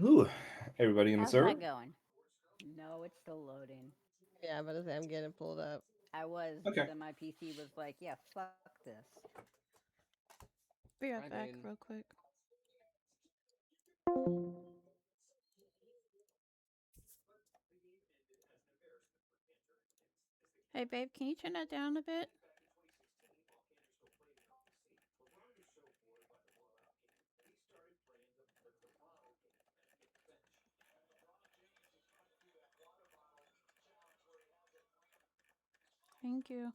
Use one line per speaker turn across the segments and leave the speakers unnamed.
Ooh, everybody in the
How's
server?
that going? No, it's still loading.
Yeah, but I'm getting it pulled up.
I was, but
Okay.
then my PC was like, yeah, fuck this.
Be right back,
Finding.
real quick. Hey, babe, can you turn that down a bit? Thank you.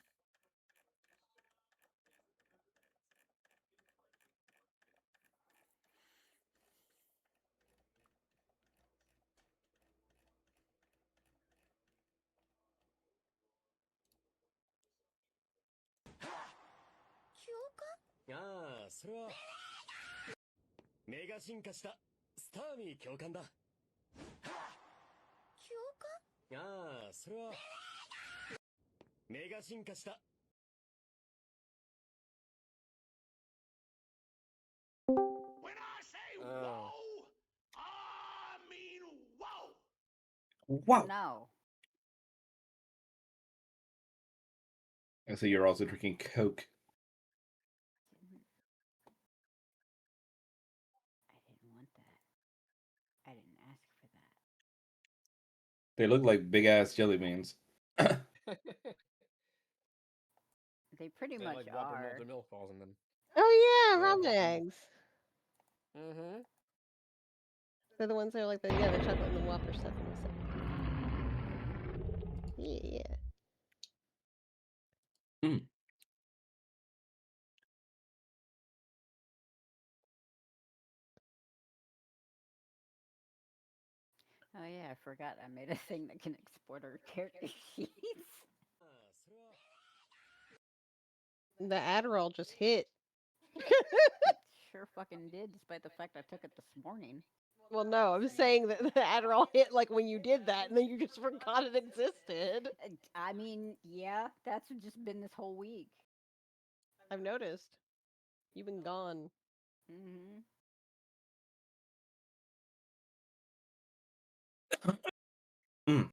Oh.
Wow.
No.
I see you're also drinking Coke.
I didn't want that. I didn't ask for that.
They look like big ass jelly beans.
They pretty
They have
much
like Whopper
are.
malted milk balls in them.
Oh yeah,
They're
ramen
fucking.
eggs.
Mm-hmm.
They're the ones that are like the chocolate and the Whopper stuff in the same. Yeah.
Mm.
Oh yeah, I forgot I made a thing that can export our character sheets.
The Adderall just hit.
It sure fucking did, despite the fact I took it this morning.
Well, no, I'm saying that the Adderall hit like when you did that, and then you just forgot it existed.
I mean, yeah, that's just been this whole week.
I've noticed. You've been gone.
Hmm.
Mm.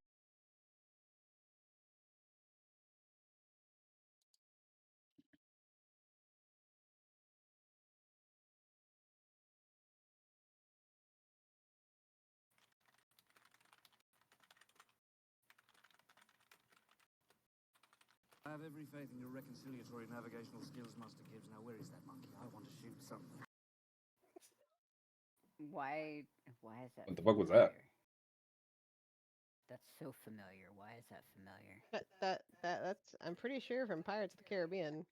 I have every faith in your reconciliatory navigational skills, Master Gibbs. Now, where is that monkey? I want to shoot something.
Why? Why is that
What the fuck was that?
familiar? That's so familiar. Why is that familiar?
That's I'm pretty sure from Pirates of the Caribbean.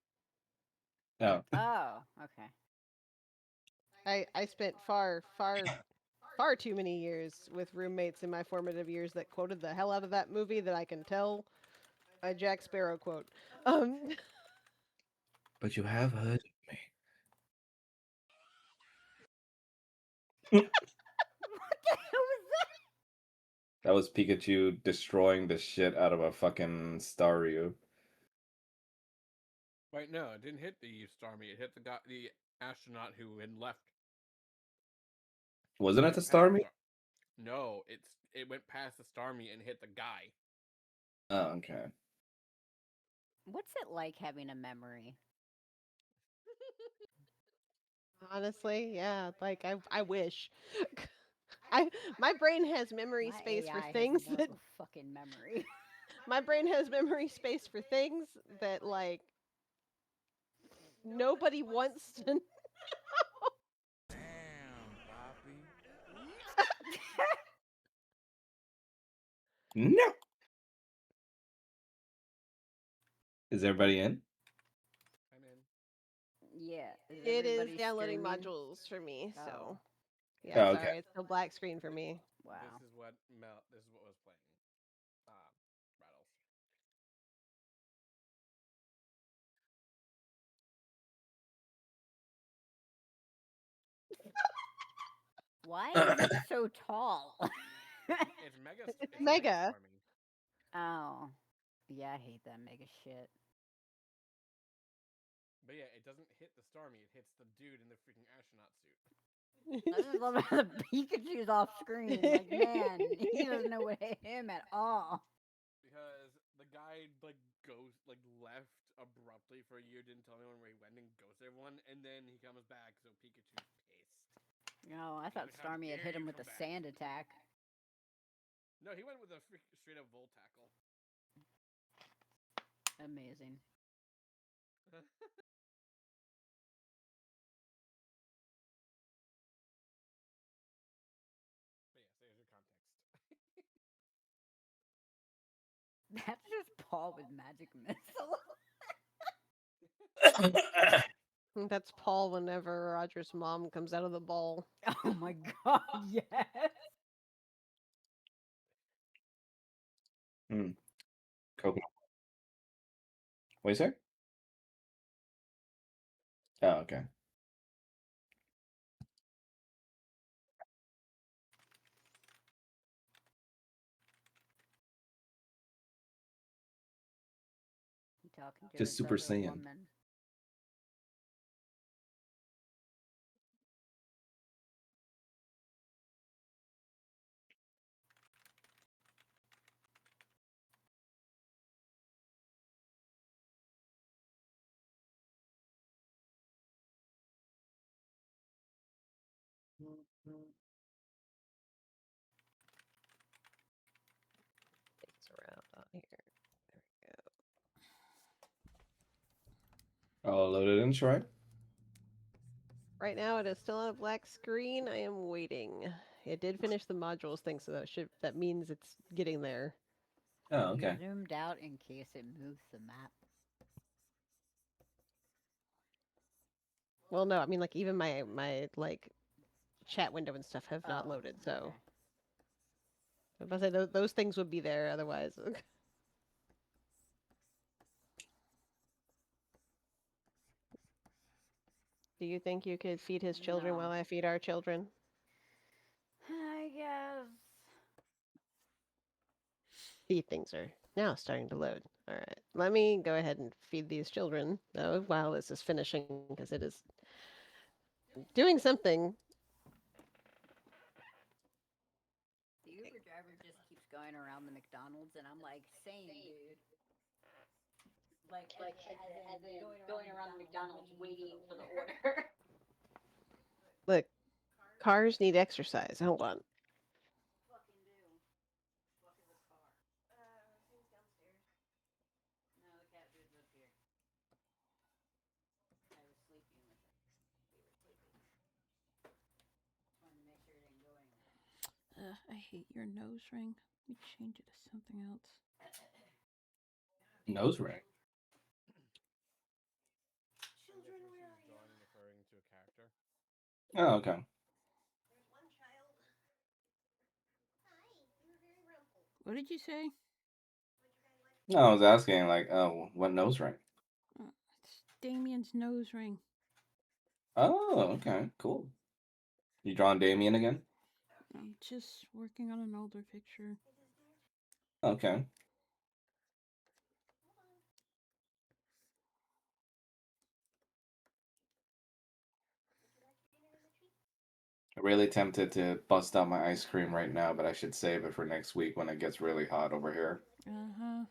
Oh.
Oh, okay.
I spent far too many years with roommates in my formative years that quoted the hell out of that movie that I can tell a Jack Sparrow quote. Um,
But you have heard of me.
What the hell was that?
That was Pikachu destroying the shit out of a fucking Staryu.
Wait, no, it didn't hit the Starmie. It hit the guy, the astronaut who had left. It
Wasn't it
went
the
past the
Starmie?
star. No, it went past the Starmie and hit the guy.
Oh, okay.
What's it like having a memory?
honestly, yeah, like I wish. I my brain has memory
My
space for
AI has
things that
no fucking memory.
my brain has memory space for things that like nobody wants to.
Damn, Poppy.
No. Is everybody in?
I'm in.
Yeah, is
It is
everybody
downloading
streaming?
modules for me,
Oh,
so yeah,
Oh, okay.
sorry, it's still black screen for me.
wow.
This is what was playing. Rattles.
Why is it so tall?
It's mega.
It's
It's mega
mega.
Starmie.
Oh, yeah, I hate that mega shit.
But yeah, it doesn't hit the Starmie. It hits the dude in the freaking astronaut suit.
I just love how the Pikachu's off screen. Like, man, he doesn't know what hit him at all.
Because the guy left abruptly for a year, didn't tell anyone where he went, and ghosted everyone, and then he comes back, so Pikachu's pissed.
No, I thought
like, how
Starmie had
dare
hit him
you
with
come
a
back?
sand attack.
No, he went with a straight up volt tackle.
Amazing.
But yes, there's your context.
That's just Paul with magic missile.
That's Paul whenever Roger's mom comes out of the ball.
Oh my god, yes.
Coconut. What you say? Oh, okay.
He talking to
Just
his
Super
other
Saiyan.
woman.
Things around on here. There we go.
All loaded in, right?
Right now it is still on a black screen. I am waiting. It did finish the modules thing, so that means it's getting there.
Oh,
He
okay.
zoomed out in case it moves the map.
Well, no, I mean like even my like chat window and stuff have not
Oh,
loaded. So
okay.
I was about to say those things would be there otherwise. Do you think you could feed his children
No.
while I feed our children?
I guess.
Feed things are now starting to load. All right, let me go ahead and feed these children though while this is finishing because it is doing something.
The Uber driver just keeps going around the McDonald's, and I'm like, same, dude. Like, as in going around the McDonald's waiting for the order.
Look, cars need exercise. Hold on.
Fucking do. Fuck is a car? Things downstairs. No, the cat food's up here. I was sleeping with it. We were sleeping. Wanted to make sure it didn't go anywhere.
I hate your nose ring. Let me change it to something else.
Nose ring.
Children, where are you?
Drawing referring to a character.
Oh, okay.
There's one child. Hi, you were very rumpled.
What did you say?
No, I was asking, like, oh, what nose ring?
It's Damien's nose ring.
Oh, okay, cool. You drawing Damien again?
I'm just working on an older picture.
Okay. Really tempted to bust out my ice cream right now, but I should save it for next week when it gets really hot over here.
Uh-huh.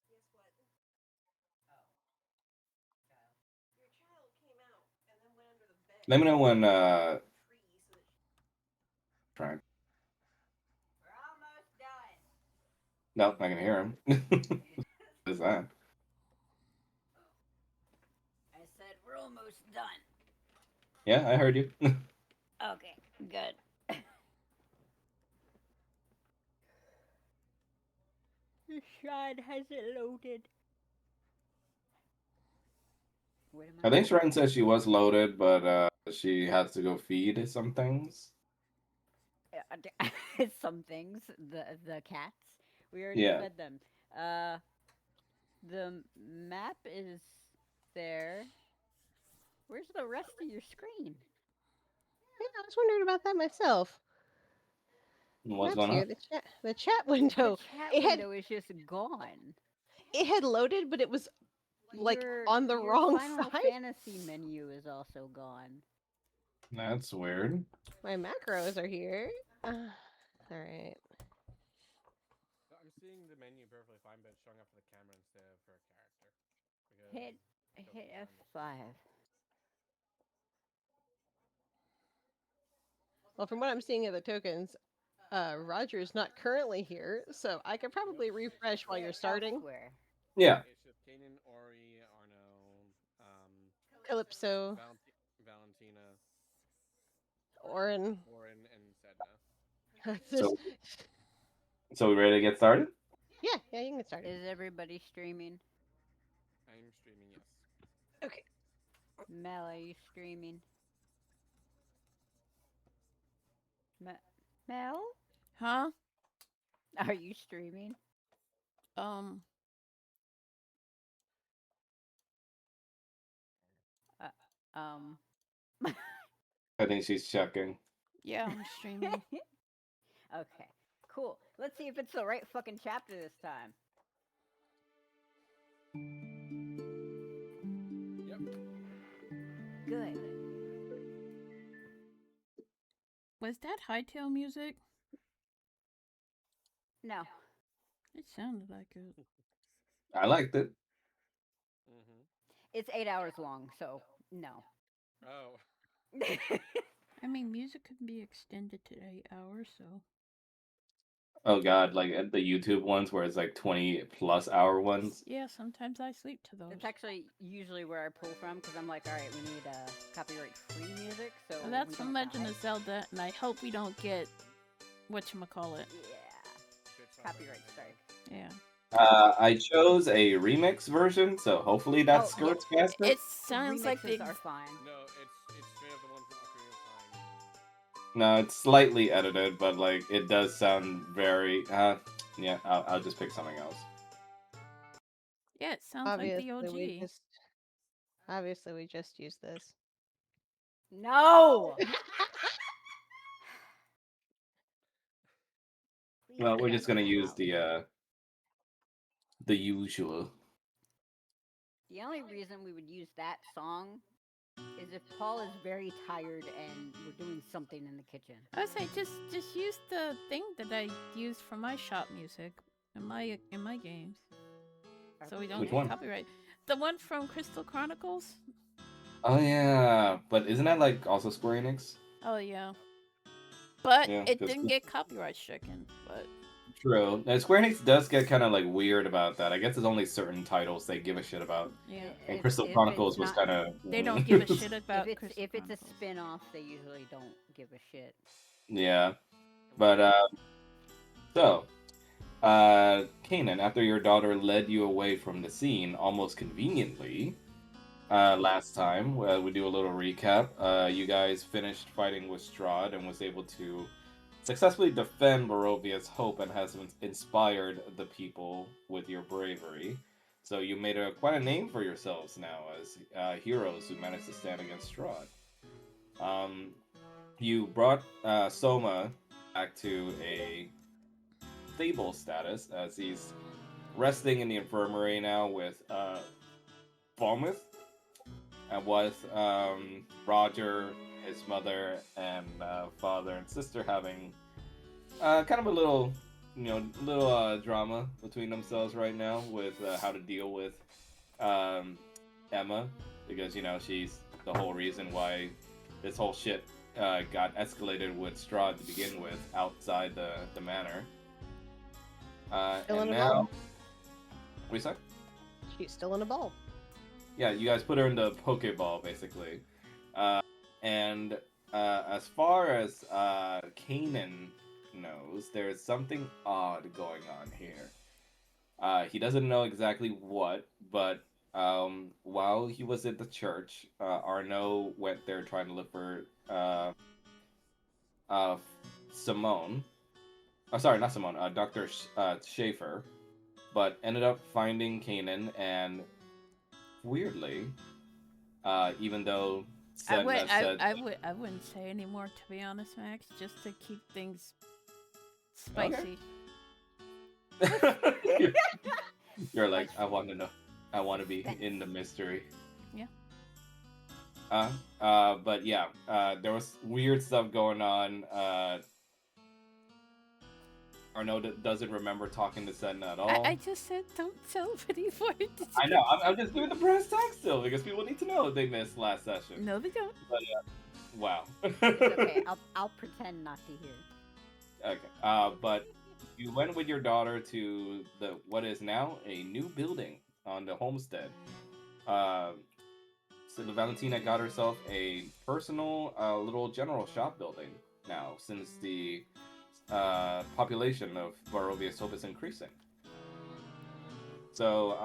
Guess what? Oh, child. Your child came out and then went under the bed.
Let me know when
Tree so that
trying.
We're almost done.
Nope, I can hear him. What is that?
I said we're almost done.
Yeah, I heard you.
Okay, good. The Strahd hasn't loaded. Wait a
I
minute.
think Sharon said she was loaded, but she has to go feed some things.
Some things. The cats. We already
Yeah.
fed them. The map is there. Where's the rest of your screen?
Yeah, I was wondering about that myself.
What's
Maps
going
here.
on?
The chat
The
window.
chat
It had
window is just gone.
it had loaded, but it was like on the
Your
wrong
Final
side.
Fantasy menu is also gone.
That's weird.
My macros are here. All right.
So I'm seeing the menu perfectly fine, but it's showing up for the camera instead of for a character. Because
Hit
tokens are in the
F5.
Well, from what I'm seeing of the tokens, Roger is not currently here, so I could probably refresh while you're
Hit
starting.
elsewhere.
Yeah.
It's just Kanan, Ori, Arno,
Calypso,
Valentina,
Orin.
Orin, and Sedna.
There's,
So, so we ready to get started?
yeah, you can get started.
Is everybody streaming?
I'm streaming, yes.
Okay.
Mel, are you streaming? Mel?
Huh?
Are you streaming?
Um.
Uh, um.
I think she's checking.
Yeah, I'm streaming.
Okay, cool. Let's see if it's the right fucking chapter this time.
Yep.
Good.
Was that hightail music?
No.
It sounded like it.
I liked it.
Mm-hmm.
It's 8 hours long, so no.
Oh.
I mean, music could be extended to 8 hours, so.
Oh God, like at the YouTube ones where it's like 20+ hour ones.
Yeah, sometimes I sleep to those.
It's actually usually where I pull from because I'm like, all right, we need copyright-free music, so
Well, that's
we
from
don't
Legend
die.
of Zelda, and I hope we don't get whatchamacallit.
Yeah. Copyright strike.
Yeah.
I chose a remix version, so hopefully that
Oh,
skirts past it.
It sounds like
Remixes
the.
are fine.
No, it's straight up the one from Ocarina of Time.
No, it's slightly edited, but like it does sound very. Yeah, I'll just pick something else.
Yeah, it sounds like the OG.
Obviously we just used this.
No. Please
Well, we're
get
just
out of
gonna use
house.
the usual.
The only reason we would use that song is if Paul is very tired and we're doing something in the kitchen.
I would say just use the thing that I use for my shop music in my games, so we don't
Which
get
one?
copyright. The one from Crystal Chronicles.
Oh yeah, but isn't that like also Square Enix?
Oh yeah, but
Yeah,
it
'cause
didn't get copyright stricken. But
true. Now, Square Enix does get kind of like weird about that. I guess there's only certain titles they give a shit about.
yeah,
And
If-
Crystal
if
Chronicles
it's
was
not-
kind of.
they don't give a shit about Crystal
If it's a
Chronicles.
spin-off, they usually don't give a shit.
Yeah, but so Kanan, after your daughter led you away from the scene, almost conveniently, last time we do a little recap. You guys finished fighting with Strahd and was able to successfully defend Barovia's hope and has inspired the people with your bravery. So you made quite a name for yourselves now as heroes who managed to stand against Strahd. You brought Soma back to a stable status as he's resting in the infirmary now with Falmouth and with Roger, his mother, and father and sister having kind of a little, drama between themselves right now with how to deal with Emma, because she's the whole reason why this whole shit got escalated with Strahd to begin with outside the manor.
Still
And
in a
now,
ball?
what do you say?
She's still in a ball.
Yeah, you guys put her in the Pokeball, basically. And as far as Kanan knows, there's something odd going on here. He doesn't know exactly what, but while he was at the church, Arno went there trying to look for Simone. Oh, sorry, not Simone. Dr. Schaefer, but ended up finding Kanan, and weirdly, even though Sedna said
I wouldn't say anymore, to be honest, Max, just to keep things Spicy.
You're, you're like,
Like
I want to know. I want to be
suspense.
in the mystery.
Yeah.
But yeah, there was weird stuff going on. Arnaud doesn't remember talking to Senna at all.
I just said don't tell anymore.
I know. I'm just doing the brass tacks still because people need to know what they missed last session.
No, they don't.
But wow.
It's okay. I'll pretend not to hear.
Okay. But you went with your daughter to the what is now a new building on the homestead. So Valentina got herself a personal little general shop building now since the population of Barovia Soap is increasing. So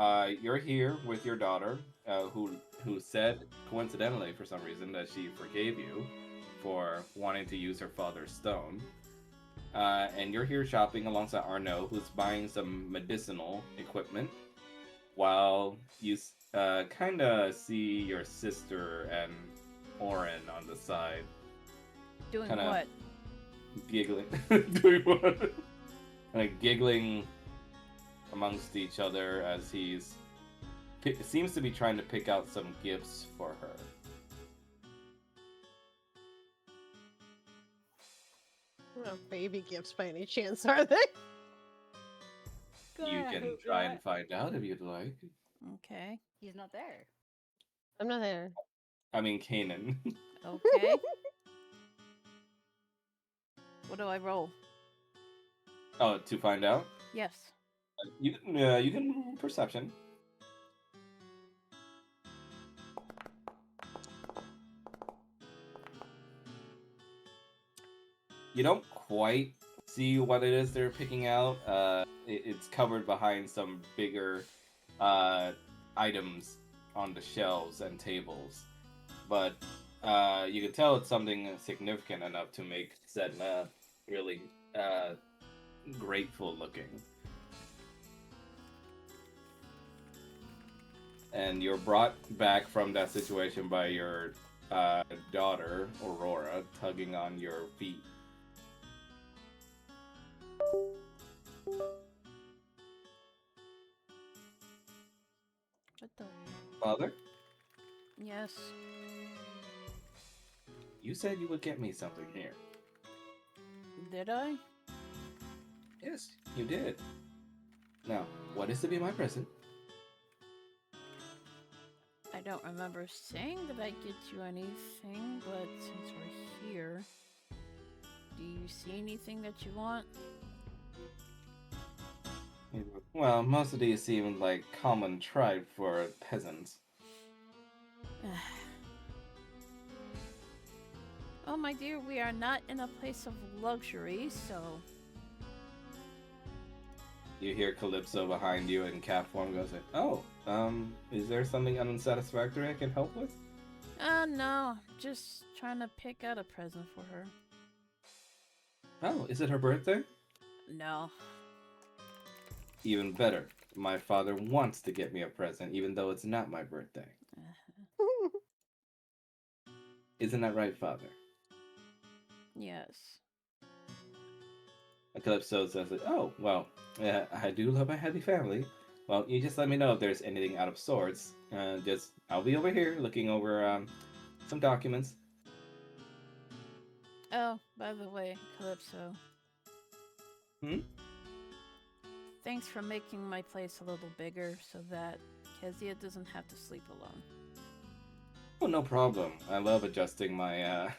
you're here with your daughter, who said coincidentally for some reason that she forgave you for wanting to use her father's stone. And you're here shopping alongside Arnaud, who's buying some medicinal equipment, while you kind of see your sister and Oren on the side,
Doing
Kinda-
what?
giggling, doing what? Like giggling amongst each other as seems to be trying to pick out some gifts for her.
No baby gifts by any chance, are they?
You can try and find out if you'd like.
Okay.
He's not there.
I'm not there.
I mean, Kanan.
Okay. What do I roll?
Oh, to find out?
Yes.
You can roll perception. You don't quite see what it is they're picking out. It's covered behind some bigger items on the shelves and tables, but you can tell it's something significant enough to make Sedna really grateful looking. And you're brought back from that situation by your daughter, Aurora, tugging on your feet.
What the?
Father,
Yes.
you said you would get me something here.
Did I?
Yes, you did. Now, what is to be my present?
I don't remember saying that I get you anything, but since we're here, do you see anything that you want?
Well, most of these seem like common tribe for peasants.
Oh, my dear, we are not in a place of luxury, so...
You hear Calypso behind you and Cat Form goes, "Oh, is there something unsatisfactory I can help with?"
No. Just trying to pick out a present for her.
Oh, is it her birthday?
No.
Even better. My father wants to get me a present, even though it's not my birthday. Isn't that right, Father?
Yes.
Calypso says, "Oh, well, I do love my happy family. Well, you just let me know if there's anything out of sorts. I'll be over here looking over some documents."
Oh, by the way, Calypso.
Hmm?
Thanks for making my place a little bigger so that Kezia doesn't have to sleep alone.
Oh, no problem. I love adjusting my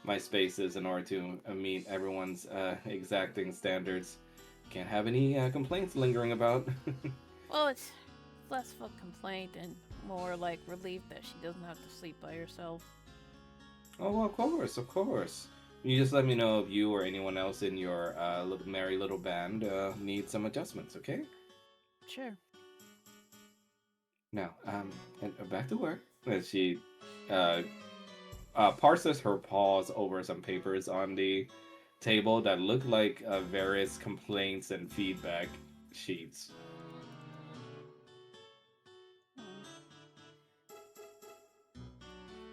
my spaces in order to meet everyone's exacting standards. Can't have any complaints lingering about.
Well, it's less of a complaint and more like relief that she doesn't have to sleep by herself.
Oh, of course, of course. You just let me know if you or anyone else in your merry little band needs some adjustments, okay?
Sure.
Now, and back to work. As she parses her paws over some papers on the table that look like various complaints and feedback sheets.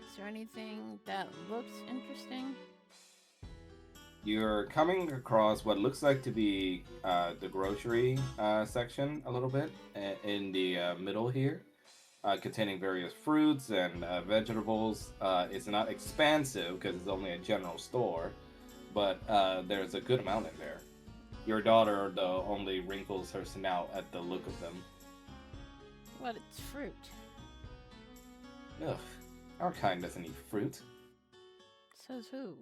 Is there anything that looks interesting?
You're coming across what looks like to be the grocery section a little bit in the middle here, containing various fruits and vegetables. It's not expansive because it's only a general store, but there's a good amount in there. Your daughter, though, only wrinkles her snout at the look of them.
What? It's fruit.
Ugh, our kind doesn't eat fruit.
Says who?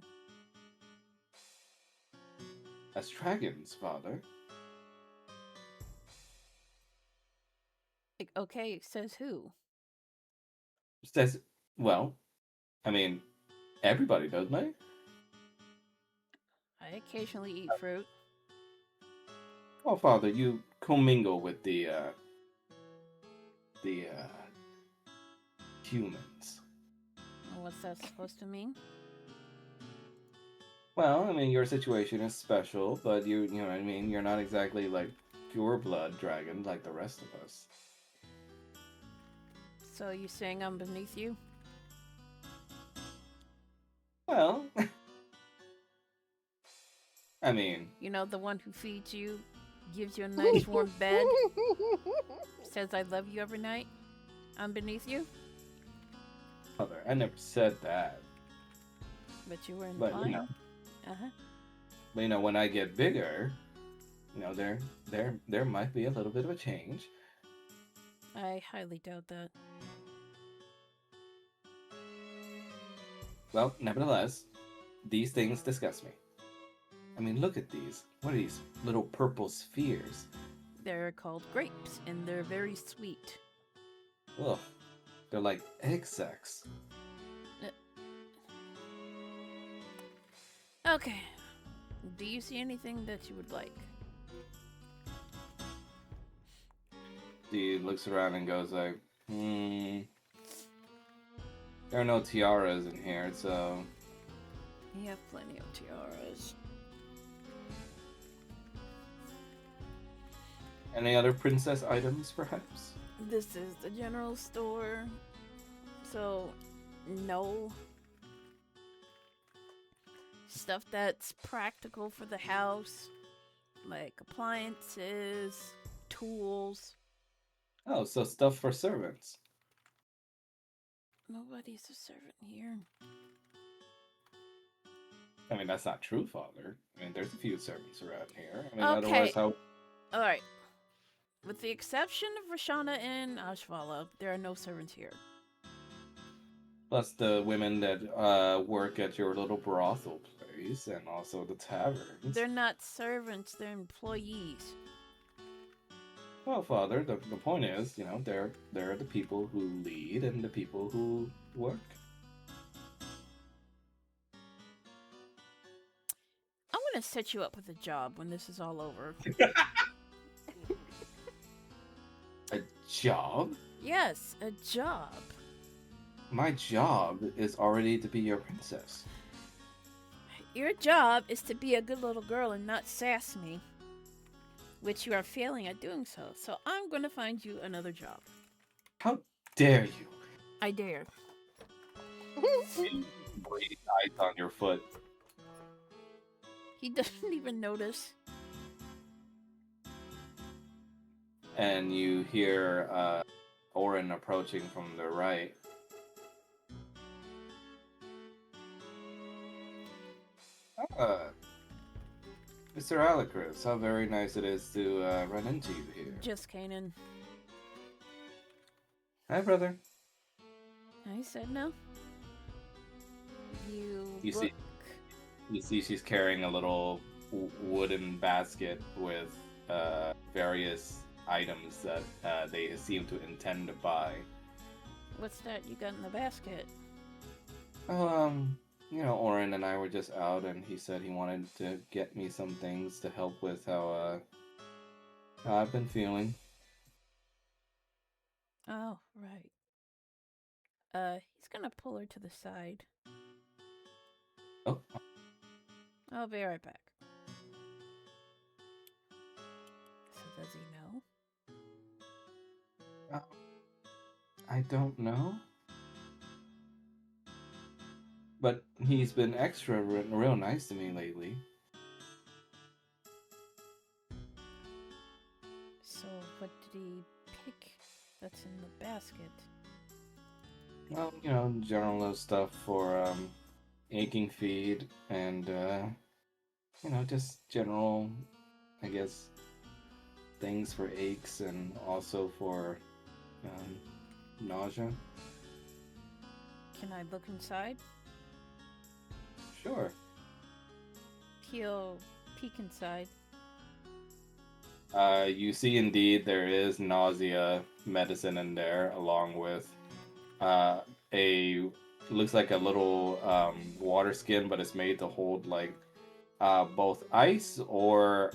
As dragons, father.
Like, okay, says who?
Says, well, I mean, everybody does, they?
I occasionally eat fruit.
Oh, father, you commingle with the humans.
What's that supposed to mean?
Well, I mean, your situation is special, but you know what I mean? You're not exactly like pure blood dragon like the rest of us.
So you saying I'm beneath you?
Well, I mean,
You know, the one who feeds you, gives you a nice warm bed, says I love you every night? I'm beneath you?
father, I never said that.
But you were
But
implying.
you know,
Uh-huh.
but you know, when I get bigger, you know, there might be a little bit of a change.
I highly doubt that.
Well, nevertheless, these things disgust me. I mean, look at these. What are these little purple spheres?
They're called grapes, and they're very sweet.
Ugh, they're like egg sacs.
Okay. Do you see anything that you would like?
He looks around and goes like, there are no tiaras in here, so
You have plenty of tiaras.
any other princess items, perhaps?
This is the general store, so no. Stuff that's practical for the house, like appliances, tools.
Oh, so stuff for servants.
Nobody's a servant here.
I mean, that's not true, father. I mean, there's a few servants around here. I mean,
Okay.
otherwise, how?
Alright. With the exception of Rashana and Ashvala, there are no servants here.
Plus the women that work at your little brothel place, and also the taverns.
They're not servants, they're employees.
Well, father, the point is, you know, they're the people who lead and the people who work.
I'm gonna set you up with a job when this is all over.
A job?
Yes, a job.
My job is already to be your princess.
Your job is to be a good little girl and not sass me, which you are failing at doing so. So I'm gonna find you another job.
How dare you?
I dare.
You breathe ice on your foot.
He doesn't even notice.
And you hear Orin approaching from the right. Mr. Alicris, how very nice it is to run into you here.
Just Kanan.
Hi, brother.
I said no. You
You
look...
see she's carrying a little wooden basket with various items that they seem to intend to buy.
What's that you got in the basket?
Oh, you know, Orin and I were just out, and he said he wanted to get me some things to help with how I've been feeling.
Oh, right. He's gonna pull her to the side.
Oh,
I'll be right back. So does he know?
I don't know. But he's been extra real nice to me lately.
the pick that's in the basket?
Well, general stuff for aching feet and just general, I guess, things for aches and also for um, nausea.
Can I look inside?
Sure.
He'll peek inside.
You see, indeed, there is nausea medicine in there, along with uh, a looks like a little water skin, but it's made to hold like both ice or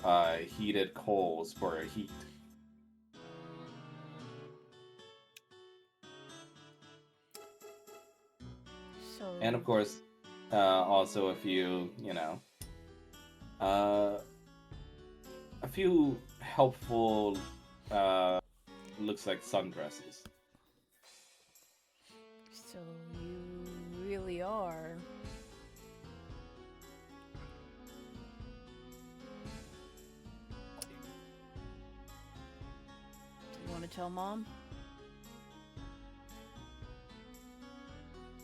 heated coals for heat,
So,
and of course, also uh, a few helpful looks like sundresses.
so you really are. Do you want to tell Mom?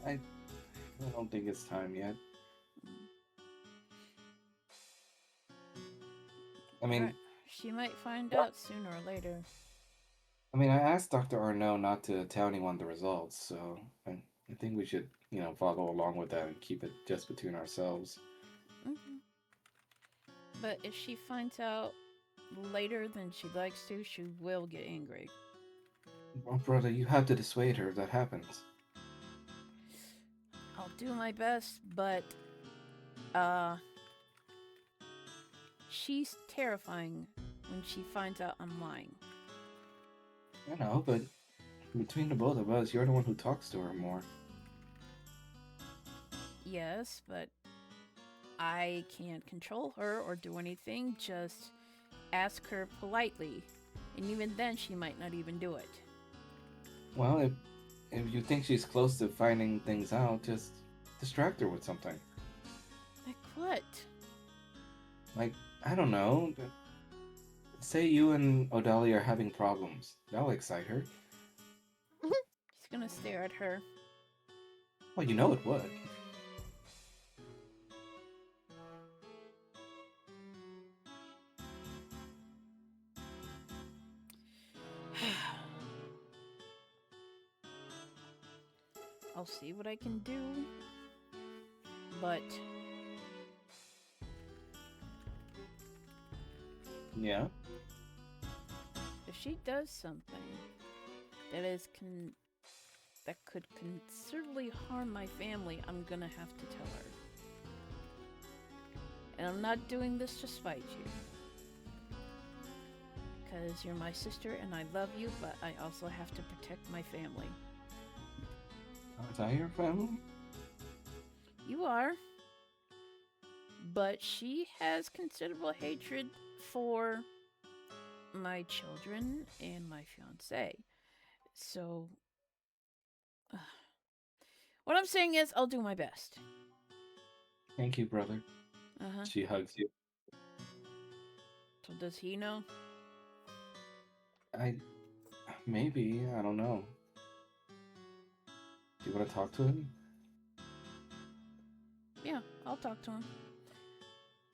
I don't think it's time yet. I mean,
Right. She might find out sooner or later.
I asked Dr. Arnaud not to tell anyone the results, so I think we should, follow along with that and keep it just between ourselves.
Hmm. But if she finds out later than she likes to, she will get angry.
Well, brother, you have to dissuade her if that happens.
I'll do my best, but uh she's terrifying when she finds out I'm lying.
I know, but between the both of us, you're the one who talks to her more.
Yes, but I can't control her or do anything, just ask her politely. And even then, she might not even do it.
Well, if you think she's close to finding things out, just distract her with something.
Like what?
Like, I don't know. Say you and Odalia are having problems. That'll excite her.
He's gonna stare at her.
Well, you know it would.
I'll see what I can do. But
Yeah?
if she does something that that could considerably harm my family, I'm gonna have to tell her. And I'm not doing this to spite you. Because you're my sister and I love you, but I also have to protect my family.
Is that your family?
You are. But she has considerable hatred for my children and my fiance. So, what I'm saying is, I'll do my best.
Thank you, brother.
Uh huh.
She hugs you.
So, does he know?
Maybe, I don't know. Do you want to talk to him?
Yeah, I'll talk to him.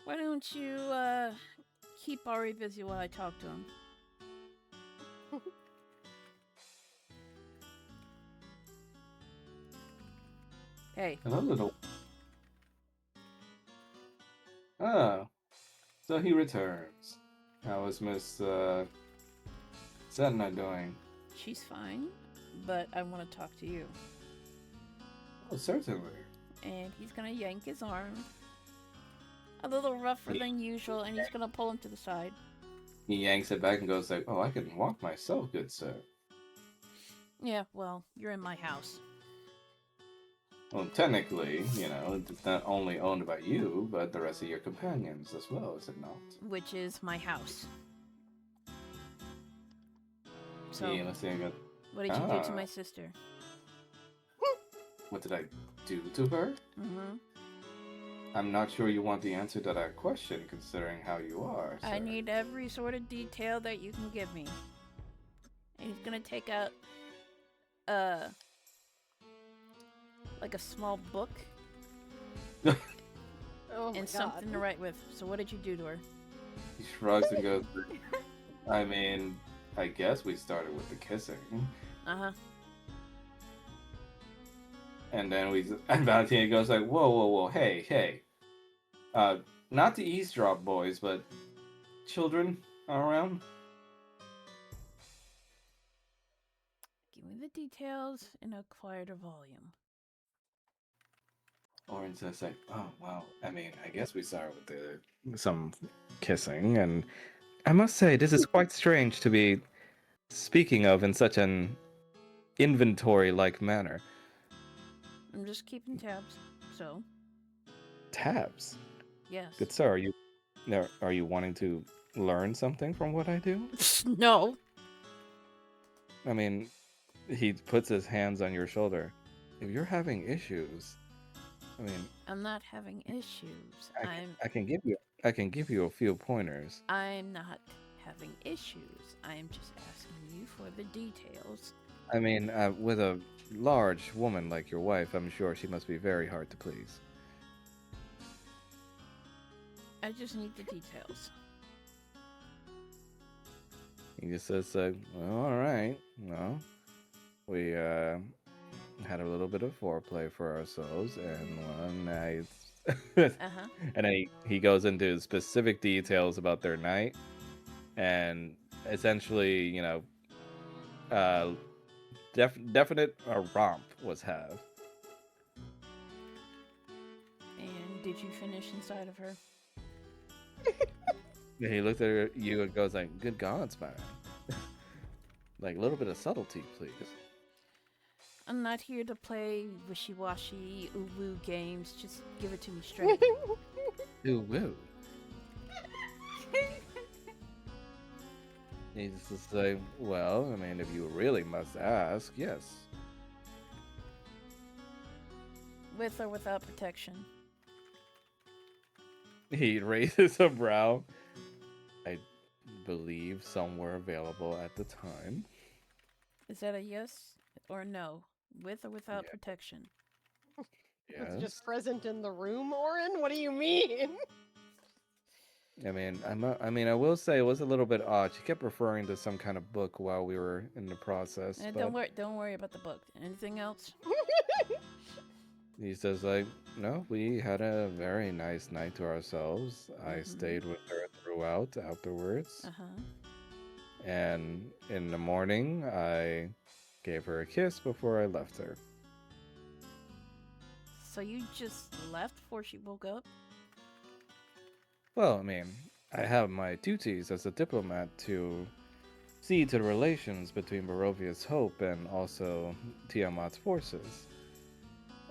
Why don't you, keep Ari busy while I talk to him? Hey.
Hello, little. Ah, so he returns. How is Miss Sedna doing?
She's fine, but I want to talk to you.
Oh, certainly.
And he's gonna yank his arm. A little rougher than usual, and he's gonna pull him to the side.
He yanks it back and goes like, "Oh, I can walk myself, good sir."
Yeah, well, you're in my house.
Well, technically, it's not only owned by you, but the rest of your companions as well, is it not?
Which is my house. So,
Yeah, let's see.
what did you do to my sister?
What did I do to her?
Mm-hmm.
I'm not sure you want the answer to that question, considering how you are.
I
Sir.
need every sort of detail that you can give me. And he's gonna take out uh like a small book
Oh my
and
god.
something to write with. So what did you do to her?
He shrugs and goes, I mean, I guess we started with the kissing.
Uh-huh.
And then and Valentina goes like, whoa, whoa, whoa, hey, hey. Not to eavesdrop, boys, but children are around?
Give me the details in a quieter volume.
Orin says like, oh, wow. I mean, I guess we started with some kissing, and I must say, this is quite strange to be speaking of in such an inventory-like manner.
I'm just keeping tabs. So,
Tabs?
yes.
Good sir, are you wanting to learn something from what I do?
No.
I mean, he puts his hands on your shoulder. If you're having issues, I mean,
I'm not having issues.
I can give you a few pointers.
I'm not having issues. I'm just asking you for the details.
I mean, with a large woman like your wife, I'm sure she must be very hard to please.
I just need the details.
He just says, well, all right. Well, we had a little bit of foreplay for ourselves, and one night.
Uh-huh.
And then he goes into specific details about their night, and essentially, definite romp was had.
And did you finish inside of her?
He looked at you and goes like, "Good gods, man! Like a little bit of subtlety, please."
I'm not here to play wishy-washy, ooh-woo games. Just give it to me straight.
Ooh woo. He's just like, well, I mean, if you really must ask, yes.
With or without protection?
He raises a brow. I believe somewhere available at the time.
Is that a yes or no? With or without
Yeah.
protection?
Yes.
It's just present in the room, Orin? What do you mean?
I mean, I will say it was a little bit odd. She kept referring to some kind of book while we were in the process.
And
But
don't worry about the book. Anything else?
he says, like, no, we had a very nice night to ourselves. I stayed with her throughout afterwards.
Uh-huh.
And in the morning, I gave her a kiss before I left her.
So you just left before she woke up?
Well, I mean, I have my duties as a diplomat to see to the relations between Barovia's Hope and also Tiamat's forces.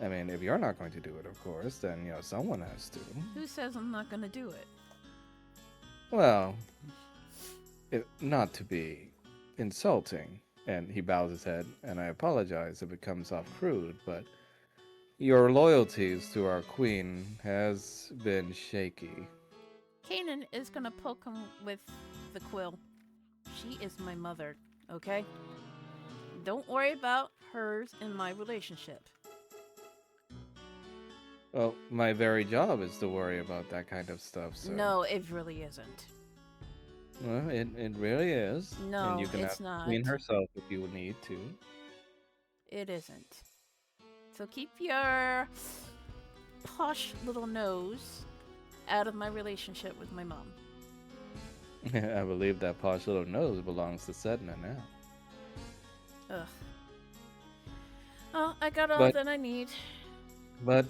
I mean, if you're not going to do it, of course, then, someone has to.
Who says I'm not gonna do it?
Well, not to be insulting, and he bows his head, and I apologize if it comes off crude, but your loyalties to our queen has been shaky.
Kanan is gonna poke him with the quill. She is my mother, okay? Don't worry about hers and my relationship.
Well, my very job is to worry about that kind of stuff, so...
No, it really isn't.
Well, it really is.
No,
and you can
it's
ask
not.
the queen herself if you need to.
It isn't. So keep your posh little nose out of my relationship with my mom.
I believe that posh little nose belongs to Sedna now.
Ugh. Oh, I got all
But-
that I need.
But,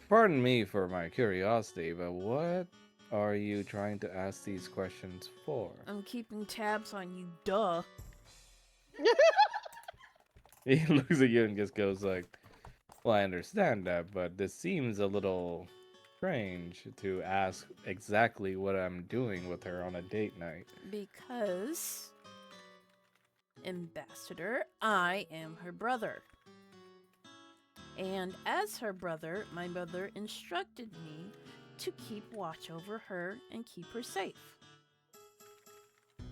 pardon me for my curiosity, but what are you trying to ask these questions for?
I'm keeping tabs on you, duh.
He looks at you and just goes like, well, I understand that, but this seems a little strange to ask exactly what I'm doing with her on a date night.
Because, Ambassador, I am her brother. And as her brother, my mother instructed me to keep watch over her and keep her safe.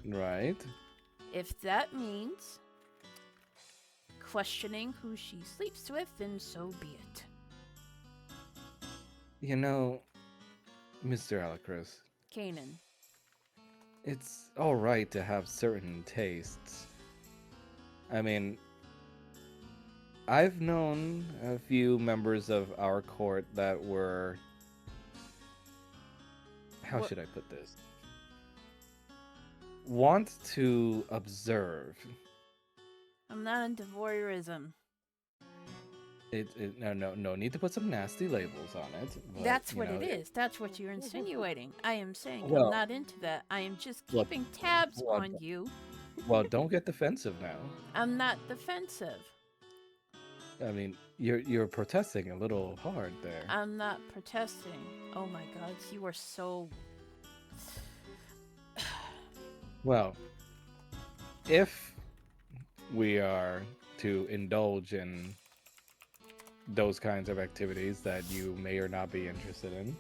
Right?
If that means questioning who she sleeps with, then so be it.
You know, Mr. Alacruz,
Kanan.
it's alright to have certain tastes. I mean, I've known a few members of our court that were. How
What-
should I put this? Want to observe.
I'm not into voyeurism.
No need to put some nasty labels on it. But,
That's
you
what
know,
it is. That's what you're insinuating. I am saying
Well-
I'm not into that. I am just
Well-
keeping tabs
well,
on you.
Well, don't get defensive now.
I'm not defensive.
I mean, you're protesting a little hard there.
I'm not protesting. Oh my god, you are so.
Well, if we are to indulge in those kinds of activities that you may or not be interested in,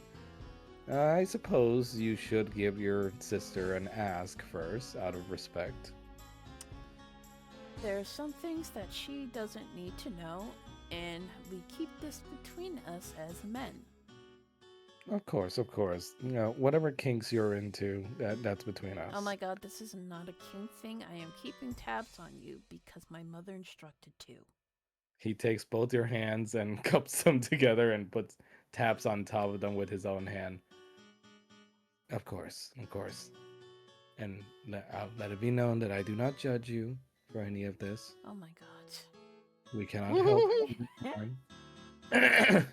I suppose you should give your sister an ask first, out of respect.
There are some things that she doesn't need to know, and we keep this between us as men.
Of course. You know, whatever kinks you're into, that's between us.
Oh my god, this is not a kink thing. I am keeping tabs on you because my mother instructed to.
He takes both your hands and cups them together and taps on top of them with his own hand. Of course. And I'll let it be known that I do not judge you for any of this.
Oh my god.
We cannot help it.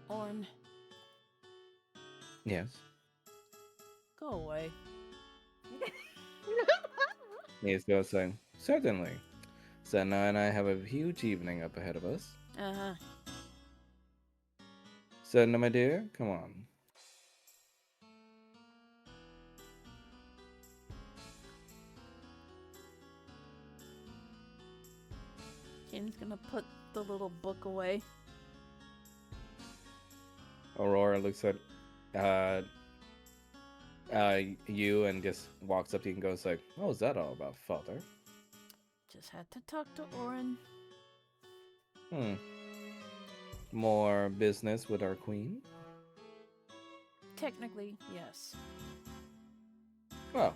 Orn,
Yes.
go away.
He's going to say, certainly. Senna and I have a huge evening up ahead of us.
Uh-huh.
Senna, my dear, come on.
Kane's gonna put the little book away.
Aurora looks at you and just walks up to you and goes like, what was that all about, father?
Just had to talk to Orin.
More business with our queen?
Technically, yes.
Well,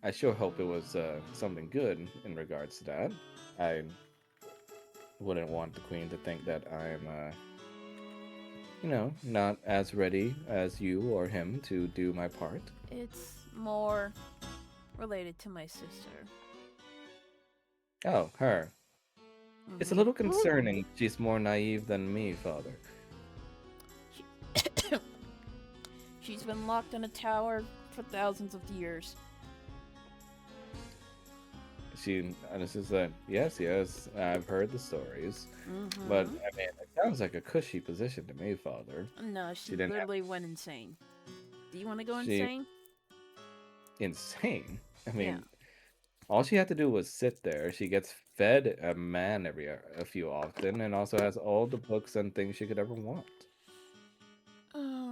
I sure hope it was something good in regards to that. I wouldn't want the queen to think that I'm, not as ready as you or him to do my part.
It's more related to my sister.
Oh, her. It's a
Mhm.
little concerning. She's more naive than me, father.
She's been locked in a tower for thousands of years.
And this is yes, I've heard the stories.
Mhm.
But, I mean, it sounds like a cushy position to me, father.
No, she
didn't have-
literally went insane. Do you want to go
She-
insane?
Insane. I mean,
Yeah.
all she had to do was sit there. She gets fed a man every a few often, and also has all the books and things she could ever want.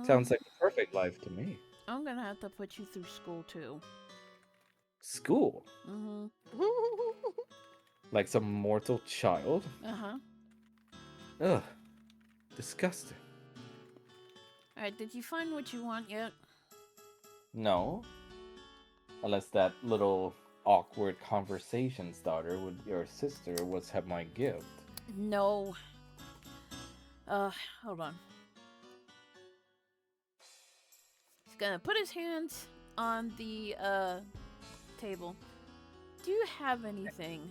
Sounds like a perfect life to me.
I'm gonna have to put you through school too.
School?
Mhm.
Like some mortal child?
Uh-huh.
Ugh. Disgusting.
Alright, did you find what you want yet?
No. Unless that little awkward conversation starter with your sister was my gift.
No. Hold on. He's gonna put his hands on the, table. Do you have anything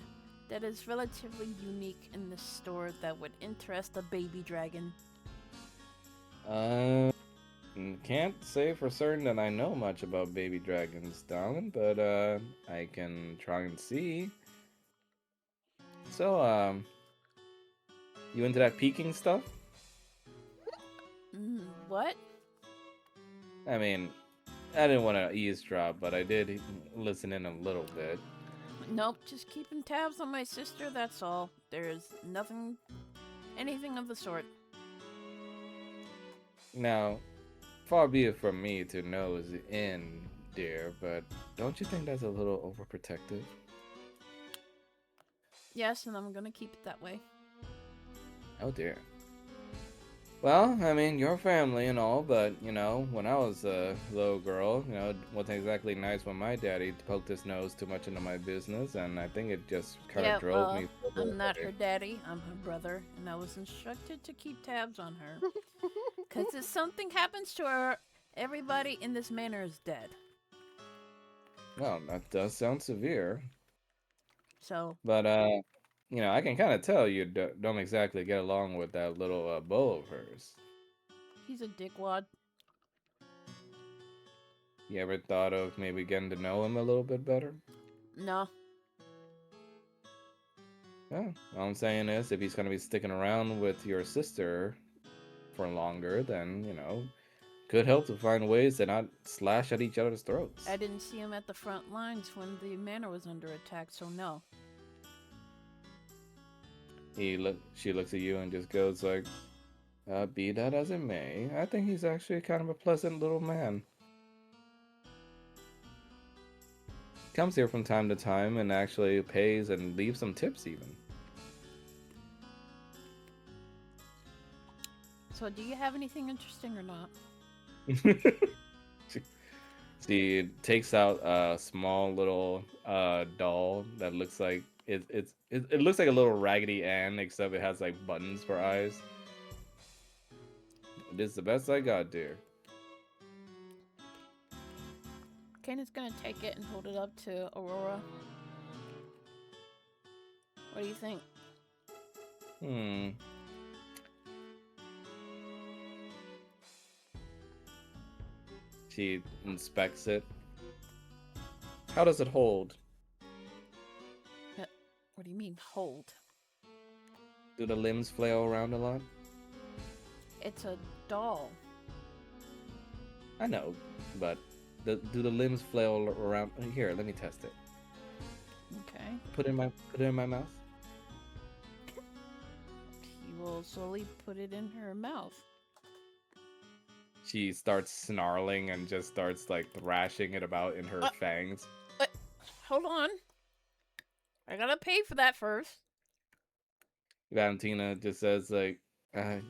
that is relatively unique in this store that would interest a baby dragon?
Can't say for certain that I know much about baby dragons, darling, but I can try and see. So, you into that peeking stuff?
What?
I mean, I didn't want to eavesdrop, but I did listen in a little bit.
Nope, just keeping tabs on my sister, that's all. There's anything of the sort.
Now, far be it from me to nose in dear, but don't you think that's a little overprotective?
Yes, and I'm gonna keep it that way.
Oh dear. Well, I mean, your family and all, but when I was a little girl, it wasn't exactly nice when my daddy poked his nose too much into my business, and I think it just kind of
Yeah,
drove
well,
me further
I'm not
away.
her daddy. I'm her brother, and I was instructed to keep tabs on her. Because if something happens to her, everybody in this manor is dead.
Well, that does sound severe,
So,
but I can kind of tell you don't exactly get along with that little beau of hers.
he's a dickwad.
You ever thought of maybe getting to know him a little bit better?
No,
Yeah, all I'm saying is if he's gonna be sticking around with your sister for longer, then could help to find ways to not slash at each other's throats.
I didn't see him at the front lines when the manor was under attack, so no.
She looks at you and just goes like, "Be that as it may, I think he's actually kind of a pleasant little man. Comes here from time to time and actually pays and leaves some tips even."
So, do you have anything interesting or not?
she, she takes out a small little doll that looks like it looks like a little Raggedy Ann, except it has like buttons for eyes. This is the best I got, dear.
Kanan's gonna take it and hold it up to Aurora. What do you think?
Hmm. She inspects it. How does it hold?
What do you mean, hold?
Do the limbs flail around a lot?
It's a doll.
I know, but do the limbs flail around? Here, let me test it.
Okay.
Put it in my mouth.
He will slowly put it in her mouth.
She starts snarling and just starts like thrashing it about in her fangs.
Hold on. I gotta pay for that first.
Valentina just says like,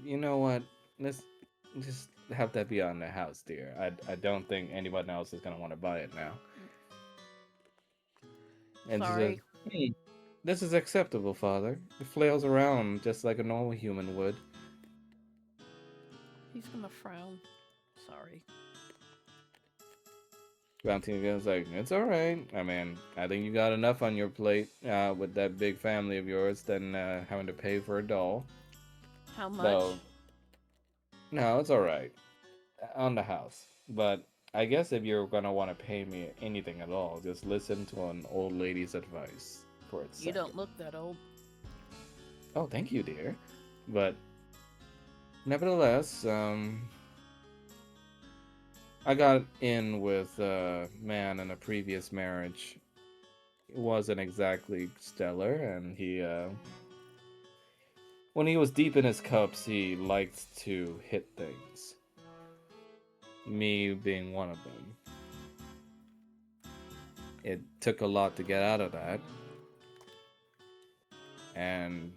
you know what? Let's just have that be on the house, dear. I don't think anyone else is gonna want to buy it now. And she says,
Sorry.
"Hmm, this is acceptable, father. It flails around just like a normal human would."
He's gonna frown. Sorry.
Valentina goes like, "It's all right. I mean, I think you got enough on your plate with that big family of yours than having to pay for a doll.
How much?
So, no, it's all right on the house. But I guess if you're gonna want to pay me anything at all, just listen to an old lady's advice for a
You
second."
don't look that old.
Oh, thank you, dear. But nevertheless, I got in with a man in a previous marriage. It wasn't exactly stellar, and when he was deep in his cups, he liked to hit things. Me being one of them. It took a lot to get out of that. And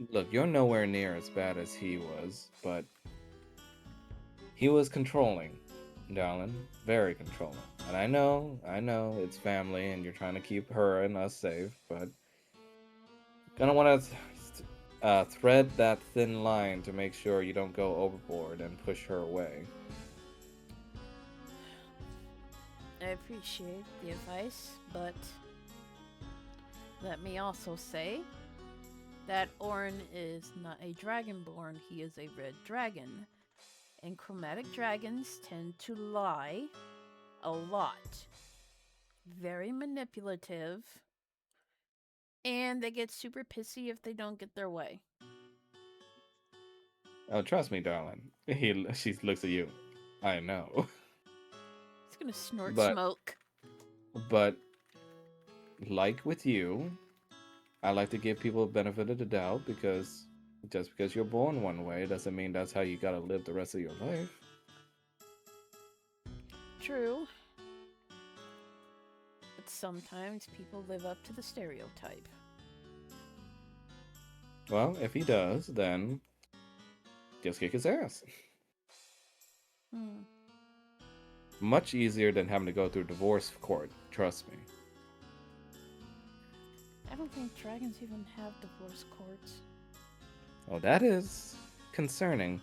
look, you're nowhere near as bad as he was, but he was controlling, darling. Very controlling. And I know, it's family and you're trying to keep her and us safe, but gonna want to thread that thin line to make sure you don't go overboard and push her away.
I appreciate the advice, but let me also say that Orin is not a dragonborn, he is a red dragon. And chromatic dragons tend to lie a lot. Very manipulative. And they get super pissy if they don't get their way.
Oh, trust me, darling. She looks at you. I know.
It's gonna snort
But-
smoke.
But like with you, I like to give people a benefit of the doubt because just because you're born one way doesn't mean that's how you gotta live the rest of your life.
True. But sometimes people live up to the stereotype.
Well, if he does, then just kick his ass.
Hmm.
Much easier than having to go through divorce court, trust me.
I don't think dragons even have divorce courts.
Oh, that is concerning.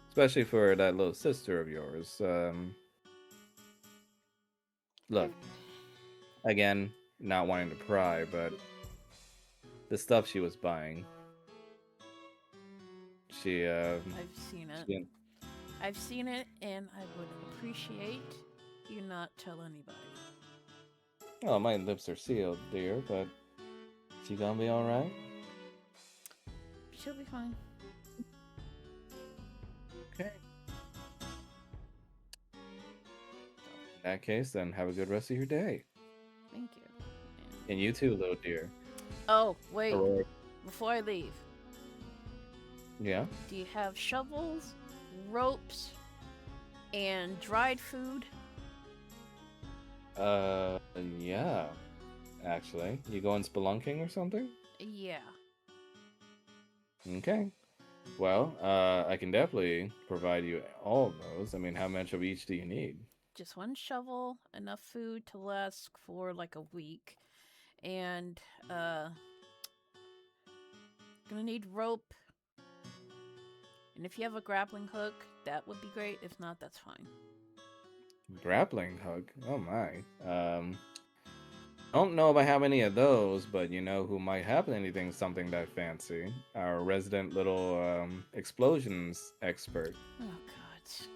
Especially for that little sister of yours. Look, again, not wanting to pry, but the stuff she was buying, she,
I've seen it.
she,
I've seen it, and I would appreciate you not tell anybody.
oh, my lips are sealed, dear, but she gonna be alright?
She'll be fine.
Okay. In that case, then have a good rest of your day.
Thank you.
And you too, little dear.
Oh, wait.
Or-
Before I leave,
Yeah?
do you have shovels, ropes, and dried food?
Yeah. Actually. You going spelunking or something?
Yeah.
Okay. Well, I can definitely provide you all of those. I mean, how much of each do you need?
Just one shovel, enough food to last for like a week. And, gonna need rope. And if you have a grappling hook, that would be great. If not, that's fine.
Grappling hook? Oh my. Don't know if I have any of those, but you know who might have anything something that fancy? Our resident little explosions expert.
Oh, God.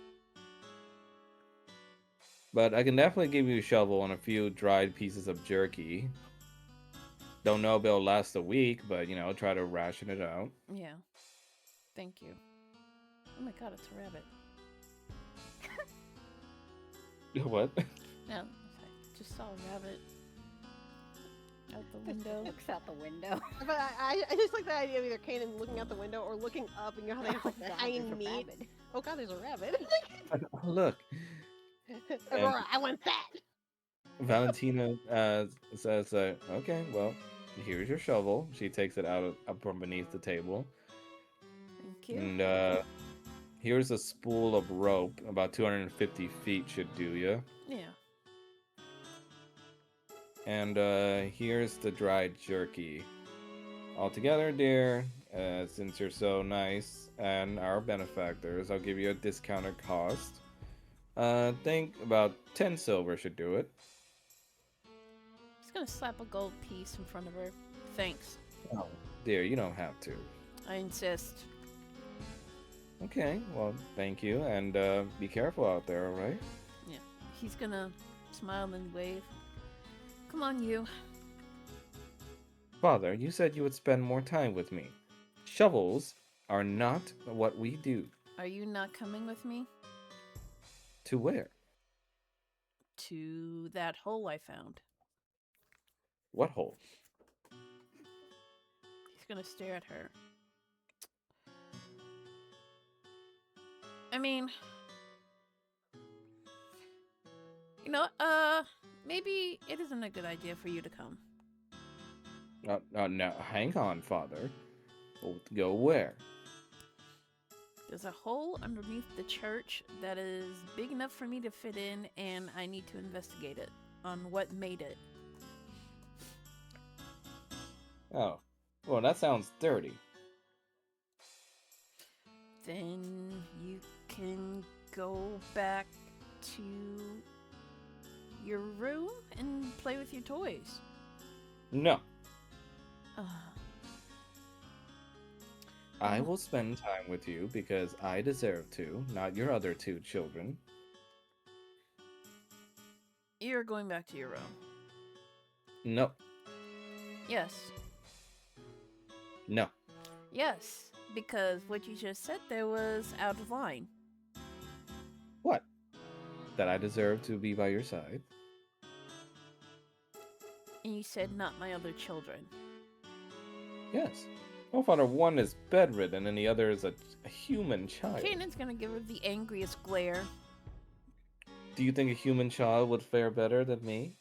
But I can definitely give you a shovel and a few dried pieces of jerky. Don't know if it'll last a week, but you know, try to ration it out.
Yeah. Thank you. Oh my God, it's a rabbit.
What?
No, I just saw a rabbit out the window.
Looks out the window.
But I just like the idea of either Kanan looking out the window or looking up, and you know how they have like
God,
hanging
there's a
meat.
rabbit.
Oh God, there's a rabbit.
Oh, look,
Aurora, I want that.
Valentina says, "Okay, well, here's your shovel." She takes it up from beneath the table,
Thank you.
and here's a spool of rope. About 250 feet should do you.
Yeah.
And here's the dried jerky. Altogether, dear, since you're so nice and our benefactors, I'll give you a discounted cost. Think about 10 silver should do it.
Just gonna slap a gold piece in front of her. Thanks.
Oh, dear, you don't have to.
I insist.
Okay, well, thank you, and be careful out there, alright?
Yeah. He's gonna smile and wave. Come on, you.
Father, you said you would spend more time with me. Shovels are not what we do.
Are you not coming with me?
To where?
To that hole I found.
What hole?
He's gonna stare at her. I mean, you know, maybe it isn't a good idea for you to come.
No, hang on, Father. Go where?
There's a hole underneath the church that is big enough for me to fit in, and I need to investigate it on what made it.
Oh, well, that sounds dirty.
Then you can go back to your room and play with your toys.
No,
Ugh.
I will spend time with you because I deserve to, not your other two children.
You're going back to your room.
No,
Yes.
no.
Yes, because what you just said there was out of line.
What? That I deserve to be by your side?
And you said not my other children.
Yes. Oh, Father, one is bedridden and the other is a human child.
Kanan's gonna give her the angriest glare.
Do you think a human child would fare better than me?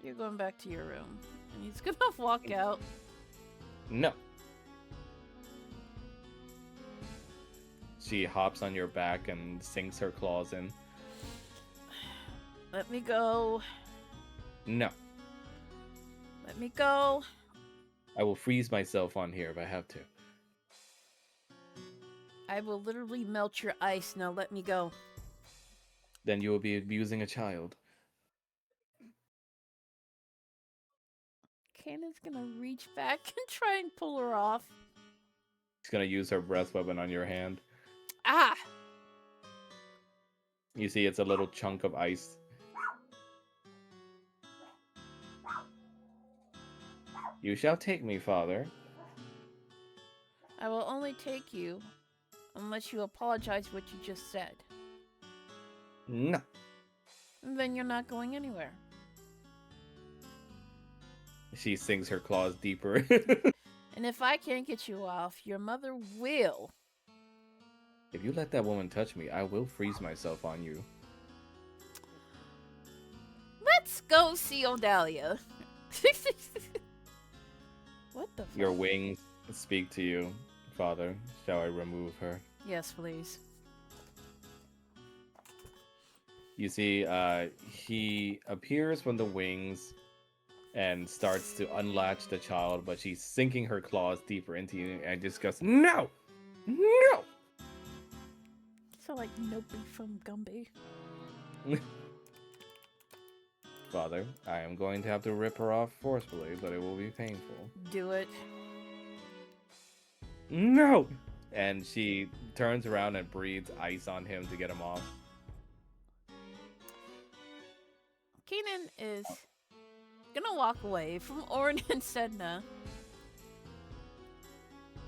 You're going back to your room. And he's gonna walk out.
No. She hops on your back and sinks her claws in.
Let me go.
No.
Let me go.
I will freeze myself on here if I have to.
I will literally melt your ice. Now let me go.
Then you will be abusing a child.
Kanan's gonna reach back and try and pull her off.
She's gonna use her breath weapon on your hand.
Ah!
You see, it's a little chunk of ice. You shall take me, Father.
I will only take you unless you apologize what you just said.
No.
And then you're not going anywhere.
She sinks her claws deeper.
And if I can't get you off, your mother will.
If you let that woman touch me, I will freeze myself on you.
Let's go see Odalia. What the fuck?
Your wings speak to you, Father. Shall I remove her?
Yes, please.
You see, he appears from the wings and starts to unlatch the child, but she's sinking her claws deeper into you and just goes, No! No!
So like nobody from Gumby.
Father, I am going to have to rip her off forcefully, but it will be painful.
Do it.
No! And she turns around and breathes ice on him to get him off.
Kanan is gonna walk away from Orin and Sedna.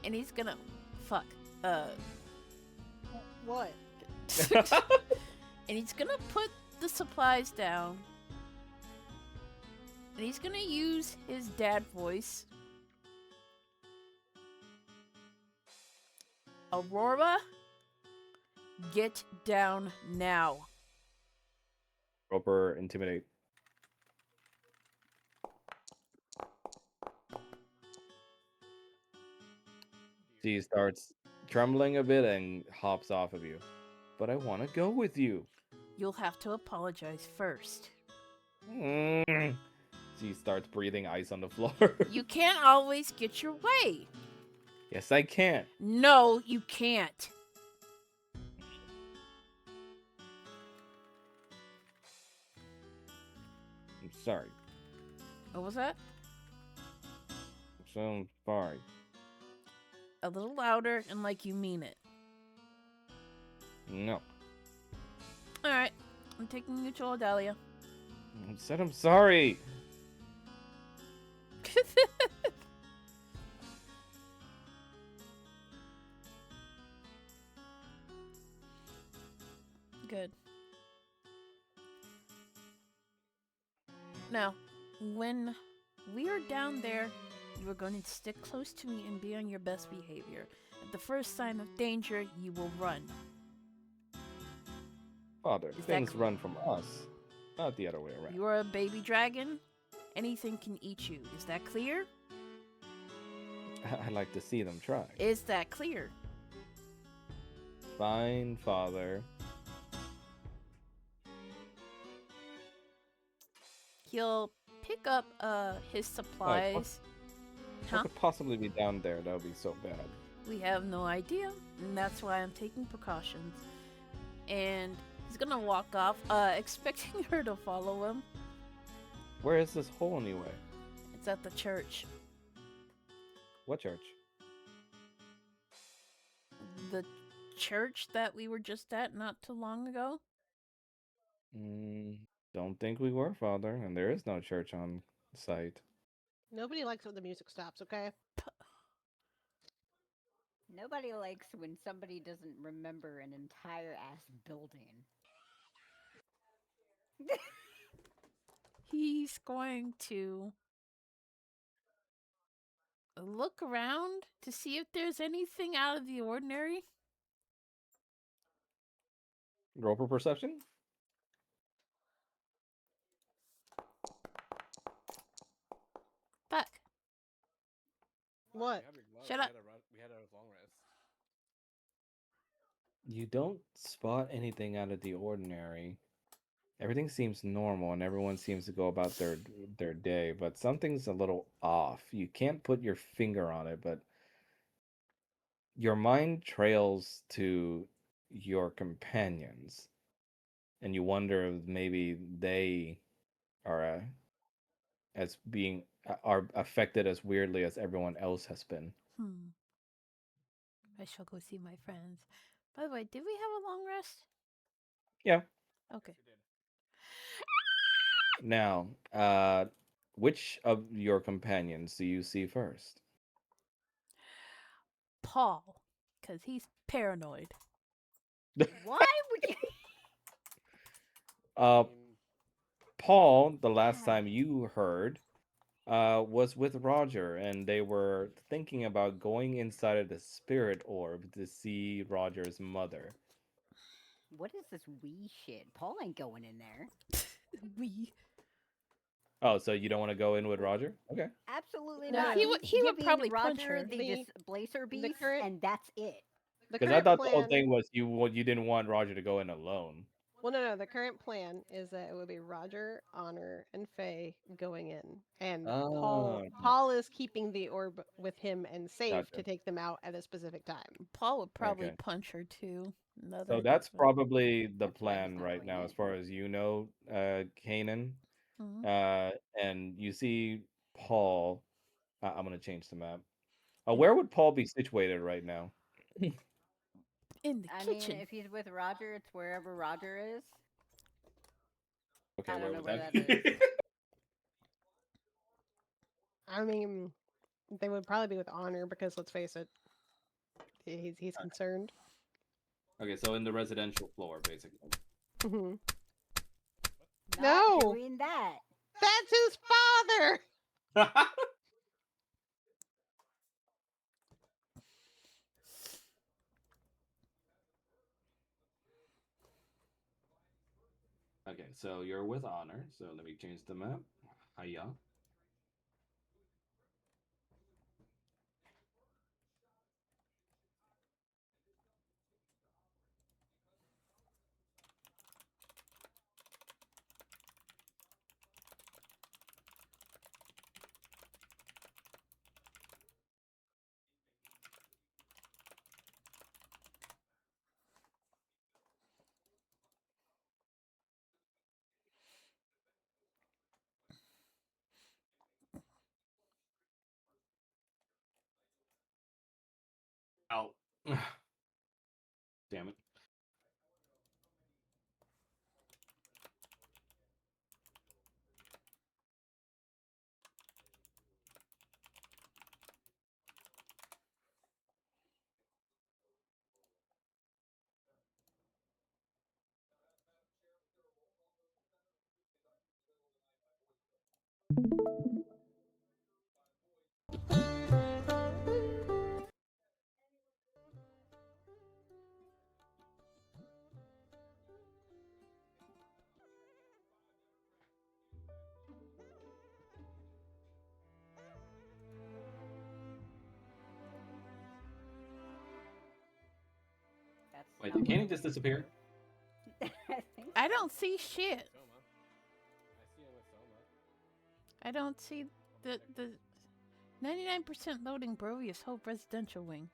And he's gonna... Fuck.
What?
And he's gonna put the supplies down. And he's gonna use his dad voice. Aurora, get down now.
Roper, intimidate. She starts trembling a bit and hops off of you. But I want to go with you.
You'll have to apologize first.
Mm. She starts breathing ice on the floor.
You can't always get your way.
Yes, I can.
No, you can't.
I'm sorry.
What was that?
I'm so sorry.
A little louder and like you mean it.
No.
Alright, I'm taking you to Odalia.
I said I'm sorry.
Good. Now, when we are down there, you are going to stick close to me and be on your best behavior. At the first sign of danger, you will run.
Father,
Is that
things
clear?
run from us, not the other way around.
You are a baby dragon. Anything can eat you. Is that clear?
I like to see them try.
Is that clear?
Fine, Father.
He'll pick up his supplies.
What
Huh?
could possibly be down there that would be so bad?
We have no idea, and that's why I'm taking precautions. And he's gonna walk off, expecting her to follow him.
Where is this hole anyway?
It's at the church.
What church?
The church that we were just at not too long ago.
Don't think we were, Father, and there is no church on site.
Nobody likes when the music stops, okay?
Nobody likes when somebody doesn't remember an entire ass building.
He's going to look around to see if there's anything out of the ordinary.
Roll for perception.
Fuck.
What?
We had your gloves.
Shut up.
We had a long rest.
You don't spot anything out of the ordinary. Everything seems normal and everyone seems to go about their day, but something's a little off. You can't put your finger on it, but your mind trails to your companions, and you wonder if maybe they are are affected as weirdly as everyone else has been.
I shall go see my friends. By the way, did we have a long rest?
Yeah.
Okay.
We did.
Now, which of your companions do you see first?
Paul, because he's paranoid.
Why would you?
Uh,
I mean,
Paul, the last time you heard, was with Roger, and they were thinking about going inside of the spirit orb to see Roger's mother.
What is this wee shit? Paul ain't going in there.
We.
Oh, so you don't want to go in with Roger? Okay.
Absolutely
No,
not.
no.
He's
He would
giving
probably punch
Roger
her.
the displacer beast,
current-
and that's it.
The
Because I
current
thought the whole
plan.
thing was you didn't want Roger to go in alone.
Well, no. The current plan is that it would be Roger, Honor, and Faye going in, and
Oh,
Paul is keeping the orb with him and safe
gotcha.
to take them out at a specific time.
Paul would probably
Okay.
punch her too. Now
So
that I
that's
think about it.
probably the
That's why he's
plan
not
right
going
now,
in.
as far as you know, Kanan.
Mhm.
And you see Paul. I'm gonna change the map.
In-
Where would Paul be situated right now?
In the
I mean,
kitchen.
if he's with Roger, it's wherever Roger is.
Okay,
I
where
don't know
was
where
that?
that is.
I mean, they would probably be with Honor because let's face it, he's concerned.
Okay, so in the residential floor, basically.
Hmm.
Not
No!
doing that.
That's his father.
Okay, so you're with Honor. So let me change the map. Hiya. Ow. Damn it.
That's
Wait,
not
did
what
Kanan
I
just
wanted.
disappear?
I think
I
so.
don't see shit.
I see him with Soma.
I don't see the 99% loading Brovius Hope residential wing.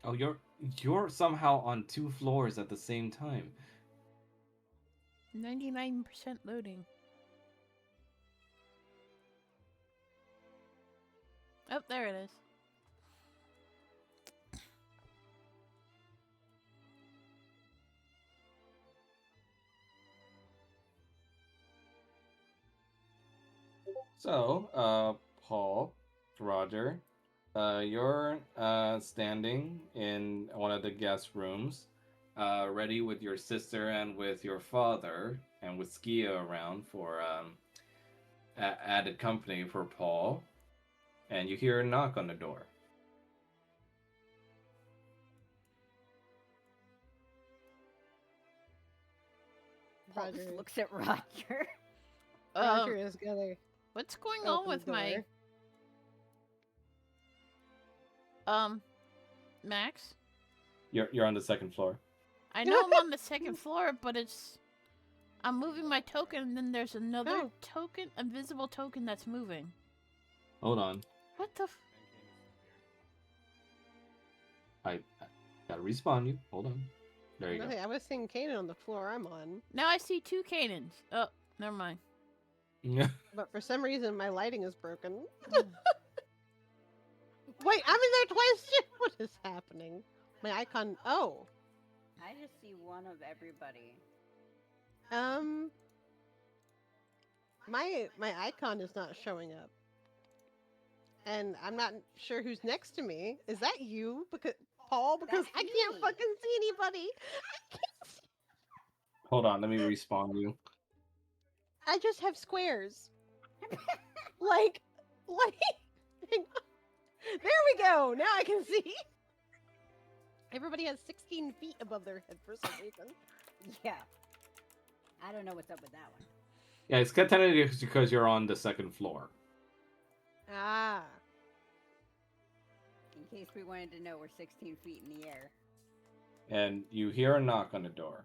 Oh, you're somehow on 2 floors at the same time.
99% loading. Oh, there it is.
So, Paul, Roger, you're standing in one of the guest rooms, ready with your sister and with your father, and with Skia around for added company for Paul, and you hear a knock on the door.
Paul just
Roger.
looks at Roger.
Roger is gonna
What's going on
open
with
the
my
door.
Max?
You're on the second floor.
I know I'm on the second floor, but I'm moving my token, and then there's another
Oh.
token, invisible token that's moving.
Hold on.
What the?
I gotta respawn you. Hold on. There you go.
Okay, I was seeing Kanan on the floor I'm on,
Now I see two Canans. Oh, never mind.
Yeah.
but for some reason my lighting is broken. Wait, I'm in there twice too. What is happening? My icon. Oh,
I just see one of everybody.
my icon is not showing up, and I'm not sure who's next to me. Is that you? Because Paul? Because
That's
I can't
me.
fucking see anybody. I can't see.
Hold on. Let me respawn you.
I just have squares. like. Hang on. There we go. Now I can see. Everybody has 16 feet above their head for some reason.
Yeah. I don't know what's up with that one.
Yeah, it's technically because you're on the second floor.
Ah.
In case we wanted to know, we're 16 feet in the air.
And you hear a knock on the door.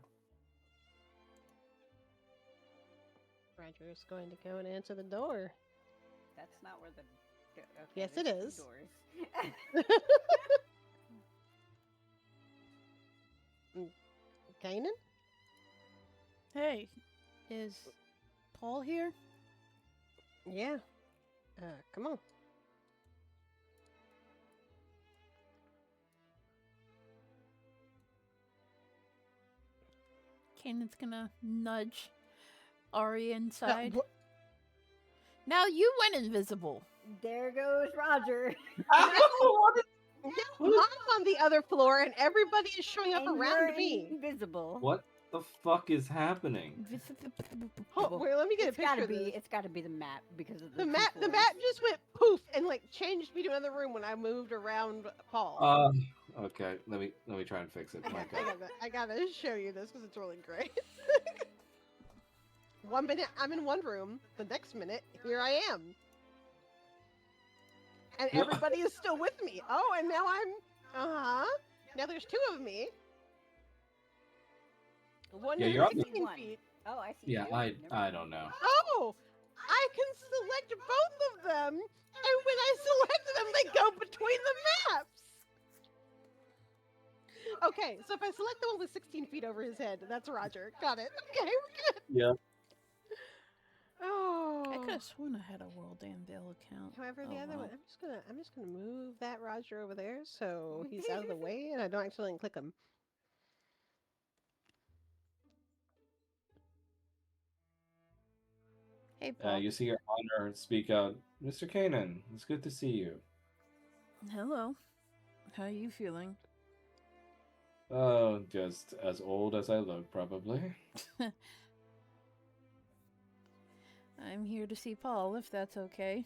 Roger's going to go and answer the door.
That's not where the. Okay,
Yes,
there's
it
two
is.
Doors.
Kanan?
Hey, is Paul here?
Yeah. Come on.
Kanan's gonna nudge Ari
Uh,
inside.
wh-
Now you went invisible.
There goes Roger.
I'm on the other floor, and everybody is showing up
And
around
you're
me.
invisible.
What the fuck is happening?
Oh, wait, let me get
It's
a picture
gotta
of
be.
this.
It's gotta be the map because of
The
two
map
floors.
just went poof and like changed me to another room when I moved around Paul.
Okay. Let me try and fix it. My God.
I gotta show you this because it's really great. 1 minute I'm in one room, the next minute here I am, and everybody is still with me. Oh, and now I'm now there's two of me. One
Yeah,
is
you're up.
16
One.
feet.
Oh, I see.
Yeah,
two.
I
Never
don't know.
Oh, I can select both of them, and when I select them, they go between the maps. Okay, so if I select the one with 16 feet over his head, that's Roger. Got it. Okay, we're good.
Yeah.
Oh.
I could have sworn I had a World Anvil account.
However, the
Oh,
other
well.
one, I'm just gonna move that Roger over there so he's out of the way and I don't accidentally click him.
Hey, Paul.
You see your honor speak out, Mr. Kanan. It's good to see you.
Hello. How are you feeling?
Oh, just as old as I look, probably.
I'm here to see Paul, if that's okay.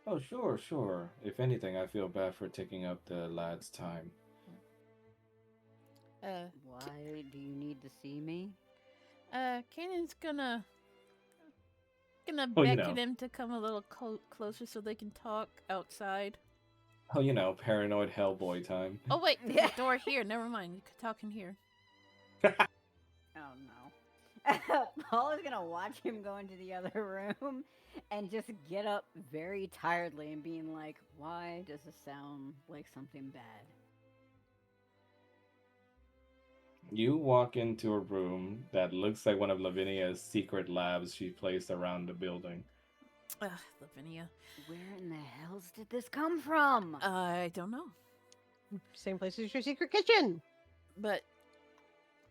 Oh, sure. If anything, I feel bad for taking up the lad's time.
Why do you need to see me?
Kanan's gonna
Oh, you
beckon
know.
him to come a little closer so they can talk outside.
Oh, paranoid Hellboy time.
Oh wait, there's a door here. Never mind. You could talk in here.
Oh no. Paul is gonna watch him go into the other room and just get up very tiredly and being like, why does this sound like something bad?
You walk into a room that looks like one of Lavinia's secret labs she placed around the building.
Ugh, Lavinia.
Where in the hells did this come from?
I don't know.
Same place as your secret kitchen.
But,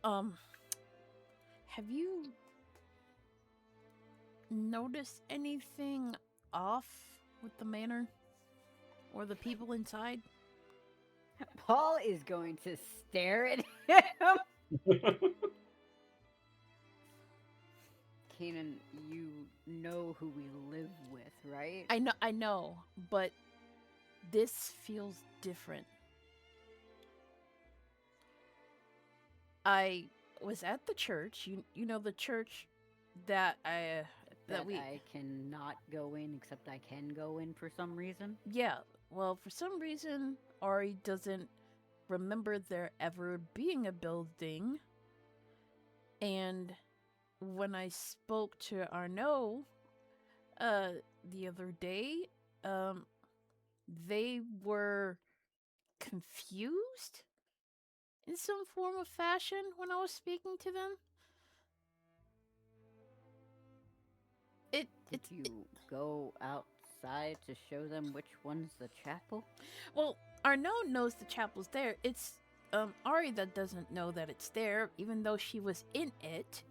have you noticed anything off with the manor? Or the people inside?
Paul is going to stare at him. Kanan, you know who we live with, right?
I know, but this feels different. I was at the church. You know the church that
That
we
I cannot go in, except I can go in for some reason.
yeah. Well, for some reason, Ari doesn't remember there ever being a building. And when I spoke to Arnaud, the other day, um, they were confused in some form of fashion when I was speaking to them.
Did you go outside to show them which one's the chapel?
Well, Arnaud knows the chapel's there. It's Ari that doesn't know that it's there, even though she was in it.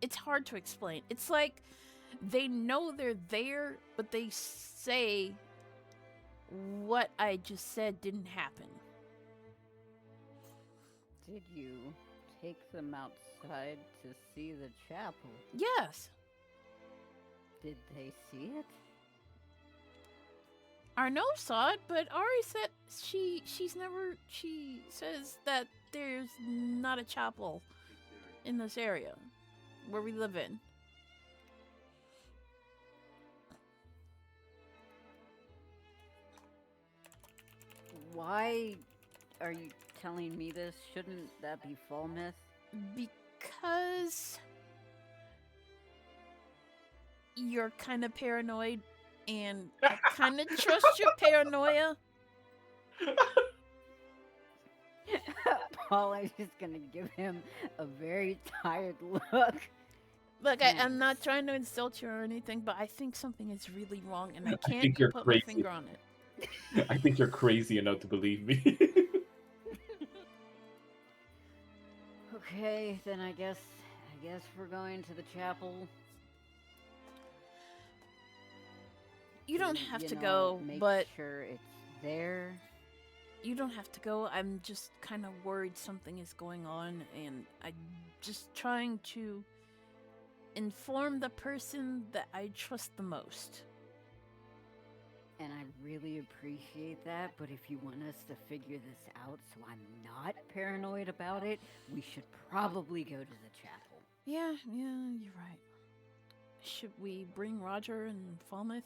It's hard to explain. It's like they know they're there, but they say what I just said didn't happen.
Did you take them outside to see the chapel?
Yes,
Did they see it?
Arnaud saw it, but Ari said she's never. She says that there's not a chapel in this area where we live in.
Why are you telling me this? Shouldn't that be fall myth?
Because you're kind of paranoid, and I kind of trust your paranoia.
Paul is just gonna give him a very tired look.
Look, I'm not trying to insult you or anything, but I think something is really wrong, and I can't
think you're
put
crazy.
my finger on it.
I think you're crazy enough to believe me.
Okay, then I guess we're going to the chapel.
You don't
to,
have
you
to
know,
go,
make
but
sure it's there.
you don't have to go. I'm just kind of worried something is going on, and I'm just trying to inform the person that I trust the most.
And I really appreciate that, but if you want us to figure this out so I'm not paranoid about it, we should probably go to the chapel.
Yeah, you're right. Should we bring Roger and Falmouth?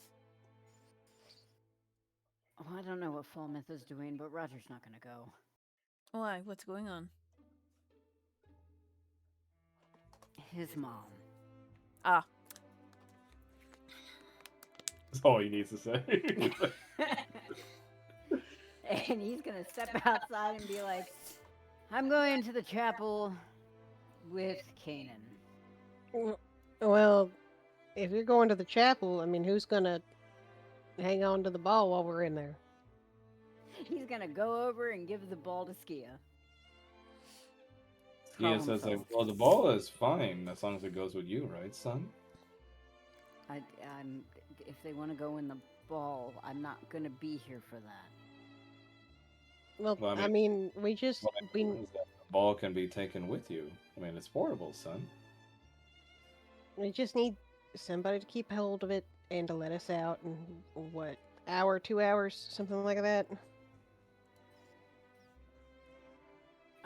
Oh, I don't know what Falmouth is doing, but Roger's not gonna go.
Why? What's going on?
His mom.
Ah,
That's all he needs to say.
And he's gonna step outside and be like, I'm going to the chapel with Kanan.
Well, if you're going to the chapel, I mean, who's gonna hang on to the ball while we're in there?
He's gonna go over and give the ball to Skia.
Skia says, like, well, the ball is fine as long as it goes with you, right, son?
I'm. If they want to go in the ball, I'm not gonna be here for that.
Well,
Well,
I mean, we just
What I mean is that the ball can be taken with you. I mean, it's portable, son.
we just need somebody to keep hold of it and to let us out in what, hour, 2 hours, something like that.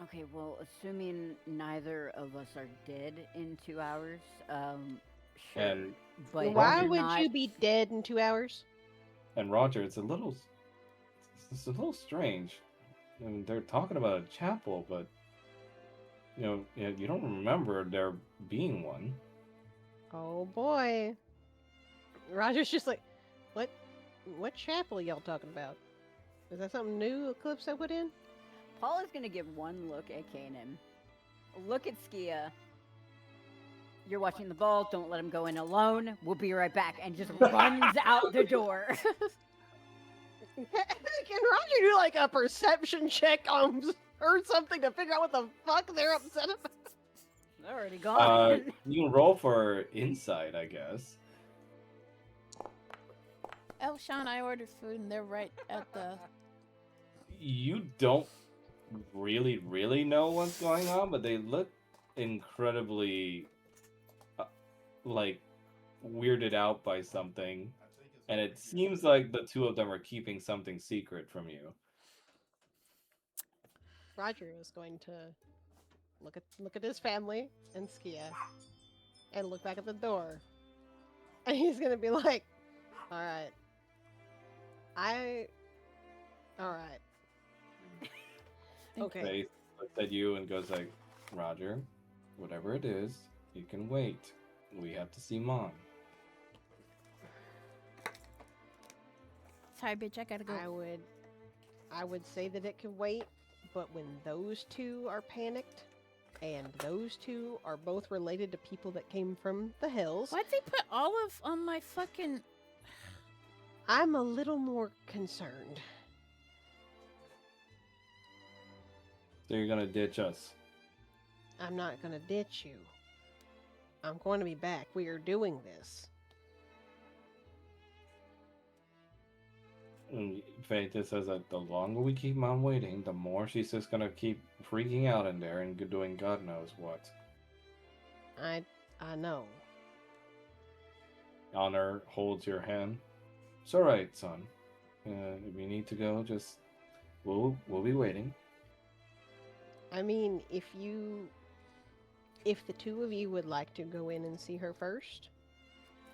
Okay, well, assuming neither of us are dead in 2 hours, sure.
And
But
Why
you're
would
not-
you be dead in 2 hours?
Roger, it's a little strange. I mean, they're talking about a chapel, but you don't remember there being one.
Oh boy. Roger's just like, what chapel are y'all talking about? Is that something new Eclipse I put in?
Paul is gonna give one look at Kanan. Look at Skia. You're watching the ball. Don't let him go in alone. We'll be right back. And just runs out the door.
Can Roger do like a perception check on or something to figure out what the fuck they're upset about?
They're already gone.
You can roll for insight, I guess.
oh, Sean, I ordered food, and they're right at the.
You don't really know what's going on, but they look incredibly like weirded out by something, and it seems like the two of them are keeping something secret from you.
Roger is going to look at his family and Skia, and look back at the door, and he's gonna be like, "All right, I, all right, okay."
Faith looks at you and goes like, Roger, whatever it is, you can wait. We have to see Mom.
Sorry, bitch, I gotta go.
I would say that it can wait, but when those two are panicked, and those two are both related to people that came from the hills,
Why'd they put olive on my fucking...
I'm a little more concerned.
So you're gonna ditch us.
I'm not gonna ditch you. I'm going to be back. We are doing this.
And Faith just says that the longer we keep Mom waiting, the more she's just gonna keep freaking out in there and doing God knows what.
I know.
Honor holds your hand. It's all right, son. If you need to go, just we'll be waiting.
I mean, if the two of you would like to go in and see her first,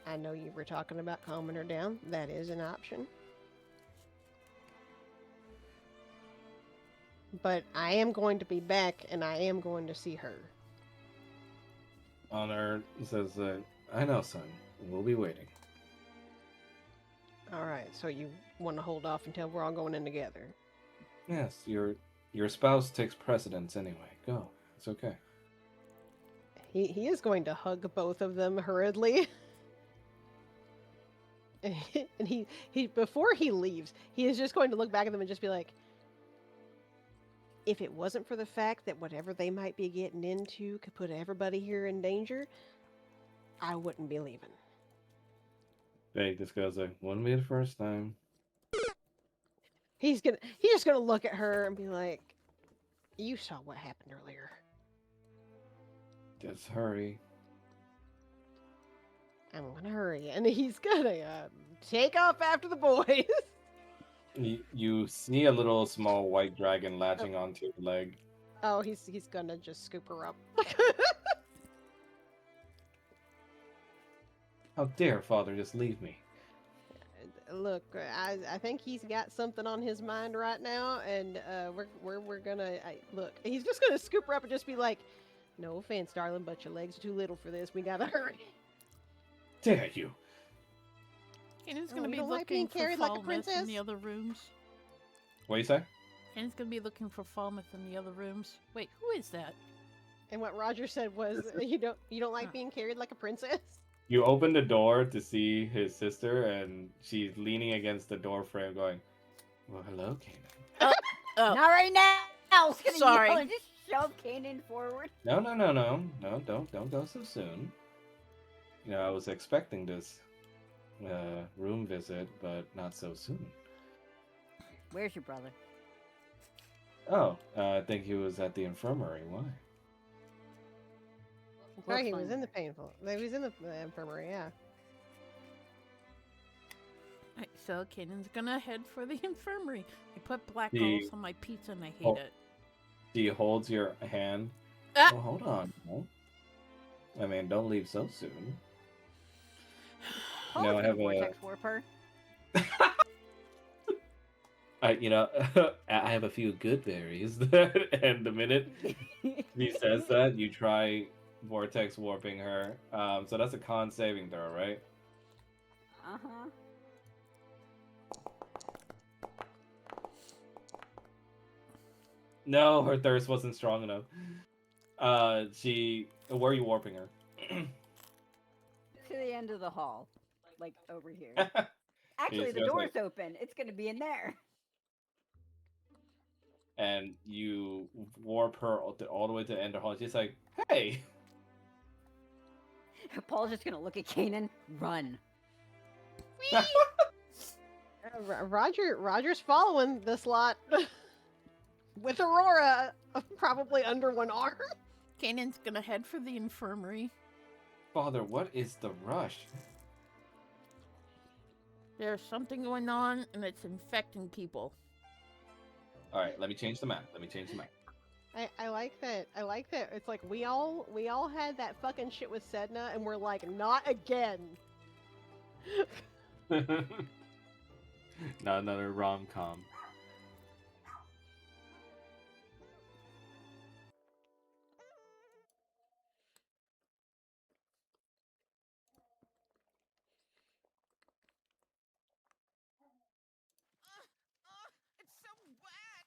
I know you were talking about calming her down. That is an option. But I am going to be back, and I am going to see her.
Honor says that I know, son. We'll be waiting.
All right, so you want to hold off until we're all going in together.
Yes, your spouse takes precedence anyway. Go. It's okay.
He is going to hug both of them hurriedly. And he before he leaves, he is just going to look back at them and just be like, if it wasn't for the fact that whatever they might be getting into could put everybody here in danger, I wouldn't be leaving.
Faith just goes like, wouldn't be the first time.
He's just gonna look at her and be like, you saw what happened earlier.
Just hurry.
I'm gonna hurry. And he's gonna take off after the boys.
You see a little small white dragon latching onto your leg.
Oh, he's gonna just scoop her up.
How dare father just leave me?
Look, I think he's got something on his mind right now, and we're gonna look. He's just gonna scoop her up and just be like, "No offense, darling, but your legs are too little for this. We gotta hurry."
Dare you?
Kenan's
Oh,
gonna
you
be
don't like being
looking for
carried like a
Falmouth
princess?
in the other rooms.
What do you say?
Kenan's gonna be looking for Falmouth in the other rooms. Wait, who is that?
And what Roger said was, "You don't like being carried like a princess."
You open the door to see his sister, and she's leaning against the door frame, going, "Well, hello, Kanan."
Oh,
Not right now. I was gonna
Sorry.
yell and just shove Kanan forward.
No, don't go so soon. You know, I was expecting this room visit, but not so soon.
Where's your brother?
Oh, I think he was at the infirmary. Why?
Right, he
Looks
was
like-
in the painful. He was in the infirmary. Yeah.
Alright, so Kenan's gonna head for the infirmary. I put black
The-
olives on my pizza and I hate
Oh.
it.
She holds your hand.
Ah!
Oh, hold on. No. I mean, don't leave so soon.
Paul's
No, I
gonna
have a.
vortex warp her.
I have a few good berries, and the minute he says that, you try vortex warping her. So that's a con saving throw, right?
Uh-huh.
No, her thirst wasn't strong enough. Where are you warping her?
To the end of the hall. Like, over here.
He's
Actually, the
just
door's
like-
open. It's gonna be in there.
And you warp her all the way to the end of the hall. She's like, "Hey."
Paul's just gonna look at Kanan. Run.
Roger's following this lot with Aurora probably under one arm.
Kenan's gonna head for the infirmary.
Father, what is the rush?
There's something going on, and it's infecting people.
All right, let me change the map. Let me change the map.
I like that. I like that. It's like we all had that fucking shit with Sedna, and we're like, not again.
Not another rom com.
It's so wet.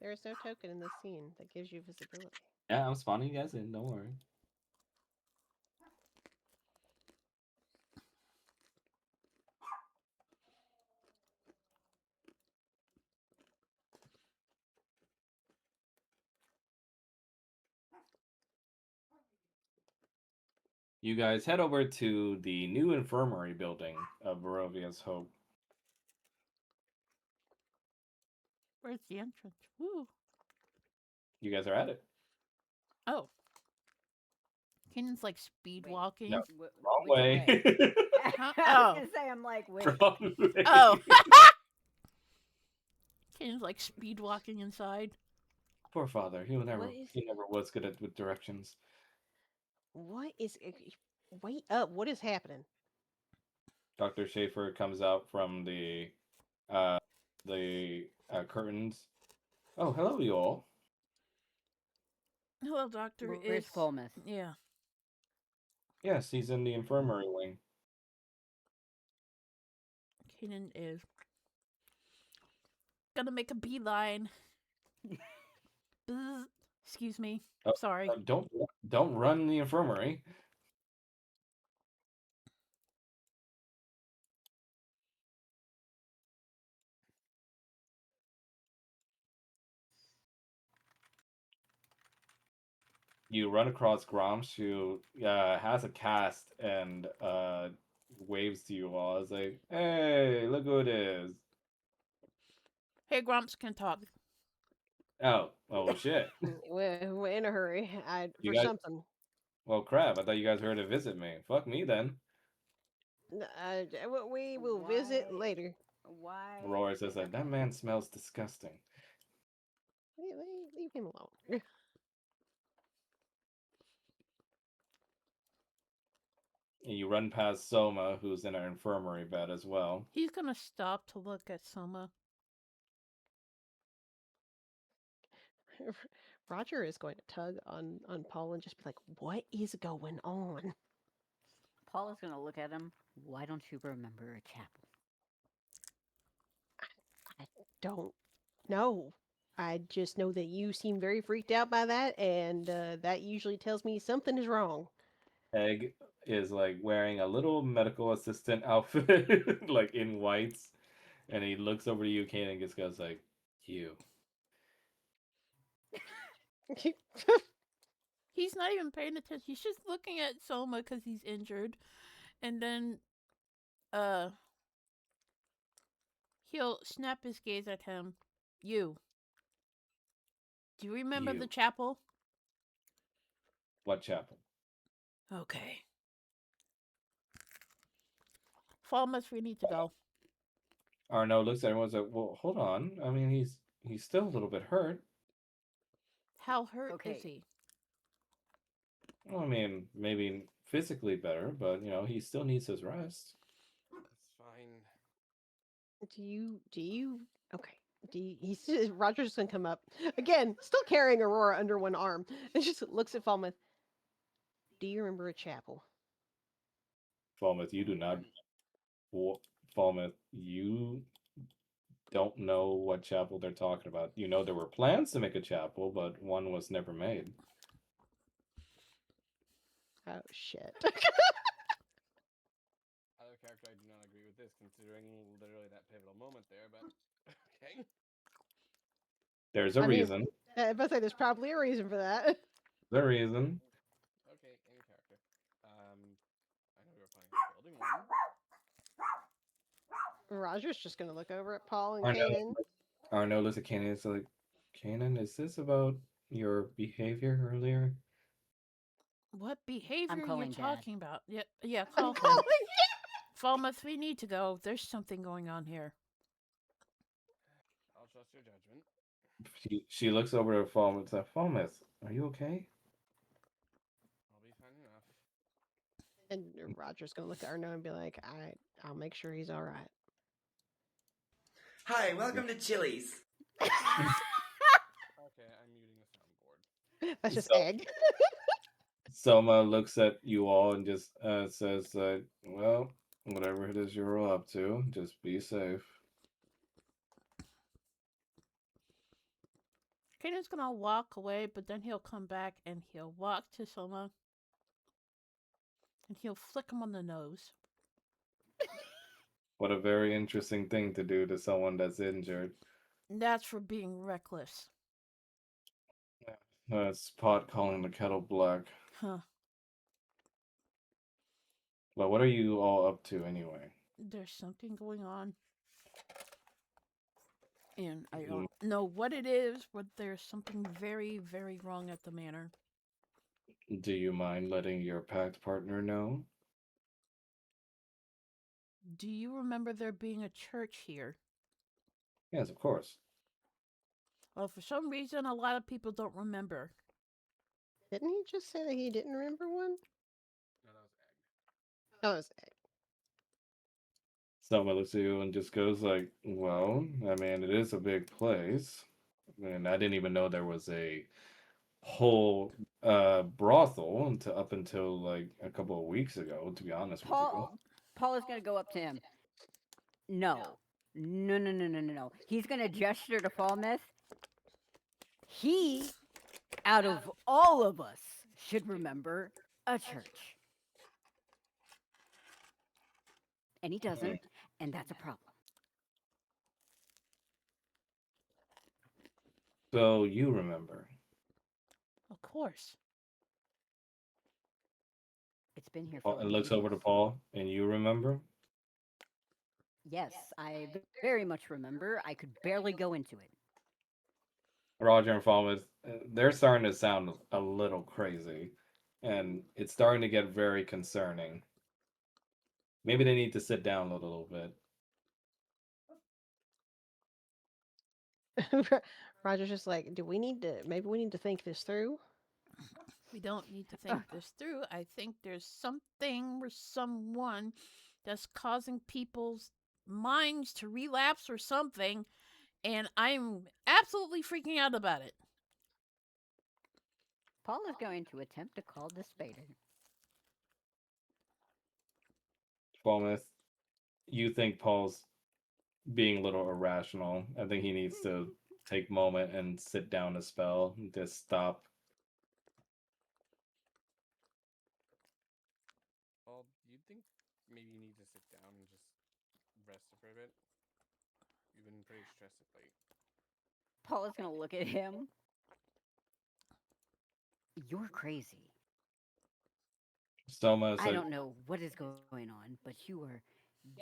There is no token in this scene that gives you visibility.
Yeah, I'm spawning you guys in. Don't worry. You guys head over to the new infirmary building of Barovia's Hope.
Where's the entrance? Woo.
You guys are at it.
Oh. Kanan's like speed
Wait,
walking.
No.
Wh-
Wrong
which
way.
Huh?
I
Oh.
was gonna say, I'm like, wait.
Wrong way.
Oh. Kanan's like speed walking inside.
Poor father. He
What is?
never was good at with directions.
What is? Wait up! What is happening?
Dr. Schaefer comes out from uh the curtains. Oh, hello, you all.
Hello, doctor.
Where's Fulmouth?
Yeah.
Yes, he's in the infirmary wing.
Kanan is gonna make a beeline. Bzz. Excuse me.
Oh,
Sorry.
don't run the infirmary. You run across Gromsh, who has a cast and waves to you all. It's like, hey, look who it is.
Hey, Grumps can talk.
Oh, well, shit.
We're in a hurry.
You
For
guys,
something.
well, crap. I thought you guys were here to visit me. Fuck me then.
We will visit
Why?
later.
Why?
Aurora says that man smells disgusting.
Leave him alone.
And you run past Soma, who's in an infirmary bed as well.
He's gonna stop to look at Soma.
Roger is going to tug on Paul and just be like, "What is going on?"
Paul is gonna look at him. Why don't you remember a chapel?
I don't know. I just know that you seem very freaked out by that, and that usually tells me something is wrong.
Egg is like wearing a little medical assistant outfit, like in whites, and he looks over to you, Kane, and just goes like, "You."
He's not even paying attention. He's just looking at Soma because he's injured. And then, he'll snap his gaze at him. You. Do you remember
You.
the chapel?
What chapel?
Okay. Falmouth, we need to go.
Arno looks at everyone's like, "Well, hold on. I mean, he's still a little bit hurt.
How hurt
Okay.
is he?
Well, I mean, maybe physically better, but he still needs his rest."
It's fine.
Do you? Okay. Roger's gonna come up again, still carrying Aurora under one arm, and just looks at Falmouth. Do you remember a chapel?
Falmouth, you do not. Falmouth, you don't know what chapel they're talking about. You know there were plans to make a chapel, but one was never made.
Oh shit.
Out of character, I do not agree with this, considering literally that pivotal moment there. But okay.
There's a
I mean,
reason.
I must say there's probably a reason for that.
The reason.
Okay, in character. I know we were planning on building one.
Roger's just gonna look over at Paul and
Arno,
Kanan.
Arno looks at Kanan and is like, "Kanan, is this about your behavior earlier?"
What
I'm
behavior are you
calling Dad.
talking about? Yeah, yeah,
I'm
call him.
calling.
Falmouth, we need to go. There's something going on here.
I'll trust your judgment.
She looks over at Falmouth and says, Falmouth, are you okay?
I'll be fine enough.
And Roger's gonna look at Arno and be like, I'll make sure he's all right.
Hi, welcome to Chili's.
Okay, I'm muting the soundboard.
That's just
So
egg.
Soma looks at you all and just says, well, whatever it is you're all up to, just be safe.
Kanan's gonna walk away, but then he'll come back and he'll walk to Soma and he'll flick him on the nose.
What a very interesting thing to do to someone that's injured.
That's for being reckless.
It's pot calling the kettle black.
Huh.
But what are you all up to anyway?
There's something going on. And I
Mm.
don't know what it is, but there's something very, very wrong at the manor.
Do you mind letting your pact partner know?
Do you remember there being a church here?
Yes, of course.
Well, for some reason, a lot of people don't remember.
Didn't he just say that he didn't remember one?
No, that was egg.
Oh, it was egg.
Someone looks at you and just goes like, well, I mean, it is a big place. And I didn't even know there was a whole brothel until up until like a couple of weeks ago, to be honest with you.
Paul is gonna go up to him. No. No, no, no, no, no, no. He's gonna gesture to Falmouth. He, out of all of us, should remember a church. And he doesn't, and that's a problem.
So you remember.
Of course.
It's been here for
Paul, and looks over to
years.
Paul, and you remember?
Yes, I very much remember. I could barely go into it.
Roger and Falmouth, they're starting to sound a little crazy, and it's starting to get very concerning. Maybe they need to sit down a little bit.
Roger's just like, maybe we need to think this through?
We don't need to think this through. I think there's something or someone that's causing people's minds to relapse or something, and I'm absolutely freaking out about it.
Paul is going to attempt to call the spader.
Falmouth, you think Paul's being a little irrational. I think he needs to take a moment and sit down a spell, just stop.
Well, do you think maybe you need to sit down and just rest for a bit? You've been pretty stressed of late.
Paul is going to look at him. You're crazy.
Stoma is
I
like,
don't know what is going on, but you are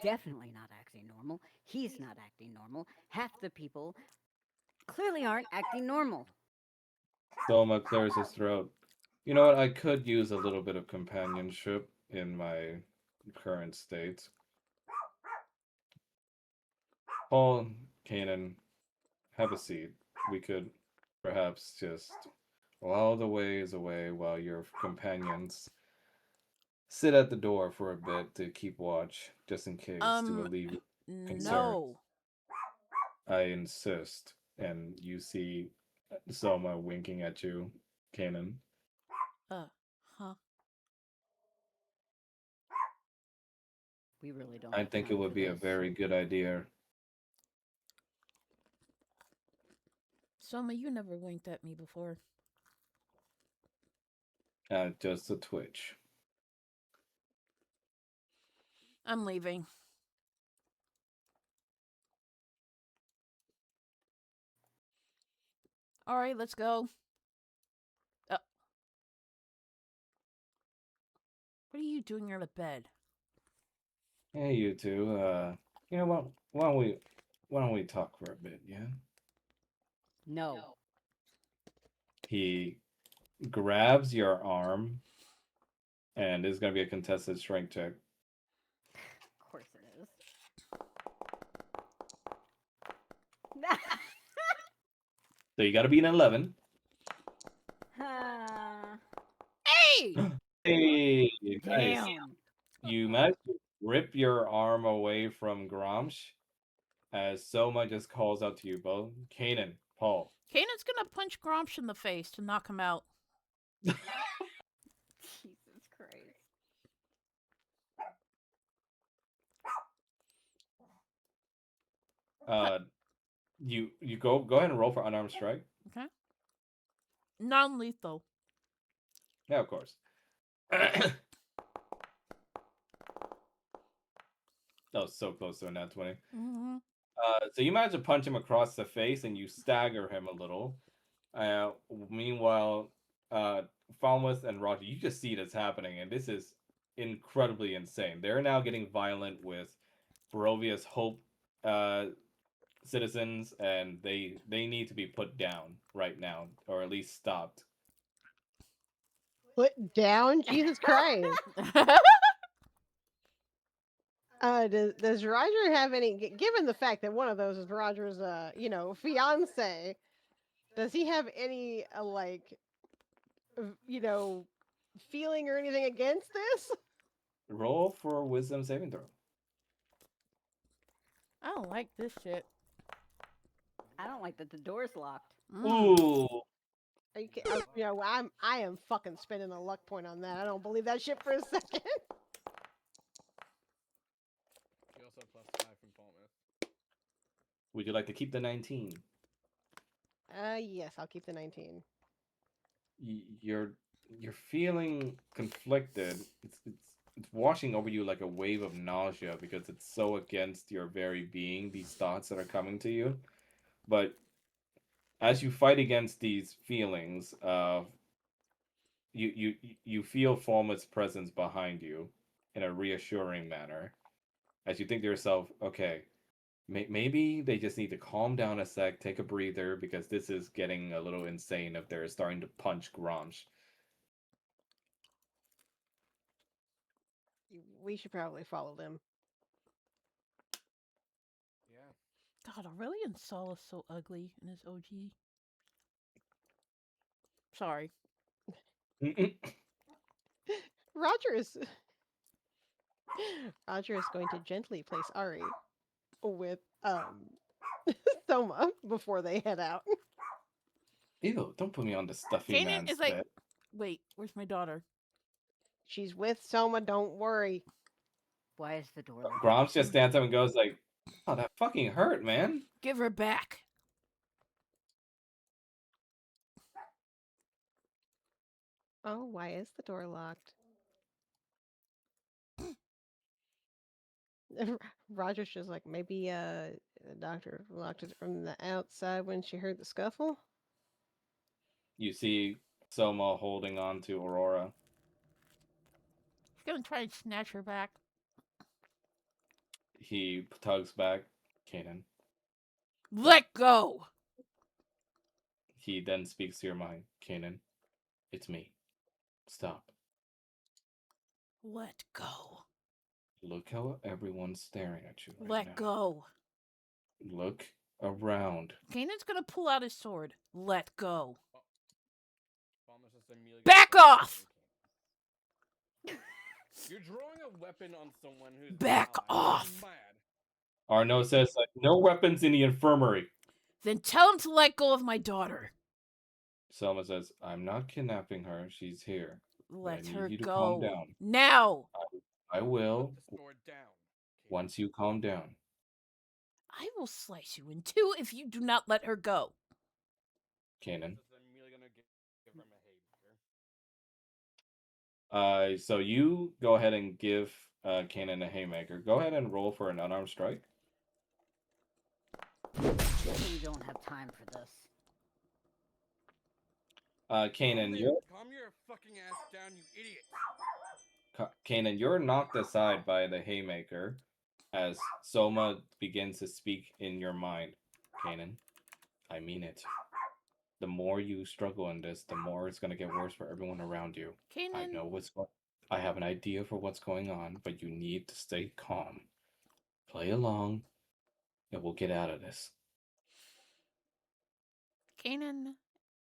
definitely not acting normal. He's not acting normal. Half the people clearly aren't acting normal.
Stoma clears his throat. You know what? I could use a little bit of companionship in my current state. Paul, Kanan, have a seat. We could perhaps just while the ways away while your companions sit at the door for a bit to keep watch, just in case, to alleviate concern.
No.
I insist. And you see Soma winking at you, Kanan.
Huh.
We really don't
I
have
think it
time
would
for
be a
this.
very good idea.
Soma, you never winked at me before.
Just a twitch.
I'm leaving. All right, let's go. What are you doing near the bed?
Hey, you two. You know what? Why don't we talk for a bit? Yeah.
No.
He grabs your arm And this is going to be a contested strength check.
Of course it is.
So you got to be an 11.
Hey!
Hey, nice.
Damn.
You managed to rip your arm away from Gromsh as Soma just calls out to you both. Kanan, Paul.
Kanan's gonna punch Gromsh in the face to knock him out.
Jesus Christ.
You go ahead and roll for unarmed strike.
Okay. Non-lethal.
Yeah, of course. That was so close to a nat 20.
Mm-hmm.
So you manage to punch him across the face and you stagger him a little. Meanwhile, Falmouth and Roger, you just see this happening, and this is incredibly insane. They're now getting violent with Barovia's Hope citizens, and they need to be put down right now, or at least stopped.
Put down? Jesus Christ. Does Roger have any? Given the fact that one of those is Roger's, fiance, does he have any feeling or anything against this?
Roll for wisdom saving throw.
I don't like this shit.
I don't like that the door's locked.
Ooh.
Are you, I am fucking spending a luck point on that. I don't believe that shit for a second.
You also have +5 from Falmouth.
Would you like to keep the 19?
Yes, I'll keep the 19.
You're feeling conflicted. It's washing over you like a wave of nausea because it's so against your very being, these thoughts that are coming to you. But as you fight against these feelings, you feel Falmouth's presence behind you in a reassuring manner. As you think to yourself, okay, maybe they just need to calm down a sec, take a breather, because this is getting a little insane if they're starting to punch Gromsh.
We should probably follow them.
Yeah.
God, Aurelian Sol is so ugly in his OG. Sorry.
Roger is Roger is going to gently place Ari with Soma before they head out.
Ew, don't put me on the stuffy
Kanan
man's
is like,
bed.
wait, where's my daughter?
She's with Soma, don't worry.
Why is the door locked?
Gromsh just stands up and goes like, oh, that fucking hurt, man.
Give her back.
Oh, why is the door locked? Roger's just like, maybe the doctor locked it from the outside when she heard the scuffle.
You see Soma holding on to Aurora.
He's gonna try and snatch her back.
He tugs back. Kanan.
Let go!
He then speaks to your mind. Kanan, it's me. Stop.
Let go.
Look how everyone's staring at you right
Let
now.
go.
Look around.
Kanan's gonna pull out his sword. Let go.
Falmouth just immediately
Back
goes,
off!
You're drawing a weapon on someone who's
Back
an ally.
off.
Mad.
Arno says, like, no weapons in the infirmary.
Then tell him to let go of my daughter.
Selma says, I'm not kidnapping her. She's here.
Let
need
her
you to calm
go.
down.
Now!
I will
Put the sword down.
once you calm down.
I will slice you in two if you do not let her go.
Kanan.
Just immediately gonna give him a haymaker.
So you go ahead and give Kanan a haymaker. Go ahead and roll for an unarmed strike.
We don't have time for this.
Kanan, you're
Calm your fucking ass down, you idiot.
Kanan, you're knocked aside by the haymaker as Soma begins to speak in your mind. Kanan, I mean it. The more you struggle in this, the more it's going to get worse for everyone around you. I
Kanan,
know what's going. I have an idea for what's going on, but you need to stay calm. Play along, and we'll get out of this.
Kanan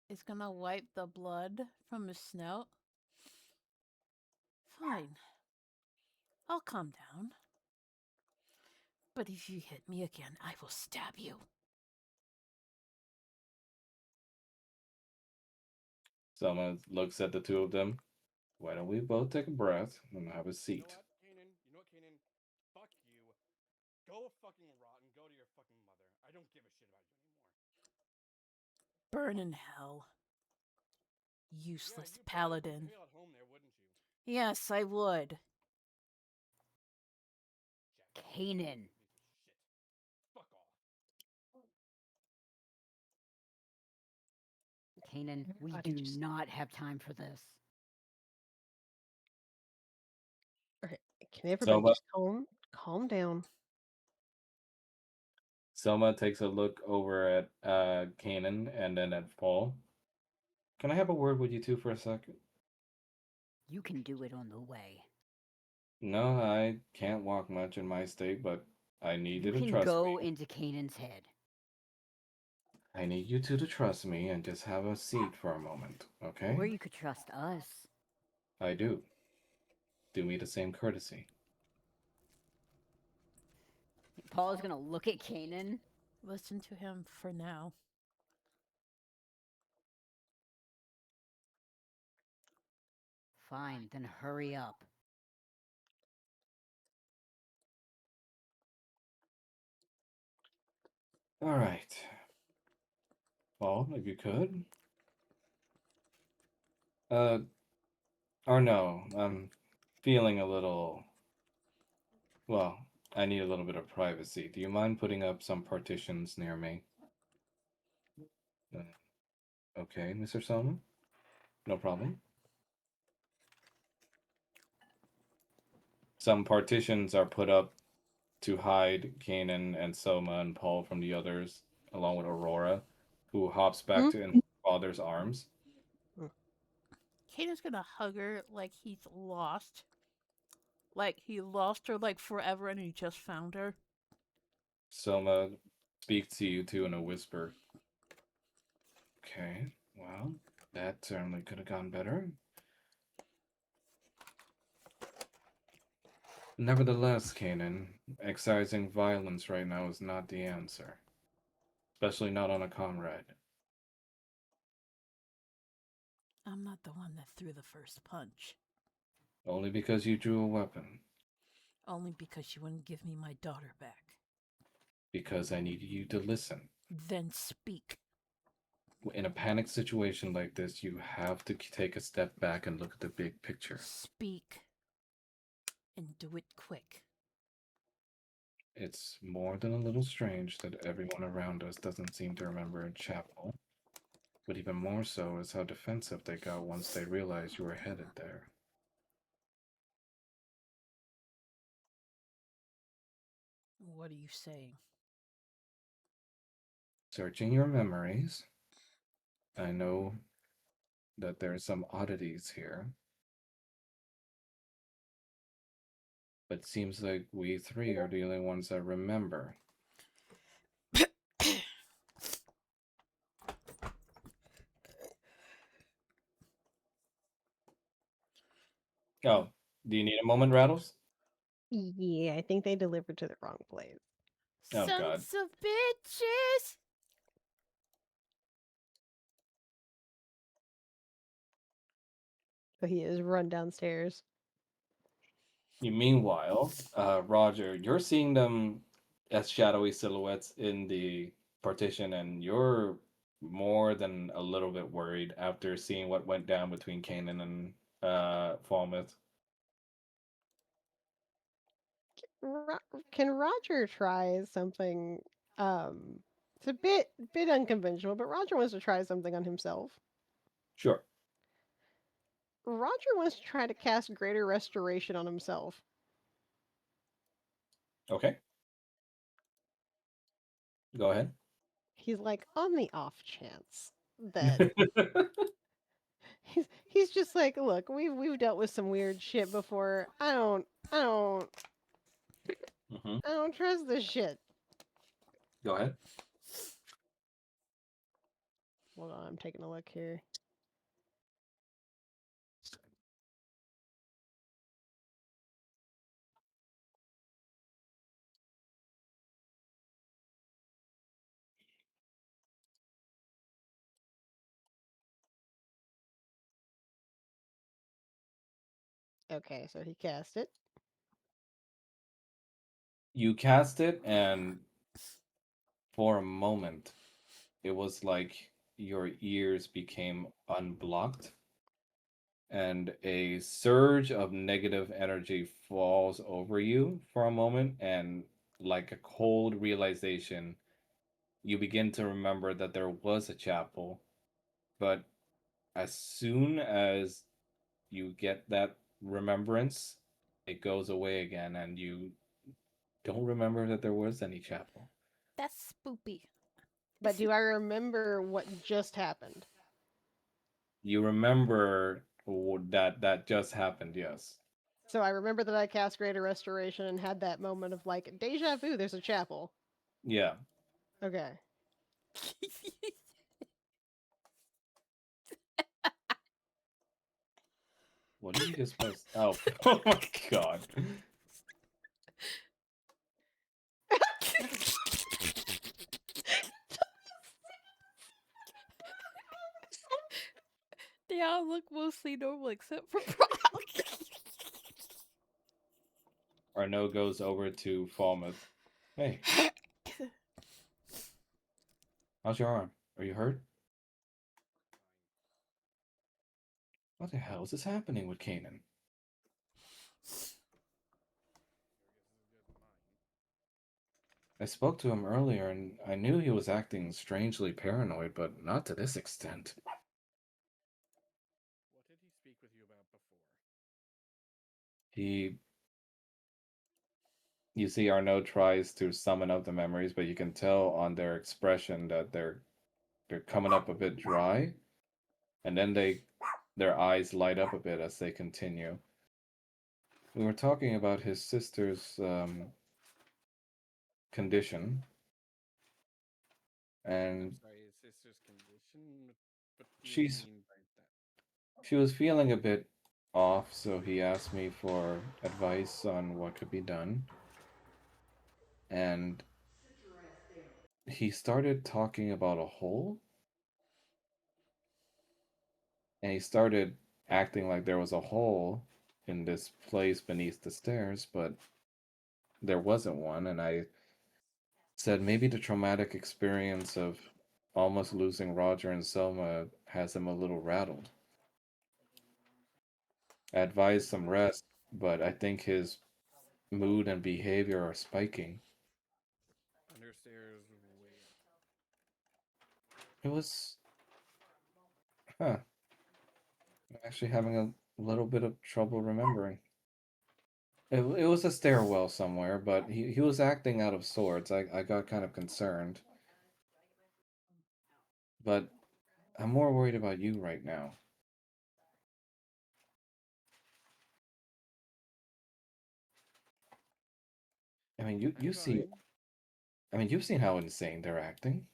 is gonna wipe the blood from his snout. Fine. I'll calm down. But if you hit me again, I will stab you.
Selma looks at the two of them. Why don't we both take a breath and have a
You know
seat?
what, Kanan? You know what, Kanan? Fuck you. Go fucking rot and go to your fucking mother. I don't give a shit about you anymore.
Burn in hell.
Yeah,
Useless
you probably would
paladin.
feel at home there, wouldn't you?
Yes, I would.
Jack.
Kanan.
Piece of shit. Fuck off.
Kanan, we
Why
do
did you s-
not have time for this.
Alright, can everybody
Selma
just calm down?
Selma takes a look over at Kanan and then at Paul. Can I have a word with you two for a second?
You can do it on the way.
No, I can't walk much in my state, but I need
You
you to
can
trust
go
me.
into Kanan's head.
I need you two to trust me and just have a seat for a moment, okay?
Or you could trust us.
I do. Do me the same courtesy.
Paul is gonna look at Kanan.
Listen to him for now.
Fine, then hurry up.
All right. Paul, if you could. Uh, or no, I'm feeling a little. Well, I need a little bit of privacy. Do you mind putting up some partitions near me? Uh, okay, Mr. Selma? No problem. Some partitions are put up to hide Kanan and Soma and Paul from the others, along with Aurora, who hops back
Hmm?
to her father's arms.
Kanan's gonna hug her like he's lost. Like he lost her like forever and he just found her.
Soma speaks to you two in a whisper. Okay, well, that certainly could have gone better. Nevertheless, Kanan, excising violence right now is not the answer. Especially not on a comrade.
I'm not the one that threw the first punch.
Only because you drew a weapon.
Only because you wouldn't give me my daughter back.
Because I needed you to listen.
Then speak.
In a panic situation like this, you have to take a step back and look at the big picture.
Speak. And do it quick.
It's more than a little strange that everyone around us doesn't seem to remember a chapel. But even more so is how defensive they got once they realized you were headed there.
What are you saying?
Searching your memories, I know that there are some oddities here. But it seems like we three are the only ones that remember. Oh, do you need a moment, Rattles?
Yeah, I think they delivered to the wrong place.
Oh, God.
Sons of bitches!
So he is run downstairs.
Meanwhile, Roger, you're seeing them as shadowy silhouettes in the partition, and you're more than a little bit worried after seeing what went down between Kanan and Falmouth.
Can Roger try something? It's a bit unconventional, but Roger wants to try something on himself.
Sure.
Roger wants to try to cast Greater Restoration on himself.
Okay. Go ahead.
He's like, on the off chance that He's just like, look, we've dealt with some weird shit before.
Hmm.
I don't trust this shit.
Go ahead.
Hold on, I'm taking a look here. Okay, so he cast it.
You cast it, and for a moment, it was like your ears became unblocked, and a surge of negative energy falls over you for a moment, and like a cold realization, you begin to remember that there was a chapel, but as soon as you get that remembrance, it goes away again, and you don't remember that there was any chapel.
That's spoopy.
But do I remember what just happened?
You remember that just happened, yes.
So I remember that I cast Greater Restoration and had that moment of like deja vu. There's a chapel.
Yeah.
Okay.
What did you just press? Oh, oh my god.
They all look mostly normal except for Brock.
Arnaud goes over to Falmouth. Hey, how's your arm? Are you hurt? What the hell is this happening with Kanan? I spoke to him earlier and I knew he was acting strangely paranoid, but not to this extent.
What did he speak with you about before?
He. You see, Arnaud tries to summon up the memories, but you can tell on their expression that they're coming up a bit dry, and then their eyes light up a bit as they continue. We were talking about his sister's condition,
I'm
and
sorry, his sister's condition? What do you
she's
mean by that?
she was feeling a bit off, so he asked me for advice on what could be done. And he started talking about a hole, and he started acting like there was a hole in this place beneath the stairs, but there wasn't one. And I said maybe the traumatic experience of almost losing Roger and Selma has him a little rattled. I advised some rest, but I think his mood and behavior are spiking.
Understairs where?
It was, huh, I'm actually having a little bit of trouble remembering. It was a stairwell somewhere, but he was acting out of sorts. I got kind of concerned. But I'm more worried about you right now. I mean,
I'm fine.
you've seen how insane they're acting.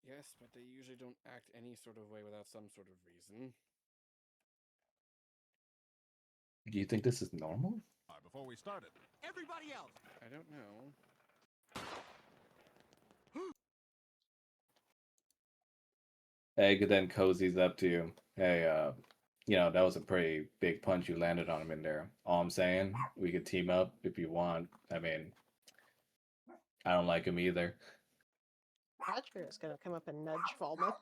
Yes, but they usually don't act any sort of way without some sort of reason.
Do you think this is normal?
Before we started. Everybody else!
I don't know.
Egg then cozies up to you. Hey, that was a pretty big punch you landed on him in there. All I'm saying, we could team up if you want. I mean, I don't like him either.
Roger is gonna come up and nudge Falmouth.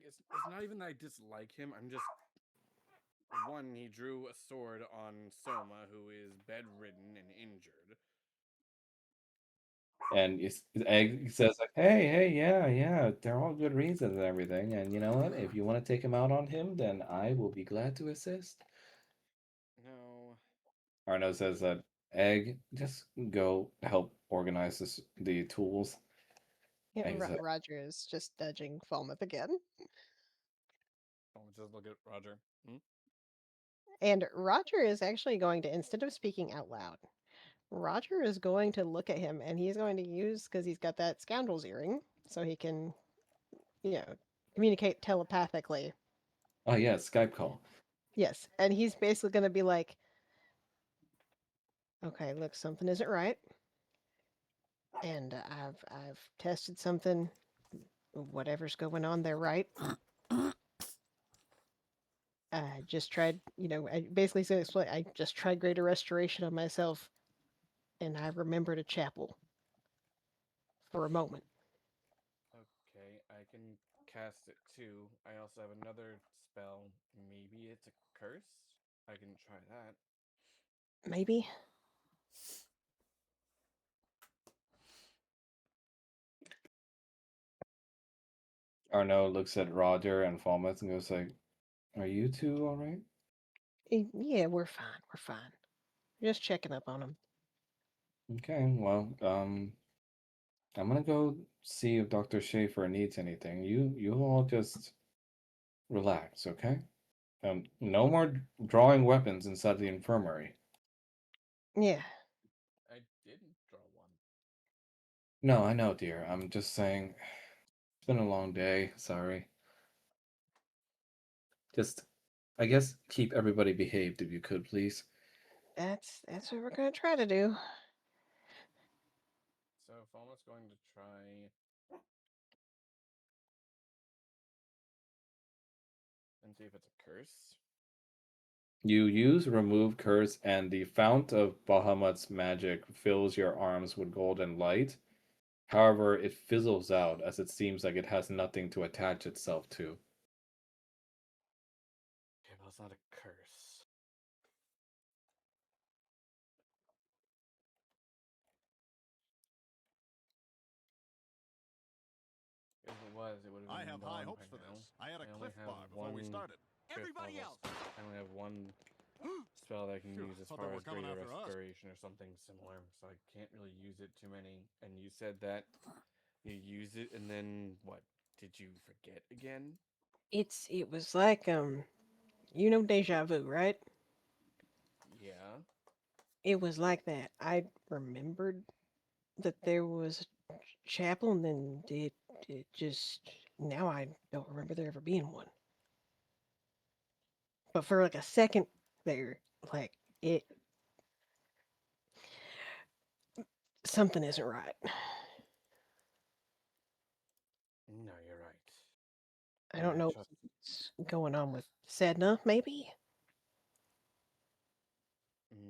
It's not even that I dislike him. I'm just. One, he drew a sword on Soma, who is bedridden and injured.
And Egg says like, hey, yeah, yeah, they're all good reasons and everything. And you know what? If you want to take him out on him, then I will be glad to assist.
No.
Arno says that Egg, just go help organize the tools.
Yeah,
Exactly.
Roger is just nudging Falmouth again.
I'll just look at Roger. Hmm?
And Roger is actually going to, instead of speaking out loud, Roger is going to look at him and he's going to use, because he's got that scoundrel's earring, so he can, you know, communicate telepathically.
Oh yeah, Skype call.
Yes. And he's basically going to be like, okay, look, something isn't right. And I've tested something. Whatever's going on there, right? I just tried, I basically said, explain, I just tried greater restoration on myself, and I remembered a chapel for a moment.
Okay, I can cast it too. I also have another spell. Maybe it's a curse? I can try that.
Maybe.
Arno looks at Roger and Falmouth and goes like, "Are you two all right?"
Yeah, we're fine. We're fine. Just checking up on him.
Okay, well, I'm gonna go see if Dr. Schaefer needs anything. You all just relax, okay? No more drawing weapons inside the infirmary.
Yeah.
I didn't draw one.
No, I know, dear. I'm just saying, it's been a long day. Sorry. Just, I guess, keep everybody behaved if you could, please.
That's what we're gonna try to do.
So if almost going to try and see if it's a curse.
You use remove curse, and the fount of Bahamut's magic fills your arms with golden light. However, it fizzles out as it seems like it has nothing to attach itself to.
Okay, well it's not a curse. If it was, it would have
I
been
have high
gone
hopes
by
for
now.
this. I had a
I only
Cliff
have
Bar before we
one
started.
fifth
Everybody
level.
else!
I only have one spell that I can
Phew,
use as
thought
far
they were
as
coming
greater
after us.
restoration or something similar, so I can't really use it too many. And you said that you used it, and then what? Did you forget again?
It was like deja vu, right?
Yeah.
It was like that. I remembered that there was a chapel, and then it just now I don't remember there ever being one. But for like a second there, like it something isn't right.
No, you're right.
I
And
don't
I
know
trust.
what's going on with Sedna, maybe?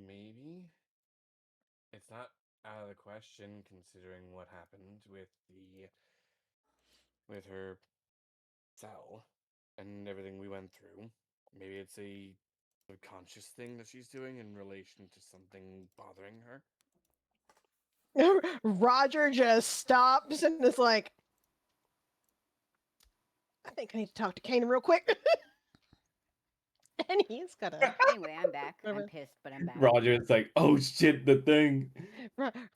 Maybe it's not out of the question considering what happened with her cell and everything we went through. Maybe it's a subconscious thing that she's doing in relation to something bothering her.
Roger just stops and is like, I think I need to talk to Kanan real quick. And he's gonna
Anyway, I'm back. I'm
run
pissed, but I'm back.
Roger is like, "Oh shit, the thing."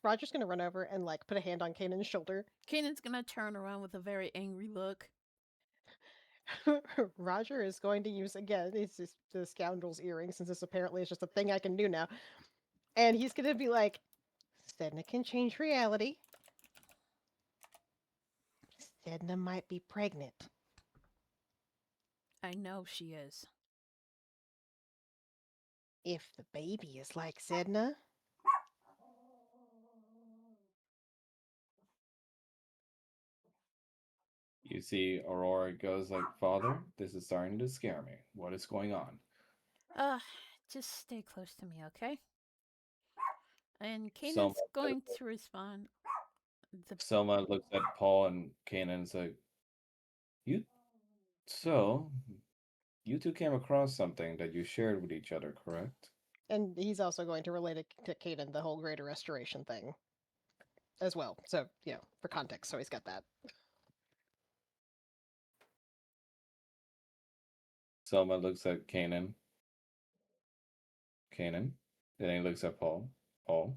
Roger's gonna run over and like put a hand on Kanan's shoulder.
Kanan's gonna turn around with a very angry look.
Roger is going to use again. It's just the scoundrel's earring, since this apparently is just a thing I can do now. And he's gonna be like, Sedna can change reality. Sedna might be pregnant.
I know she is.
If the baby is like Sedna,
You see Aurora goes like, "Father, this is starting to scare me. What is going on?"
Uh, just stay close to me, okay? And
Soma,
Kanan's going to respond. The
Soma looks at Paul and Kanan and is like, "You, so, you two came across something that you shared with each other, correct?"
and he's also going to relate it to Kanan the whole greater restoration thing as well. So for context, so he's got that.
Soma looks at Kanan. Kanan. Then he looks at Paul. Paul,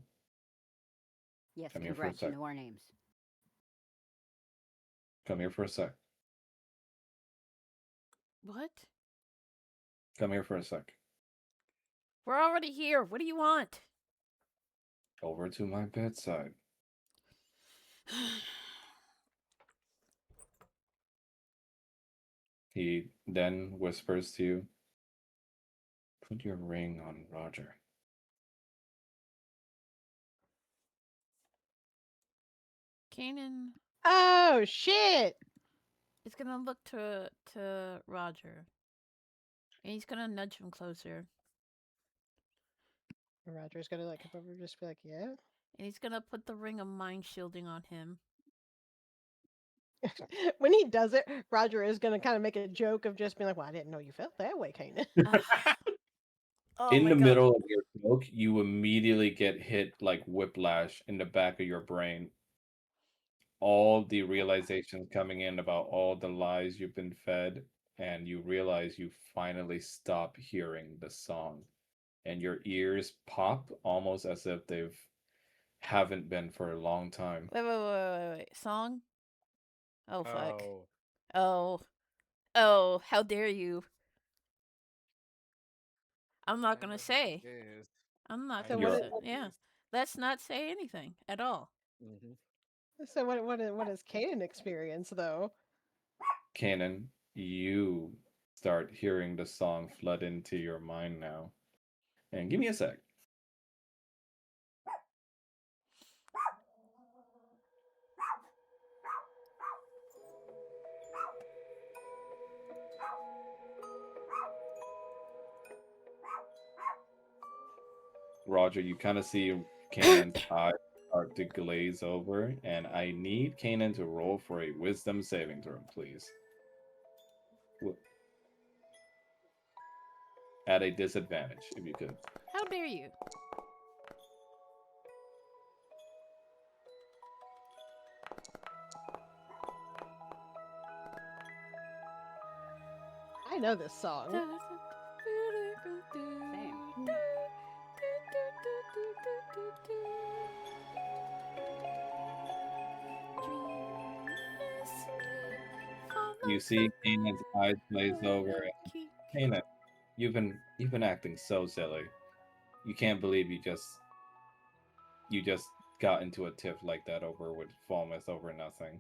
Yes,
come here for a
congrats. You
sec.
know our names.
Come here for a sec.
What?
Come here for a sec.
We're already here. What do you want?
Over to my bedside. He then whispers to you, put your ring on Roger.
Kanan
Oh shit!
is gonna look to Roger, and he's gonna nudge him closer,
And Roger's gonna like come over and just be like, yeah.
and he's gonna put the ring of mind shielding on him.
When he does it, Roger is gonna kind of make a joke of just being like, "Well, I didn't know you felt that way, Kanan."
Ugh. Oh
In
my
the
god.
middle of your joke, you immediately get hit like whiplash in the back of your brain. All the realizations coming in about all the lies you've been fed, and you realize you finally stop hearing the song, and your ears pop almost as if they've haven't been for a long time.
Wait. Song? Oh fuck.
Oh.
Oh, how dare you? I'm not
I
gonna
know who
say.
this is.
I'm not
I
So
gonna
what?
You're
know
It,
say.
who this
Yeah.
is.
Let's not say anything at all.
Mm-hmm.
so what does Kanan experience though?
Kanan, you start hearing the song flood into your mind now. And give me a sec. Roger, you kind of see Kanan's eyes start to glaze over, and I need Kanan to roll for a wisdom saving throw, please. At a disadvantage, if you could.
How dare you?
I know this song.
Same.
You see Kanan's eyes glaze over, and Kanan, you've been acting so silly. You can't believe you just got into a tiff like that over with Falmouth over nothing.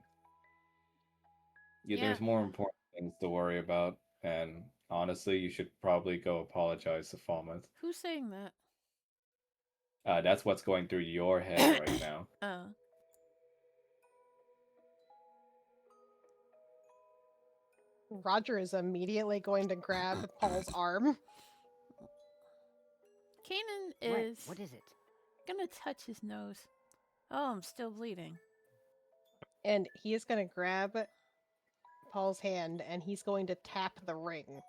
Yeah.
There's more important things to worry about, and honestly, you should probably go apologize to Falmouth.
Who's saying that?
That's what's going through your head right now.
Oh.
Roger is immediately going to grab Paul's arm.
Kanan
What?
is
What is it?
gonna touch his nose. Oh, I'm still bleeding.
And he is going to grab Paul's hand and he's going to tap the ring.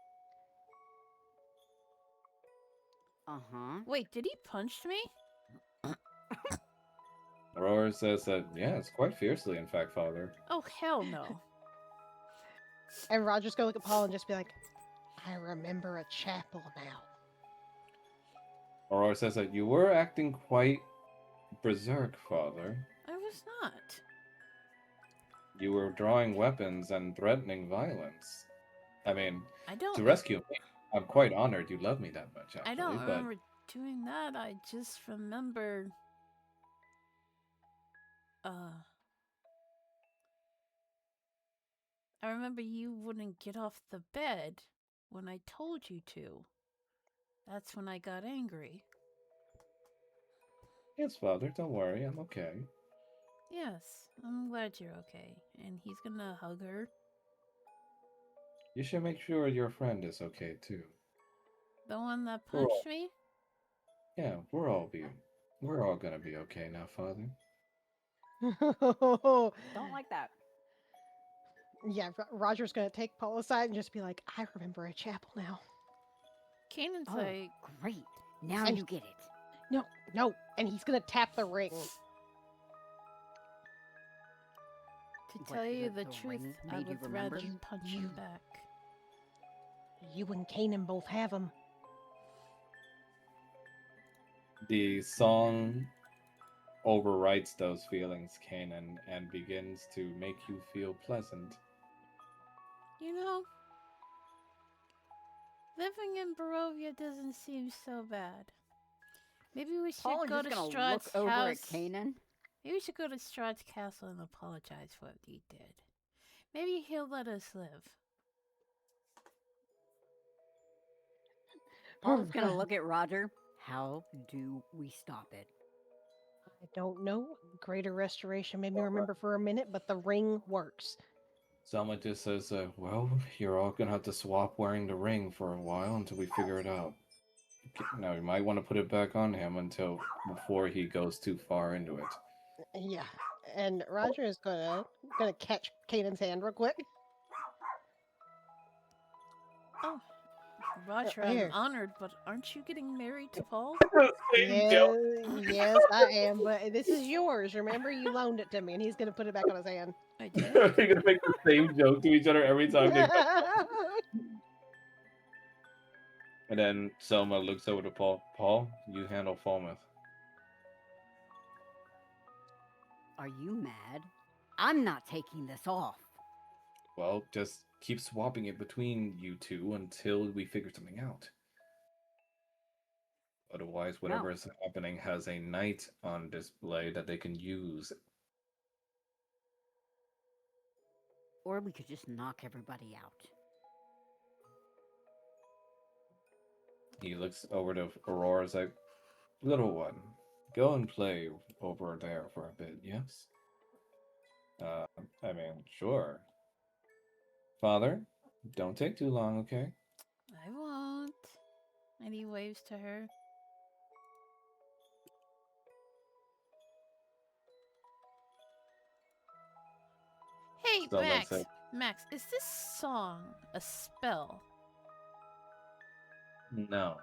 Uh-huh.
Wait, did he punch me?
Aurora says that, yes, quite fiercely, in fact, Father.
Oh, hell no.
And Roger's going to look at Paul and just be like, I remember a chapel now.
Aurora says that you were acting quite berserk, Father.
I was not.
You were drawing weapons and threatening violence. I mean,
I don't.
to rescue me, I'm quite honored you love me that much, actually.
I don't
but
remember doing that. I just remember. I remember you wouldn't get off the bed when I told you to. That's when I got angry.
yes, Father, don't worry, I'm okay.
Yes, I'm glad you're okay. And he's gonna hug her.
You should make sure your friend is okay too.
The one that
We're all,
punched me?
yeah, we're all gonna be okay now, Father.
Don't like that.
Yeah, Roger's going to take Paul aside and just be like, I remember a chapel now.
Kanan's
Oh,
like,
great. Now
And-
you get it.
No. And he's going to tap the ring.
to
What,
tell you the
the
truth,
ring
I
made you
would rather
remember?
punch
You-
him back.
You and Kanan both have him.
The song overwrites those feelings, Kanan, and begins to make you feel pleasant.
You know, living in Barovia doesn't seem so bad. Maybe we should
Paul is
go
just
to
gonna look
Strahd's
over at
house.
Kanan.
Maybe we should go to Strahd's castle and apologize for what he did. Maybe he'll let us live.
Paul's gonna look at Roger. How do we stop it?
I don't know. Greater restoration made me remember for a minute, but the ring works.
Someone just says, well, you're all gonna have to swap wearing the ring for a while until we figure it out. Now, you might want to put it back on him until before he goes too far into it.
Yeah. And Roger is gonna catch Kanan's hand real quick.
Oh, Roger, I'm
Here.
honored, but aren't you getting married to Paul?
Same joke.
Yes, I am. But this is yours. Remember, you loaned it to me, and he's gonna put it back on his hand.
I did.
They're gonna make the same joke to each other every time they go. And then Selma looks over to Paul. Paul, you handle Falmouth.
Are you mad? I'm not taking this off.
Well, just keep swapping it between you two until we figure something out. Otherwise, whatever
No.
is happening has a knight on display that they can use.
Or we could just knock everybody out.
He looks over to Aurora's like, little one, go and play over there for a bit, yes? I mean, sure. Father, don't take too long, okay?
I won't. And he waves to her. Hey,
So let's
Max.
say,
Max, is this song a spell?
no.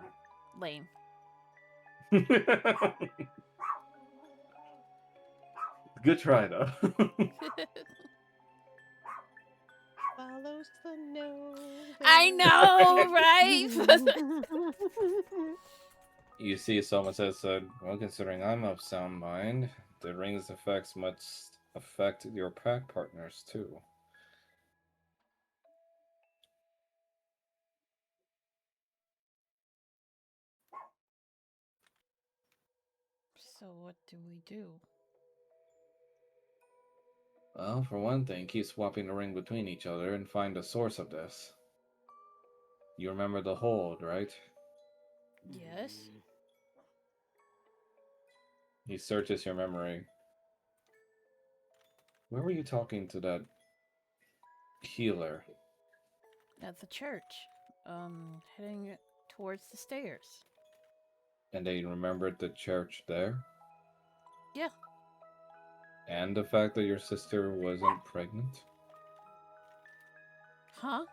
Lame.
Good try, though.
Follows the nose.
I know, right?
You see, someone says, well, considering I'm of sound mind, the ring's effects must affect your pack partners, too.
So what do we do?
Well, for one thing, keep swapping the ring between each other and find the source of this. You remember the hold, right?
Yes.
He searches your memory. Where were you talking to that healer?
At the church. Heading towards the stairs.
And they remembered the church there?
Yeah.
And the fact that your sister wasn't pregnant?
Huh?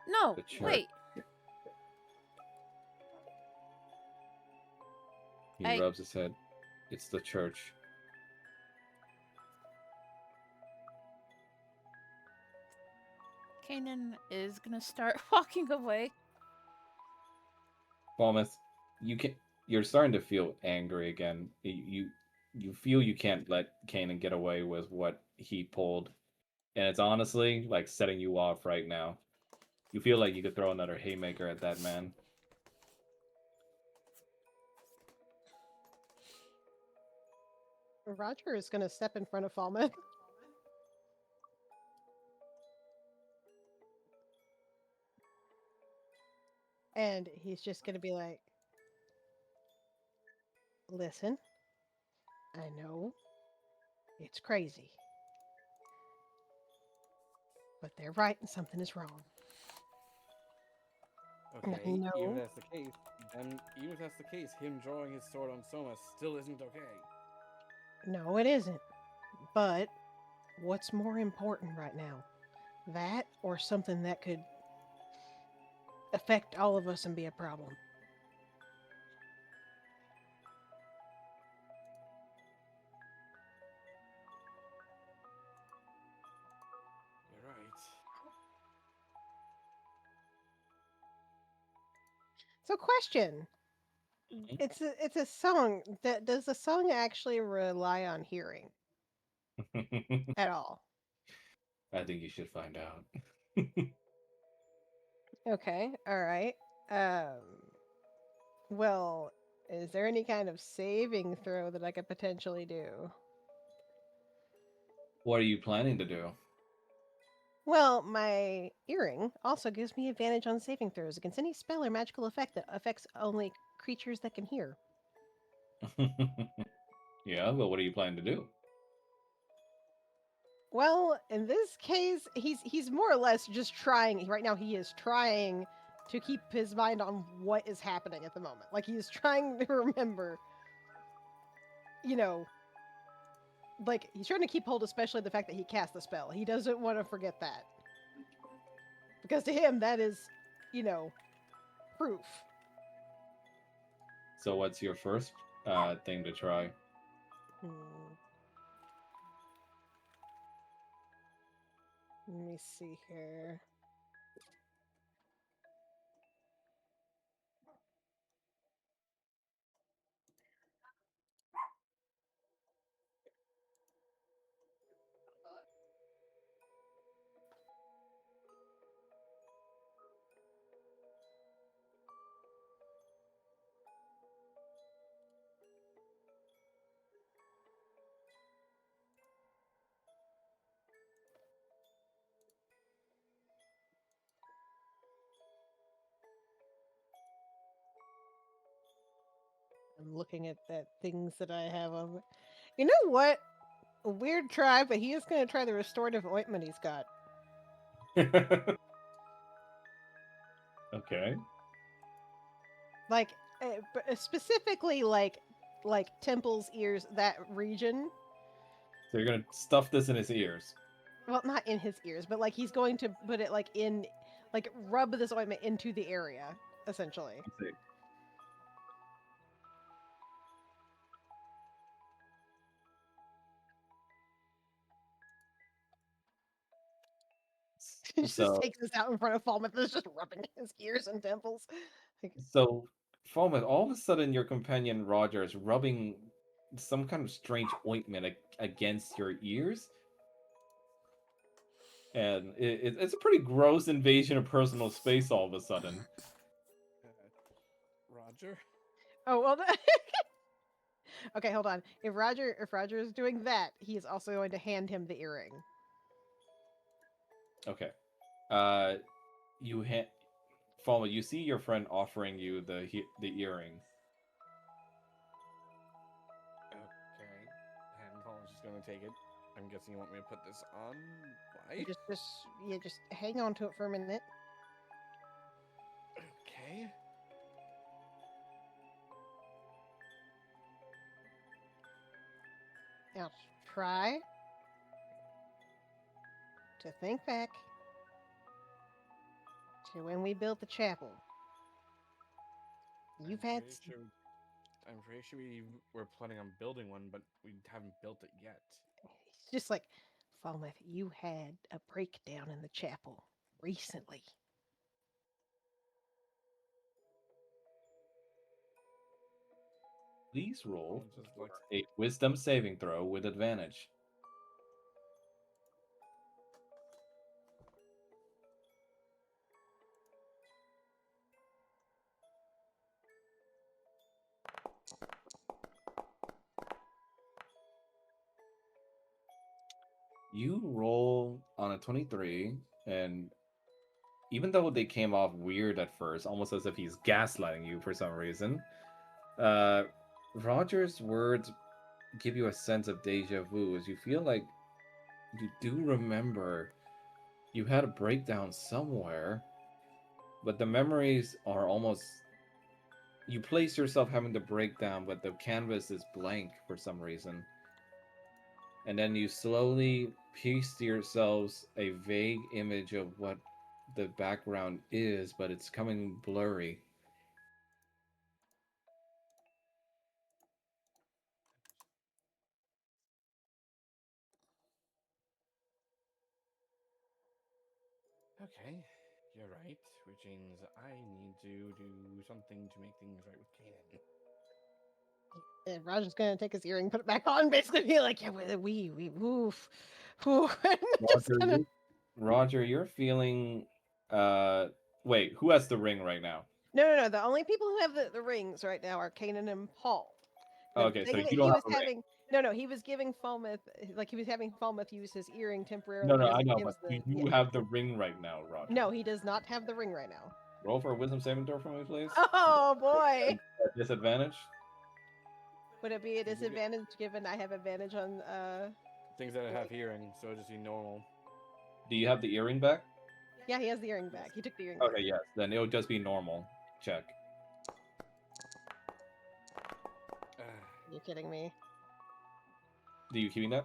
No,
The church.
wait.
He rubs his head. It's the church.
Kanan is gonna start walking away.
Falmouth, you're starting to feel angry again. You feel you can't let Kanan get away with what he pulled. And it's honestly like setting you off right now. You feel like you could throw another haymaker at that man.
Roger is gonna step in front of Falmouth. And he's just gonna be like, listen, I know it's crazy, but they're right and something is wrong.
Okay,
No.
even if that's the case, then even if that's the case, him drawing his sword on Soma still isn't okay.
No, it isn't. But what's more important right now? That or something that could affect all of us and be a problem?
You're right.
So, question. It's a song. That does the song actually rely on hearing at all?
I think you should find out.
Okay, all right. Um, well, is there any kind of saving throw that I could potentially do?
What are you planning to do?
Well, my earring also gives me advantage on saving throws against any spell or magical effect that affects only creatures that can hear.
Yeah, but what are you planning to do?
Well, in this case, he's more or less just trying. Right now, he is trying to keep his mind on what is happening at the moment. Like he's trying to remember, you know, like he's trying to keep hold, especially the fact that he cast the spell. He doesn't want to forget that because to him that is, you know, proof.
So what's your first thing to try?
Hmm. Let me see here. I'm looking at that things that I have on. You know what? A weird try, but he is going to try the restorative ointment he's got.
Okay.
Like, specifically like temples, ears, that region.
So you're gonna stuff this in his ears.
Well, not in his ears, but like he's going to put it like in, like rub this ointment into the area, essentially.
I see.
He just
So
takes this out in front of Falmouth and is just rubbing his ears and temples. Like,
so Fomet, all of a sudden your companion Roger is rubbing some kind of strange ointment against your ears, and it's a pretty gross invasion of personal space all of a sudden.
Roger?
oh well. Okay, hold on. If Roger is doing that, he is also going to hand him the earring.
Okay. Uh, you Fomet, you see your friend offering you the earring.
Okay. And Paul's just gonna take it. I'm guessing you want me to put this on.
You
Why?
just yeah, just hang on to it for a minute.
Okay.
Now try to think back to when we built the chapel. You've
I'm
had
pretty sure. I'm pretty sure we were planning on building one, but we haven't built it yet.
it's just like Falmouth. You had a breakdown in the chapel recently.
Please roll
Paul just
for
looks.
a wisdom saving throw with advantage. You roll on a 23, and even though they came off weird at first, almost as if he's gaslighting you for some reason, uh, Roger's words give you a sense of deja vu as you feel like you do remember you had a breakdown somewhere, but the memories are almost. You place yourself having to break down, but the canvas is blank for some reason. And then you slowly piece to yourselves a vague image of what the background is, but it's coming blurry.
Okay, you're right, which means I need to do something to make things right with Kanan.
And Roger's gonna take his earring, put it back on, basically be like, yeah, we woof, woof. And just
Roger,
gonna.
Roger, you're feeling. Wait, who has the ring right now?
No. The only people who have the rings right now are Kanan and Paul. The
Okay, so
thing that
you
he
don't have
was
a ring.
having, no, he was giving Falmouth, like he was having Falmouth use his earring temporarily
No,
because
I
it
know,
gives
but
the.
you
Yeah.
have the ring right now, Roger.
No, he does not have the ring right now.
Roll for a wisdom saving throw for me, please.
Oh boy!
Disadvantage.
Would it be a
You get-
disadvantage given I have advantage on
Things that have hearing, so just be normal.
Do you have the earring back?
Yeah, he has the earring back. He took the earring
Okay,
back.
yes. Then it would just be normal. Check.
You're kidding me.
Do you keeping that?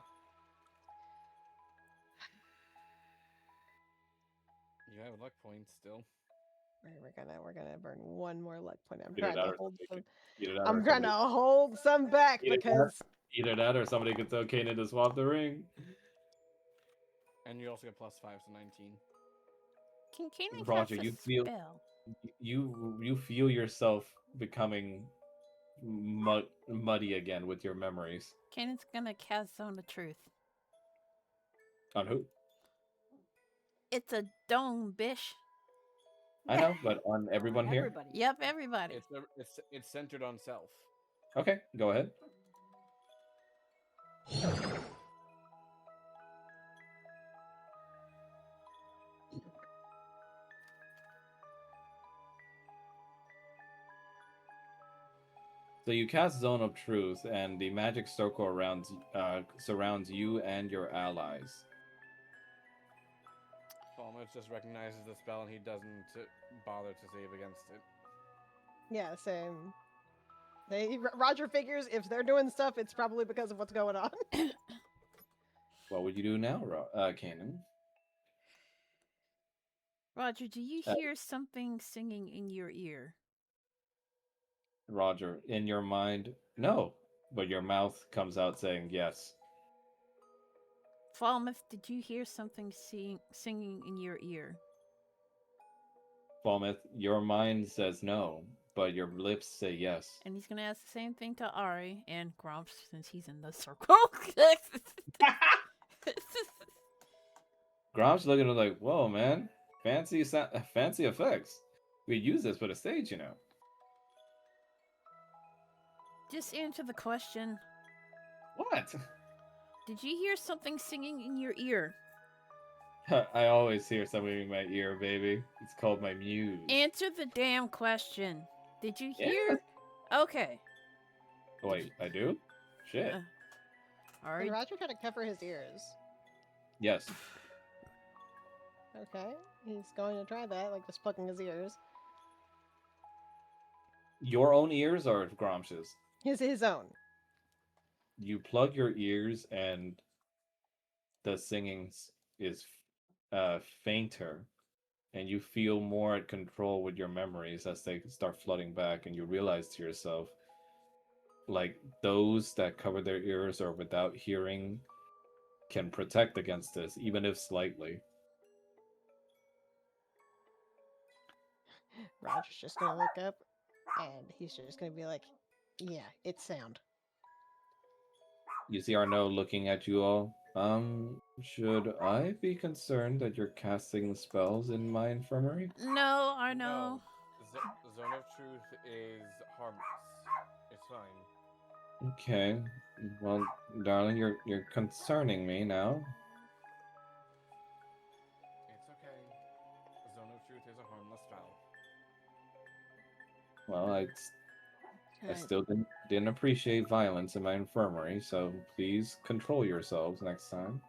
You have luck points still.
Right, we're gonna burn one more luck point. I'm
Either
trying
that
to
or
hold
somebody
some.
either that or
I'm trying to
somebody
hold some back
either
because
either that or somebody could tell Kanan to swap the ring.
And you also get +5, so 19.
Can Kanan
Roger,
cast a
you feel
spell?
you feel yourself becoming muddy again with your memories.
Kanan's gonna cast Zone of Truth.
On who?
It's a dome, bish.
I know, but on everyone here.
Everybody.
Yep, everybody.
It's centered on self.
Okay, go ahead. So you cast Zone of Truth, and the magic circle around surrounds you and your allies.
Falmouth just recognizes the spell and he doesn't bother to save against it.
yeah, same. Roger figures if they're doing stuff, it's probably because of what's going on.
What would you do now, Kanan?
Roger, do you
Uh,
hear something singing in your ear?
Roger, in your mind, no, but your mouth comes out saying yes.
Falmouth, did you hear something singing in your ear?
Falmouth, your mind says no, but your lips say yes.
And he's gonna ask the same thing to Ari and Grumps since he's in the circle.
Grom's looking at it like, whoa, man, fancy effects. We use this for the stage, you know.
Just answer the question.
What?
Did you hear something singing in your ear?
I always hear something in my ear, baby. It's called my muse.
Answer the damn question. Did you
Yeah.
hear? Okay.
Wait, I do? Shit.
Ari,
And Roger tried to cover his ears.
Yes.
Okay, he's going to try that, like just plugging his ears.
Your own ears or Gromsh's?
His own.
You plug your ears and the singing is fainter, and you feel more at control with your memories as they start flooding back, and you realize to yourself, like, those that cover their ears or without hearing can protect against this, even if slightly.
Roger's just gonna look up, and he's just gonna be like, "Yeah, it's sound."
You see Arnaud looking at you all. Should I be concerned that you're casting spells in my infirmary?
no, I know.
Zone of Truth is harmless. It's fine.
Okay. Well, darling, you're concerning me now.
It's okay. Zone of Truth is a harmless spell.
Well, I
Right.
still didn't appreciate violence in my infirmary, so please control yourselves next time.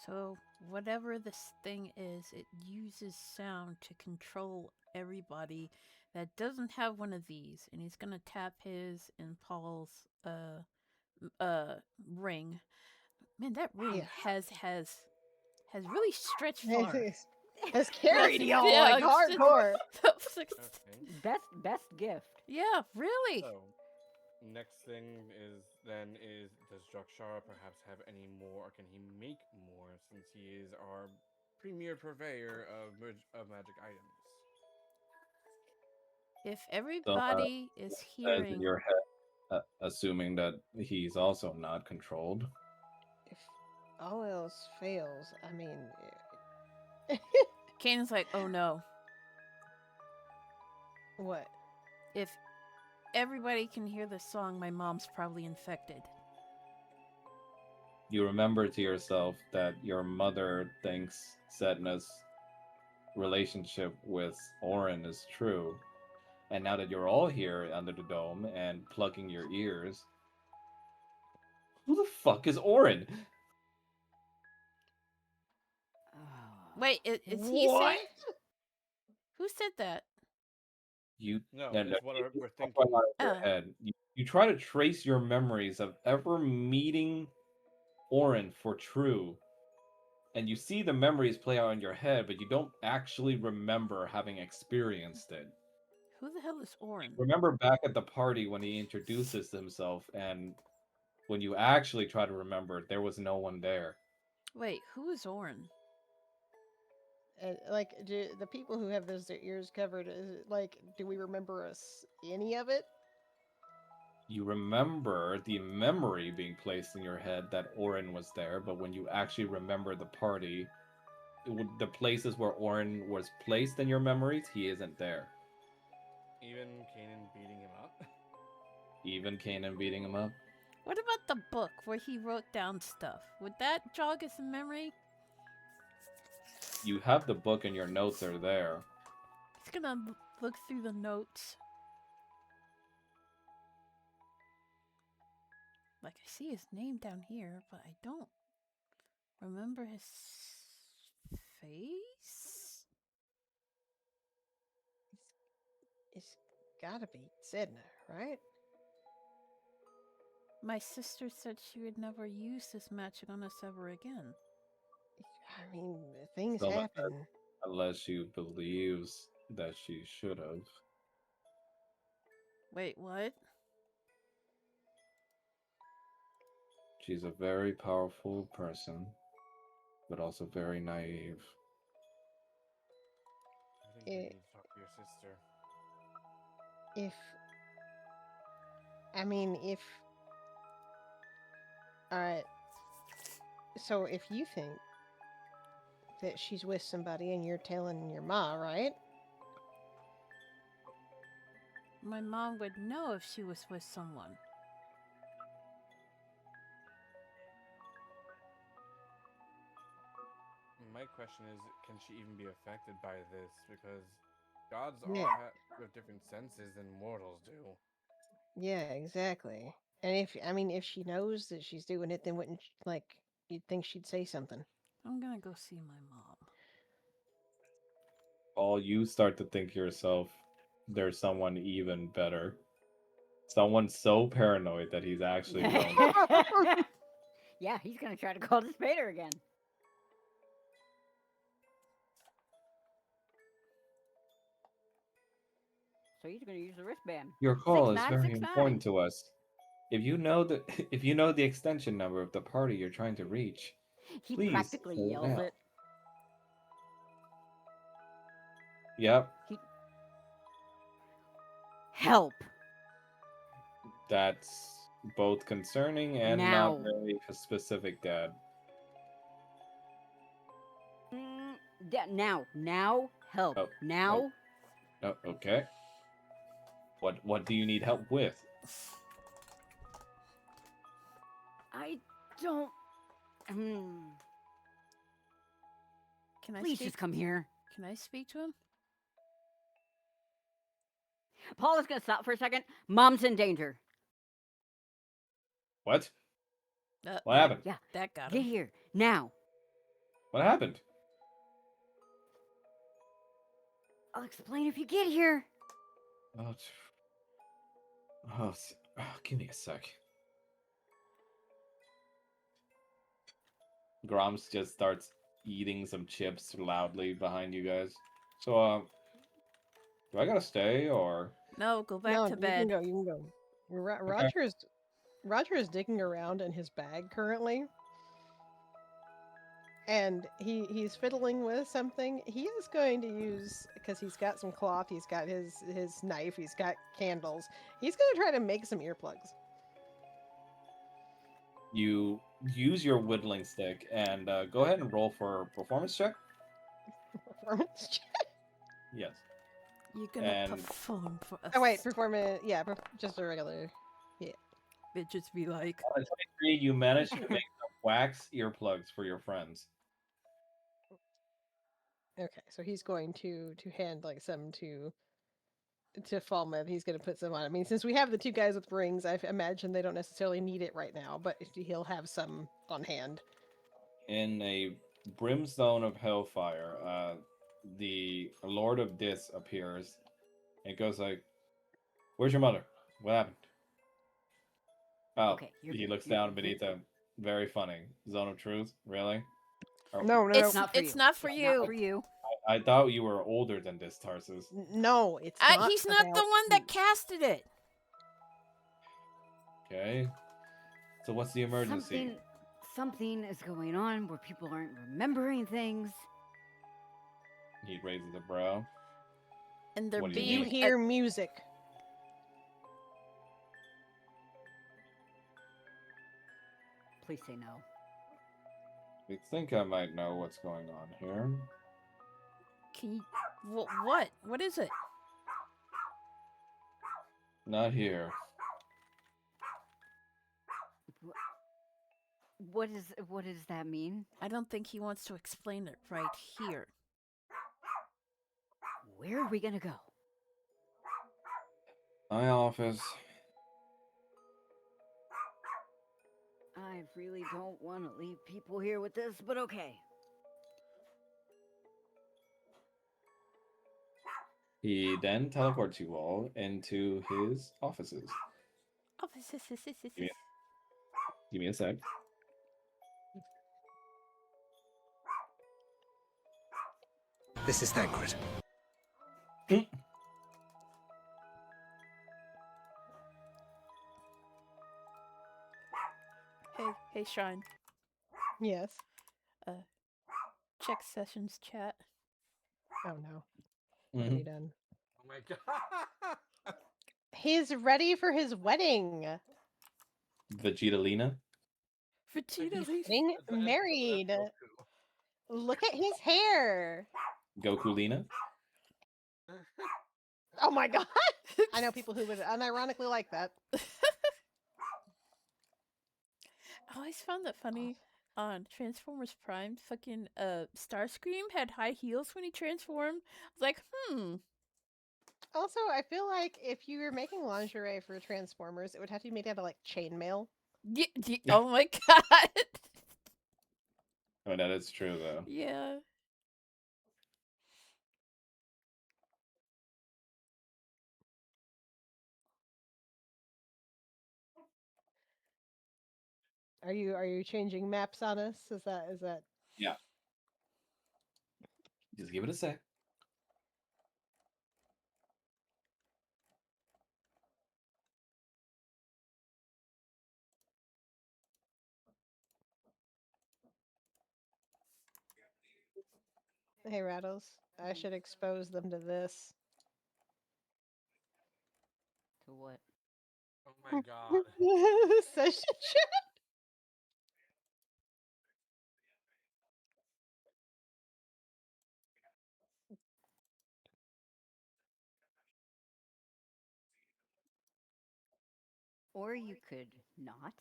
So, whatever this thing is, it uses sound to control everybody that doesn't have one of these. And he's gonna tap his in Paul's ring. Man, that ring
Yeah.
has really stretched far.
Has carried
Yes,
y'all
yeah,
like
it's-
hardcore.
Okay.
Best gift.
Yeah, really.
So, next thing is does Jakshara perhaps have any more, or can he make more, since he is our premier purveyor of magic items?
If
So
everybody is
says in
hearing,
your head, assuming that he's also not controlled.
If all else fails, I mean,
Kanan's like, oh no.
what?
If everybody can hear this song, my mom's probably infected.
You remember to yourself that your mother thinks Sedna's relationship with Orin is true. And now that you're all here under the dome and plugging your ears, who the fuck is Orin?
Wait, is he
What?
saying? Who said that?
You
No,
no, no,
it's what we're
it's
thinking.
going on in your
Oh.
head. You try to trace your memories of ever meeting Orin for true, and you see the memories play out in your head, but you don't actually remember having experienced it.
Who the hell is Orin?
Remember back at the party when he introduces himself, and when you actually try to remember, there was no one there.
Wait, who is Orin?
Like, do the people who have their ears covered, is it like, do we remember any of it?
You remember the memory being placed in your head that Orin was there, but when you actually remember the party, the places where Orin was placed in your memories, he isn't there.
Even Kanan beating him up.
Even Kanan beating him up.
What about the book where he wrote down stuff? Would that jog his memory?
You have the book and your notes are there.
He's gonna look through the notes. Like, I see his name down here, but I don't remember his face?
It's gotta be Sedna, right?
My sister said she would never use this magic on us ever again.
I mean, things
So
happen.
unless she believes that she should have.
Wait, what?
She's a very powerful person, but also very naive.
I think you
Eh,
need to talk to your sister.
if I mean, if all right, so if you think that she's with somebody and you're telling your ma, right?
My mom would know if she was with someone.
My question is, can she even be affected by this? Because gods all
Yeah.
have different senses than mortals do.
Yeah, exactly. And if she knows that she's doing it, then wouldn't like you'd think she'd say something.
I'm gonna go see my mom.
All you start to think to yourself, there's someone even better. Someone so paranoid that he's actually going.
Yeah, he's gonna try to call the Spader again. So he's gonna use the wristband.
Your call is very
6969.
important to us. If you know the if you know the extension number of the party you're trying to reach,
He
please
practically
say it
yells
now.
it.
Yep,
He help
that's both concerning and
now.
not very specific, Dad.
Now, help
Oh,
now.
Oh, okay. What do you need help with?
I don't.
Can I
Please
speak?
just come here.
Can I speak to him?
Paul is gonna stop for a second. Mom's in danger.
What? What
That,
happened?
Yeah,
that got
get
him.
here now.
What happened?
I'll explain if you get here.
Oh, give me a sec. Gromps just starts eating some chips loudly behind you guys. So, do I gotta stay or?
No, go back
No,
to
you
bed.
can go. You can go.
Okay.
Roger is digging around in his bag currently. and he's fiddling with something. He is going to use, because he's got some cloth, he's got his knife, he's got candles. He's going to try to make some earplugs.
You use your whittling stick and go ahead and roll for a performance check.
Performance check.
Yes.
You're gonna
And-
perform for us.
Oh wait, performance. Yeah, just a regular.
Bitches be like,
On a 23, you manage to make some wax earplugs for your friends.
Okay, so he's going to hand like some to Falmouth. He's going to put some on. I mean, since we have the two guys with rings, I imagine they don't necessarily need it right now, but he'll have some on hand.
In a brimstone of hellfire, the Lord of Dis appears. It goes like, "Where's your mother? What happened?" Oh,
Okay,
he looks down beneath him. Very funny. Zone of Truth, really? Or-
No,
it's
not for
it's
you.
not for
It's
you.
Not for you.
I thought you were older than this, Tarsus.
No, it's not.
He's not the
about
one that
you.
casted it.
Okay. So what's the emergency?
Something is going on where people aren't remembering things.
He raises a brow.
And they're
What do you
You
mean?
being
hear music.
Please say no.
I think I might know what's going on here.
Can you? What? What is it?
Not here.
What does that mean?
I don't think he wants to explain it right here.
Where are we gonna go?
My office.
I really don't want to leave people here with this, but okay.
He then teleports you all into his offices. Give me a sec.
This is Thancred.
Hey, Shine.
Yes.
Check sessions chat.
Oh no. What have
Mhm.
you done?
Oh my god.
He's ready for his wedding.
Vegetalina.
Vegeta Leaf.
Getting
That's
married.
Goku.
Look at his hair.
Gokulina.
Oh my god. I know people who would unironically like that.
I always found that funny on Transformers Prime. Fucking Starscream had high heels when he transformed. I was like,
Also, I feel like if you were making lingerie for Transformers, it would have to be made out of like chainmail.
oh my god.
Oh, that is true though.
Yeah.
Are you changing maps on us? Is that
Yeah. Just give it a sec.
Hey Rattles? I should expose them to this.
To what?
Oh my god.
Session chat.
Or you could not.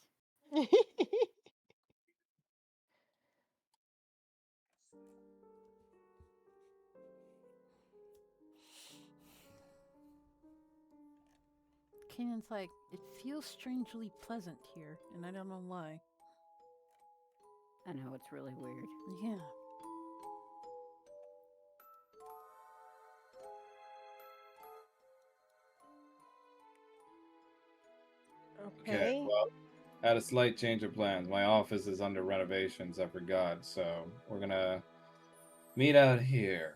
Kanan's like, it feels strangely pleasant here, and I don't know why.
I know it's really weird.
Yeah.
Okay.
Well, had a slight change of plans. My office is under renovations, I forgot, so we're gonna meet out here.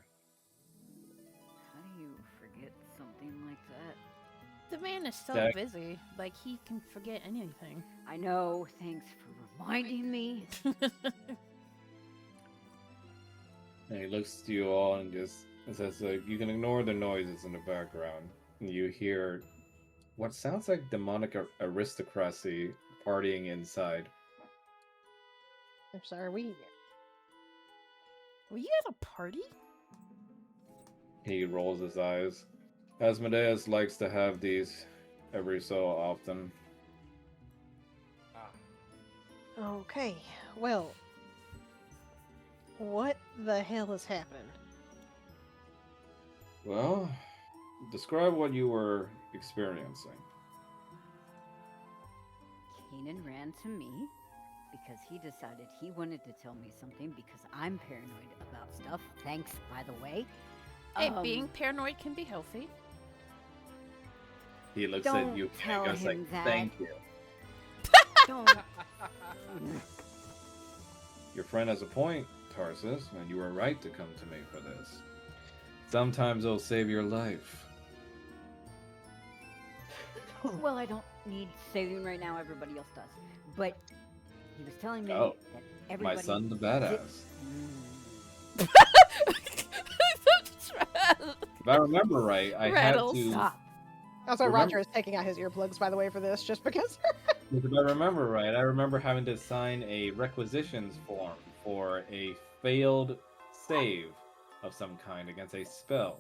How do you forget something like that?
The man is so
Zach.
busy, like he can forget anything.
I know. Thanks for reminding me.
And he looks to you all and just says, like, you can ignore the noises in the background. And you hear what sounds like demonic aristocracy partying inside.
I'm sorry,
Were you at a party?
He rolls his eyes. Asmodeus likes to have these every so often.
Ah,
Okay, well, what the hell is happening?
Well, describe what you were experiencing.
Kanan ran to me because he decided he wanted to tell me something because I'm paranoid about stuff. Thanks, by the way.
Hey, being paranoid can be healthy.
He looks
Don't
at you
tell
and goes like,
him that.
thank you.
Don't.
Your friend has a point, Tarsus, and you were right to come to me for this. Sometimes it'll save your life.
Well, I don't need saving right now. Everybody else does. But he was telling me
Oh,
that everybody.
My son, the badass.
Mm.
If I remember right, I
Rattles.
had to.
Stop.
Also,
Remember-
Roger is taking out his earplugs, by the way, for this, just because.
If I remember right, I remember having to sign a requisitions form for a failed save of some kind against a spell.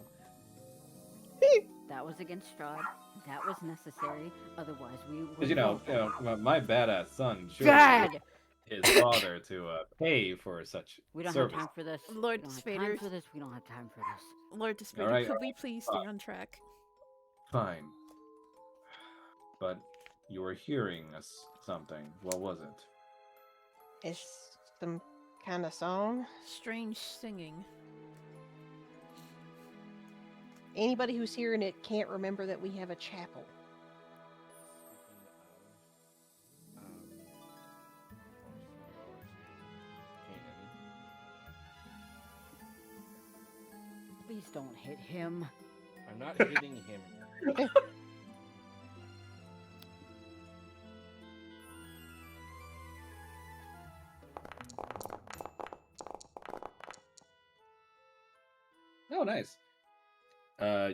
That was against Strahd. That was necessary. Otherwise, we would.
Because my badass son should
Dad!
his father to pay for such
We don't
service.
have time for this.
Lord
we don't have time
Spader.
for this. We don't have time for this.
Lord Despair,
Alright,
could we please stay on track?
Fine. But you were hearing something. What was it?
It's some kind of song.
Strange singing.
Anybody who's hearing it can't remember that we have a chapel.
Please don't hit him.
I'm not hitting him.
Oh, nice.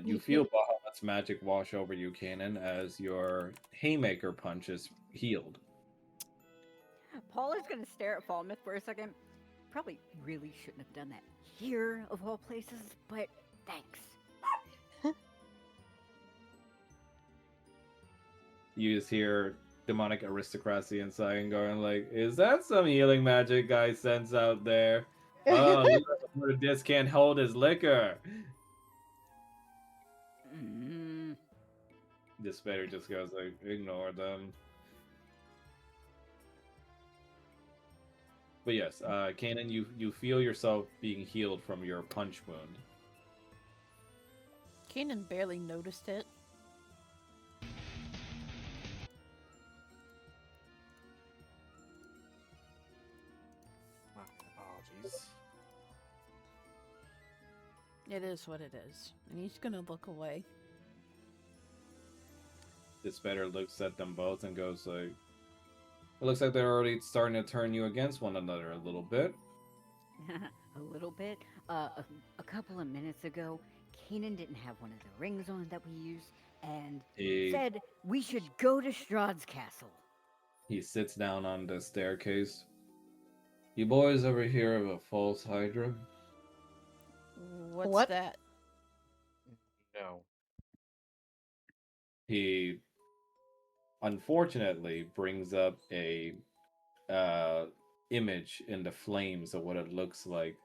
You feel Bahamut's magic wash over you, Kanan, as your haymaker punch is healed.
Paul is going to stare at Falmouth for a second. Probably really shouldn't have done that here, of all places, but thanks.
You just hear demonic aristocracy inside and going like, is that some healing magic guy sends out there? Oh, this can't hold his liquor.
Mm.
The spider just goes like, ignore them. But yes, Kanan, you feel yourself being healed from your punch wound.
Kanan barely noticed it.
My apologies.
It is what it is. And he's gonna look away.
The spider looks at them both and goes like, it looks like they're already starting to turn you against one another a little bit.
A little bit. A couple of minutes ago, Kanan didn't have one of the rings on that we use, and said we should go to Strahd's castle.
He sits down on the staircase. You boys ever hear of a false hydra?
What's
What?
that?
No.
He unfortunately brings up a image in the flames of what it looks like.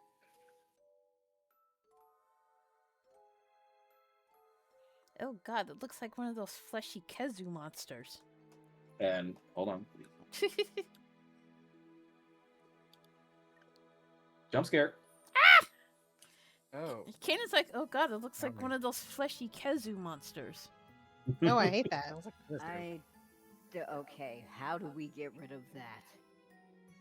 Oh god, it looks like one of those fleshy Kezu monsters.
And hold on, jump scare.
Oh.
Kanan's like, oh god, it looks like
Okay.
one of those fleshy Kezu monsters.
No, I hate that.
Okay, how do we get rid of that?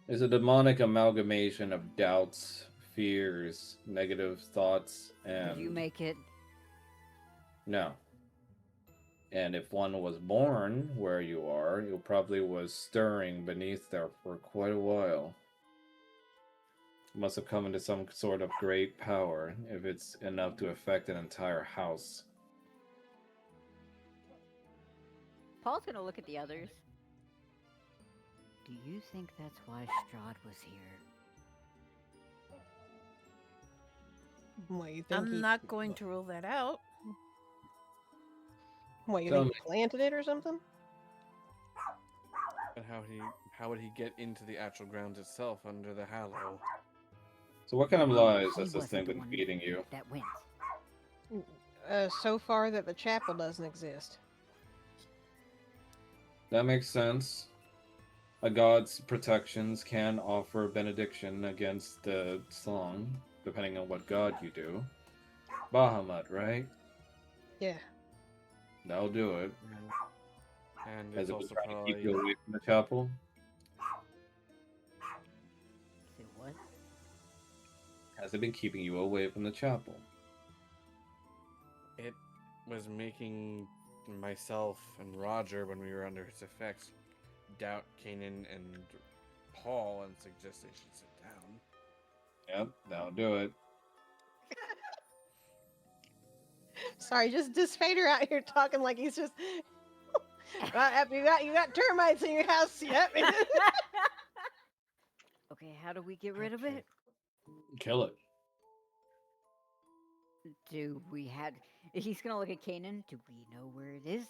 It's a demonic amalgamation of doubts, fears, negative thoughts, and
Did you make it?
no. And if one was born where you are, it probably was stirring beneath there for quite a while. Must have come into some sort of great power if it's enough to affect an entire house.
Paul's gonna look at the others. Do you think that's why Strahd was here?
What you think
I'm not going to rule that out.
What you
Tell
think he planted it or something?
But how would he get into the actual grounds itself under the Hallow?
So what kind of lies
He
has this thing
wasn't the
been
one
feeding you?
that went.
So far that the chapel doesn't exist.
That makes sense. A god's protections can offer benediction against the song, depending on what god you do. Bahamut, right?
Yeah.
That'll do it.
And
Has
it's
it been
also
trying to
probably
keep you away from the chapel?
Say what?
Has it been keeping you away from the chapel?
it was making myself and Roger, when we were under its effects, doubt Kanan and Paul and suggest they should sit down.
Yep, that'll do it.
Sorry, just Fader out here talking like he's just. You got termites in your house. Yep.
Okay, how do we get rid of it?
Kill it.
Do we have? He's gonna look at Kanan. Do we know where it is?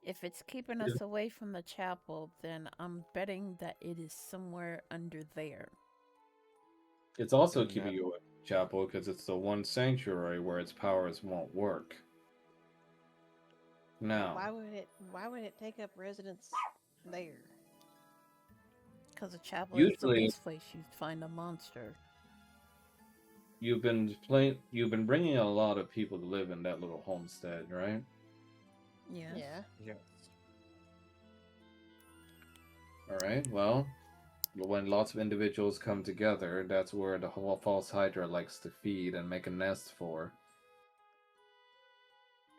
If it's keeping us away from the chapel, then I'm betting that it is somewhere under there.
It's also
And
keeping
that-
you away from the chapel because it's the one sanctuary where its powers won't work. Now,
Why would it take up residence there?
Because the chapel is the
Usually-
least place you'd find a monster.
you've been bringing a lot of people to live in that little homestead, right?
Yes.
Yeah.
Yes.
All right. Well, when lots of individuals come together, that's where the whole false hydra likes to feed and make a nest for.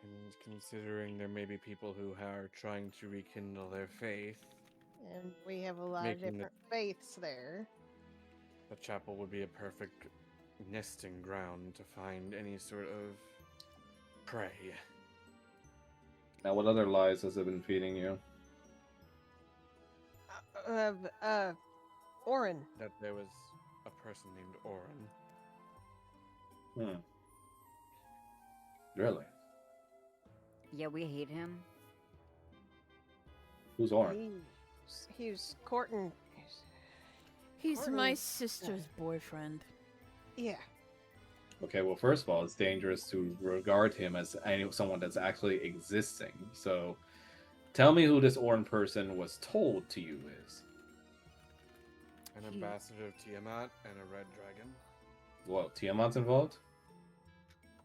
And considering there may be people who are trying to rekindle their faith,
And we have a lot of
Making the-
different faiths there.
the chapel would be a perfect nesting ground to find any sort of prey.
Now, what other lies has it been feeding you?
Orin.
That there was a person named Orin.
Hmm. Really?
Yeah, we hate him.
Who's Orin?
He was courting.
He's
Courtney-
my sister's boyfriend.
Yeah.
Okay, well, first of all, it's dangerous to regard him as someone that's actually existing. So, tell me who this Orin person was told to you is.
An
He-
ambassador of Tiamat and a red dragon.
Well, Tiamat's involved?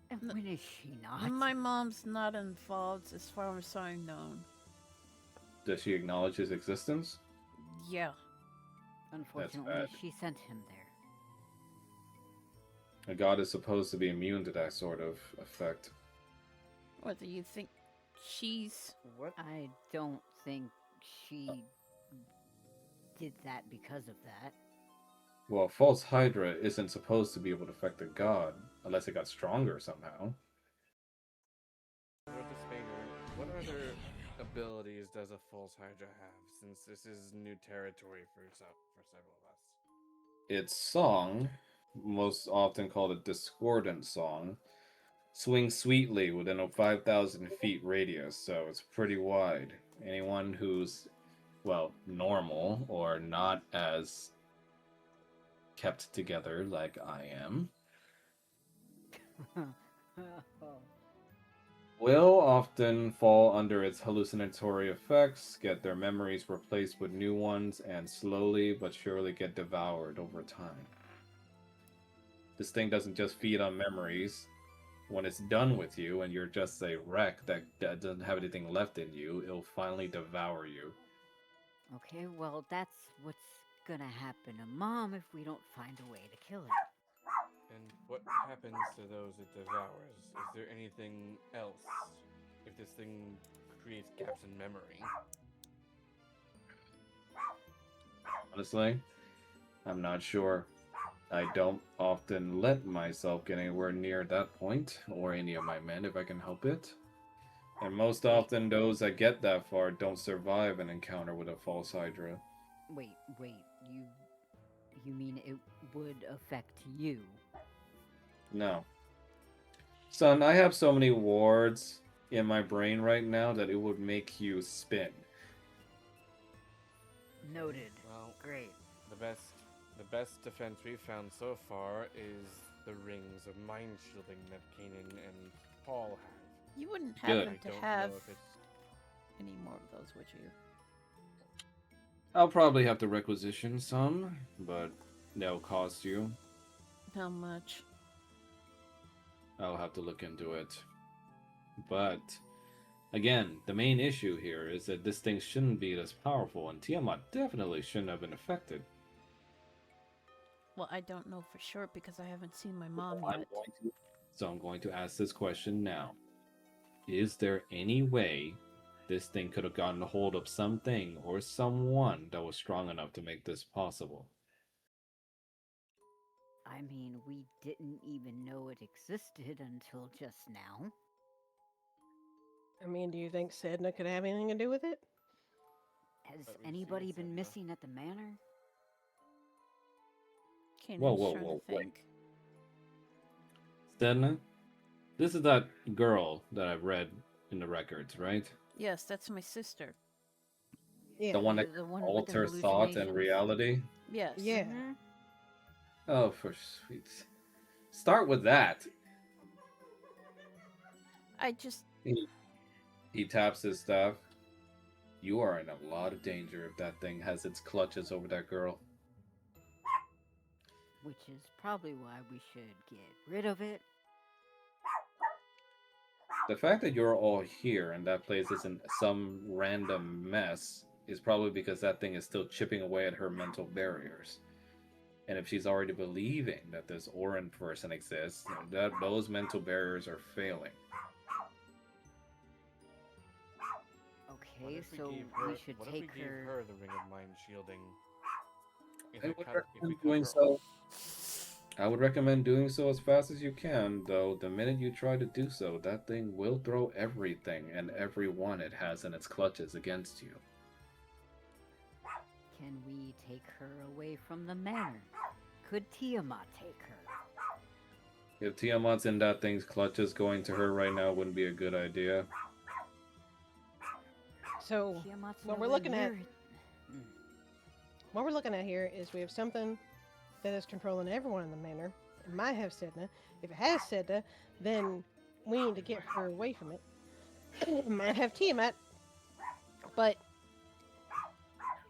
And
No.
when is she not?
My mom's not involved as far as I know.
Does she acknowledge his existence?
Yeah.
Unfortunately,
bad.
she sent him there.
A god is supposed to be immune to that sort of effect.
What do you think? She's.
What?
I don't think she did that because of that.
Well, false hydra isn't supposed to be able to affect a god unless it got stronger somehow.
With this favor, what other abilities does a false hydra have? Since this is new territory for several of us.
Its song, most often called a discordant song, swings sweetly within a 5,000 feet radius, so it's pretty wide. Anyone who's, well, normal or not as kept together like I am will often fall under its hallucinatory effects, get their memories replaced with new ones, and slowly but surely get devoured over time. This thing doesn't just feed on memories. When it's done with you and you're just a wreck that doesn't have anything left in you, it'll finally devour you.
Okay, well, that's what's gonna happen to Mom if we don't find a way to kill it.
And what happens to those it devours? Is there anything else? If this thing creates gaps in memory?
Honestly, I'm not sure. I don't often let myself get anywhere near that point, or any of my men if I can help it. And most
Wait,
often, those that get that far don't survive an encounter with a false Hydra.
wait. You mean it would affect you?
No. Son, I have so many wards in my brain right now that it would make you spin.
Noted.
Well,
Great.
the best defense we've found so far is the rings of mind shielding that Kanan and Paul have.
You wouldn't
Good.
happen
I
to
don't
have
know if it's
any more of those, would you?
I'll probably have to requisition some, but they'll cost you.
How much?
I'll have to look into it. But again, the main issue here is that this thing shouldn't be this powerful, and Tiamat definitely shouldn't have been affected.
Well, I don't know for sure because I haven't seen my mom
I'm
yet.
going to, so I'm going to ask this question now. Is there any way this thing could have gotten a hold of something or someone that was strong enough to make this possible?
I mean, we didn't even know it existed until just now.
I mean, do you think Sedna could have anything to do with it?
Has
But we've seen
anybody been
Sedna.
missing at the manor?
Whoa,
Kanan's
whoa,
trying to
whoa, wait.
think.
Sedna, this is that girl that I've read in the records, right?
Yes, that's my sister.
Yeah.
The one that
The one with the
alters thought and
hallucinations?
reality?
Yes.
Yeah.
Mhm.
Oh, for sweet. Start with that.
I just.
He taps his staff. You are in a lot of danger if that thing has its clutches over that girl.
Which is probably why we should get rid of it.
The fact that you're all here and that place isn't some random mess is probably because that thing is still chipping away at her mental barriers. And if she's already believing that this Orin person exists, that those mental barriers are failing.
What
Okay,
if we
so
gave her,
we should
what if
take
we gave
her.
her the ring of mind shielding?
I would
If we
recommend
cut
doing
her
so.
off?
I would recommend doing so as fast as you can, though the minute you try to do so, that thing will throw everything and everyone it has in its clutches against you.
Can we take her away from the manor? Could Tiamat take her?
If Tiamat's in that thing's clutches, going to her right now wouldn't be a good idea.
So
Tiamat's
what we're
nowhere
looking at,
near it.
what we're looking at here is we have something that is controlling everyone in the manor. It might have Sedna. If it has Sedna, then we need to get her away from it. It might have Tiamat, but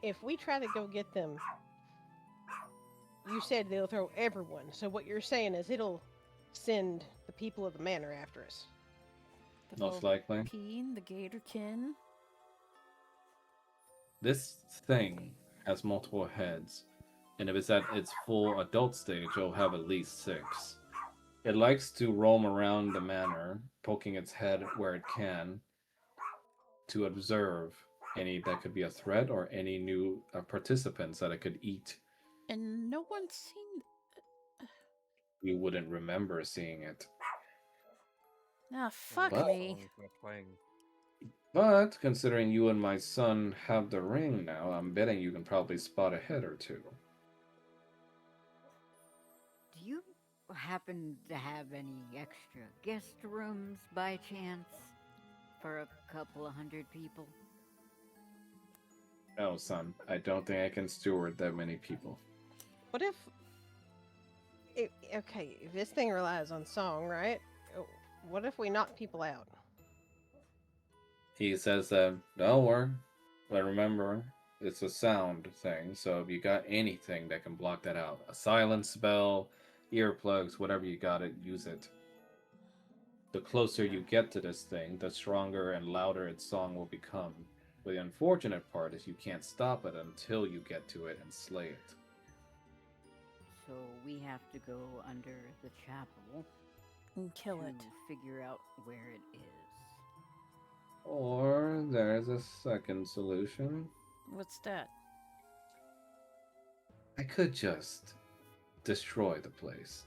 if we try to go get them, you said they'll throw everyone. So what you're saying is it'll send the people of the manor after us.
The
Most likely.
Volpine, the Gatorkin.
This thing has multiple heads, and if it's at its full adult stage, it'll have at least 6. It likes to roam around the manor, poking its head where it can to observe any that could be a threat or any new participants that it could eat.
And no one's seen.
You wouldn't remember seeing it.
Ah, fuck
But-
me.
When we start playing.
But considering you and my son have the ring now, I'm betting you can probably spot a head or two.
Do you happen to have any extra guest rooms by chance? For a couple of hundred people?
No, son, I don't think I can steward that many people.
What if? Okay, if this thing relies on song, right? What if we knock people out?
He says that, don't worry, but remember, it's a sound thing, so if you got anything that can block that out, a silence spell, earplugs, whatever you got it, use it. The closer you get to this thing, the stronger and louder its song will become. But the unfortunate part is you can't stop it until you get to it and slay it.
So we have to go under the chapel
And kill
to
it.
figure out where it is.
Or there's a second solution.
What's that?
I could just destroy the place.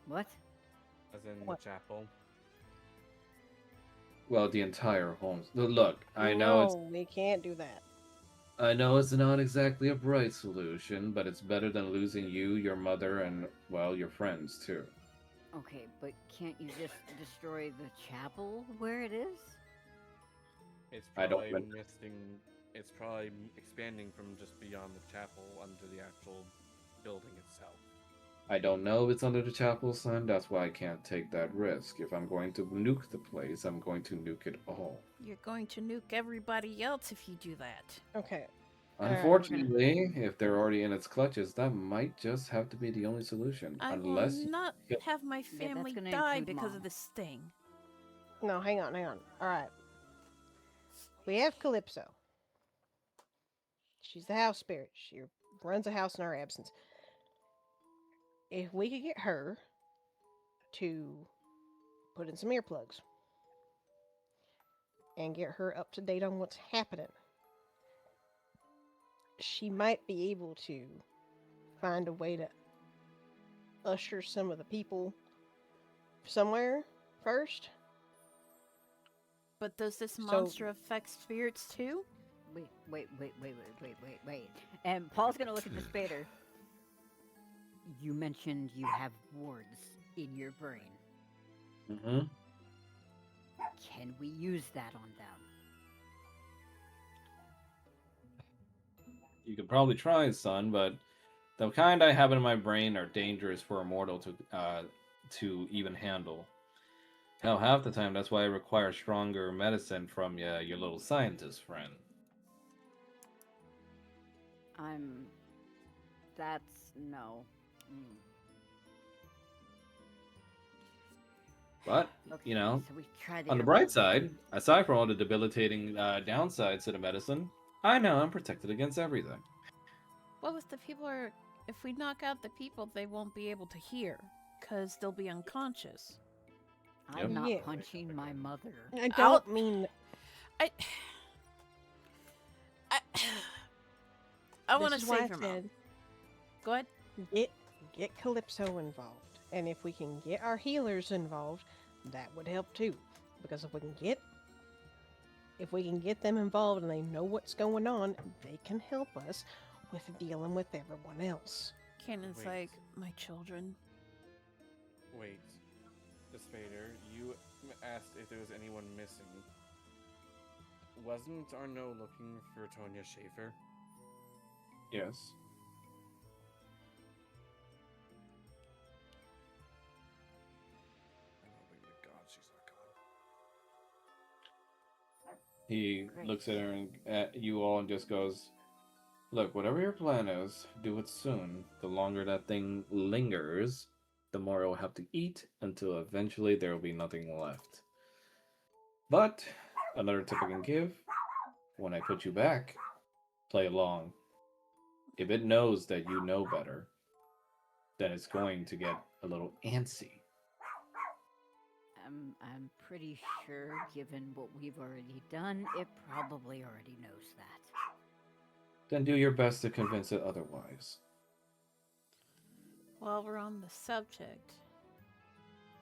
What?
As in
What?
the chapel.
Well, the entire home. Look,
No, we can't do that.
I know it's not exactly a bright solution, but it's better than losing you, your mother, and well, your friends too.
Okay, but can't you just destroy the chapel where it is?
It's
I don't.
probably missing. It's probably expanding from just beyond the chapel onto the actual building itself.
I don't know if it's under the chapel, son. That's why I can't take that risk. If I'm going to nuke the place, I'm going to nuke it all.
You're going to nuke everybody else if you do that.
Okay. All right,
Unfortunately, if they're already in its clutches, that might just have to be the only solution.
I will
Unless
not
you
have my
that's
family
gonna
die
include
because
Mom.
of this thing.
No, hang on. All right. We have Calypso. She's the house spirit. She runs a house in our absence. If we could get her to put in some earplugs and get her up to date on what's happening, she might be able to find a way to usher some of the people somewhere first.
But does this
So-
monster affect spirits too?
Wait. And Paul's gonna look at the spader. You mentioned you have wards in your brain.
hmm
Can we use that on them?
You could probably try, son, but the kind I have in my brain are dangerous for a mortal to even handle. Hell, half the time that's why I require stronger medicine from your little scientist friend.
That's no. Mm.
But
Okay,
you know,
so we try the
on the bright
earplugs.
side, aside from all the debilitating downsides to the medicine, I know I'm protected against everything.
Well, if the people are. If we knock out the people, they won't be able to hear, because they'll be unconscious.
Yep.
I'm not
Yeah.
punching my mother.
I
I'll-
don't mean
I. I, I
this
want to
is why
save
I
your mom.
said
Go ahead.
get Calypso involved, and if we can get our healers involved, that would help too. Because if we can get them involved and they know what's going on, they can help us with dealing with everyone else.
Cannon's
Wait.
like, my children.
Wait, the Spader, you asked if there was anyone missing. Wasn't Arno looking for Tonya Schaefer?
Yes.
Oh my god, she's not gone.
He
Great.
looks at her and at you all and just goes, "Look, whatever your plan is, do it soon. The longer that thing lingers, the more it will have to eat until eventually there will be nothing left. But another tip I can give: when I put you back, play along. If it knows that you know better, then it's going to get a little antsy."
I'm pretty sure, given what we've already done, it probably already knows that.
Then do your best to convince it otherwise.
While we're on the subject,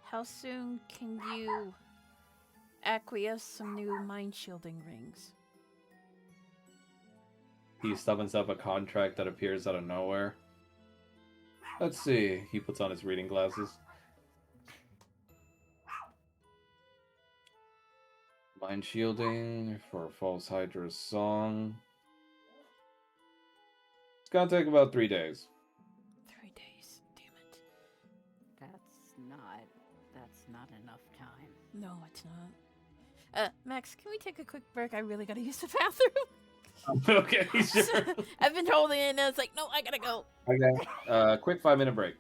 how soon can you acquiesce some new mind shielding rings?
He summons up a contract that appears out of nowhere. Let's see. He puts on his reading glasses. Mind shielding for False Hydra's song. It's gonna take about 3 days.
3 days. Damn it.
That's not enough time.
No, it's not. Max, can we take a quick break? I really gotta use the bathroom.
Okay, sure.
I've been holding it and it's like, no, I gotta go.
Okay. Quick 5-minute break.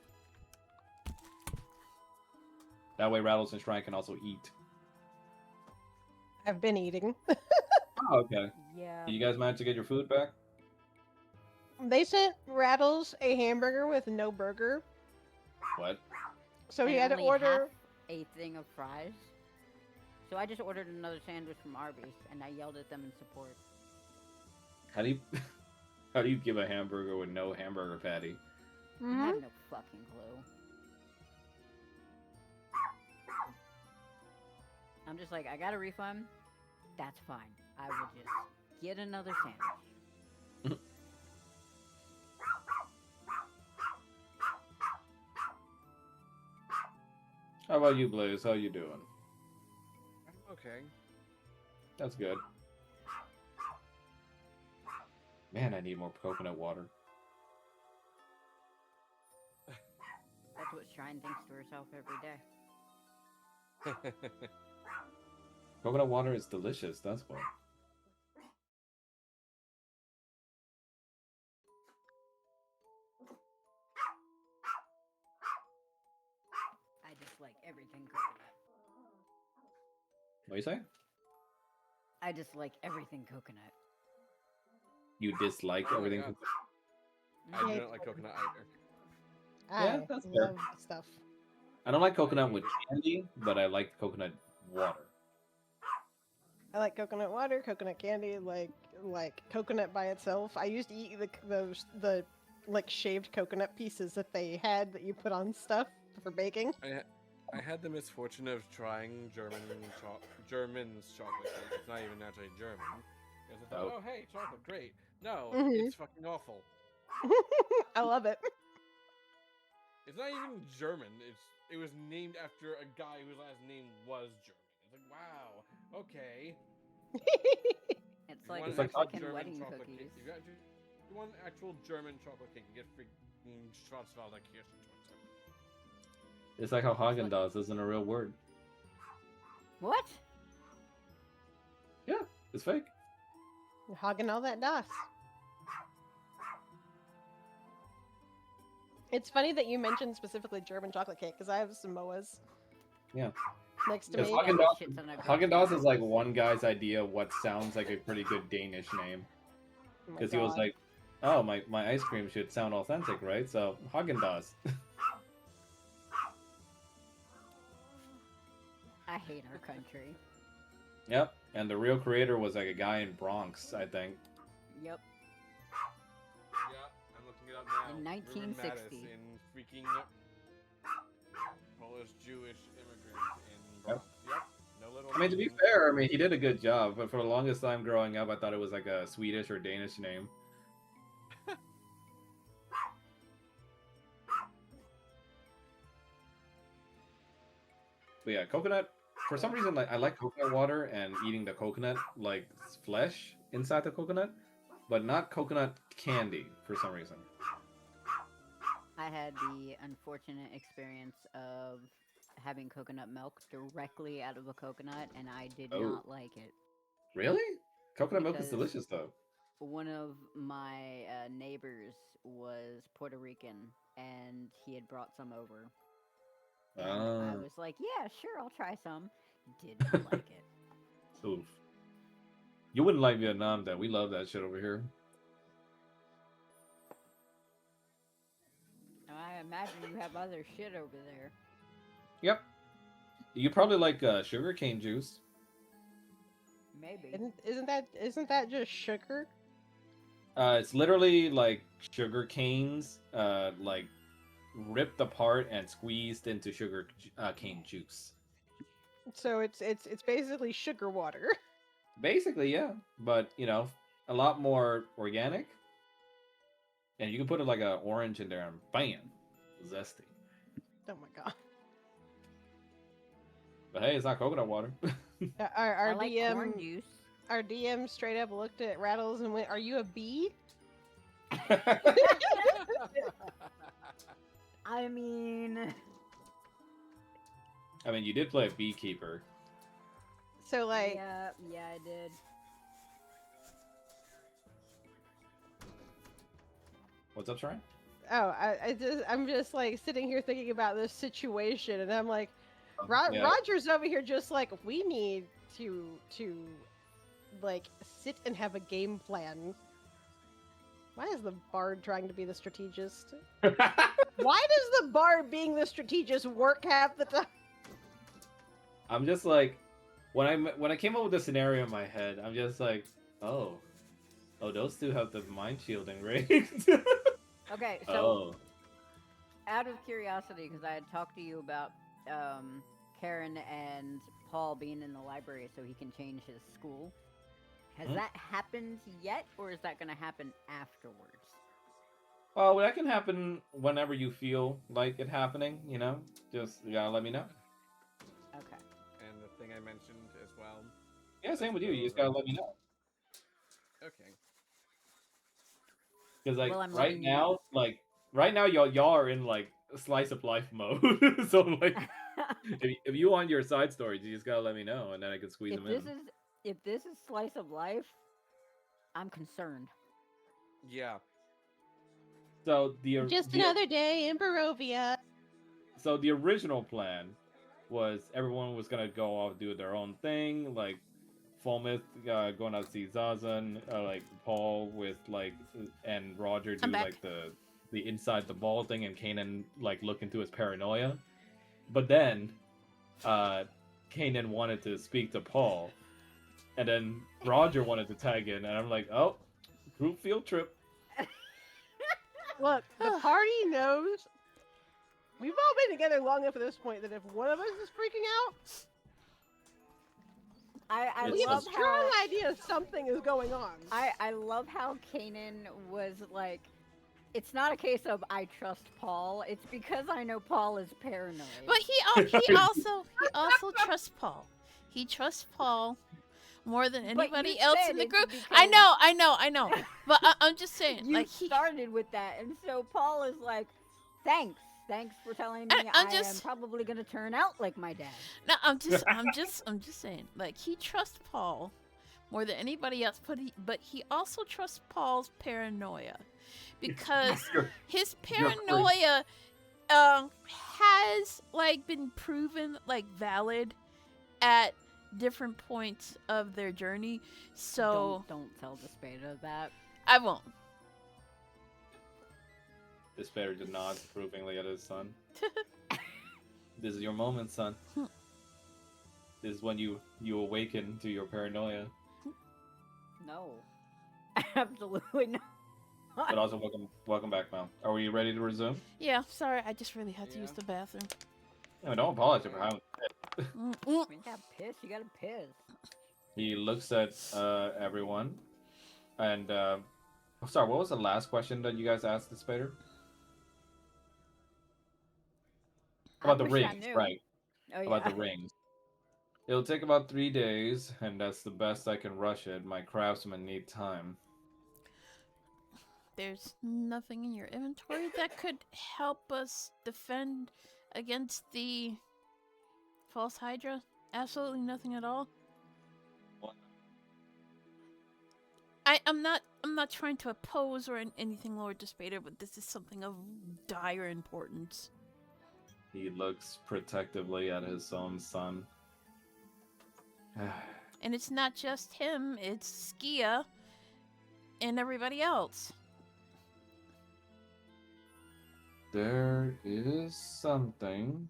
That way Rattles and Strahd can also eat.
I've been eating.
Oh, okay.
Yeah.
Did you guys manage to get your food back?
They sent Rattles a hamburger with no burger,
What?
so he
and
had to
only
order.
half a thing of fries. So I just ordered another sandwich from Arby's, and I yelled at them in support.
How do you... How do you give a hamburger with no hamburger patty?
I
Mm-hmm.
have no fucking clue. I'm just like, I got a refund. That's fine. I will just get another sandwich.
How about you, Blaze? How you doing?
I'm okay.
That's good. Man, I need more coconut water.
That's what Shrine thinks to herself every day.
Coconut water is delicious, that's why.
I dislike everything coconut.
What you say?
I dislike everything coconut.
You dislike
Oh my
everything?
God.
Yeah,
I do not like coconut either.
Yeah,
I
that's fair.
love stuff.
I don't like coconut with candy, but I like coconut water.
I like coconut water, coconut candy, like coconut by itself. I used to eat the like shaved coconut pieces that they had that you put on stuff for baking.
I had the misfortune of trying German's chocolate cake. It's not even actually German. Because I thought,
Oh.
oh hey, chocolate, great. No,
Mhm.
it's fucking awful.
I love it.
It's not even German. It was named after a guy whose last name was German. It's like, wow, okay.
It's
You
like
want
It's like
actual
Mexican
German
wedding
chocolate
cookies.
cake. You want actual German chocolate cake, you get freaking Schwarzwälder Kirschtorte.
It's like how Haagen-Dazs isn't a real word.
What?
Yeah, it's fake.
You're hogging all that DOS. It's funny that you mentioned specifically German chocolate cake because I have Samoas.
Yeah.
Next to
Because
me.
Yeah,
Haagen-Dazs,
shit's on a girl's
Haagen-Dazs
name.
is like one guy's idea of what sounds like a pretty good Danish name.
Oh my
Because he was
God.
like, oh, my ice cream should sound authentic, right? So, Haagen-Dazs.
I hate our country.
Yep. And the real creator was like a guy in Bronx, I think.
Yep.
Yeah, I'm looking it up now.
In 1960.
In freaking Polish Jewish immigrant in
Yep.
Bronx. Yep. No little.
I mean, to be fair, I mean, he did a good job, but for the longest time growing up, I thought it was like a Swedish or Danish name. But yeah, coconut. For some reason, like I like coconut water and eating the coconut like flesh inside the coconut, but not coconut candy for some reason.
I had the unfortunate experience of having coconut milk directly out of a coconut, and I did
Oh.
not like it.
Really? Coconut milk is
Because-
delicious though.
One of my neighbors was Puerto Rican, and he had brought some over. And I
Ah.
was like, yeah, sure, I'll try some. Did not like it.
Oof. You wouldn't like Vietnam then. We love that shit over here.
I imagine you have other shit over there.
Yep. You probably like sugar cane juice.
Maybe.
Isn't that just sugar?
It's literally like sugar canes, like ripped apart and squeezed into sugar cane juice.
So it's basically sugar water.
Basically, yeah, but you know, a lot more organic. And you can put it like an orange in there and bam, zesty.
Oh my God.
But hey, it's not coconut water.
Our
I like
DM
corn juice.
our DM straight up looked at Rattles and went, "Are you a bee?"
I mean,
I mean, you did play a beekeeper.
So like,
yeah, I did.
What's up, Shrine?
oh, I'm just like sitting here thinking about this situation, and I'm like,
Yeah.
Roger's over here just like, we need to like sit and have a game plan. Why is the bard trying to be the strategist? Why does the bard being the strategist work half the time?
I'm just like, when I came up with the scenario in my head, I'm just like, oh, Oh, those two have the mind shielding, right?
Okay, so
Oh.
out of curiosity, because I had talked to you about um, Karen and Paul being in the library so he can change his school. Has
Hmm?
that happened yet, or is that going to happen afterwards?
Oh, well, that can happen whenever you feel like it happening, you know? Just, you gotta let me know.
Okay.
And the thing I mentioned as well.
Yeah, same
Let's
with you.
go
You just
over.
gotta let me know.
Okay.
Because, like,
Well, I'm letting you know.
right now, y'all are in, like, slice of life mode. So, like, if you want your side stories, you just gotta let me know, and then I can squeeze
if
them
this
in.
is if this is slice of life, I'm concerned.
Yeah.
So,
Just another day in Barovia.
so the original plan was everyone was gonna go off do their own thing, like Fulmouth going out to see Zazan, like Paul with like and Roger
I'm
do
back.
like the inside the ball thing, and Kanan like look into his paranoia. But then Kanan wanted to speak to Paul, and then Roger wanted to tag in, and I'm like, oh, group field trip.
Look, the party knows. We've all been together long enough at this point that if one of us is freaking out,
I
we
It's
have a
love
some,
strong
how
idea something is going on.
I love how Kanan was like, it's not a case of I trust Paul. It's because I know Paul is paranoid.
But he also trusts Paul. He trusts Paul more than
But you
anybody else
said
in the
it's
group.
because
I know. But I'm just saying,
you
like he,
started with that, and so Paul is like, thanks for telling
I,
me
I'm
I am
just
probably gonna turn out like my dad.
no, I'm just saying, like he trusts Paul more than anybody else. But he also trusts Paul's paranoia because
you're,
his
you're crazy.
paranoia has like been proven like valid at different points of their journey. So
Don't tell Despada that.
I won't.
This better did not approvingly at his son. This is your moment, son. This is when you awaken to your paranoia.
No, absolutely not.
But also, welcome back, Mel. Are we ready to resume?
Yeah, sorry, I just really had to use
Yeah.
the bathroom.
No, don't apologize for having.
Mm-mm.
You gotta piss. You gotta piss.
He looks at everyone, and sorry, what was the last question that you guys asked the Spider?
I
About the
wish I
rings,
knew.
right?
Oh
About
yeah.
the rings. It'll take about 3 days, and that's the best I can rush it. My craftsmen need time.
There's nothing in your inventory that could help us defend against the false Hydra. Absolutely nothing at all. I'm not trying to oppose or anything, Lord Despader, but this is something of dire importance.
He looks protectively at his own son.
And it's not just him, it's Skia and everybody else.
There is something,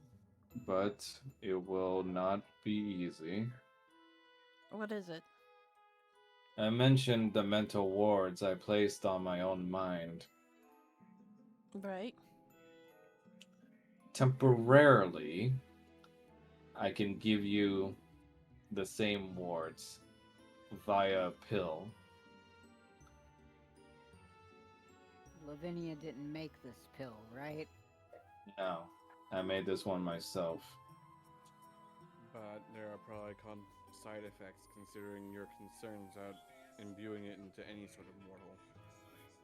but it will not be easy.
What is it?
I mentioned the mental wards I placed on my own mind.
Right.
Temporarily, I can give you the same wards via pill.
Lavinia didn't make this pill, right?
No, I made this one myself.
But there are probably side effects considering your concerns about imbuing it into any sort of mortal.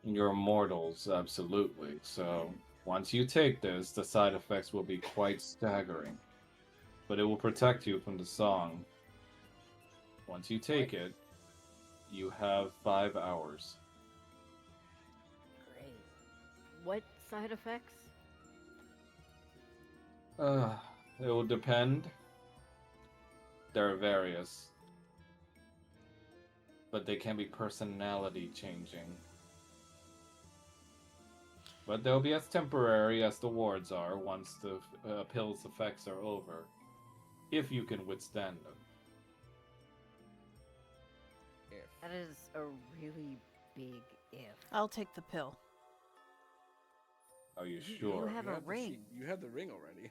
You're mortals, absolutely. So, once you take this, the side effects will be quite staggering. But it will protect you from the song. Once you take it, you have 5 hours.
Great. What side effects?
It will depend. There are various. But they can be personality changing. But they'll be as temporary as the wards are once the pill's effects are over. If you can withstand them.
If
That is a really big if.
I'll take the pill.
Are you
You
sure?
have
You
a
have the
ring.
you have the ring already.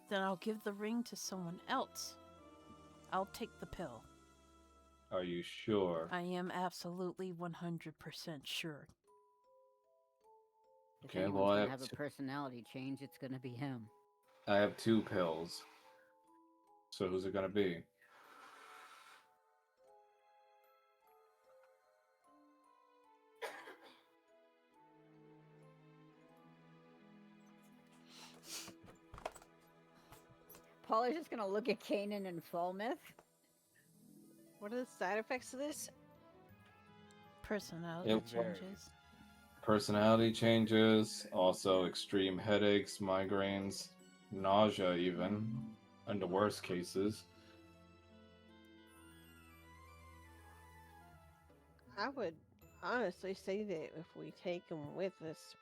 Then I'll give the ring to someone else. I'll take the pill.
Are you sure?
I am absolutely 100% sure.
If
Okay,
anyone's
well,
gonna have a personality change, it's gonna be him.
I have 2 pills. So who's it gonna be?
Paul is just gonna look at Kanan and Falmouth.
What are the side effects of this?
Personality
It-
changes.
Personality changes, also extreme headaches, migraines, nausea, even, in the worst cases.
I would honestly say that if we take him with us,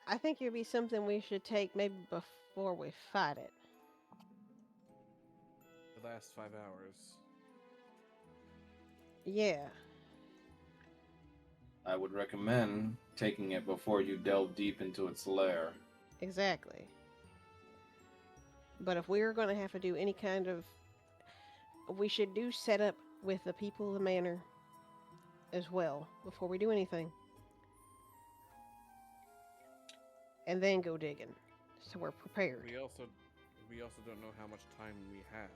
I think it'd be something we should take maybe before we fight it.
The last 5 hours.
Yeah.
I would recommend taking it before you delve deep into its lair.
Exactly. But if we're going to have to do any kind of. We should do setup with the people of the manor as well before we do anything. And then go digging. So we're prepared.
We also don't know how much time we have.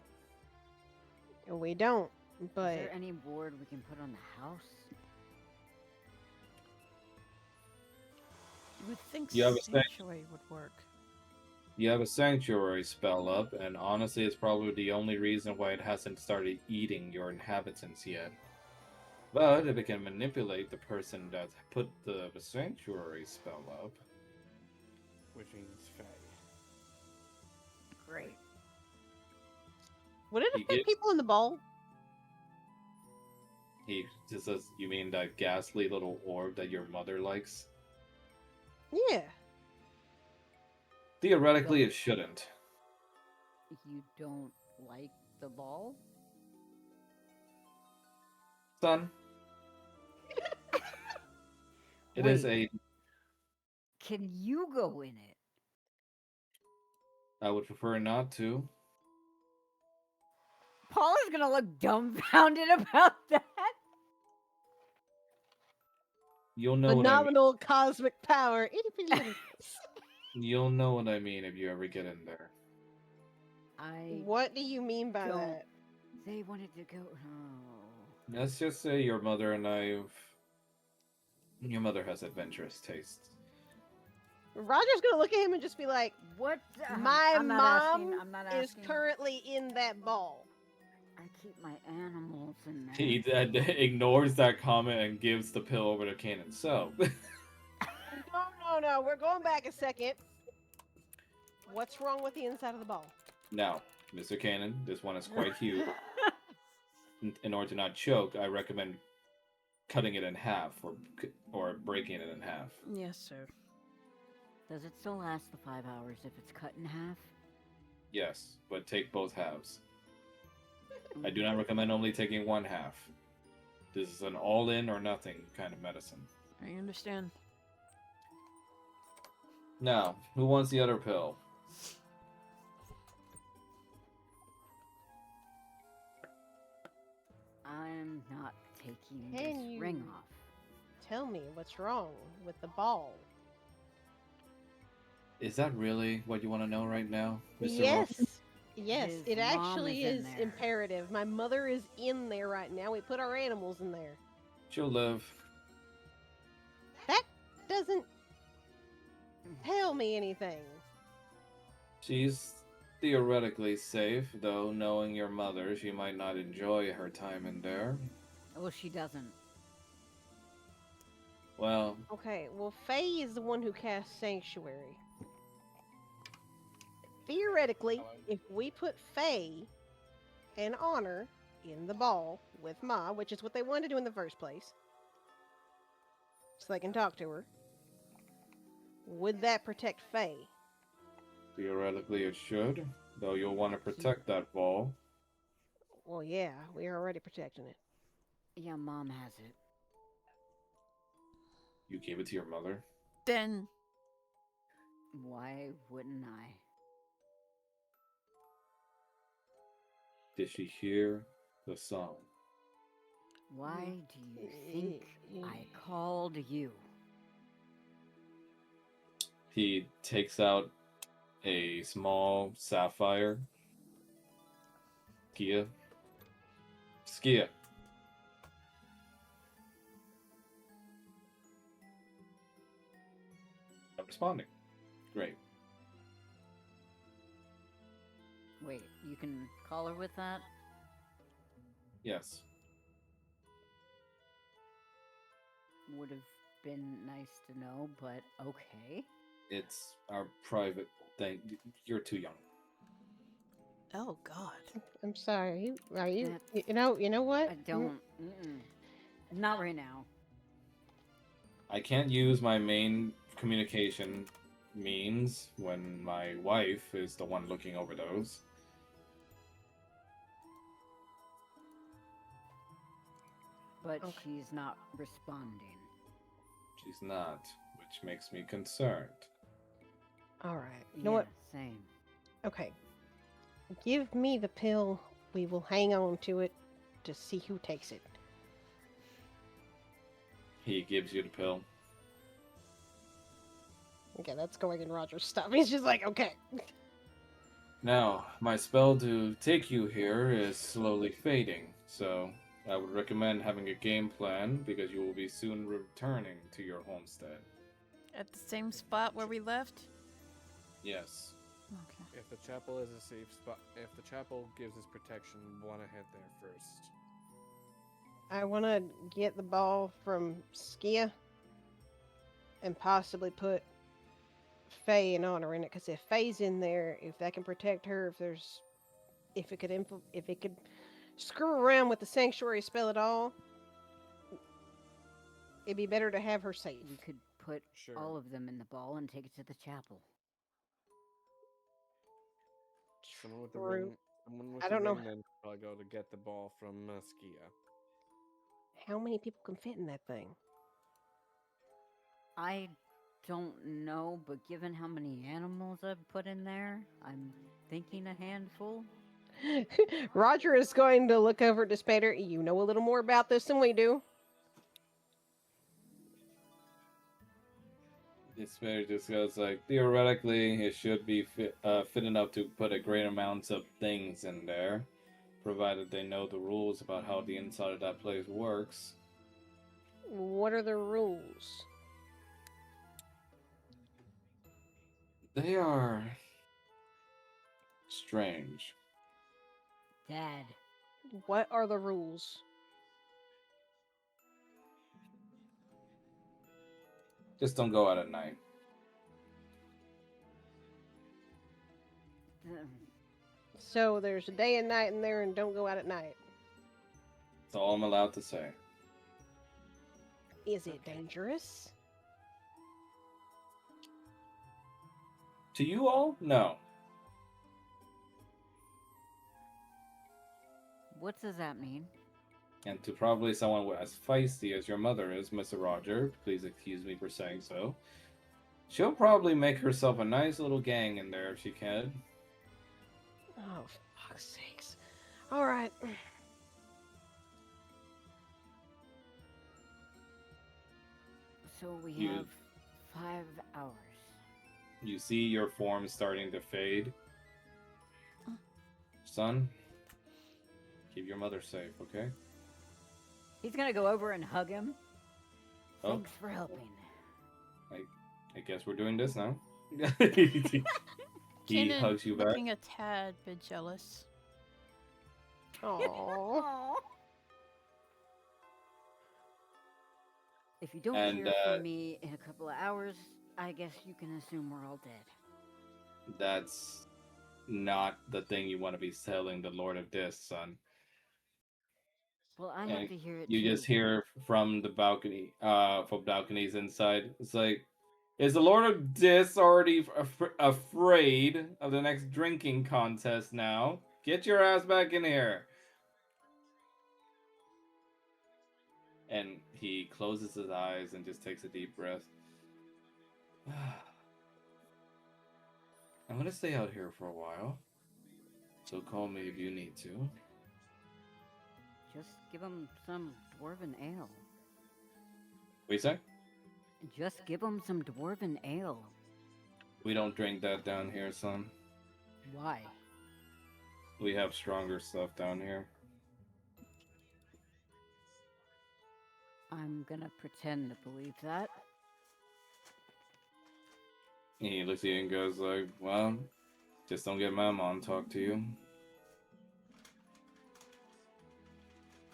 And we don't, but.
Is there any board we can put on the house?
You would think
You have a
sanctuary would work.
You have a sanctuary spell up, and honestly, it's probably the only reason why it hasn't started eating your inhabitants yet. But if it can manipulate the person that put the sanctuary spell up,
Which means Faye.
Great.
Would it
He
affect
gets-
people in the ball?
he just says, "You mean that ghastly little orb that your mother likes?"
Yeah.
Theoretically, it shouldn't.
You don't like the ball?
Son, it is
Wait.
a.
Can you go in it?
I would prefer not to.
Paul is gonna look dumbfounded about that.
You'll know what I mean.
Phenomenal cosmic power. Itty bitty little-
You'll know what I mean if you ever get in there.
I
What do you mean by
Don't.
that?
They wanted to go. Oh.
Let's just say your mother and your mother has adventurous tastes.
Roger's gonna look at him and just be like,
What?
"My
I'm not
mom
asking, I'm not
is
asking.
currently in that ball."
I keep my animals in there.
He ignores that comment and gives the pill over to Kanan. So,
No. We're going back a second. What's wrong with the inside of the ball?
now, Mr. Kanan, this one is quite huge. In order to not choke, I recommend cutting it in half or breaking it in half.
Yes, sir.
Does it still last the 5 hours if it's cut in half?
Yes, but take both halves. I do not recommend only taking one half. This is an all-in or nothing kind of medicine.
I understand.
Now, who wants the other pill?
I'm not taking
Can
this
you-
ring off.
Tell me what's wrong with the ball.
Is that really what you want to know right now, Mr.
Yes. Yes,
His
it
mom
actually
is in
is
there.
imperative. My mother is in there right now. We put our animals in there.
She'll live.
That doesn't tell me anything.
She's theoretically safe, though knowing your mother, she might not enjoy her time in there.
Well, she doesn't.
Well,
Okay, well, Faye is the one who casts Sanctuary. Theoretically, if we put Faye and Honor in the ball with Ma, which is what they wanted to do in the first place, so they can talk to her, would that protect Faye?
theoretically it should, though you'll want to protect that ball.
Well, yeah, we're already protecting it.
Yeah, Mom has it.
You gave it to your mother?
Then
Why wouldn't I?
Did she hear the song?
Why do you think I called you?
He takes out a small sapphire. Skia. Skia. I'm responding. Great.
Wait, you can call her with that?
Yes.
Would have been nice to know, but okay.
It's our private thing. You're too young.
oh god.
I'm sorry. Are you?
That's-
You know what?
I don't. Mm-mm. Not right now.
I can't use my main communication means when my wife is the one looking over those.
But
Okay.
she's not responding.
She's not, which makes me concerned.
All right. You know what?
Same.
Okay. Give me the pill. We will hang on to it to see who takes it.
He gives you the pill.
Okay, that's going in Roger's stuff. He's just like, okay.
Now, my spell to take you here is slowly fading, so I would recommend having a game plan because you will be soon returning to your homestead.
At the same spot where we left?
Yes.
Okay.
If the chapel is a safe spot, if the chapel gives us protection, we want to head there first.
I want to get the ball from Skia and possibly put Faye and Honor in it, because if Faye's in there, if that can protect her, if it could screw around with the sanctuary spell at all, it'd be better to have her safe.
We could put
Sure.
all of them in the ball and take it to the chapel.
Someone with the
True.
ring. Someone with
I
the
don't know.
ring then probably go to get the ball from Skia.
How many people can fit in that thing?
I don't know, but given how many animals I've put in there, I'm thinking a handful.
Roger is going to look over to Spader. You know a little more about this than we do.
It's very just goes like theoretically it should be fit enough to put a great amounts of things in there, provided they know the rules about how the inside of that place works.
What are the rules?
They are strange.
Dad,
What are the rules?
Just don't go out at night.
So there's a day and night in there, and don't go out at night.
That's all I'm allowed to say.
Is it dangerous?
To you all, no.
what does that mean?
And to probably someone as feisty as your mother is, Mr. Roger, please excuse me for saying so, she'll probably make herself a nice little gang in there if she can.
Oh, for fuck's sakes. All right.
So we
You-
have 5 hours.
You see your form starting to fade. Son, keep your mother safe, okay?
He's gonna go over and hug him.
Oh.
Thanks for helping.
I guess we're doing this now. He
Kanan
hugs you back.
looking a tad bit jealous.
Aww.
Aw. If you don't
And,
hear from me in a couple of hours, I guess you can assume we're all dead.
That's not the thing you want to be telling the Lord of Dis, son.
Well, I
And
have to hear it
You
too.
just hear from the balcony, from balconies inside. It's like, is the Lord of Dis already afraid of the next drinking contest now? Get your ass back in here. And he closes his eyes and just takes a deep breath. I'm gonna stay out here for a while. So call me if you need to.
Just give him some dwarven ale.
What you say?
Just give him some dwarven ale.
We don't drink that down here, son.
Why?
We have stronger stuff down here.
I'm gonna pretend to believe that.
He looks at you and goes like, well, just don't get my mom to talk to you.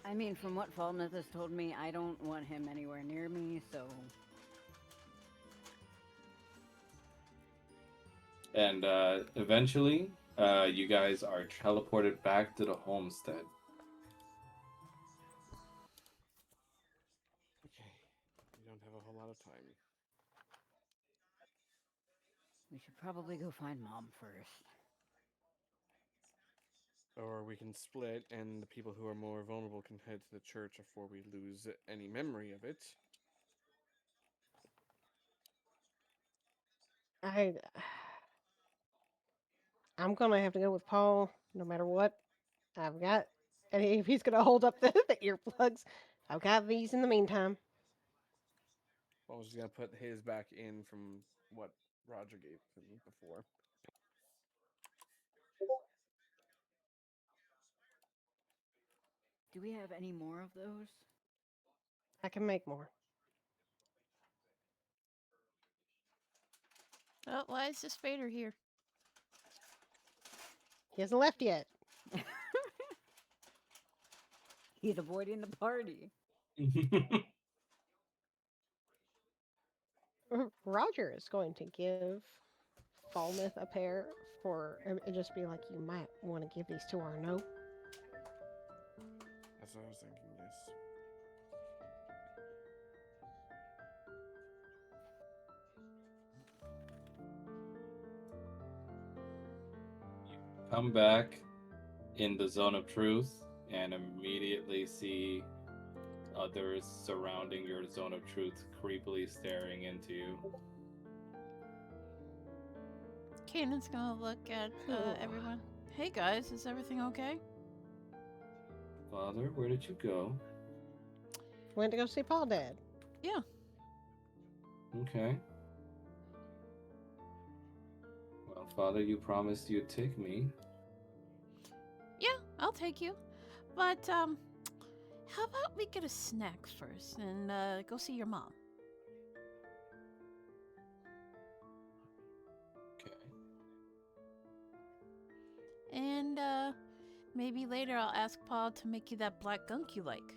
I mean, from what Falmouth has told me, I don't want him anywhere near me, so...
And eventually, you guys are teleported back to the homestead.
Okay. We don't have a whole lot of time.
We should probably go find Mom first.
Or we can split, and the people who are more vulnerable can head to the church before we lose any memory of it.
I'm gonna have to go with Paul, no matter what. I've got, and if he's gonna hold up the earplugs, I've got these in the meantime.
I was just gonna put his back in from what Roger gave him before.
Do we have any more of those?
I can make more.
Oh, why is this Vader here?
He hasn't left yet.
He's avoiding the party.
Roger is going to give Falmouth a pair for, and just be like, you might want to give these to Arno.
That's what I was thinking, yes.
Come back in the zone of truth and immediately see others surrounding your zone of truth creepily staring into you.
Kanan's gonna look at everyone. Hey guys, is everything okay?
Father, where did you go?
Went to go see Paul Dad.
Yeah.
Okay. Well, Father, you promised you'd take me.
Yeah, I'll take you. But, how about we get a snack first and, go see your mom?
Okay.
And, maybe later I'll ask Paul to make you that black gunk you like.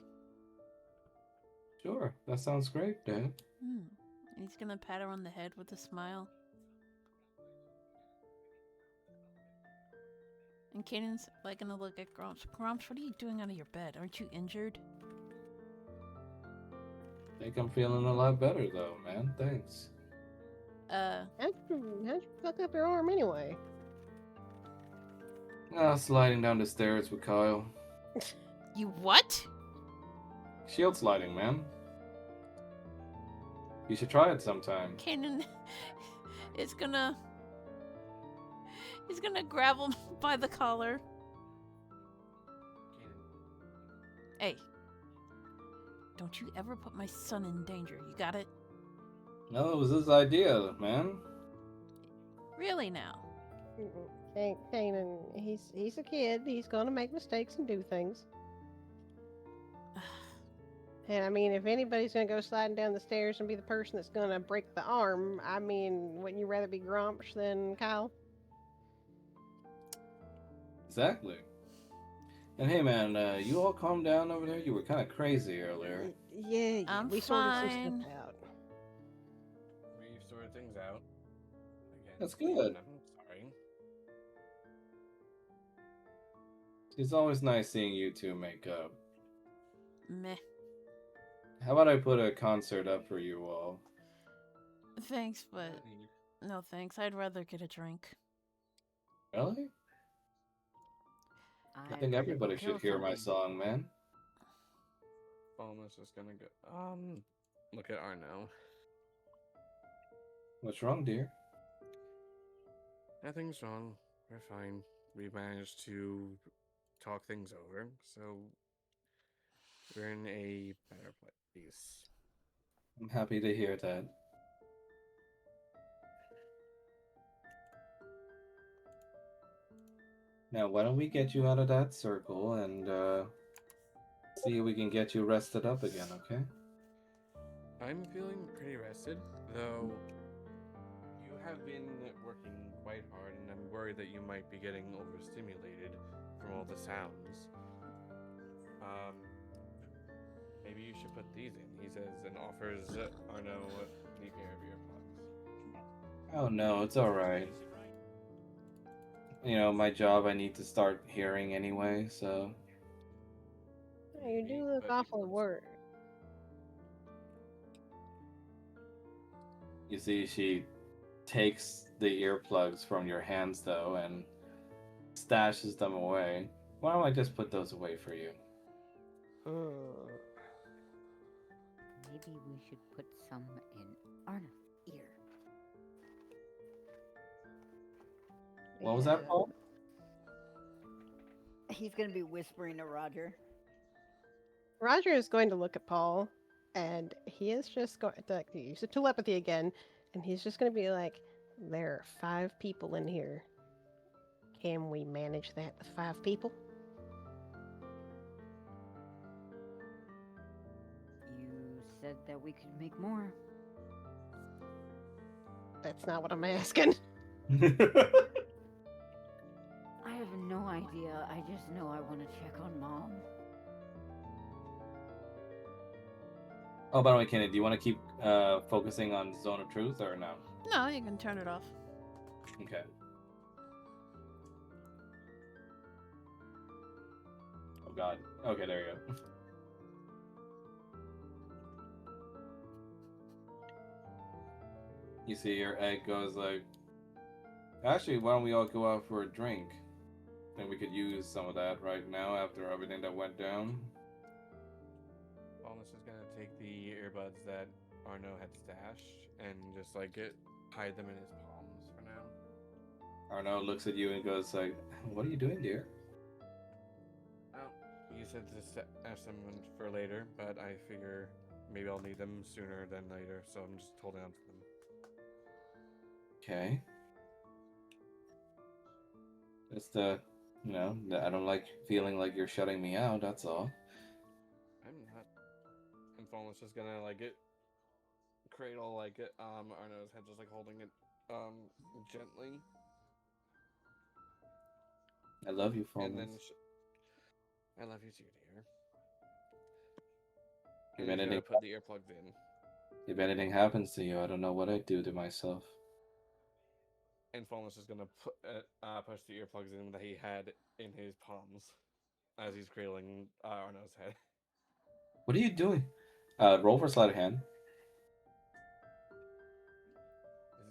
Sure, that sounds great, Dad.
And he's gonna pat her on the head with a smile. And Kanan's, like, gonna look at Grumps. Grumps, what are you doing out of your bed? Aren't you injured?
I think I'm feeling a lot better, though, man. Thanks.
How'd you fuck up your arm anyway?
Sliding down the stairs with Kyle.
You what?
Shield sliding, man. You should try it sometime.
Kanan is gonna... He's gonna grab him by the collar. Hey. Don't you ever put my son in danger, you got it?
No, it was his idea, man.
Really now?
Kanan, he's a kid. He's gonna make mistakes and do things. And I mean, if anybody's gonna go sliding down the stairs and be the person that's gonna break the arm, I mean, wouldn't you rather be Grumps than Kyle?
Exactly. And hey, man, you all calm down over there? You were kind of crazy earlier.
Yeah,
I'm
we sorted some
fine.
stuff out.
We sorted things out. Again,
That's good.
I'm sorry.
It's always nice seeing you two make up.
Meh.
How about I put a concert up for you all?
Thanks, but no thanks. I'd rather get a drink.
Really? I think
I'd rather
everybody
kill
should hear my
something.
song, man.
Almost just gonna go. Look at Arno.
What's wrong, dear?
Nothing's wrong. We're fine. We managed to talk things over, so we're in a better place.
I'm happy to hear that. Now, why don't we get you out of that circle and see if we can get you rested up again, okay?
I'm feeling pretty rested, though you have been working quite hard, and I'm worried that you might be getting overstimulated from all the sounds. Maybe you should put these in, he says, and offers Arno the pair of earplugs.
Oh no, it's alright. You know, my job, I need to start hearing anyway, so.
You
Maybe,
do look
but
awful worried.
You see, she takes the earplugs from your hands, though, and stashes them away. Why don't I just put those away for you?
Maybe we should put some in Arna's ear.
What was that, Paul?
He's gonna be whispering to Roger.
Roger is going to look at Paul, and he is just going to use the telepathy again, and he's just going to be like, "There are 5 people in here. Can we manage that with 5 people?"
You said that we could make more.
That's not what I'm asking.
I have no idea. I just know I want to check on Mom.
Oh, by the way, Kenny, do you want to keep focusing on Zone of Truth or no?
No, you can turn it off.
Okay. Oh God. Okay, there you go. You see, your egg goes like, actually, why don't we all go out for a drink? Then we could use some of that right now after everything that went down.
Almost is gonna take the earbuds that Arno had stashed and just hide them in his palms for now.
Arno looks at you and goes like, "What are you doing, dear?"
Oh, you said to ask them for later, but I figure maybe I'll need them sooner than later, so I'm just holding on to them.
Okay. Just I don't like feeling like you're shutting me out. That's all.
I'm not. And Fallen's just gonna cradle Arno's head, just holding it gently.
I love you,
And then
Fulmans.
I love you too, dear.
If
And he's
anything,
gonna put the earplugs in.
if anything happens to you, I don't know what I'd do to myself.
And Fallen's just gonna push the earplugs in that he had in his palms as he's cradling Arno's head.
What are you doing? Roll for sleight of hand.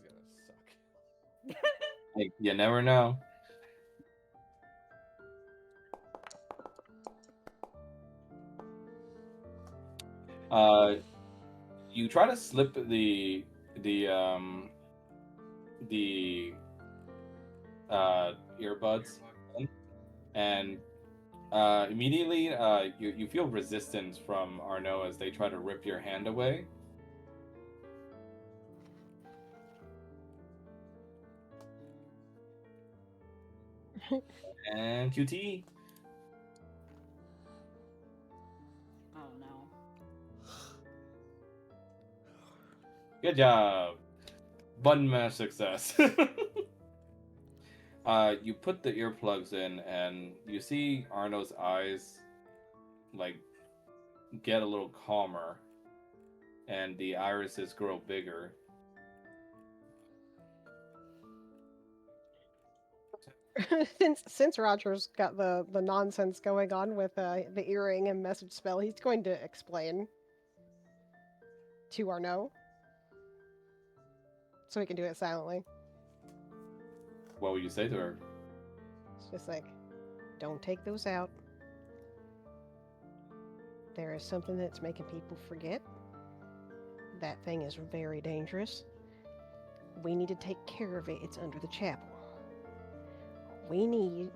This is gonna suck.
Hey, you never know. You try to slip the earbuds in, and immediately you feel resistance from Arno as they try to rip your hand away. And QT.
Oh no.
Good job. Button mash success. You put the earplugs in, and you see Arno's eyes get a little calmer, and the irises grow bigger.
since Roger's got the nonsense going on with the earring and message spell, he's going to explain to Arno, so he can do it silently.
What would you say to her?
It's just like, don't take those out. There is something that's making people forget. That thing is very dangerous. We need to take care of it. It's under the chapel. We need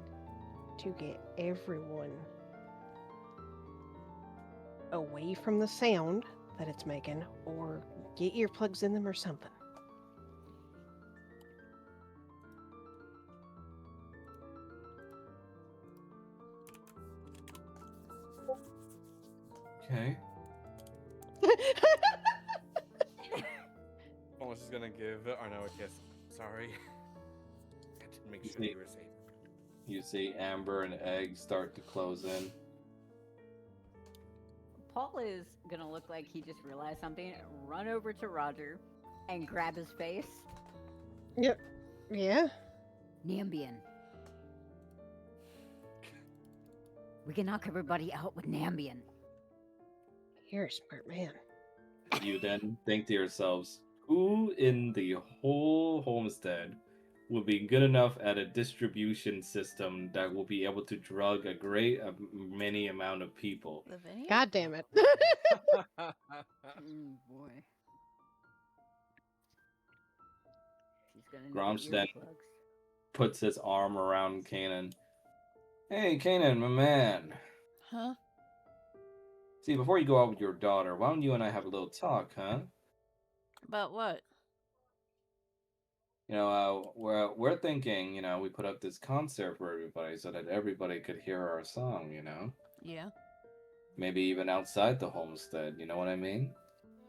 to get everyone away from the sound that it's making, or get earplugs in them or something.
Okay.
Almost is gonna give Arno a kiss. Sorry. Had to make
You
sure
see,
you were safe.
you see Amber and Egg start to close in.
Paul is gonna look like he just realized something, run over to Roger, and grab his face.
Yep. Yeah.
Nambian. We can knock everybody out with Nambian.
You're a smart man.
You then think to yourselves, who in the whole homestead will be good enough at a distribution system that will be able to drug a great many amount of people?
Lavinia?
God damn it.
Boy. She's gonna
Gromsh
need
then
earplugs.
puts his arm around Kanan. Hey, Kanan, my man.
Huh?
See, before you go out with your daughter, why don't you and I have a little talk, huh?
About what?
We're thinking, we put up this concert for everybody so that everybody could hear our song,
Yeah.
Maybe even outside the homestead, you know what I mean?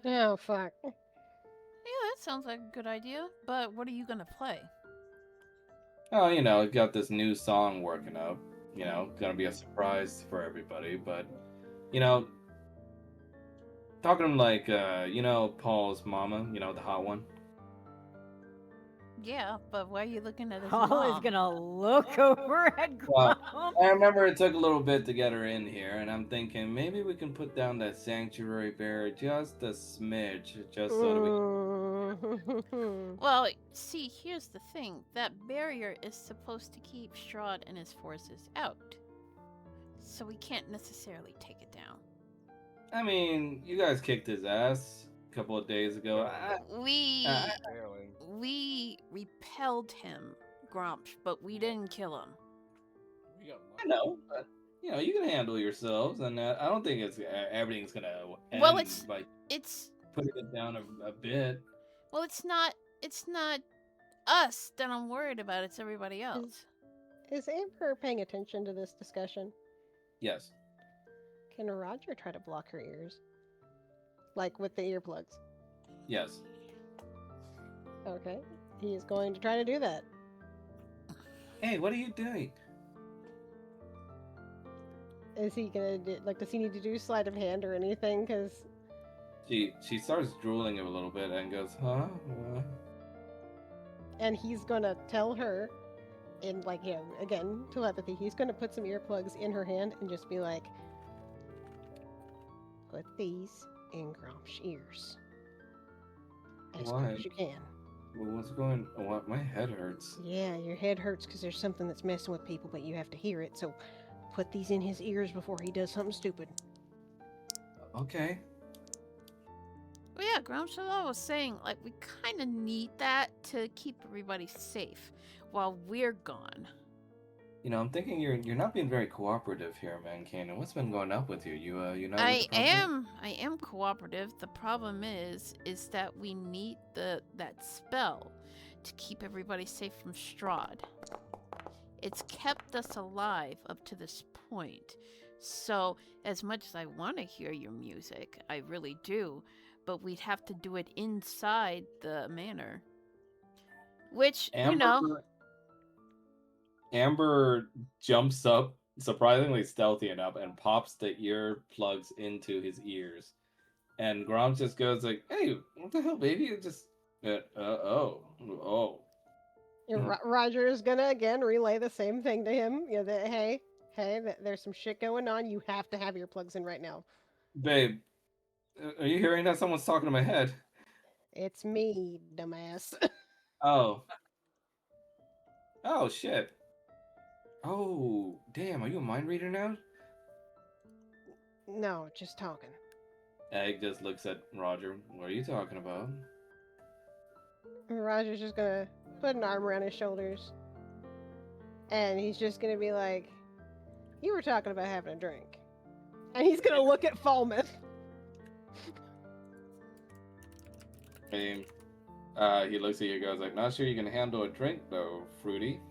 Oh, fuck.
Yeah, that sounds like a good idea. But what are you gonna play?
Oh, got this new song working up, gonna be a surprise for everybody, but, talking like, Paul's mama, the hot one.
Yeah, but why are you looking at his
Paul
mom?
is gonna look over at
Well,
Grump.
I remember it took a little bit to get her in here, and I'm thinking maybe we can put down that sanctuary barrier just a smidge, just so that we.
Well, see, here's the thing. That barrier is supposed to keep Strahd and his forces out. So we can't necessarily take it down.
I mean, you guys kicked his ass a couple of days ago.
We
Failing.
we repelled him, Grump, but we didn't kill him.
We got
I know, but you can handle yourselves, and I don't think it's everything's gonna end
Well,
by
it's
putting it down a bit.
well, it's not us that I'm worried about. It's everybody else.
Is Amber paying attention to this discussion?
Yes.
Can Roger try to block her ears? Like with the earplugs?
Yes.
Okay. He is going to try to do that.
Hey, what are you doing?
Is he gonna do, does he need to do sleight of hand or anything? Because
She starts drooling a little bit and goes, huh?
and he's gonna tell her in again, telepathy, he's gonna put some earplugs in her hand and just be like, put these in Gromp's ears. As quick
Why?
as you can.
Well, what's going? What? My head hurts.
Yeah, your head hurts because there's something that's messing with people, but you have to hear it, so put these in his ears before he does something stupid.
Okay.
Well, yeah, Gramshala was saying, like, we kind of need that to keep everybody safe while we're gone.
I'm thinking you're not being very cooperative here, man, Kanan. What's been going up with you? You not with
I
the program?
am cooperative. The problem is that we need that spell to keep everybody safe from Strahd. It's kept us alive up to this point. So, as much as I want to hear your music, I really do, but we'd have to do it inside the manor. Which,
Amber jumps up, surprisingly stealthy enough, and pops the earplugs into his ears. And Grom just goes like, "Hey, what the hell, baby? It just, oh."
Roger is gonna again relay the same thing to him. Hey, there's some shit going on. You have to have earplugs in right now.
Babe, are you hearing that? Someone's talking to my head.
It's me, dumbass.
Oh. Oh, shit. Oh, damn, are you a mind reader now?
No, just talking.
Egg just looks at Roger. What are you talking about?
And Roger's just gonna put an arm around his shoulders, and he's just gonna be like, "You were talking about having a drink," and he's gonna look at Falmouth.
And, he looks at you and goes like, not sure you can handle a drink though, Fruity.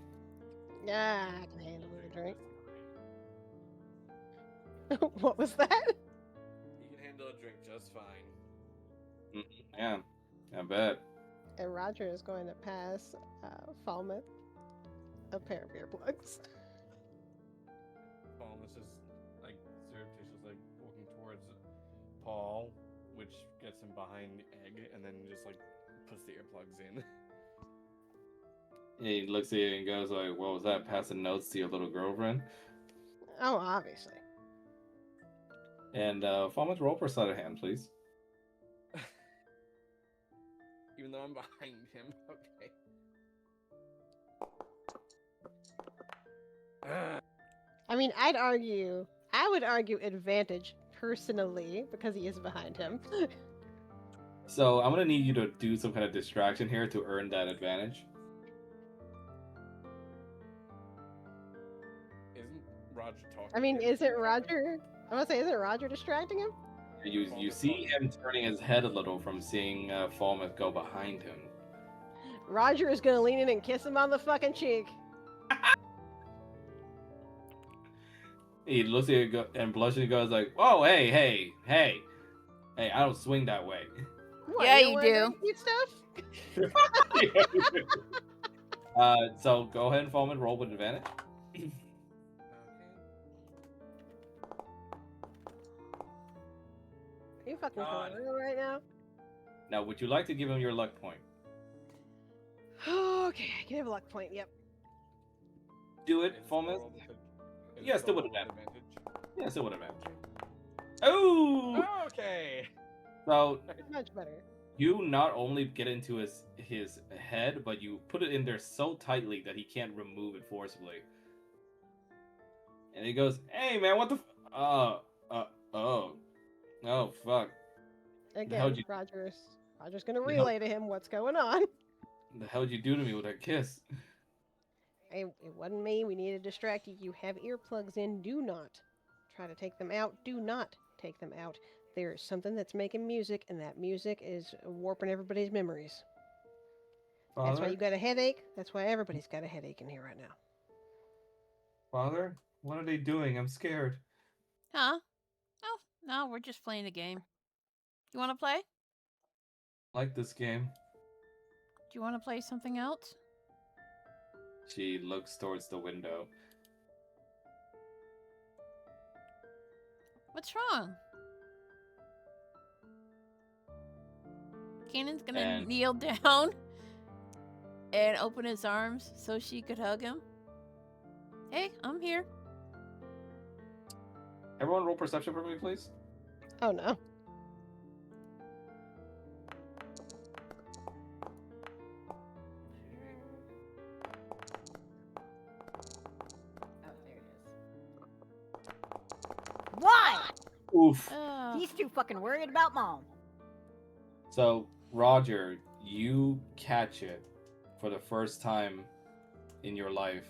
Yeah, I can handle a drink. What was that?
You can handle a drink just fine.
Yeah, I bet.
And Roger is going to pass Falmouth a pair of earplugs.
Falmouth is like surreptitiously like walking towards Paul, which gets him behind Egg, and then just like puts the earplugs in.
He looks at you and goes like, what was that? Passing notes to your little girlfriend?
Oh, obviously.
And Falmouth, roll for sleight of hand, please.
Even though I'm behind him, okay.
I mean, I would argue advantage personally because he is behind him.
So I'm gonna need you to do some kind of distraction here to earn that advantage.
Isn't Roger talking?
I mean,
to him?
isn't Roger? I'm gonna say, isn't Roger distracting him?
You see him turning his head a little from seeing Falmouth go behind him.
Roger is gonna lean in and kiss him on the fucking cheek.
He looks at you and blushes and goes like, "Oh, hey, I don't swing that way."
What,
Yeah,
don't
you
wanna
do.
Eat stuff.
So go ahead and Falmouth, roll with advantage.
Okay.
Are you fucking
God.
for real right now?
Now, would you like to give him your luck point?
Okay, I can have a luck point. Yep.
Do it,
Is it
Falmouth.
roll with the- is
Yes,
it
still
roll
with advantage.
advantage.
Yes, it would have been. Oh!
Okay.
So
Much better.
you not only get into his head, but you put it in there so tightly that he can't remove it forcibly. And he goes, "Hey, man, what the? Oh, fuck!
Again,
How'd you-
Roger's gonna relay to him what's going on.
The hell'd you do to me with that kiss?"
It wasn't me. We need to distract you. You have earplugs in. Do not try to take them out. Do not take them out. There is something that's making music, and that music is warping everybody's memories. That's why
Father,
you got a headache. That's why everybody's got a headache in here right now.
Father, what are they doing? I'm scared.
Huh? Oh, no, we're just playing a game. You want to play?
I like this game.
Do you want to play something else?
She looks towards the window.
What's wrong? Kanan's gonna
And-
kneel down and open his arms so she could hug him. Hey, I'm here.
Everyone, roll perception for me, please.
Oh no.
Oh, there it is. Why?
Oof.
He's too fucking worried about mom.
So, Roger, you catch it for the first time in your life.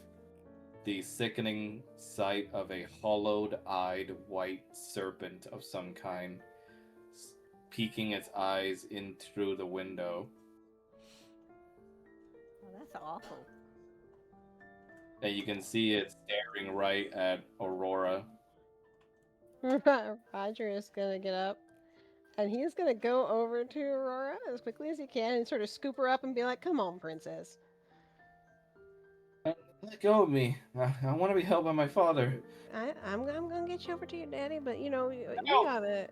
The sickening sight of a hollowed-eyed white serpent of some kind, peeking its eyes in through the window.
Oh, that's awful.
And you can see it staring right at Aurora.
Roger is gonna get up, and he's gonna go over to Aurora as quickly as he can and sort of scoop her up and be like, "Come on, princess."
Let go of me. I want to be held by my father.
I'm gonna get you over to your daddy, but you know, you
No.
gotta.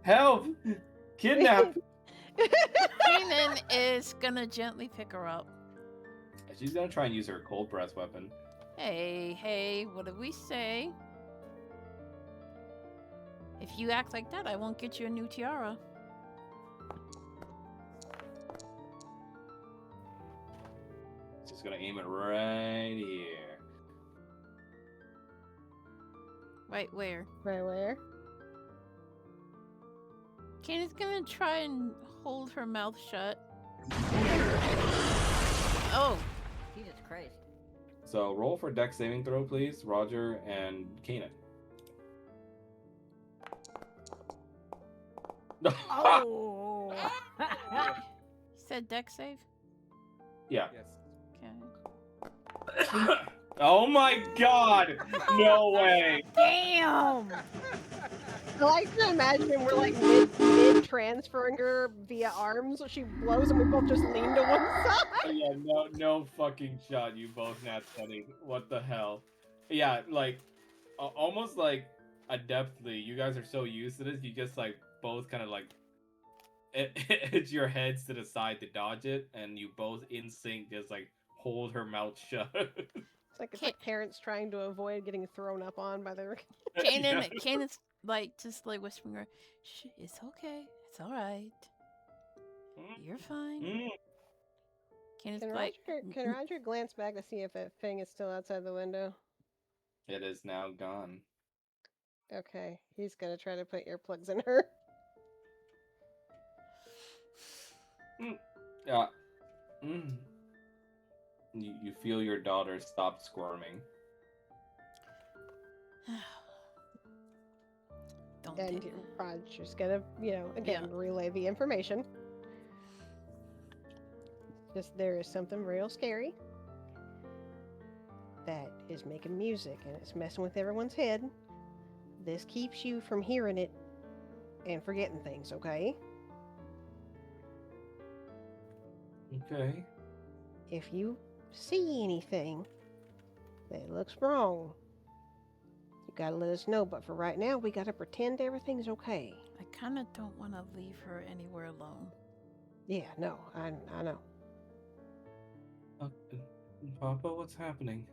Help! Kidnap!
Kanan is gonna gently pick her up.
She's gonna try and use her cold breath weapon.
Hey, what did we say? If you act like that, I won't get you a new tiara.
She's gonna aim it right here.
Right where?
Right where?
Katie's gonna try and hold her mouth shut. Oh,
Jesus Christ.
So roll for dex saving throw, please, Roger and Kanan.
Oh!
you said deck save?
Yeah.
Yes.
Okay.
Oh my god! No way!
Damn!
I like to imagine we're like mid transferring her via arms. She blows and we both just lean to one side.
Yeah, no fucking shot. You both nat 20. What the hell? Yeah, like almost like adeptly. You guys are so used to this. You just like both kind of like edge your heads to the side to dodge it, and you both in sync just like hold her mouth shut.
It's like parents trying to avoid getting thrown up on by their.
Kanan, Kanan's like just like whispering her, "Shh, it's okay. It's all right. You're fine."
Mm.
Kanan's
Can
like,
Roger glance back to see if that thing is still outside the window?
It is now gone.
Okay, he's gonna try to put earplugs in her.
Yeah. Mm. You feel your daughter stop squirming.
"Don't
And
take
Roger's gonna, again, relay the information. Just there is something real scary that is making music and it's messing with everyone's head. This keeps you from hearing it and forgetting things, okay?
Okay.
If you see anything that looks wrong, you gotta let us know. But for right now, we gotta pretend everything's okay.
I kind of don't want to leave her anywhere alone."
Yeah, no, I know.
Papa, what's happening?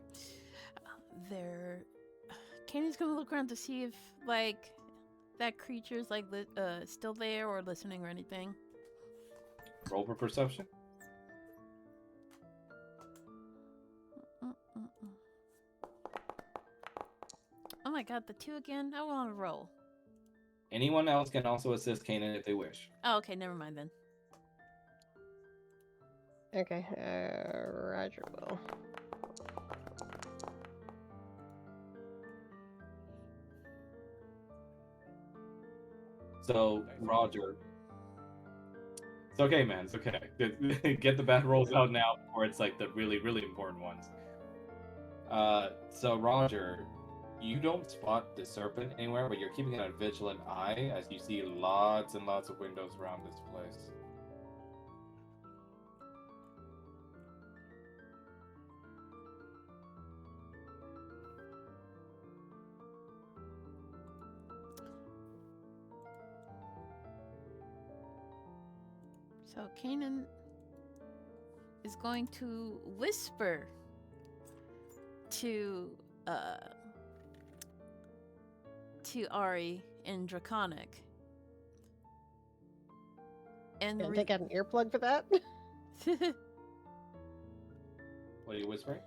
There, Kanan's gonna look around to see if like that creature's like still there or listening or anything.
Roll for perception.
Oh my god, the 2 again? I want to roll.
Anyone else can also assist Kanan if they wish.
Oh, okay, never mind then.
Okay, Roger will.
So, Roger. It's okay, man. It's okay. Get the bad rolls out now before it's like the really, really important ones. So, Roger, you don't spot the serpent anywhere, but you're keeping a vigilant eye as you see lots and lots of windows around this place.
So Kanan is going to whisper to Ari in Draconic. And
Gonna take out an earplug for that?
What are you whispering?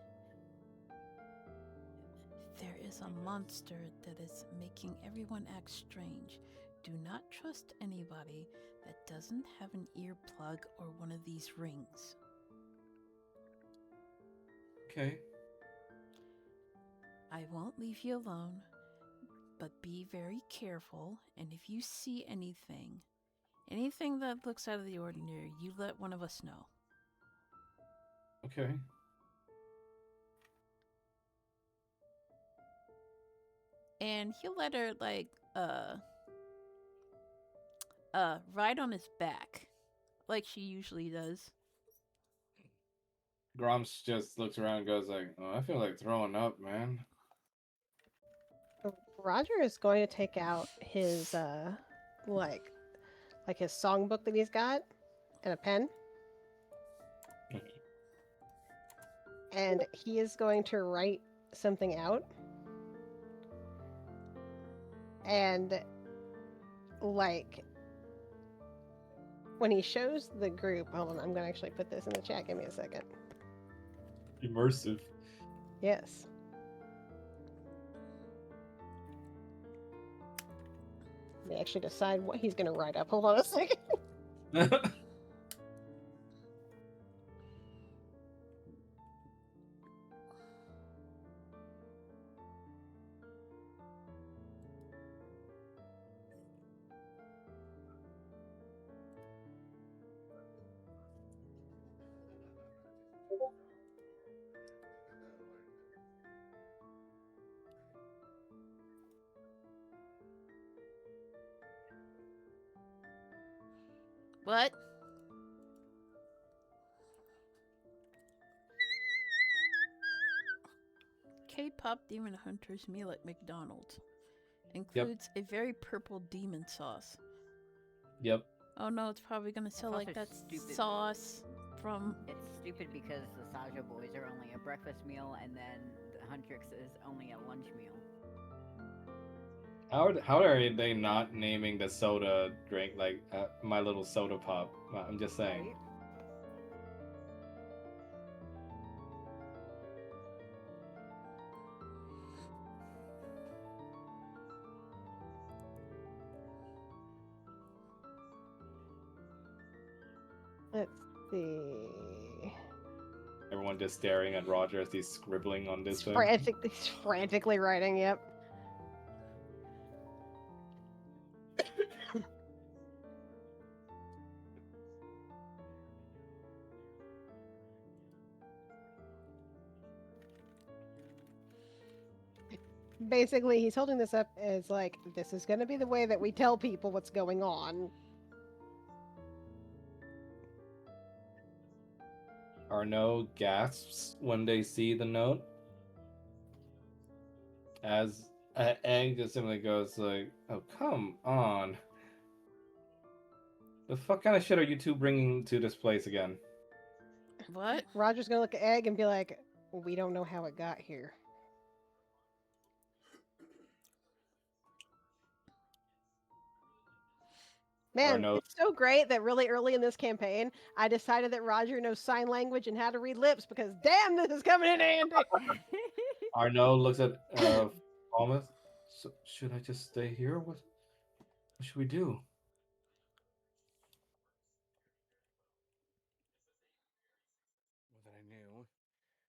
There is a monster that is making everyone act strange. Do not trust anybody that doesn't have an earplug or one of these rings.
Okay.
I won't leave you alone, but be very careful, and if you see anything that looks out of the ordinary, you let one of us know.
Okay.
And he'll let her ride on his back, like she usually does.
Grumps just looks around and goes like, "Oh, I feel like throwing up, man."
Roger is going to take out his like his songbook that he's got and a pen. And he is going to write something out. And like when he shows the group, hold on, I'm gonna actually put this in the chat. Give me a second.
Immersive.
Yes. Let me actually decide what he's gonna write up. Hold on a second.
What? K-pop demon hunter's meal at McDonald's includes a very purple demon sauce.
Yep.
Oh no, it's probably gonna sell
also
like that
stupid.
sauce from.
It's stupid because the Saja boys are only a breakfast meal, and then the Huntrix is only a lunch meal.
How are they not naming the soda drink like My Little Soda Pop? I'm just saying.
Right?
Let's see.
Everyone just staring at Roger as he's scribbling on this thing.
He's frantically writing. Yep. Basically, he's holding this up as like, this is going to be the way that we tell people what's going on.
Arnaud gasps when they see the note. As Egg just simply goes like, "Oh, come on. The fuck kind of shit are you two bringing to this place again?"
What?
Roger's going to look at Egg and be like, we don't know how it got here. Man,
Arnaud-
it's so great that really early in this campaign, I decided that Roger knows sign language and how to read lips because damn, this is coming in handy.
Arnaud looks at Thomas. So, should I just stay here? What should we do?
Well, that I knew,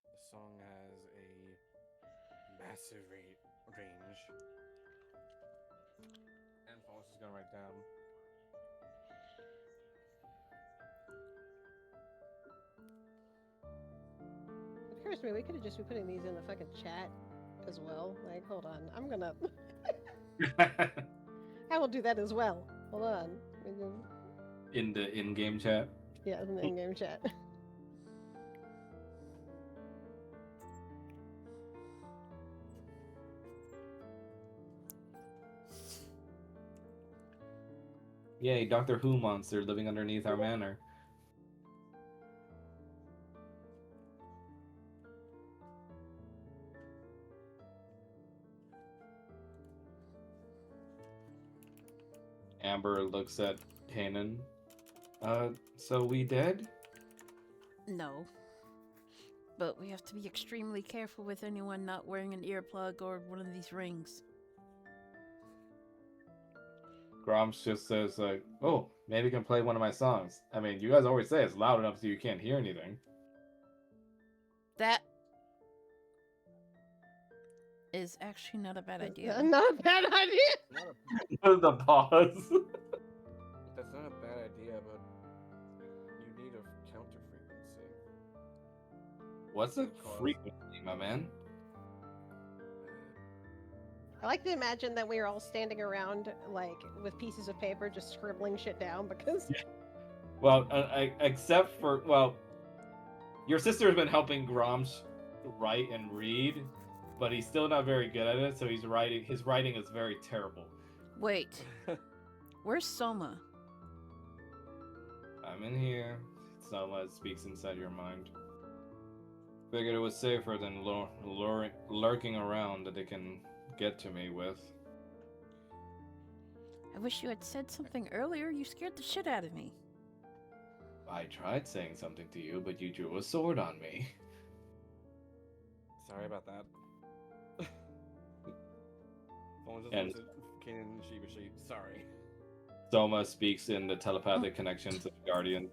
the song has a massive range. And Thomas is gonna write down.
It occurs to me we could have just been putting these in the fucking chat as well. Like, hold on, I'm gonna. I will do that as well. Hold on.
In the in-game chat.
Yeah, in the in-game chat.
Yay, Doctor Who monster living underneath our manor. Amber looks at Kanan. So we dead?
No. But we have to be extremely careful with anyone not wearing an earplug or one of these rings.
Gromps just says like, "Oh, maybe you can play one of my songs." I mean, you guys always say it's loud enough so you can't hear anything.
That is actually not a bad idea.
Not a bad idea.
Not a,
The pause.
that's not a bad idea, but you need a counter frequency.
What's the frequency, my man?
I like to imagine that we are all standing around, like, with pieces of paper just scribbling shit down because.
Well, except for, well, your sister has been helping Gromsh write and read, but he's still not very good at it, so his writing is very terrible.
Wait. Where's Soma?
I'm in here. Soma speaks inside your mind. Figured it was safer than lurking around that they can get to me with.
I wish you had said something earlier. You scared the shit out of me.
I tried saying something to you, but you drew a sword on me.
Sorry about that. Someone just
And-
looks at Kanan sheepishly. Sorry.
Soma speaks in the telepathic connection to the Guardian.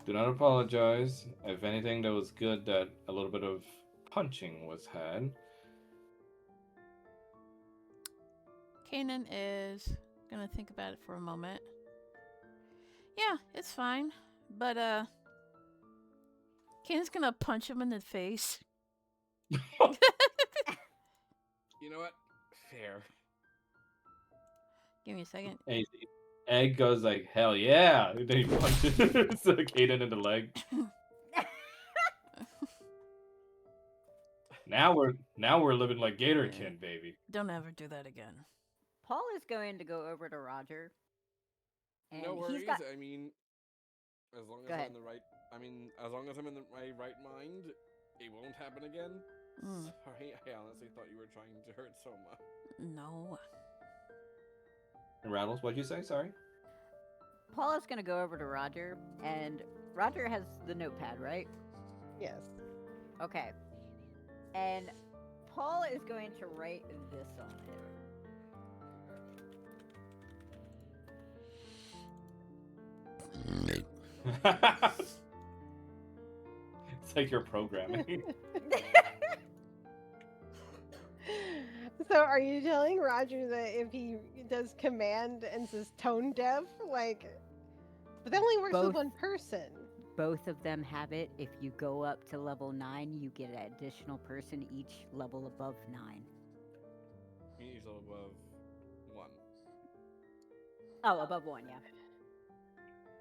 Do not apologize. If anything, that was good that a little bit of punching was had.
Kanan is gonna think about it for a moment. Yeah, it's fine. But Kanan's gonna punch him in the face.
You know what? Fair.
Give me a second.
And Egg goes like, hell yeah! And then he punches Kaden in the leg. Now we're living like Gatorkin, baby.
Don't ever do that again.
Paul is going to go over to Roger. And
No worries.
he's got.
I mean, as long as
Go
I'm
ahead.
in the right. I mean, as long as I'm in my right mind, it won't happen again.
Mm.
Sorry, I honestly thought you were trying to hurt Soma.
No.
Rattles, what'd you say? Sorry.
Paul is going to go over to Roger, and Roger has the notepad, right?
Yes.
Okay. And Paul is going to write this on it.
It's like you're programming.
So are you telling Roger that if he does command and says tone deaf, like, but that only works with
Both.
one person.
Both of them have it. If you go up to level 9, you get an additional person each level above 9.
He's above 1.
Oh, above 1, yeah.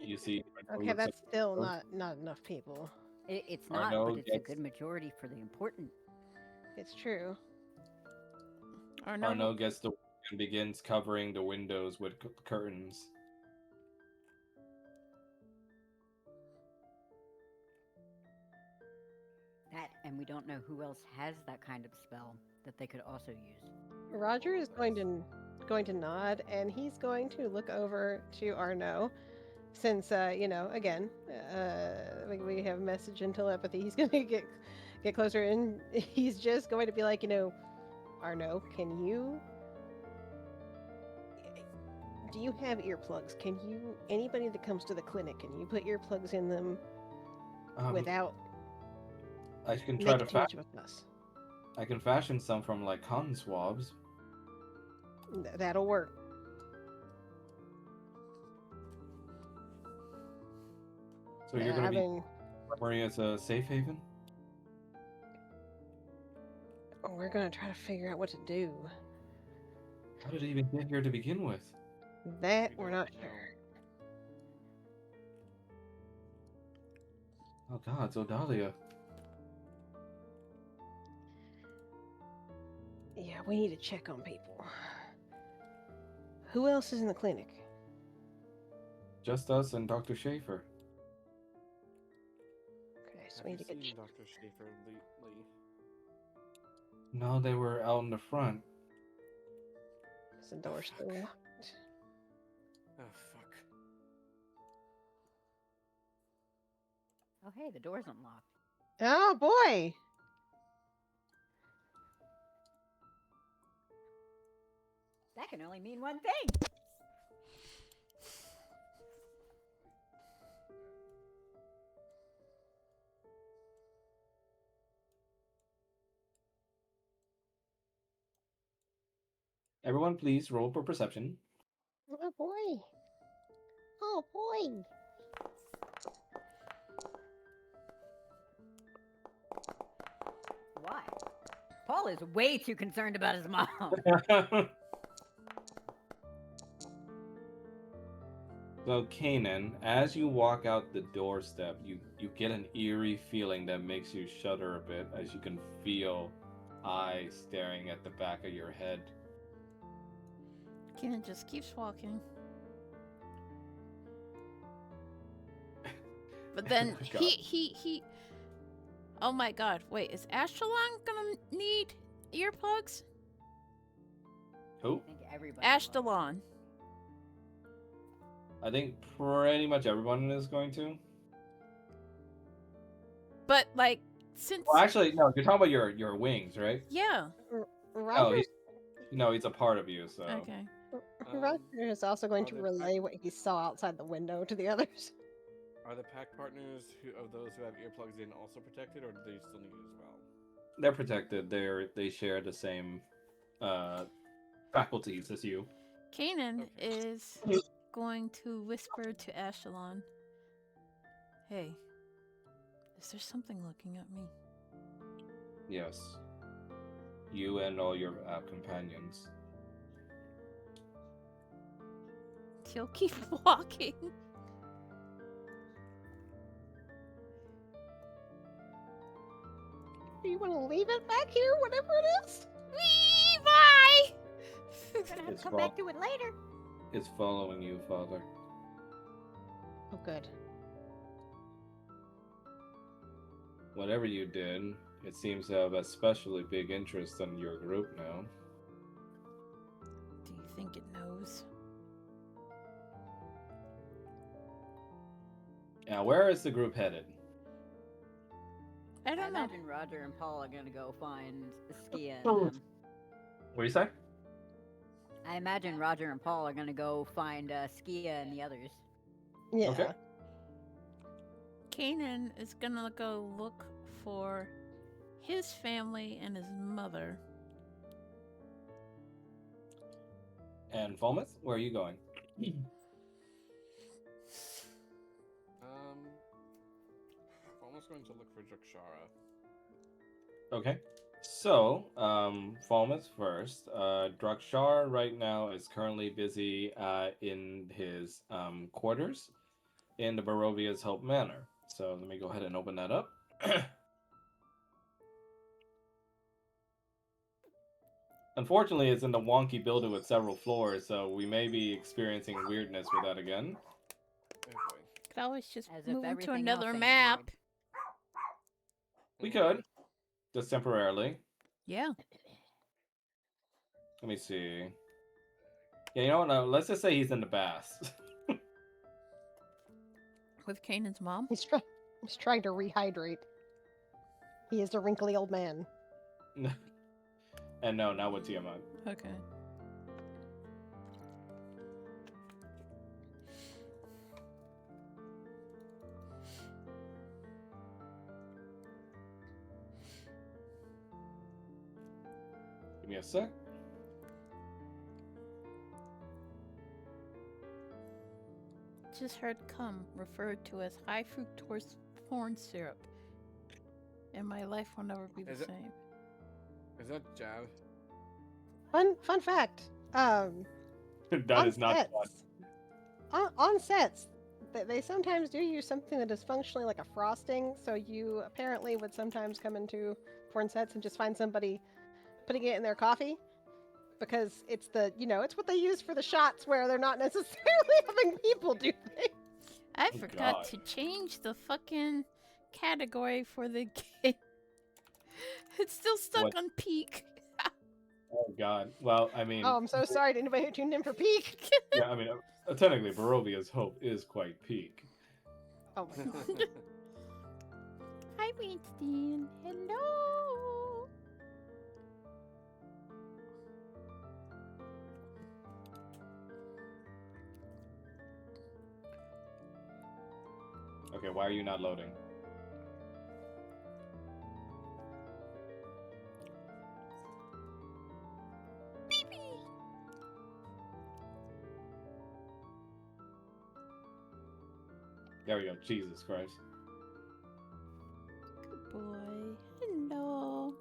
You see.
Okay, that's still not enough people.
It's
Or
not,
no,
but it's a
gets-
good majority for the important.
It's true.
Arno gets the and begins covering the windows with curtains.
That, and we don't know who else has that kind of spell that they could also use.
Roger is going to nod, and he's going to look over to Arno, since again, we have message and telepathy. He's going to get closer, and he's just going to be like, Arno, do you have earplugs? Anybody that comes to the clinic, can you put earplugs in them without
I can try to
making too much of a fuss?
I can fashion some from like cotton swabs.
That'll work.
So you're gonna be Maria as a safe haven?
We're gonna try to figure out what to do.
How did it even get here to begin with?
That
We
we're
don't
not
know.
sure.
Oh god, it's Odalia.
Yeah, we need to check on people. Who else is in the clinic?
Just us and Dr. Schaefer.
Okay, so
Have
we
you
need to get.
seen Dr. Schaefer lately?
No, they were out in the front.
Is the door still locked?
Oh, fuck.
Oh, hey, the door's unlocked.
Oh boy!
That can only mean one thing.
Everyone, please roll for perception.
Oh boy! Oh boy!
Why? Paul is way too concerned about his mom.
So, Kanan, as you walk out the doorstep, you get an eerie feeling that makes you shudder a bit as you can feel eyes staring at the back of your head.
Kanan just keeps walking. But then
Oh my God.
he oh my god, wait, is Ashtalon gonna need earplugs?
Who?
I think everybody.
Ashtalon.
I think pretty much everyone is going to.
But like since
Well, actually, no. You're talking about your wings, right?
yeah.
Oh,
Roger.
he's a part of you. So
Okay.
Roger is also going
are
to
the
relay what he saw outside the window to the others.
Are the pack partners of those who have earplugs in also protected, or do they still need it as well?
They're protected. They share the same uh, faculties as you.
Kanan
Okay.
is going to whisper to Ashelon, "Hey, is there something looking at me?"
Yes, you and all your companions.
She'll keep walking.
Do you want to leave it back here, whatever it is?
Wee! Bye!
We're gonna have
It's
to come
wrong.
back to it later.
It's following you, Father.
Oh, good.
Whatever you did, it seems to have especially big interest in your group now.
Do you think it knows?
Now, where is the group headed?
I
I
don't know.
imagine Roger and Paul are gonna go find Skia and
Oh.
them.
What do you say?
I imagine Roger and Paul are gonna go find Skia and the others.
Yeah.
Okay.
Kanan is gonna go look for his family and his mother.
And Falmouth, where are you going?
I'm almost going to look for Drakshara.
Okay. So, Falmouth first. Drakshar right now is currently busy in his quarters in the Barovia's Hope Manor. So let me go ahead and open that up. Unfortunately, it's in the wonky building with several floors, so we may be experiencing weirdness with that again.
Oh boy.
Could always just
As if
move him to
everything
another
else ain't
map.
weird.
We could, just temporarily.
Yeah.
Let me see. Yeah, you know what? No, let's just say he's in the bath.
With Kanan's mom.
He's trying to rehydrate. He is a wrinkly old man.
And no, not with Tiamat.
Okay.
Give me a sec.
Just heard cum referred to as high fructose corn syrup. And my life will never be the
Is it-
same.
Is that Jav?
Fun fact.
That
On
is not
sets,
fun.
on sets, they sometimes do use something that is functionally like a frosting. So you apparently would sometimes come into porn sets and just find somebody putting it in their coffee because it's it's what they use for the shots where they're not necessarily having people do things.
I
Oh,
forgot
God.
to change the fucking category for the game. It's still stuck
What?
on peak.
Oh God. Well, I mean,
Oh, I'm so sorry to anybody who tuned in for peak.
yeah, I mean, technically, Barovia's Hope is quite peak.
Oh my god.
Hi, Winston. Hello.
Okay, why are you not loading? There we go. Jesus Christ.
Good boy. Hello.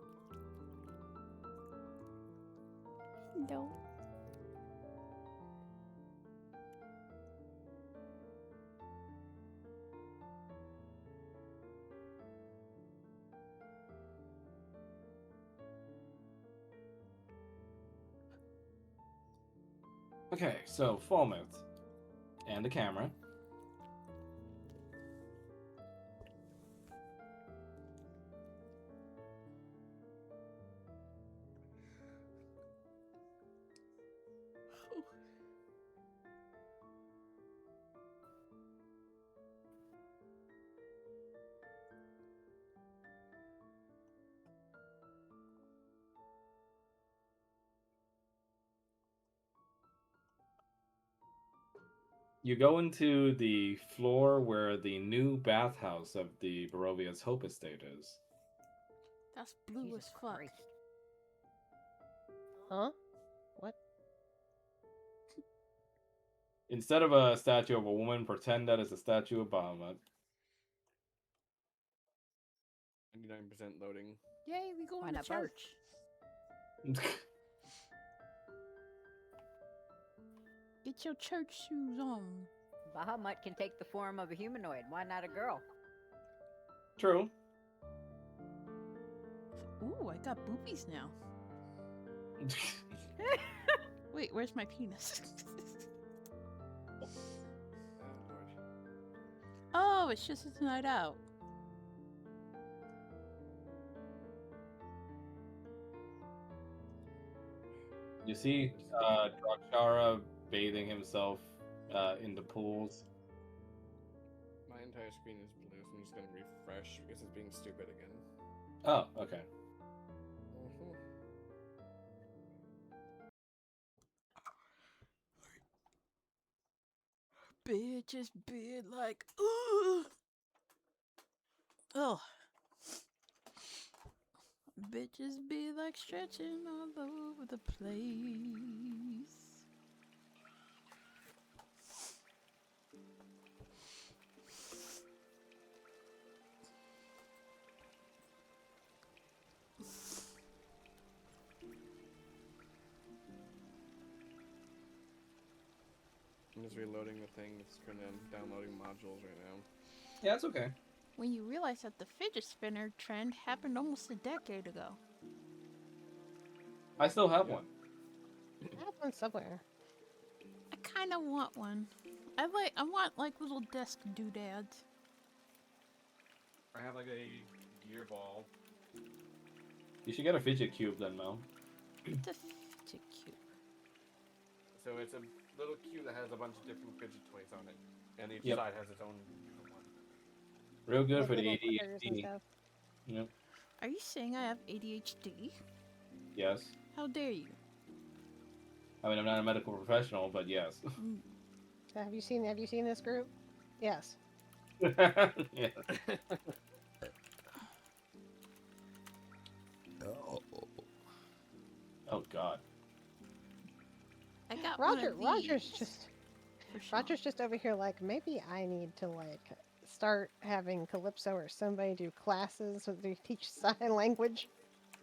Hello.
Okay, so Falmouth and the camera. You go into the floor where the new bathhouse of the Barovia's Hope Estate is.
That's blue
Jesus
as fuck.
Christ.
Huh? What?
Instead of a statue of a woman, pretend that is a statue of Bahamut.
99% loading.
Yay, we going
Why
to
not
church.
Birch?
Get your church shoes on.
Bahamut can take the form of a humanoid. Why not a girl?
True.
Ooh, I got boobies now. Wait, where's my penis?
Oh, Lord.
Oh, it's just a night out.
You see Drakshara bathing himself in the pools.
My entire screen is blue, so I'm just gonna refresh because it's being stupid again.
Oh, okay.
Mhm.
Bitches be like, ooh. Oh. Bitches be like stretching all over the place.
I'm just reloading the thing. It's gonna downloading modules right now.
Yeah, it's okay.
When you realize that the fidget spinner trend happened almost a decade ago.
I still have
Yep.
one.
I have one somewhere.
I kind of want one. I want like little desk doodads.
I have like a gear ball.
You should get a fidget cube then, Mel.
It's a fidget cube.
So it's a little cube that has a bunch of different fidget toys on it, and each
Yep.
side has its own different one.
Real good
Like
for the
little critters and
ADHD.
stuff.
Yep.
Are you saying I have ADHD?
Yes.
How dare you?
I mean, I'm not a medical professional, but yes.
Mm.
Have you seen this group? Yes.
Yeah. Oh God.
I got one of
Roger's
these
just
for Sean.
Roger's just over here like, maybe I need to like start having Calypso or somebody do classes so they teach sign language.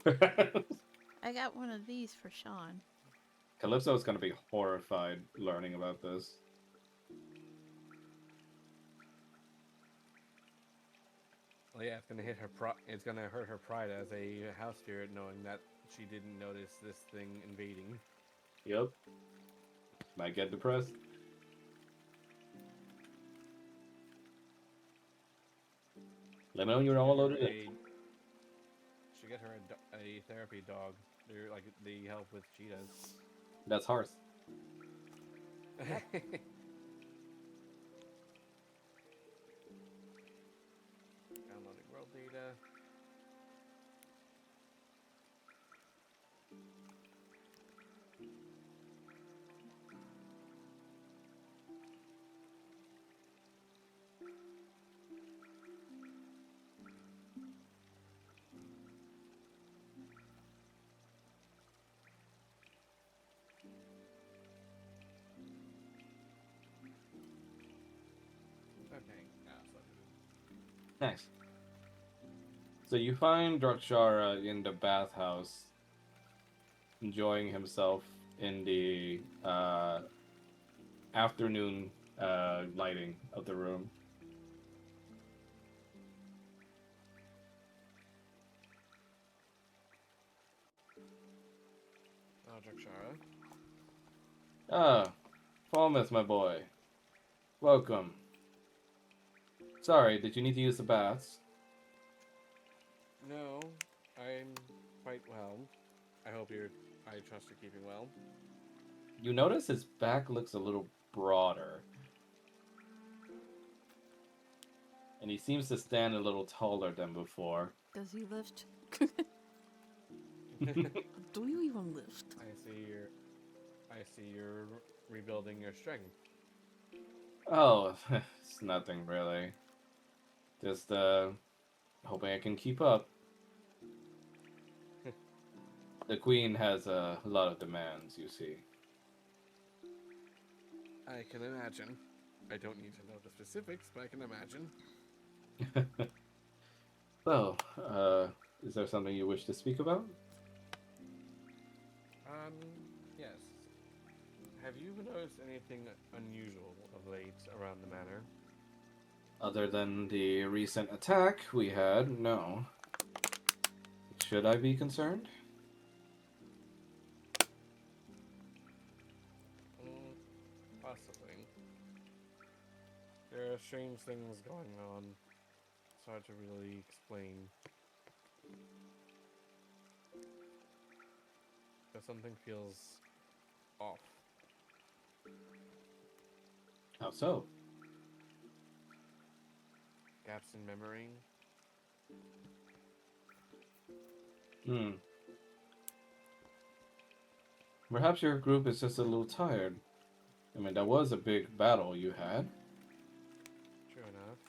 I got one of these for Sean.
Calypso's gonna be horrified learning about this.
Well, yeah, it's gonna hit her. It's gonna hurt her pride as a house spirit, knowing that she didn't notice this thing invading.
Yep. Might get depressed. Let me know when you're all loaded in.
Should get her a therapy dog. They're like they help with cheetahs.
That's Hearth.
Downloading world data. Okay,
Nice. So you find Drakshara in the bathhouse, enjoying himself in the afternoon lighting of the room.
oh, Drakshara.
Ah, Falmouth, my boy. Welcome. Sorry, did you need to use the baths?
No, I'm quite well. I hope you're. I trust you're keeping well.
You notice his back looks a little broader. And he seems to stand a little taller than before.
Does he lift? Do you even lift?
I see you're rebuilding your strength.
Oh, it's nothing really. Just hoping I can keep up. The queen has a lot of demands, you see.
I can imagine. I don't need to know the specifics, but I can imagine.
So, is there something you wish to speak about?
Um, yes. Have you noticed anything unusual of late around the manor?
Other than the recent attack we had, no. Should I be concerned?
Mm, possibly. There are strange things going on. It's hard to really explain. But something feels off.
How so?
Gaps in memory.
Hmm. Perhaps your group is just a little tired. I mean, that was a big battle you had.
True enough.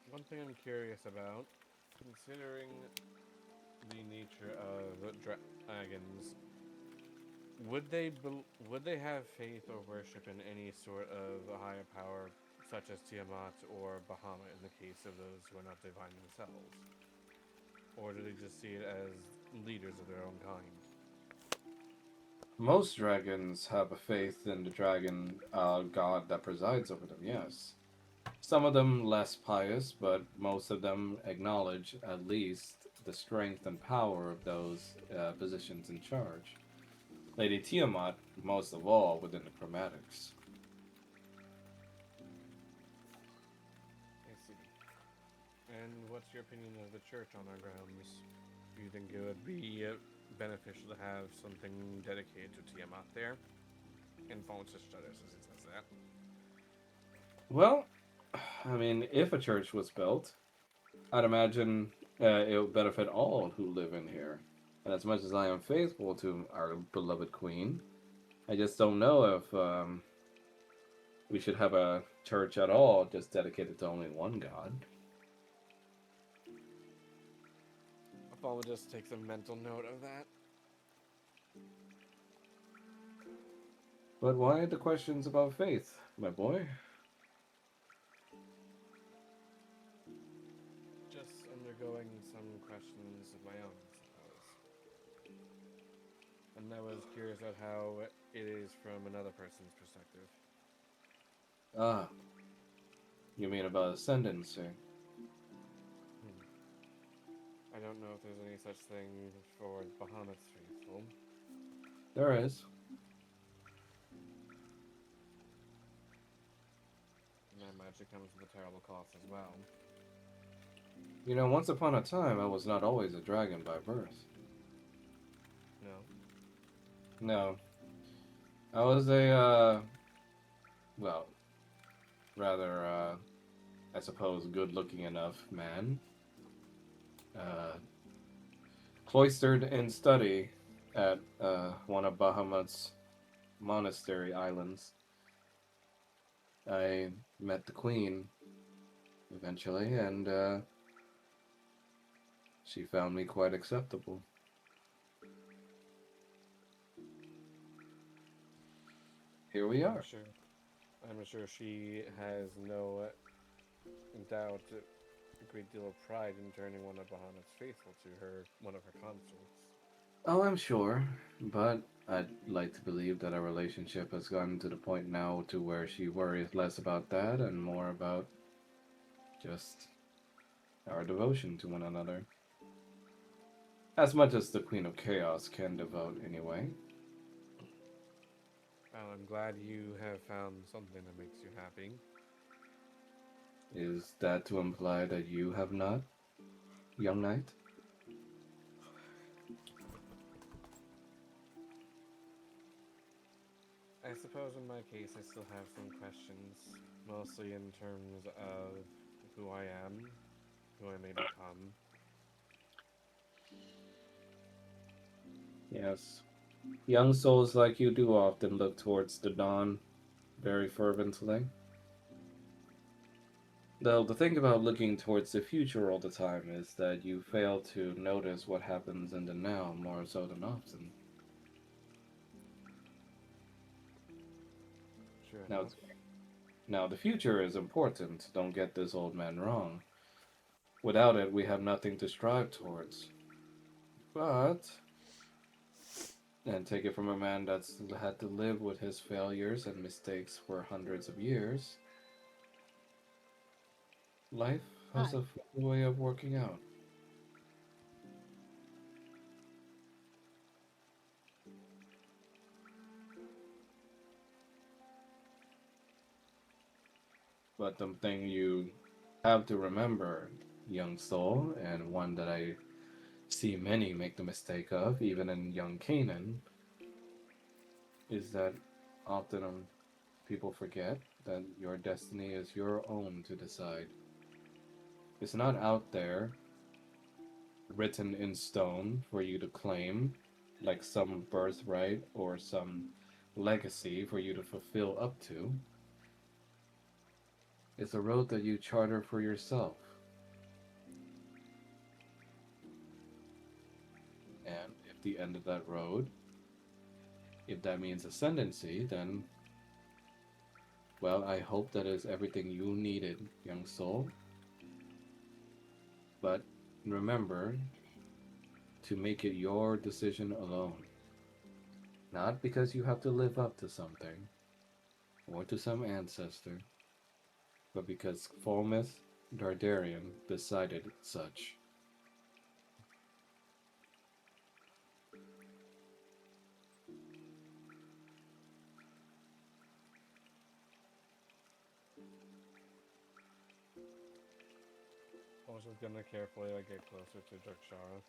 One thing I'm curious about, considering the nature of dragons, would they have faith or worship in any sort of a higher power, such as Tiamat or Bahamut, in the case of those who are not divine themselves, or do they just see it as leaders of their own kind?
Most dragons have a faith in the dragon god that presides over them, yes. Some of them less pious, but most of them acknowledge at least the strength and power of those positions in charge. Lady Tiamat, most of all, within the chromatics.
I see. And what's your opinion of the church on our grounds? Do you think it would be beneficial to have something dedicated to Tiamat there? In Fontes Studies, as it says that.
Well, I mean, if a church was built, I'd imagine it would benefit all who live in here. And as much as I am faithful to our beloved queen, I just don't know if we should have a church at all just dedicated to only one god.
Apollo just takes a mental note of that.
But why the questions about faith, my boy?
Just undergoing some questions of my own, I suppose. And I was curious about how it is from another person's perspective.
Ah, you mean about ascendancy?
Hmm. I don't know if there's any such thing for Bahamut's faithful.
There is.
And that magic comes with a terrible cost as well.
You know, once upon a time, I was not always a dragon by birth.
No?
No, I was a, well, rather, I suppose, good-looking enough man. Uh, Cloistered in study at one of Bahamut's monastery islands. I met the queen eventually, and she found me quite acceptable. Here we
I'm
are.
sure. I'm sure she has no doubt a great deal of pride in turning one of Bahamut's faithful to her, one of her consorts.
Oh, I'm sure, but I'd like to believe that our relationship has gotten to the point now to where she worries less about that and more about just our devotion to one another. As much as the Queen of Chaos can devote, anyway.
Well, I'm glad you have found something that makes you happy.
Is that to imply that you have not, young knight?
I suppose in my case, I still have some questions, mostly in terms of who I am, who I may become.
Yes. Young souls like you do often look towards the dawn very fervently. Though the thing about looking towards the future all the time is that you fail to notice what happens in the now more so than often.
Sure
Now,
enough.
now the future is important, don't get this old man wrong. Without it, we have nothing to strive towards. But, and take it from a man that's had to live with his failures and mistakes for hundreds of years, life has
Hi.
a funny way of working out. But the thing you have to remember, young soul, and one that I see many make the mistake of, even in young Canaan, is that often people forget that your destiny is your own to decide. It's not out there written in stone for you to claim, like some birthright or some legacy for you to fulfill up to. It's a road that you charter for yourself. And if the end of that road, if that means ascendancy, then, well, I hope that is everything you needed, young soul. But remember to make it your decision alone. Not because you have to live up to something or to some ancestor, but because Fulmouth Dardarian decided such.
Also gonna carefully like get closer to Darkshara.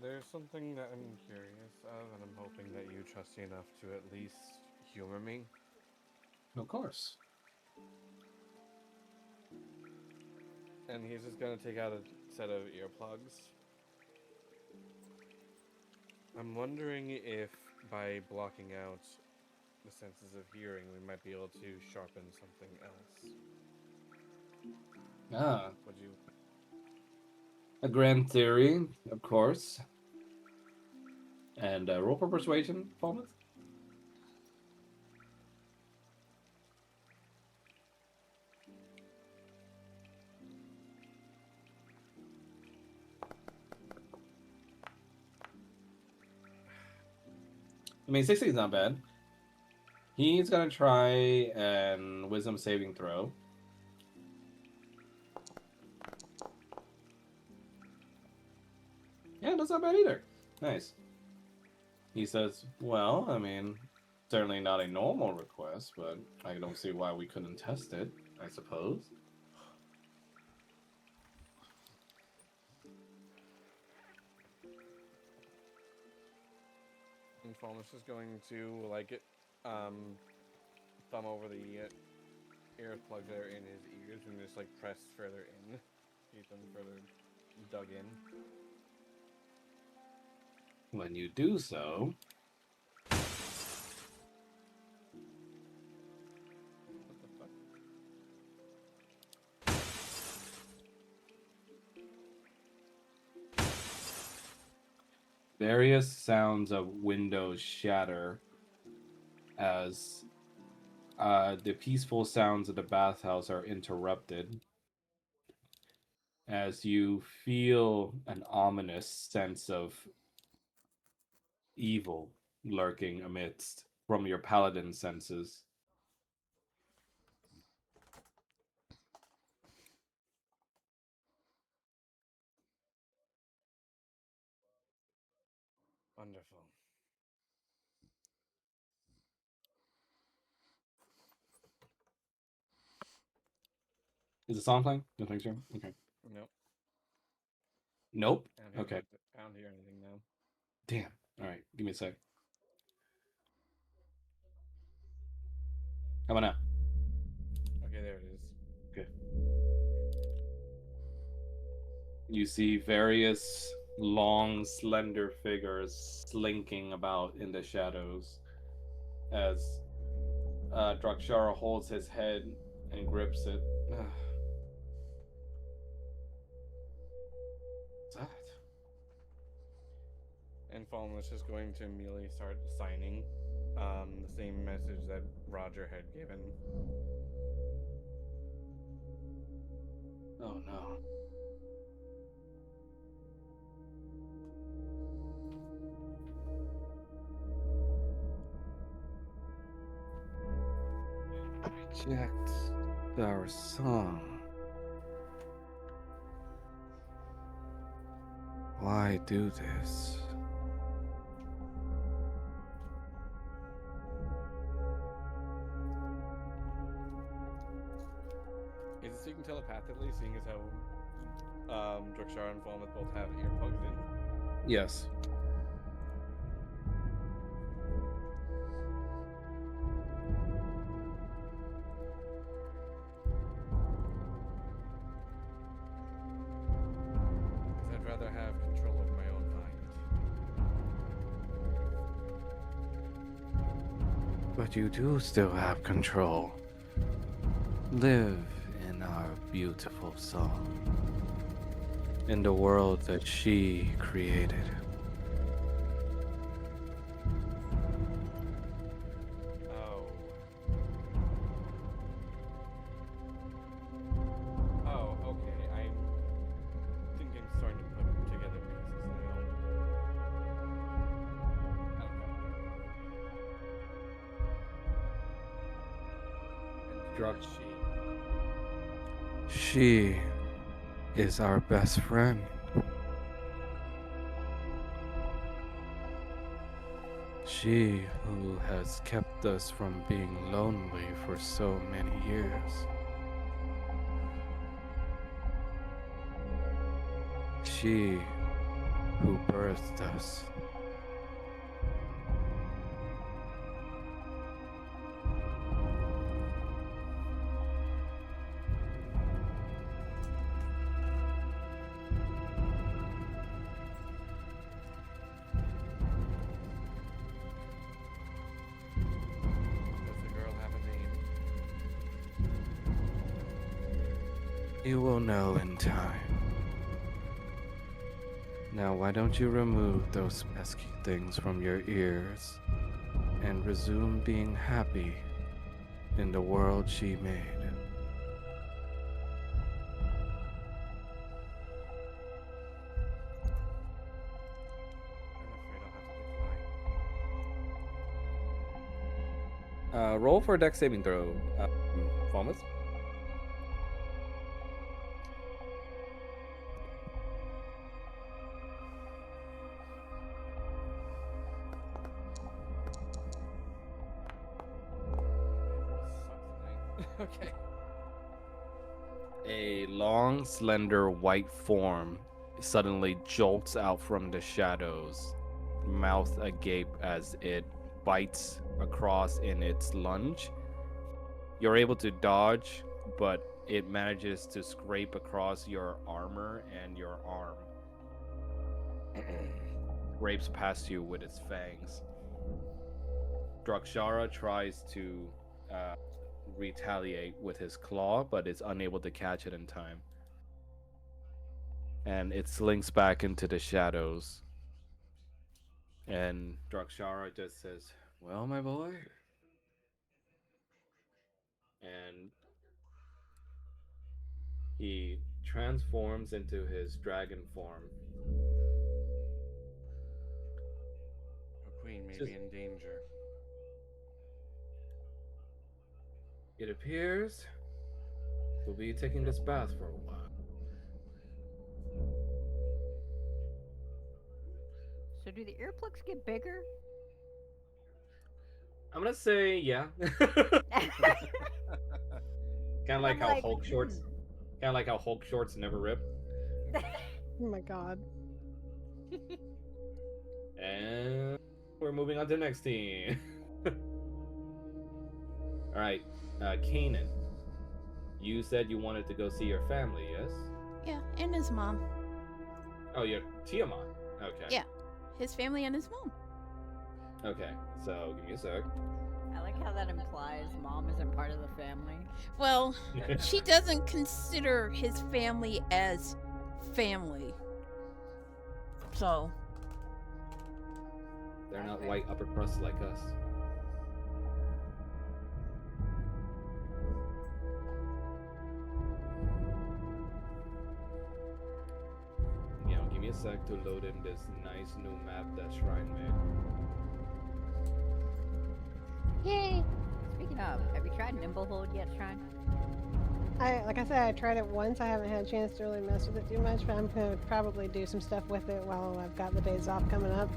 There's something that I'm curious of, and I'm hoping that you trust me enough to at least humor me.
Of course.
And he's just gonna take out a set of earplugs. I'm wondering if by blocking out the senses of hearing, we might be able to sharpen something else.
Ah,
Would you?
a grand theory, of course. And roll for persuasion, Fulmouth? I mean, 16 is not bad. He's gonna try and wisdom saving throw. Yeah, that's not bad either. Nice. He says, well, I mean, certainly not a normal request, but I don't see why we couldn't test it, I suppose.
And Falmus is going to like it, um, thumb over the earplugs that are in his ears and just like press further in, keep them further dug in.
When you do so,
What the fuck?
various sounds of windows shatter as the peaceful sounds of the bathhouse are interrupted, as you feel an ominous sense of evil lurking amidst from your paladin senses.
Wonderful.
Is the song playing? No, thanks, okay.
Nope.
Nope.
I don't hear
Okay.
nothing. I don't hear anything now.
Damn. All right. Give me a sec. How about now?
Okay, there it is.
Okay. You see various long, slender figures slinking about in the shadows as Drakshara holds his head and grips it. That?
And Falmouth is going to immediately start signing the same message that Roger had given.
Oh no. Reject our song. Why do this?
Is it speaking telepathically, seeing as how Drakshar and Falmouth both have earplugs in?
Yes.
Because I'd rather have control of my own mind.
But you do still have control. Live in our beautiful song. In the world that she created.
Oh. Oh, okay. I think I'm starting to put together pieces now. Okay.
Drug.
And
She is our best friend. She who has kept us from being lonely for so many years. She who birthed us.
does the girl have a name?
You will know in time. Now, why don't you remove those pesky things from your ears and resume being happy in the world she made?
I'm afraid I'll have to decline.
Roll for a dex saving throw, Falmouth.
Okay.
A long, slender white form suddenly jolts out from the shadows, mouth agape as it bites across in its lunge. You're able to dodge, but it manages to scrape across your armor and your arm. Scrapes past you with its fangs. Drakshara tries to retaliate with his claw, but is unable to catch it in time. And it slinks back into the shadows. And Drakshara just says, "Well, my boy." And he transforms into his dragon form.
Our queen may
Just-
be in danger.
It appears we'll be taking this bath for a while.
So do the earplugs get bigger?
I'm gonna say yeah. Kind of like
I'm
how
like,
Hulk shorts. Kind of like how Hulk shorts never rip.
Oh my god.
And we're moving on to the next team. All right, Kanan. You said you wanted to go see your family, yes?
Yeah, and his mom.
Oh, yeah, Tiamat. Okay.
Yeah. His family and his mom.
Okay, so give me a sec.
I like how that implies mom isn't part of the family.
Well, she doesn't consider his family as family. So,
They're not white upper crust like us. Give me a sec to load in this nice new map that Shrine made.
Yay!
Speaking of, have you tried Nimblehold yet, Shrine?
Like I said, I tried it once. I haven't had a chance to really mess with it too much, but I'm gonna probably do some stuff with it while I've got the days off coming up.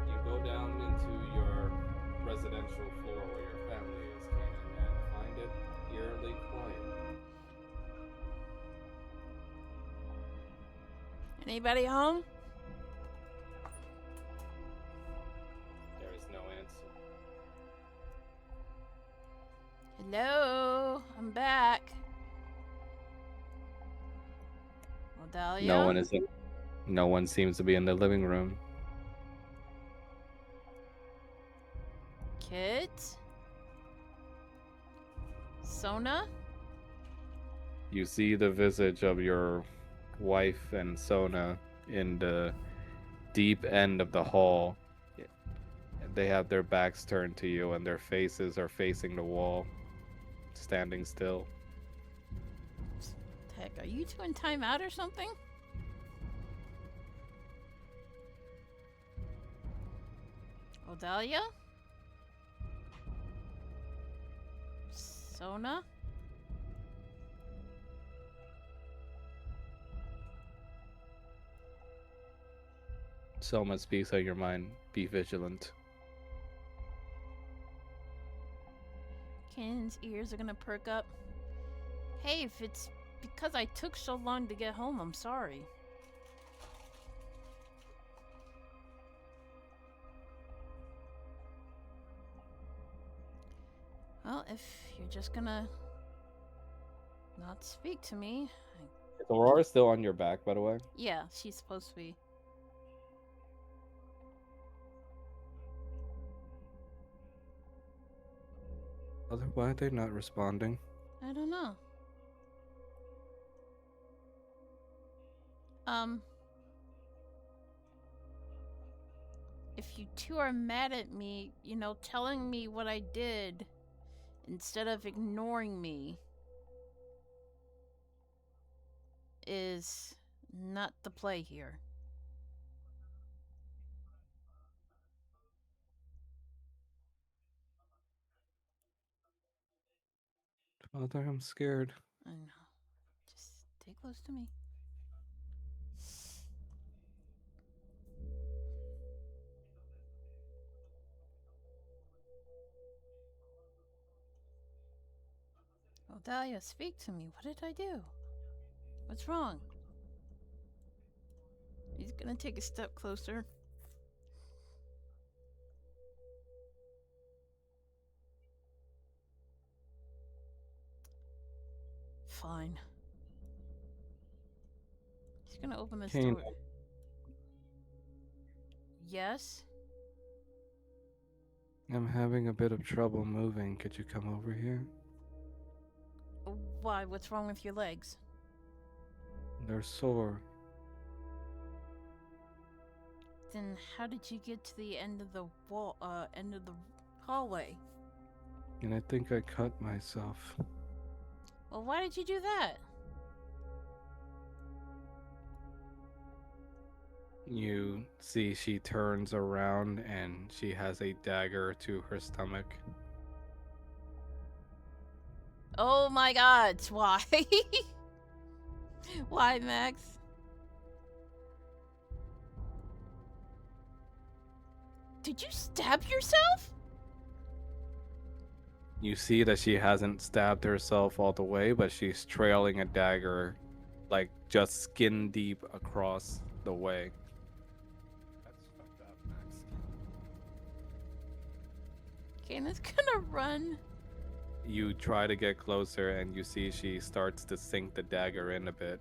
You go down into your residential floor where your family is, Kanan, and find it eerily quiet.
anybody home?
There is no answer.
Hello, I'm back. Odalia?
No one is in. No one seems to be in the living room.
Kids? Sona?
You see the visage of your wife and Sona in the deep end of the hall. They have their backs turned to you and their faces are facing the wall, standing still.
Heck, are you two in timeout or something? Odalia? Sona?
Soma speaks on your mind. Be vigilant.
Ken's ears are gonna perk up. Hey, if it's because I took so long to get home, I'm sorry. Well, if you're just gonna not speak to me,
Is Aurora still on your back, by the way?
yeah, she's supposed to be.
Why are they not responding?
I don't know. If you two are mad at me, telling me what I did instead of ignoring me is not the play here.
Father, I'm scared.
I know. Just stay close to me. Oh, Dahlia, speak to me. What did I do? What's wrong? He's gonna take a step closer. Fine. He's gonna open this
Kane.
door. Yes?
I'm having a bit of trouble moving. Could you come over here?
Why? What's wrong with your legs?
They're sore.
Then how did you get to the end of the end of the hallway?
And I think I cut myself.
Well, why did you do that?
You see she turns around and she has a dagger to her stomach.
Oh my god, why? Why, Max? Did you stab yourself?
You see that she hasn't stabbed herself all the way, but she's trailing a dagger
like just skin deep across the way. That's fucked up, Max.
Kanan's gonna run.
You try to get closer, and you see she starts to sink the dagger in a bit.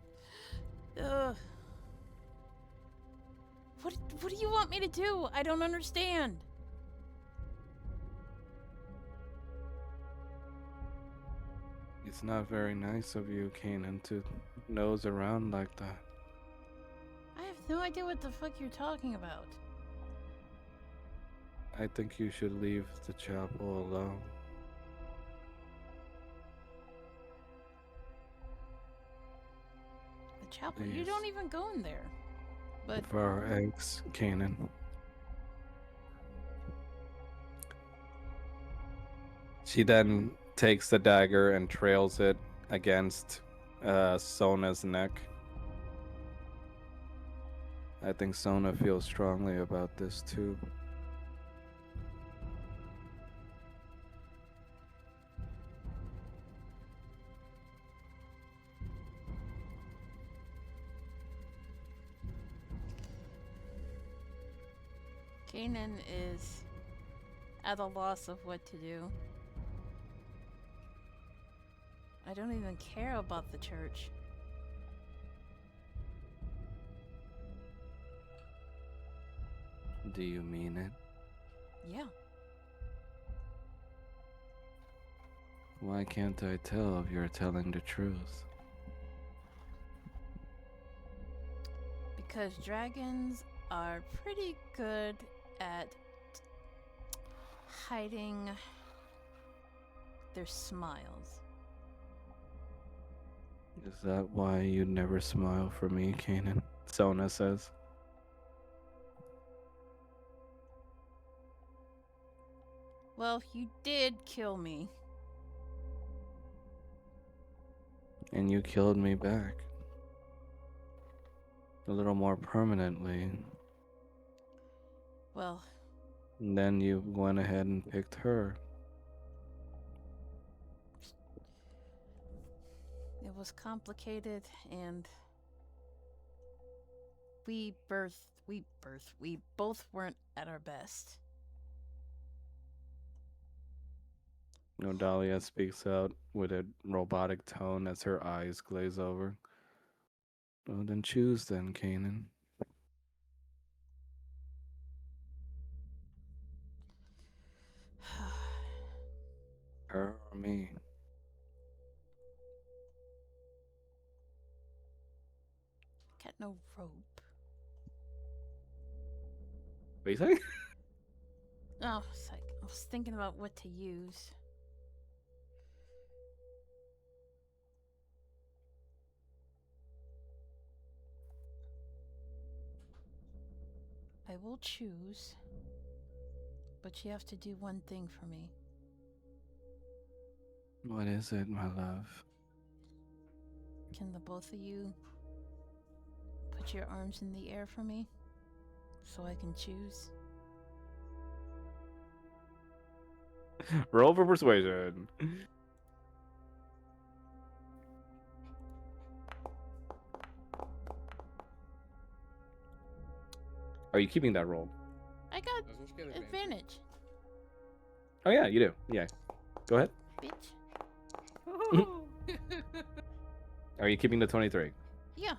Ugh. What do you want me to do? I don't understand.
It's not very nice of you, Kanan, to nose around like that.
I have no idea what the fuck you're talking about.
I think you should leave the chapel alone.
The chapel? You
Please.
don't even go in there. But
For our eggs, Kanan. She then takes the dagger and trails it against Sona's neck. I think Sona feels strongly about this too.
Kanan is at a loss of what to do. I don't even care about the church.
Do you mean it?
Yeah.
Why can't I tell if you're telling the truth?
Because dragons are pretty good at hiding their smiles.
Is that why you never smile for me, Kanan? Sona says.
Well, you did kill me.
And you killed me back. A little more permanently.
Well,
And then you went ahead and picked her.
it was complicated, and we both weren't at our best.
Nodalia speaks out with a robotic tone as her eyes glaze over. Well, then choose then, Kanan. Her or me?
Got no rope.
What are you saying?
Oh, it's like I was thinking about what to use. I will choose, but you have to do one thing for me.
What is it, my love?
Can the both of you put your arms in the air for me so I can choose?
Roll for persuasion. Are you keeping that roll?
I got
Doesn't she get
advantage,
Oh yeah, you do. Yeah. Go ahead.
bitch.
Are you keeping the 23?
Yeah,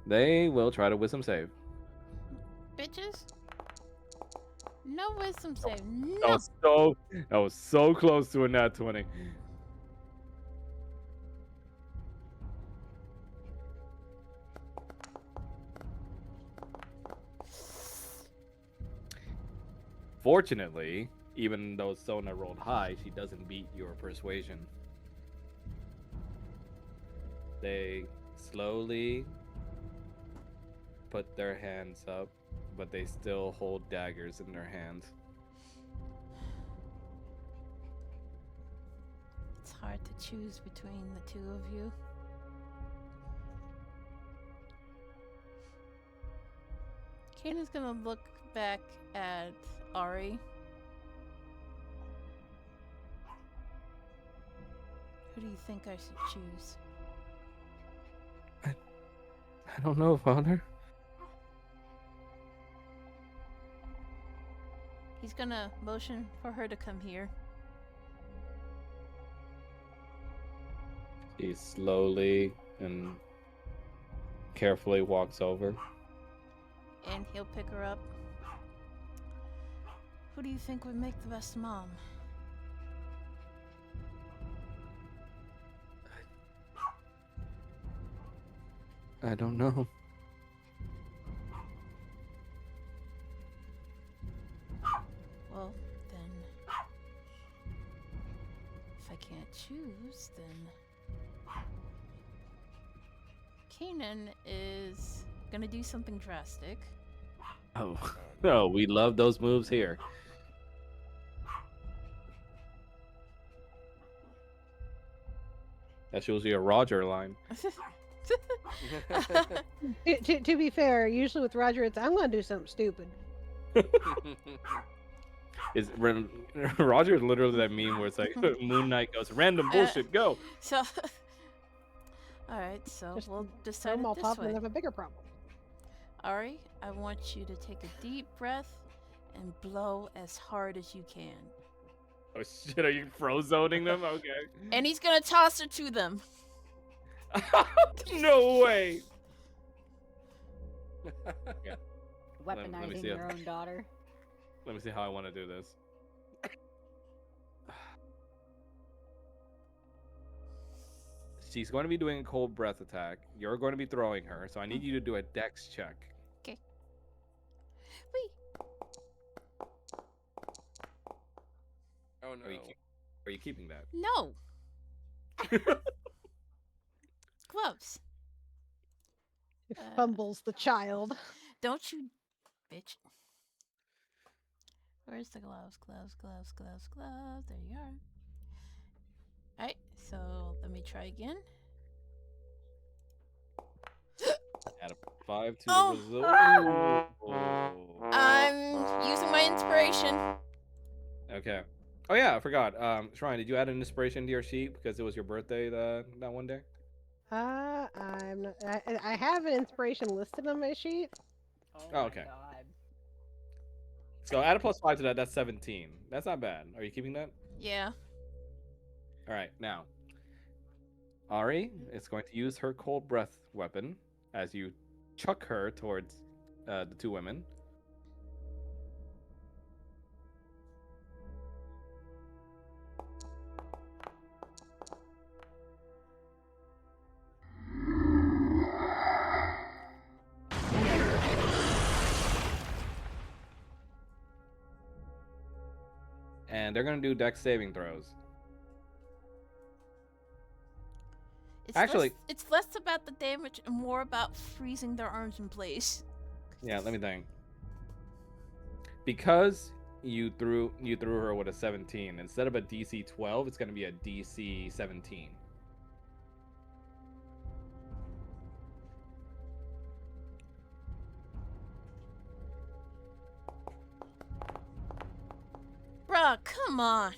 They will try to wisdom save.
bitches. No wisdom save.
That
No.
was so close to a nat 20. Fortunately, even though Sona rolled high, she doesn't beat your persuasion. They slowly put their hands up, but they still hold daggers in their hands.
It's hard to choose between the two of you. Kanan's gonna look back at Ari. Who do you think I should choose?
I don't know, Father.
He's gonna motion for her to come here.
He slowly and carefully walks over.
And he'll pick her up. Who do you think would make the best mom?
I don't know.
Well, then... If I can't choose, then... Kanan is gonna do something drastic.
Oh, no, we love those moves here. That shows you a Roger line.
To be fair, usually with Roger, it's I'm gonna do something stupid.
Is Roger is literally that meme where it's like Moon Knight goes random bullshit, go.
So... Alright, so
Just
we'll
Throw
decide
them all
it this
top and
way.
they have a bigger problem.
Ari, I want you to take a deep breath and blow as hard as you can.
Oh shit, are you frozoning them? Okay.
And he's gonna toss her to them.
No way. Let me
Weaponizing
see
your
it.
own daughter.
Let me see how I want to do this. She's going to be doing a cold breath attack. You're going to be throwing her, so I need you to do a dex check.
Okay. Wait.
Oh no.
Are you keeping that?
No. Gloves.
It fumbles the child.
Don't you, bitch. Where's the gloves? Gloves, gloves, gloves, gloves. There you are. Alright, so let me try again.
Add a 5 to
Oh!
the result.
I'm using my inspiration.
Okay. Oh yeah, I forgot. Shrine, did you add an inspiration to your sheet because it was your birthday that one day?
I'm not, I have an inspiration listed on my sheet.
Oh, okay. So add a +5 to that. That's 17. That's not bad. Are you keeping that?
Yeah.
All right. Now, Ari is going to use her cold breath weapon as you chuck her towards the two women. And they're going to do dex saving throws. Actually-
it's less about the damage and more about freezing their arms in place.
Yeah, let me think. Because you threw her with a 17, instead of a DC 12, it's going to be a DC 17.
Bruh, come on.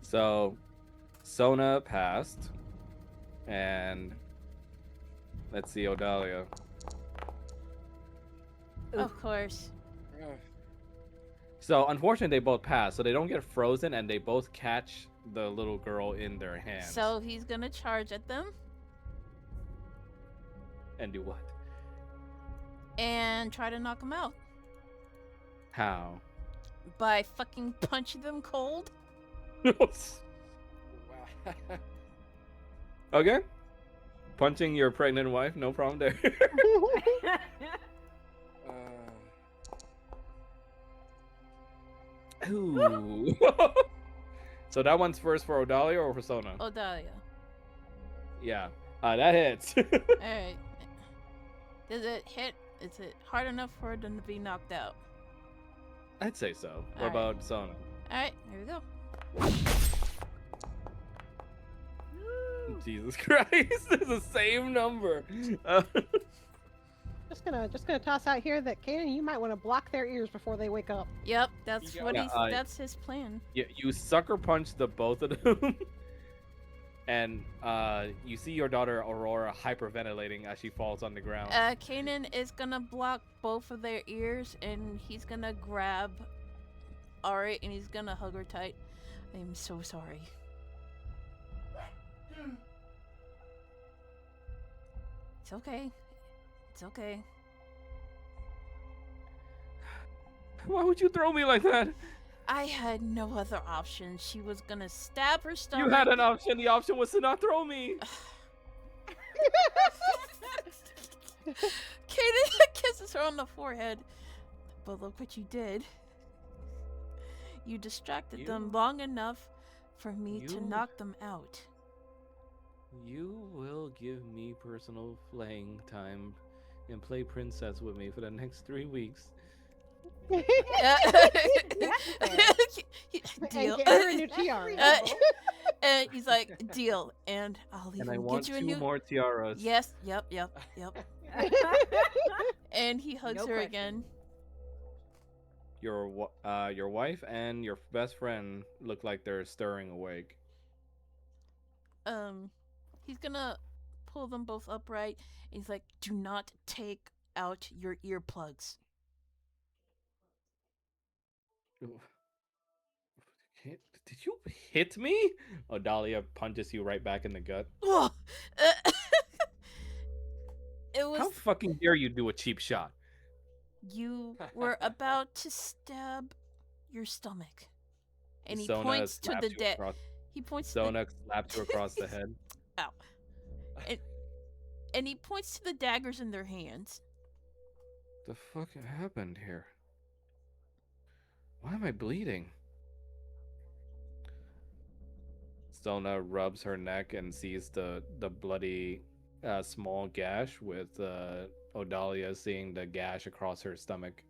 So, Sona passed, and let's see, Odalia.
Of course.
So, unfortunately, they both passed, so they don't get frozen, and they both catch the little girl in their hands.
So he's gonna charge at them
And do what?
and try to knock them out
How?
by fucking punching them cold.
Okay. Punching your pregnant wife, no problem there. Ooh. So that one's first for Odalia or for Sona?
Odalia.
Yeah. That hits.
Alright. Does it hit? Is it hard enough for them to be knocked out?
I'd say so. What
Alright.
about Sona?
Alright, here we go.
Jesus Christ, it's the same number.
Just gonna toss out here that Kanan, you might want to block their ears before they wake up.
Yep, that's
Yeah,
what
yeah,
he's. That's his plan.
you sucker punch the both of them. and you see your daughter Aurora hyperventilating as she falls on the ground.
Kanan is gonna block both of their ears, and he's gonna grab Ari, and he's gonna hug her tight. I'm so sorry. It's okay. It's okay.
Why would you throw me like that?
I had no other option. She was gonna stab her stomach.
You had an option. The option was to not throw me.
Kaden kisses her on the forehead. But look what you did. You distracted them long enough for me to knock them out.
You will give me personal playing time and play princess with me for the next 3 weeks.
And
Deal.
get her a new tiara.
And he's like, deal. And I'll
And I
even
want
get you a
2
new.
more tiaras.
Yes. Yep. And he hugs
No
her
question.
again.
Your wife and your best friend look like they're stirring awake.
He's gonna pull them both upright. He's like, do not take out your earplugs.
Did you hit me? Odalia punches you right back in the gut.
Ugh. It was
How fucking dare you do a cheap shot?
you were about to stab your stomach, and he
Sona
points to
slaps
the
you
dead.
across-
He points to
Sona slaps you across the head.
Ow. And he points to the daggers in their hands.
The fuck happened here? Why am I bleeding? Sona rubs her neck and sees the bloody small gash, with Odalia seeing the gash across her stomach.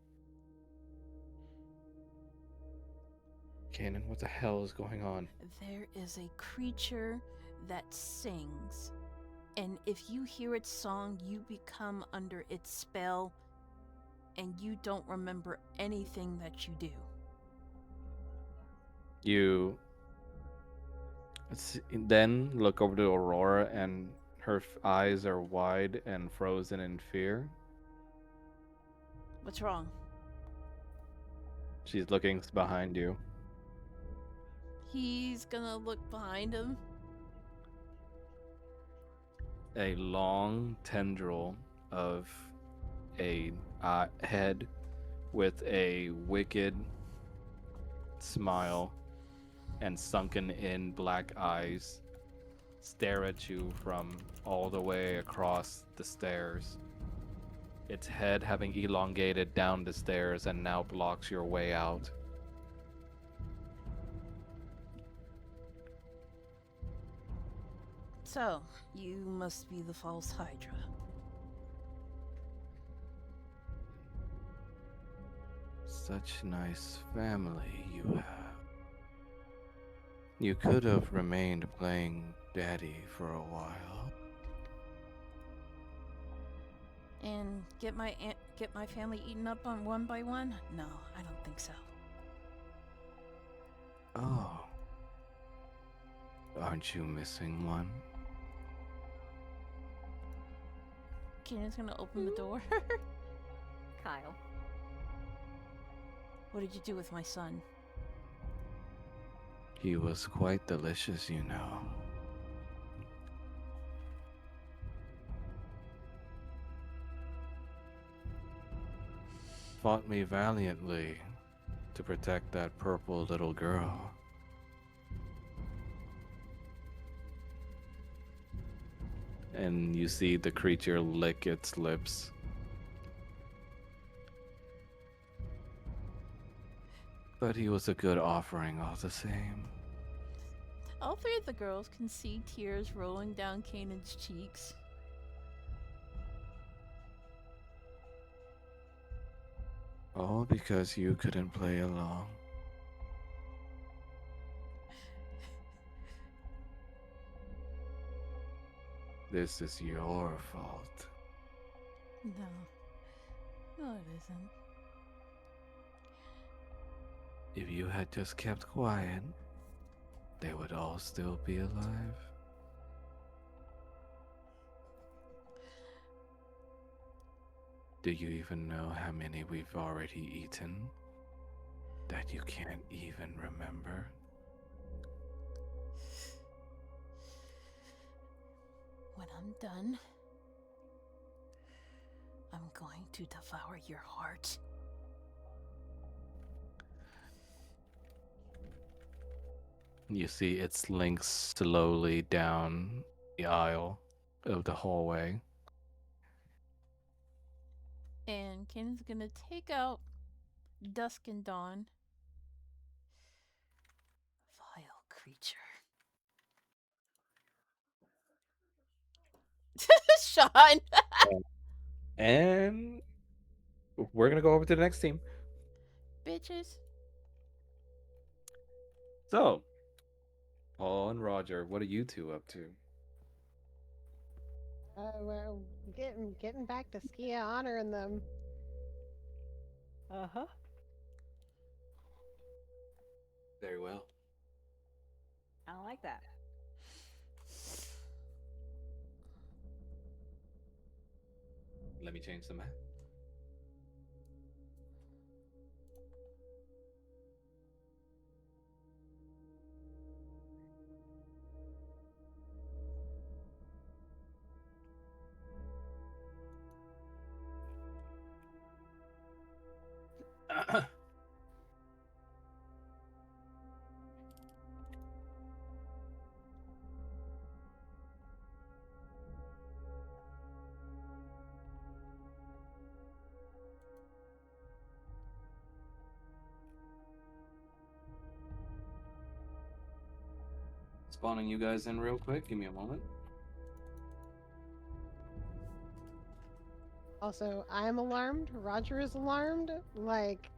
Kanan, what the hell is going on?
There is a creature that sings, and if you hear its song, you become under its spell, and you don't remember anything that you do.
You then look over to Aurora, and her eyes are wide and frozen in fear.
What's wrong?
She's looking behind you.
He's gonna look behind him.
A long tendril of a head with a wicked smile and sunken in black eyes stare at you from all the way across the stairs. Its head having elongated down the stairs and now blocks your way out.
So, you must be the false Hydra.
Such nice family you have. You could have remained playing daddy for a while.
And get my family eaten up on one by one? No, I don't think so.
Oh. Aren't you missing one?
Kanan's gonna open the door.
Kyle.
What did you do with my son?
He was quite delicious, you know. Fought me valiantly to protect that purple little girl. And you see the creature lick its lips. But he was a good offering all the same.
All three of the girls can see tears rolling down Kanan's cheeks.
All because you couldn't play along. This is your fault.
No, it isn't.
If you had just kept quiet, they would all still be alive. Do you even know how many we've already eaten? That you can't even remember?
When I'm done, I'm going to devour your heart.
You see it slinks slowly down the aisle of the hallway.
And Ken's gonna take out Dusk and Dawn. Vile creature. Sean!
And we're gonna go over to the next team.
Bitches.
So, Paul and Roger, what are you two up to?
Well, getting back to Skia honoring them.
Uh huh.
Very well.
I don't like that.
Let me change the map. Spawning you guys in real quick. Give me a moment.
Also, I'm alarmed. Roger is alarmed. Like,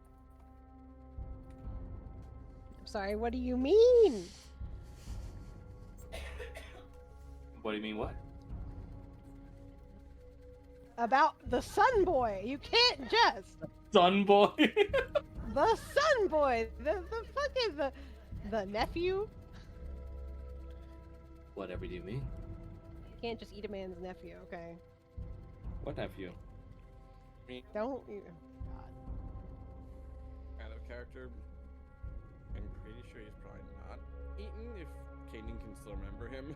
I'm sorry. What do you mean?
What do you mean, what?
About the sun boy. You can't just
Sun boy.
the sun boy. The fucking the nephew.
Whatever do you mean?
You can't just eat a man's nephew. Okay.
What nephew?
Don't.
Out of character, I'm pretty sure he's probably not eaten if Kanan can still remember him.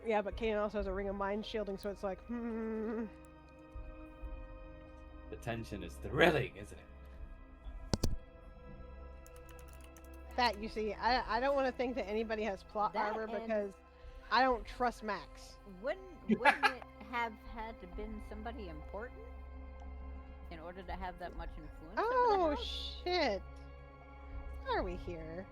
Yeah, but Kanan also has a ring of mind shielding, so it's like,
The tension is thrilling, isn't it?
That you see, I don't want to think that anybody has plot
That
armor
and-
because I don't trust Max.
Wouldn't it have had to been somebody important in order to have that much influence over the
Oh
house?
shit! Why are we here?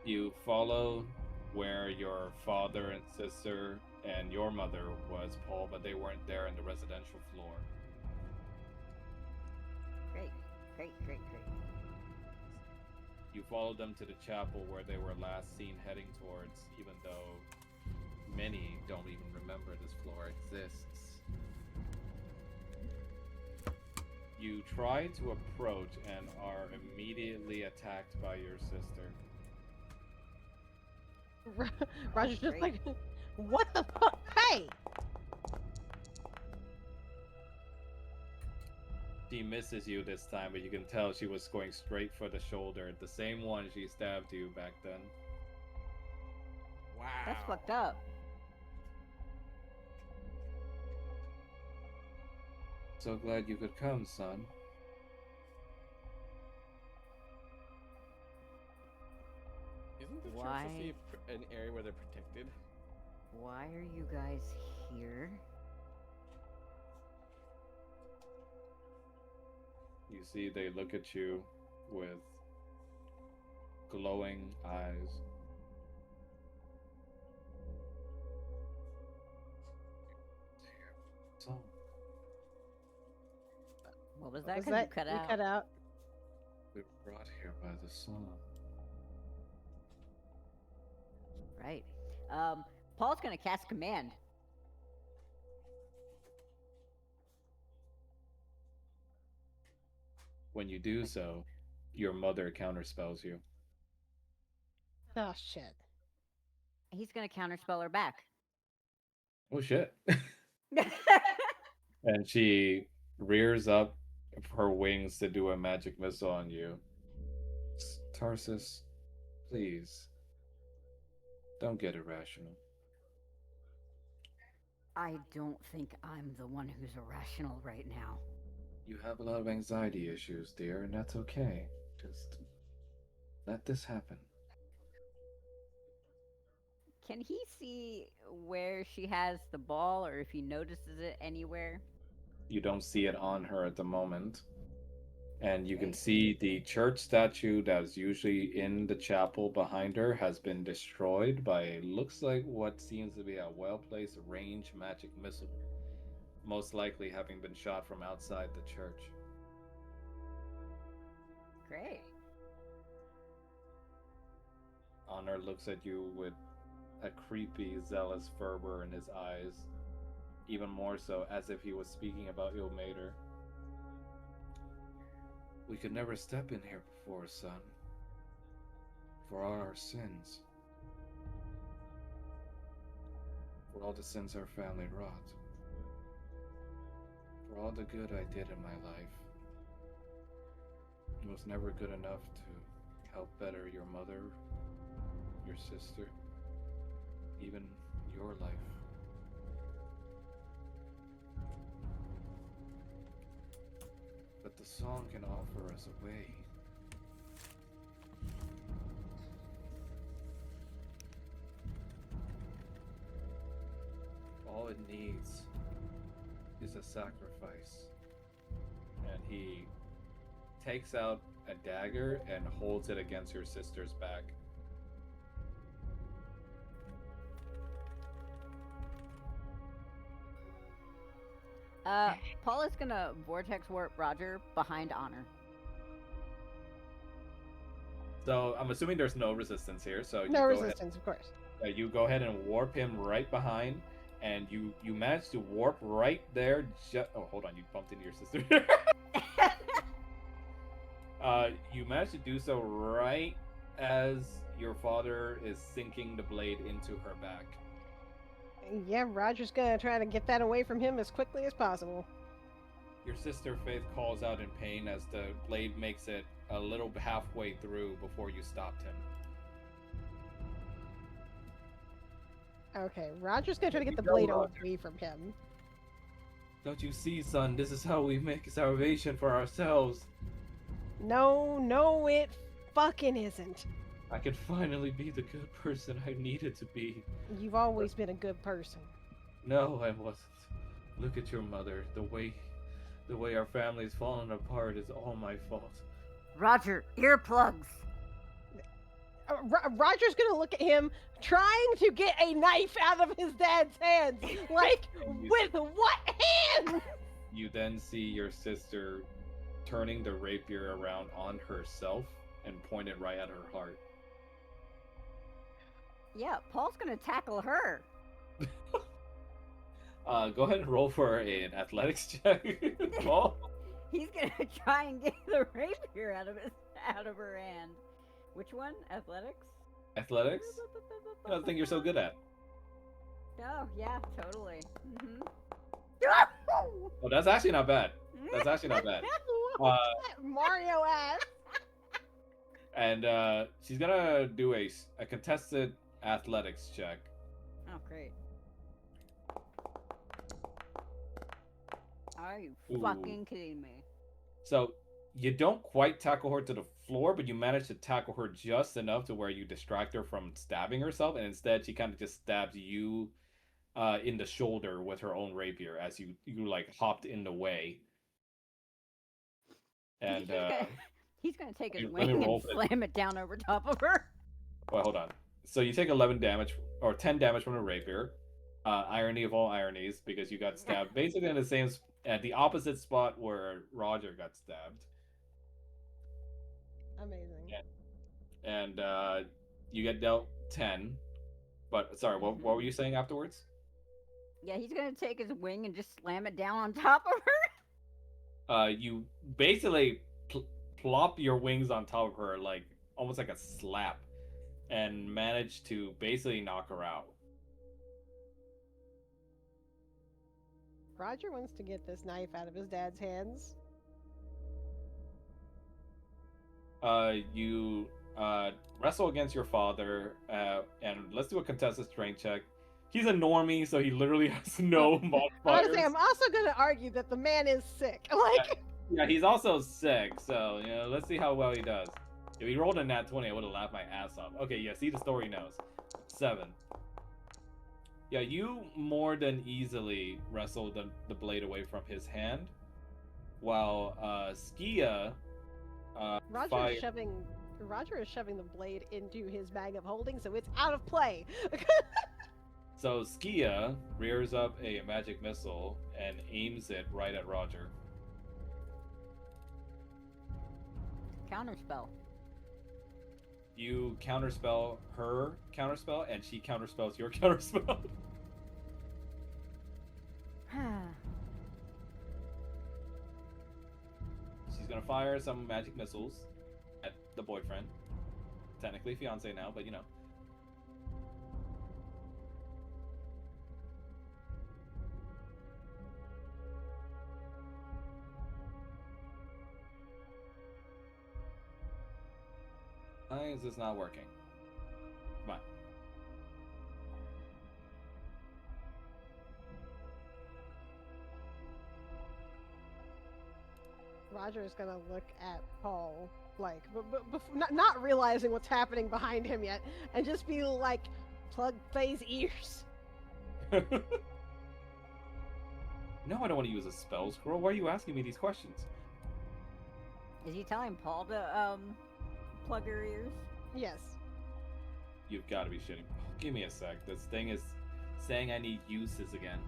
You follow where your father and sister and your mother was, Paul, but they weren't there in the residential floor.
Great, great, great, great.
You followed them to the chapel where they were last seen heading towards, even though many don't even remember this floor exists. You try to approach and are immediately attacked by your sister.
Roger's just
Great.
like, what the fuck? Hey!
She misses you this time, but you can tell she was going straight for the shoulder, the same one she stabbed you back then.
Wow.
That's fucked up.
So glad you could come, son.
Isn't the church
Why?
supposed to be an area where they're protected?
Why are you guys here?
You see, they look at you with glowing eyes. So,
What was
What
that?
was
'Cause
that?
you cut
You
out.
cut out.
we were brought here by the sun.
Right. Paul's gonna cast command.
When you do so, your mother counterspells you.
Oh shit.
He's gonna counterspell her back.
Oh shit. And she rears up her wings to do a magic missile on you. Tarsus, please, don't get irrational.
I don't think I'm the one who's irrational right now.
You have a lot of anxiety issues, dear, and that's okay. Just let this happen.
Can he see where she has the ball or if he notices it anywhere?
You don't see it on her at the moment. And you can
Okay.
see the church statue that's usually in the chapel behind her has been destroyed by looks like what seems to be a well-placed range magic missile, most likely having been shot from outside the church.
Great.
Honor looks at you with a creepy, zealous fervor in his eyes, even more so as if he was speaking about Ilmater. We could never step in here before, son. For all our sins. For all the sins our family wrought. For all the good I did in my life. It was never good enough to help better your mother, your sister, even your life. But the song can offer us a way. All it needs is a sacrifice. And he takes out a dagger and holds it against your sister's back.
Paul is gonna vortex warp Roger behind Honor.
So I'm assuming there's no resistance here. So you
No
go
resistance, of course.
ahead, you go ahead and warp him right behind, and you manage to warp right there. Oh, hold on, you bumped into your sister. You managed to do so right as your father is sinking the blade into her back.
Yeah, Roger's gonna try to get that away from him as quickly as possible.
Your sister Faith calls out in pain as the blade makes it a little halfway through before you stopped him.
Okay, Roger's gonna try to get the
Go,
blade
Roger.
away from him.
Don't you see, son? This is how we make salvation for ourselves.
No, it fucking isn't.
I can finally be the good person I needed to be.
You've always been a good person.
No, I wasn't. Look at your mother. The way our family's fallen apart is all my fault.
Roger, earplugs.
Roger's gonna look at him, trying to get a knife out of his dad's hands. Like, with what hand?
You then see your sister turning the rapier around on herself and point it right at her heart.
Yeah, Paul's gonna tackle her.
Go ahead and roll for an athletics check, Paul.
He's gonna try and get the rapier out of her hand. Which one? Athletics?
Athletics? I don't think you're so good at.
Oh yeah, totally. Mm-hmm.
Oh, that's actually not bad. That's actually not bad.
Mario ass.
And she's gonna do a contested athletics check.
Oh great. Are you
Ooh.
fucking kidding me?
So you don't quite tackle her to the floor, but you manage to tackle her just enough to where you distract her from stabbing herself, and instead she kind of just stabs you in the shoulder with her own rapier as you like hopped in the way. And
he's gonna take his
let me
wing
roll
and
for it.
slam it down over top of her.
Well, hold on. So you take 11 damage or 10 damage from the rapier. Irony of all ironies, because you got stabbed basically in the same at the opposite spot where Roger got stabbed.
Amazing.
And you get dealt 10. But sorry, what were you saying afterwards?
Yeah, he's gonna take his wing and just slam it down on top of her.
You basically plop your wings on top of her like almost like a slap, and manage to basically knock her out.
Roger wants to get this knife out of his dad's hands.
You wrestle against your father, and let's do a contested strength check. He's a normie, so he literally has no
I
modifiers.
want to say, I'm also going to argue that the man is sick. Like,
Yeah, he's also sick, so let's see how well he does. If he rolled a nat 20, I would have laughed my ass off. Okay, yeah, see the story knows. 7. Yeah, you more than easily wrestled the blade away from his hand, while Skia
Roger is shoving the blade into his bag of holding, so it's out of play.
So Skia rears up a magic missile and aims it right at Roger.
Counterspell.
You counterspell her counterspell, and she counterspells your counterspell. She's gonna fire some magic missiles at the boyfriend. Technically fiance now, but Why is this not working? Come on.
Roger is gonna look at Paul, like, not realizing what's happening behind him yet, and just be like, plug Faye's ears.
No, I don't want to use a spell scroll. Why are you asking me these questions?
Is he telling Paul to plug her ears?
Yes.
You've got to be shitting. Oh, give me a sec. This thing is saying I need uses again.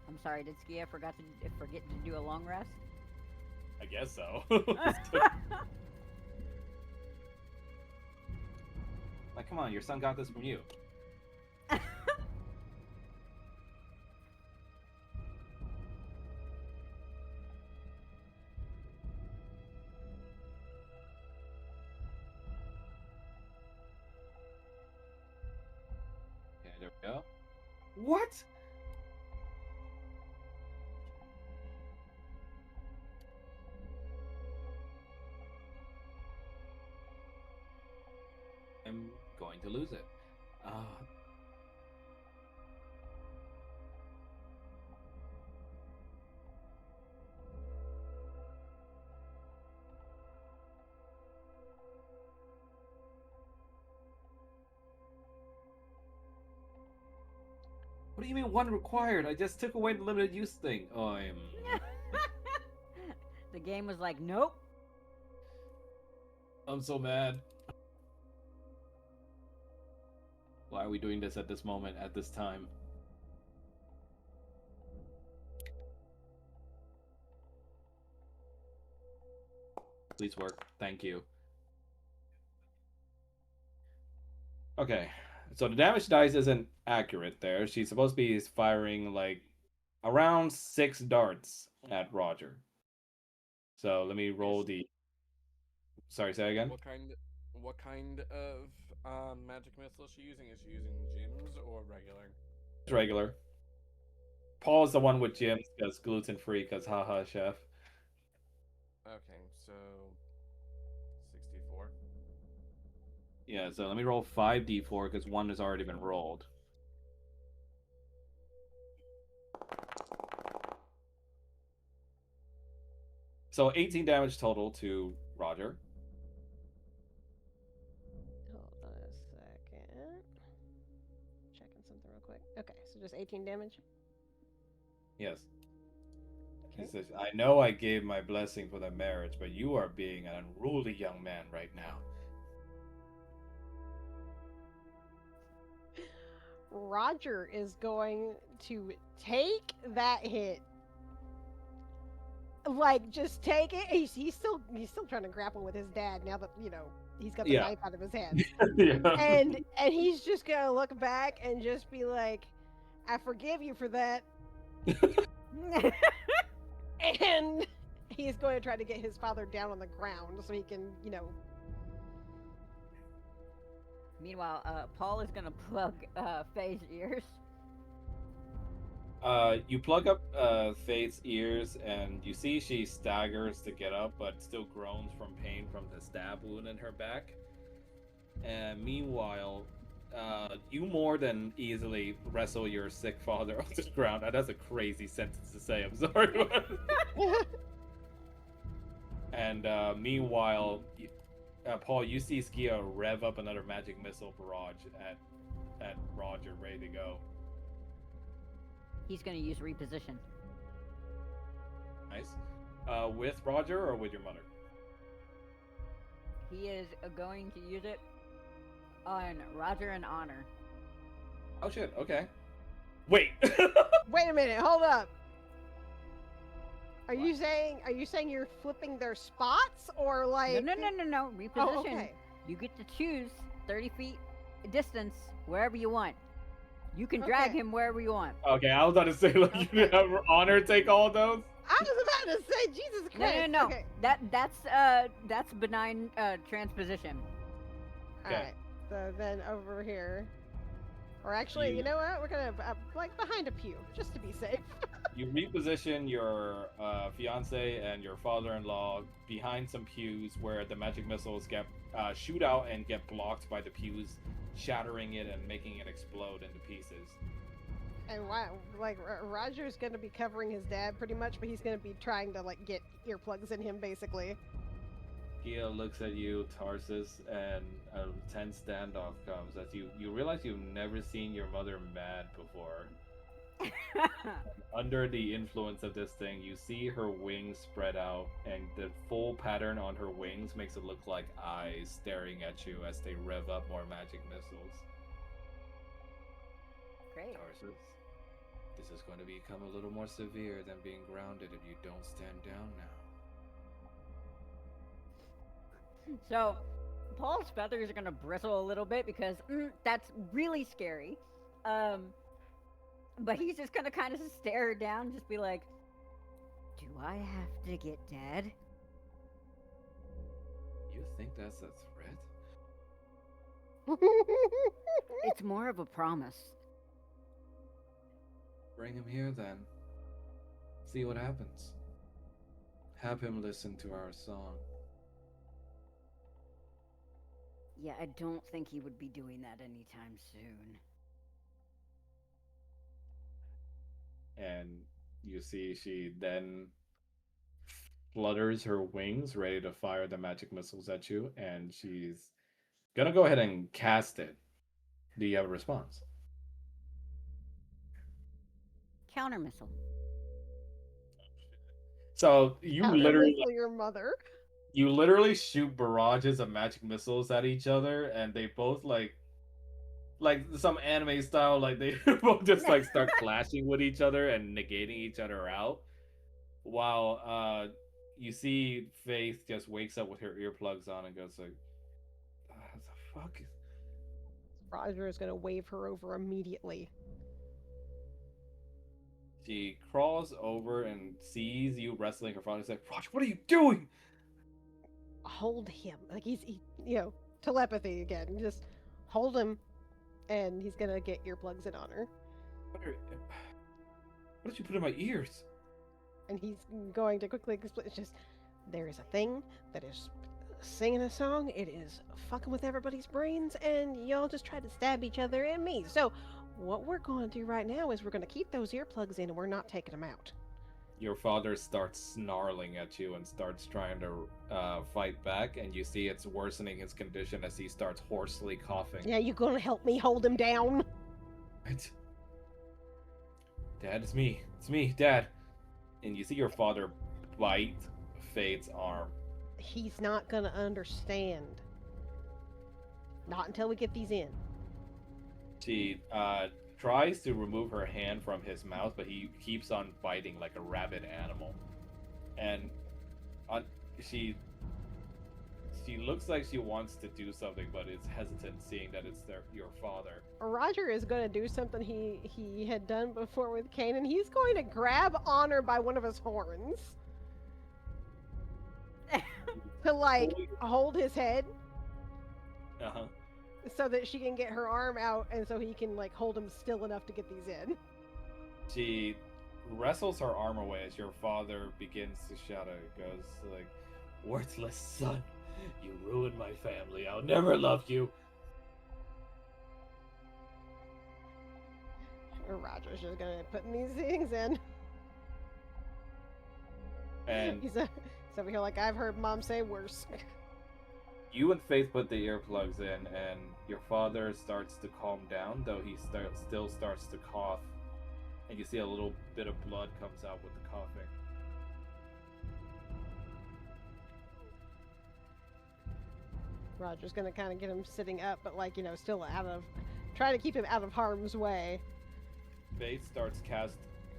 I'm sorry, did Skia forget to do a long rest?
I guess so. Like, come on, your son got this from you. Okay, there we go. What? I'm going to lose it. What do you mean one required? I just took away the limited use thing. Oh, I'm...
The game was like, nope.
I'm so mad. Why are we doing this at this moment, at this time? Please work. Thank you. Okay. So the damage dice isn't accurate there. She's supposed to be firing like around 6 darts at Roger. So let me roll the... Sorry, say again?
What kind of magic missile is she using? Is she using gyms or regular?
It's regular. Paul's the one with gyms because gluten free, because haha, chef.
Okay, so 64.
Yeah, so let me roll 5d4 because 1 has already been rolled. So 18 damage total to Roger.
Hold on a second. Checking something real quick. Okay, so just 18 damage.
Yes. He
Okay.
says, I know I gave my blessing for the marriage, but you are being an unruly young man right now.
Roger is going to take that hit. Like, just take it. He's still trying to grapple with his dad now that he's got the
Yeah.
knife out of his hand.
Yeah.
and he's just gonna look back and just be like, I forgive you for that. And he's going to try to get his father down on the ground so he can,
Meanwhile, Paul is gonna plug Faye's ears.
You plug up Faith's ears, and you see she staggers to get up, but still groans from pain from the stab wound in her back. And meanwhile, you more than easily wrestle your sick father off the ground. That's a crazy sentence to say. I'm sorry. And meanwhile, Paul, you see Skia rev up another magic missile barrage at Roger, ready to go.
He's gonna use reposition.
Nice. With Roger or with your mother?
He is going to use it on Roger and Honor.
Oh shit. Okay. Wait.
Wait a minute, hold up. Are you saying you're flipping their spots or like
No. Reposition.
Oh, okay.
You get to choose 30 feet distance wherever you want. You can drag
Okay.
him wherever you want.
Okay, I was about to say like you have Honor take all those.
I was about to say Jesus Christ.
No.
Okay.
That's benign transposition.
Okay.
Alright. So then over here. Or actually, you know what? We're gonna like behind a pew, just to be safe.
You reposition your fiance and your father-in-law behind some pews where the magic missiles get shoot out and get blocked by the pews, shattering it and making it explode into pieces.
And like Roger's gonna be covering his dad pretty much, but he's gonna be trying to like get earplugs in him basically.
Gia looks at you, Tarsus, and a tense standoff comes as you realize you've never seen your mother mad before. Under the influence of this thing, you see her wings spread out, and the full pattern on her wings makes it look like eyes staring at you as they rev up more magic missiles.
Great.
Tarsus, this is going to become a little more severe than being grounded if you don't stand down now.
So, Paul's feathers are gonna bristle a little bit because that's really scary. But he's just gonna kind of stare her down, and just be like, "Do I have to get Dad?"
You think that's a threat?
It's more of a promise.
Bring him here then. See what happens. Have him listen to our song.
Yeah, I don't think he would be doing that anytime soon.
And you see she then flutters her wings, ready to fire the magic missiles at you, and she's gonna go ahead and cast it. Do you have a response?
Counter missile.
So you
Counter
literally
missile your mother.
shoot barrages of magic missiles at each other, and they both like some anime style, like they both just like start clashing with each other and negating each other out. While you see Faith just wakes up with her earplugs on and goes like, "What the fuck?"
Roger is gonna wave her over immediately.
She crawls over and sees you wrestling her father. She's like, "Roger, what are you doing?"
Hold him. Like telepathy again. Just hold him, and he's gonna get earplugs in on her.
What did you put in my ears?
And he's going to quickly explain. It's just there is a thing that is singing a song. It is fucking with everybody's brains, and y'all just try to stab each other and me. So what we're going to do right now is we're going to keep those earplugs in, and we're not taking them out.
Your father starts snarling at you and starts trying to fight back, and you see it's worsening his condition as he starts hoarsely coughing.
Yeah, you gonna help me hold him down?
What? Dad, it's me. It's me, Dad. And you see your father bite Fade's arm.
He's not gonna understand. Not until we get these in.
She tries to remove her hand from his mouth, but he keeps on biting like a rabid animal. And she looks like she wants to do something, but is hesitant, seeing that it's your father.
Roger is going to do something he had done before with Kanan. He's going to grab Honor by one of his horns to like hold his head.
Uh-huh.
so that she can get her arm out, and so he can like hold him still enough to get these in.
She wrestles her arm away as your father begins to shout out. It goes like, "Worthless son, you ruined my family. I'll never love you."
Roger's just gonna put these things in.
And
He's over here like, I've heard mom say worse.
you and Faith put the earplugs in, and your father starts to calm down, though he still starts to cough. And you see a little bit of blood comes out with the coughing.
Roger's gonna kind of get him sitting up, but like, still try to keep him out of harm's way.
Faith starts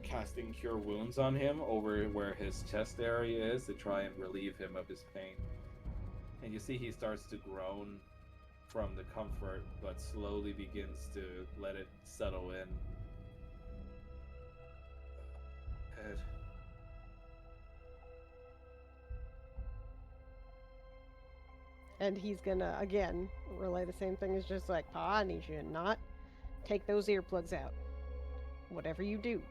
casting cure wounds on him over where his chest area is to try and relieve him of his pain. And you see he starts to groan from the comfort, but slowly begins to let it settle in. Head.
And he's gonna, again, relay the same thing as just like, Pa, I need you to not take those earplugs out. Whatever you do.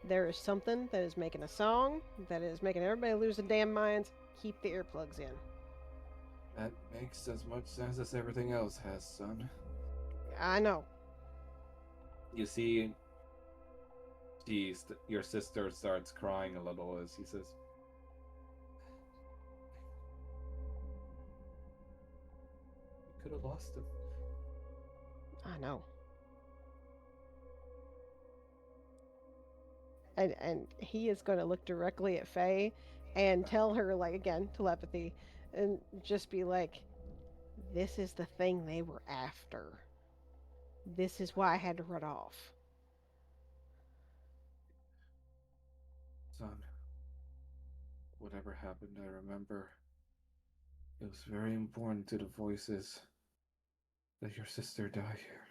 There is something that is making a song, that is making everybody lose their damn minds. Keep the earplugs in.
That makes as much sense as everything else has, son.
I know.
You see, your sister starts crying a little as he says, "You could have lost him."
I know. And he is going to look directly at Faye and tell her, like, again, telepathy, and just be like, this is the thing they were after. This is why I had to run off.
Son, whatever happened, I remember it was very important to the voices that your sister died here.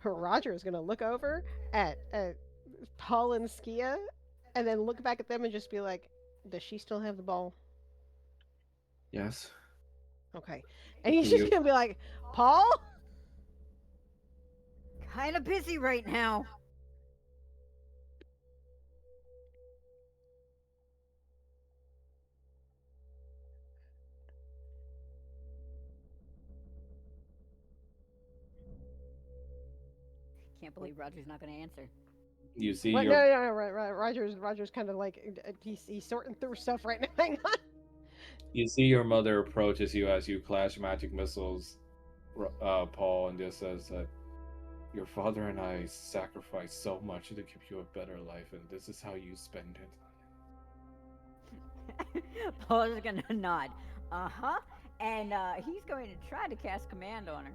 Roger is going to look over at Paul and Skia and then look back at them and just be like, does she still have the ball?
Yes.
Okay. And he's just going to be like, Paul?
Kind of busy right now. Can't believe Roger's not going to answer.
You see
What?
your
No, Roger's kind of like, he's sorting through stuff right now. Hang on.
you see your mother approaches you as you clash magic missiles, Paul, and just says that your father and I sacrificed so much to give you a better life, and this is how you spend it.
Paul's going to nod. Uh-huh. And he's going to try to cast command on her.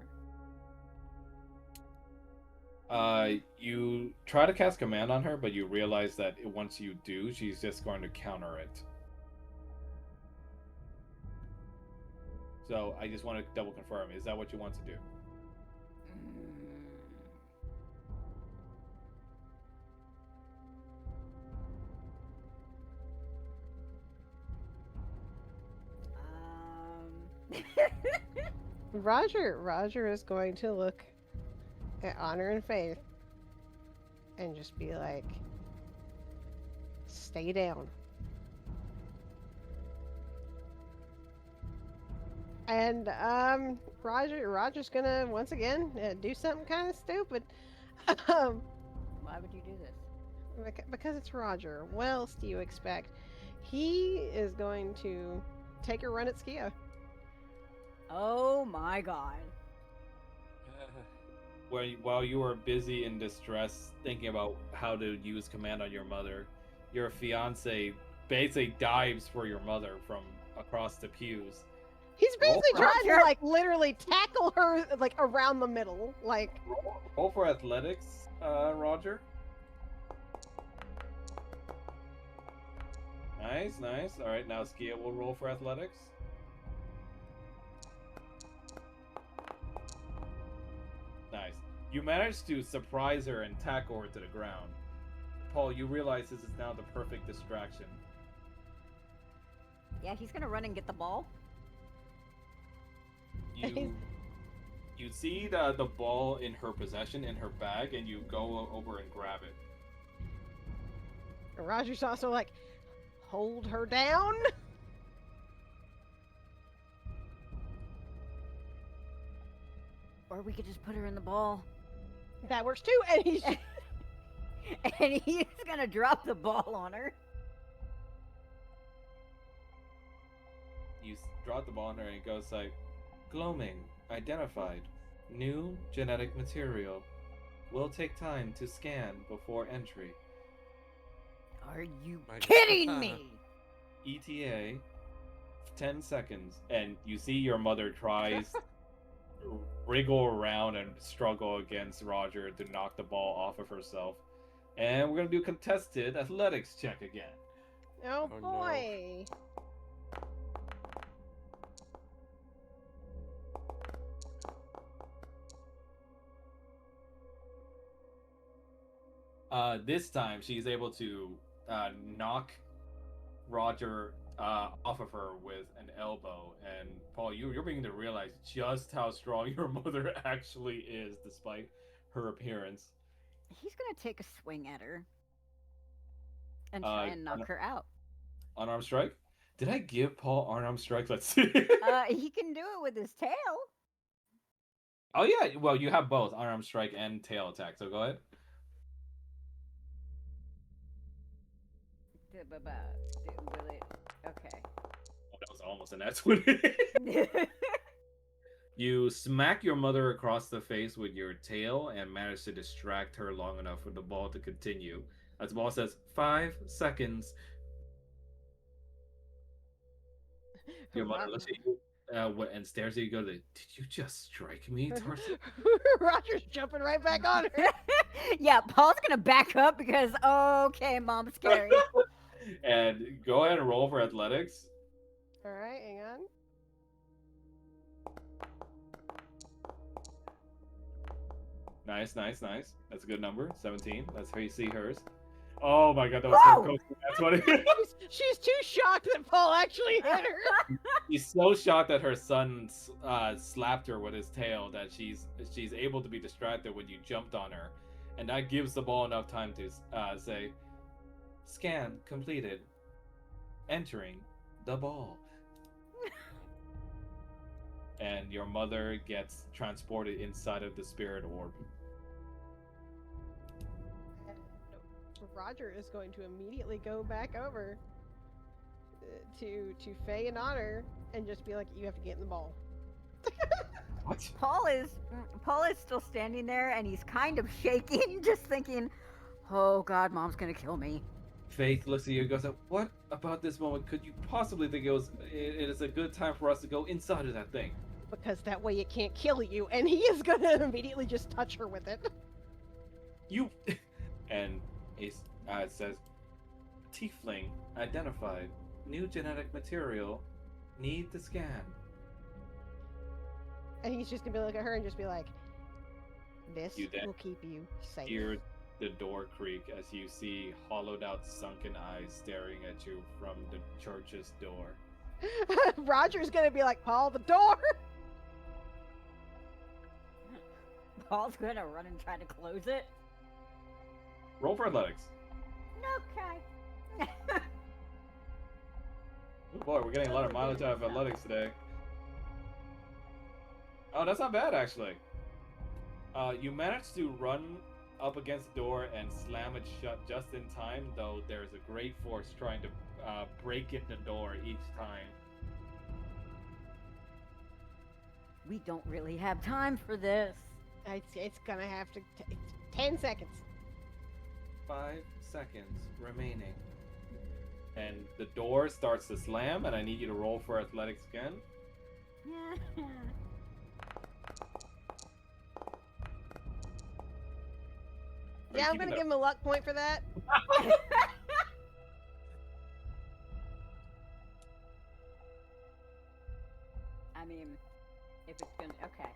You try to cast command on her, but you realize that once you do, she's just going to counter it. So I just want to double confirm, is that what you want to do?
Roger is going to look at Honor and Faith and just be like, stay down. And Roger's gonna once again do something kind of stupid.
Why would you do this?
Because it's Roger. What else do you expect? He is going to take a run at Skia.
Oh my god.
While you are busy in distress thinking about how to use command on your mother, your fiance basically dives for your mother from across the pews.
He's basically trying to like literally tackle her like around the middle. Like
roll for athletics, Roger. Nice. All right, now Skia will roll for athletics. Nice. You managed to surprise her and tackle her to the ground. Paul, you realize this is now the perfect distraction.
Yeah, he's gonna run and get the ball.
You see the ball in her possession in her bag, and you go over and grab it.
And Roger's also like, hold her down.
Or we could just put her in the ball.
That works too. And he's
And he's gonna drop the ball on her.
You drop the ball on her, and it goes like, gloaming identified, new genetic material. Will take time to scan before entry.
Are you
My
kidding
God.
me?
ETA, 10 seconds, and you see your mother tries to wriggle around and struggle against Roger to knock the ball off of herself. And we're gonna do contested athletics check again.
oh
Oh, no.
boy.
This time she's able to knock Roger off of her with an elbow. And Paul, you're beginning to realize just how strong your mother actually is, despite her appearance.
He's gonna take a swing at her and try and knock her out.
Unarmed strike? Did I give Paul unarmed strike? Let's see.
He can do it with his tail.
Oh yeah, well you have both unarmed strike and tail attack, so go ahead.
Will it? Okay.
Oh, that was almost an X. You smack your mother across the face with your tail and manage to distract her long enough for the ball to continue. As the ball says, 5 seconds. Your mother looks at you and stares at you. Go, did you just strike me, Tarsi?
Roger's jumping right back on her.
Yeah, Paul's gonna back up because okay, mom's scary.
And go ahead and roll for athletics.
All right, hang on.
Nice. That's a good number. 17. That's how you see hers. Oh my god, that was
Whoa!
so close. That's funny.
She's too shocked that Paul actually hit her.
He's so shocked that her son slapped her with his tail that she's able to be distracted when you jumped on her, and that gives the ball enough time to say, "Scan completed. Entering the ball." And your mother gets transported inside of the spirit orb.
Roger is going to immediately go back over to Faye and Honor and just be like, "You have to get in the ball."
What?
Paul is still standing there and he's kind of shaking, just thinking, "Oh God, mom's gonna kill me."
Faith looks at you and goes, "What about this moment could you possibly think it is a good time for us to go inside of that thing?"
Because that way it can't kill you, and he is gonna immediately just touch her with it.
You and it says, "Tiefling identified. New genetic material. Need to scan."
And he's just gonna be look at her and just be like, "This
You then
will keep you safe."
hear the door creak as you see hollowed out sunken eyes staring at you from the church's door.
Roger's gonna be like, "Paul, the door!"
Paul's gonna run and try to close it.
Roll for athletics.
Okay.
Oh boy, we're getting a lot of mileage out of athletics today. Oh, that's not bad actually. You managed to run up against the door and slam it shut just in time, though there's a great force trying to break in the door each time.
We don't really have time for this.
It's gonna have to 10 seconds.
5 seconds remaining. And the door starts to slam, and I need you to roll for athletics again.
Yeah, I'm gonna give him a luck point for that.
I mean, if it's gonna okay.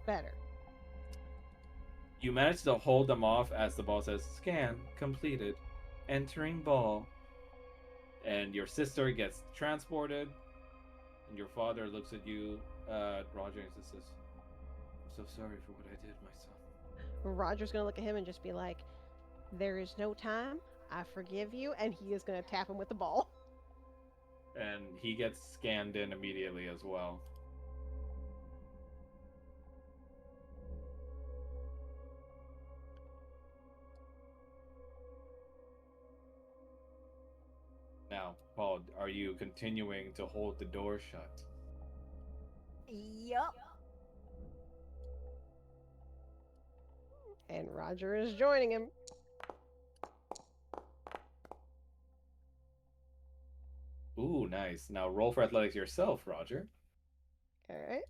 Better.
You manage to hold them off as the ball says, "Scan completed. Entering ball." and your sister gets transported, and your father looks at you, Roger, and says, "I'm so sorry for what I did, my son."
Roger's gonna look at him and just be like, "There is no time. I forgive you," and he is gonna tap him with the ball.
And he gets scanned in immediately as well. Now, Paul, are you continuing to hold the door shut?
Yup.
And Roger is joining him.
Ooh, nice. Now roll for athletics yourself, Roger.
All right.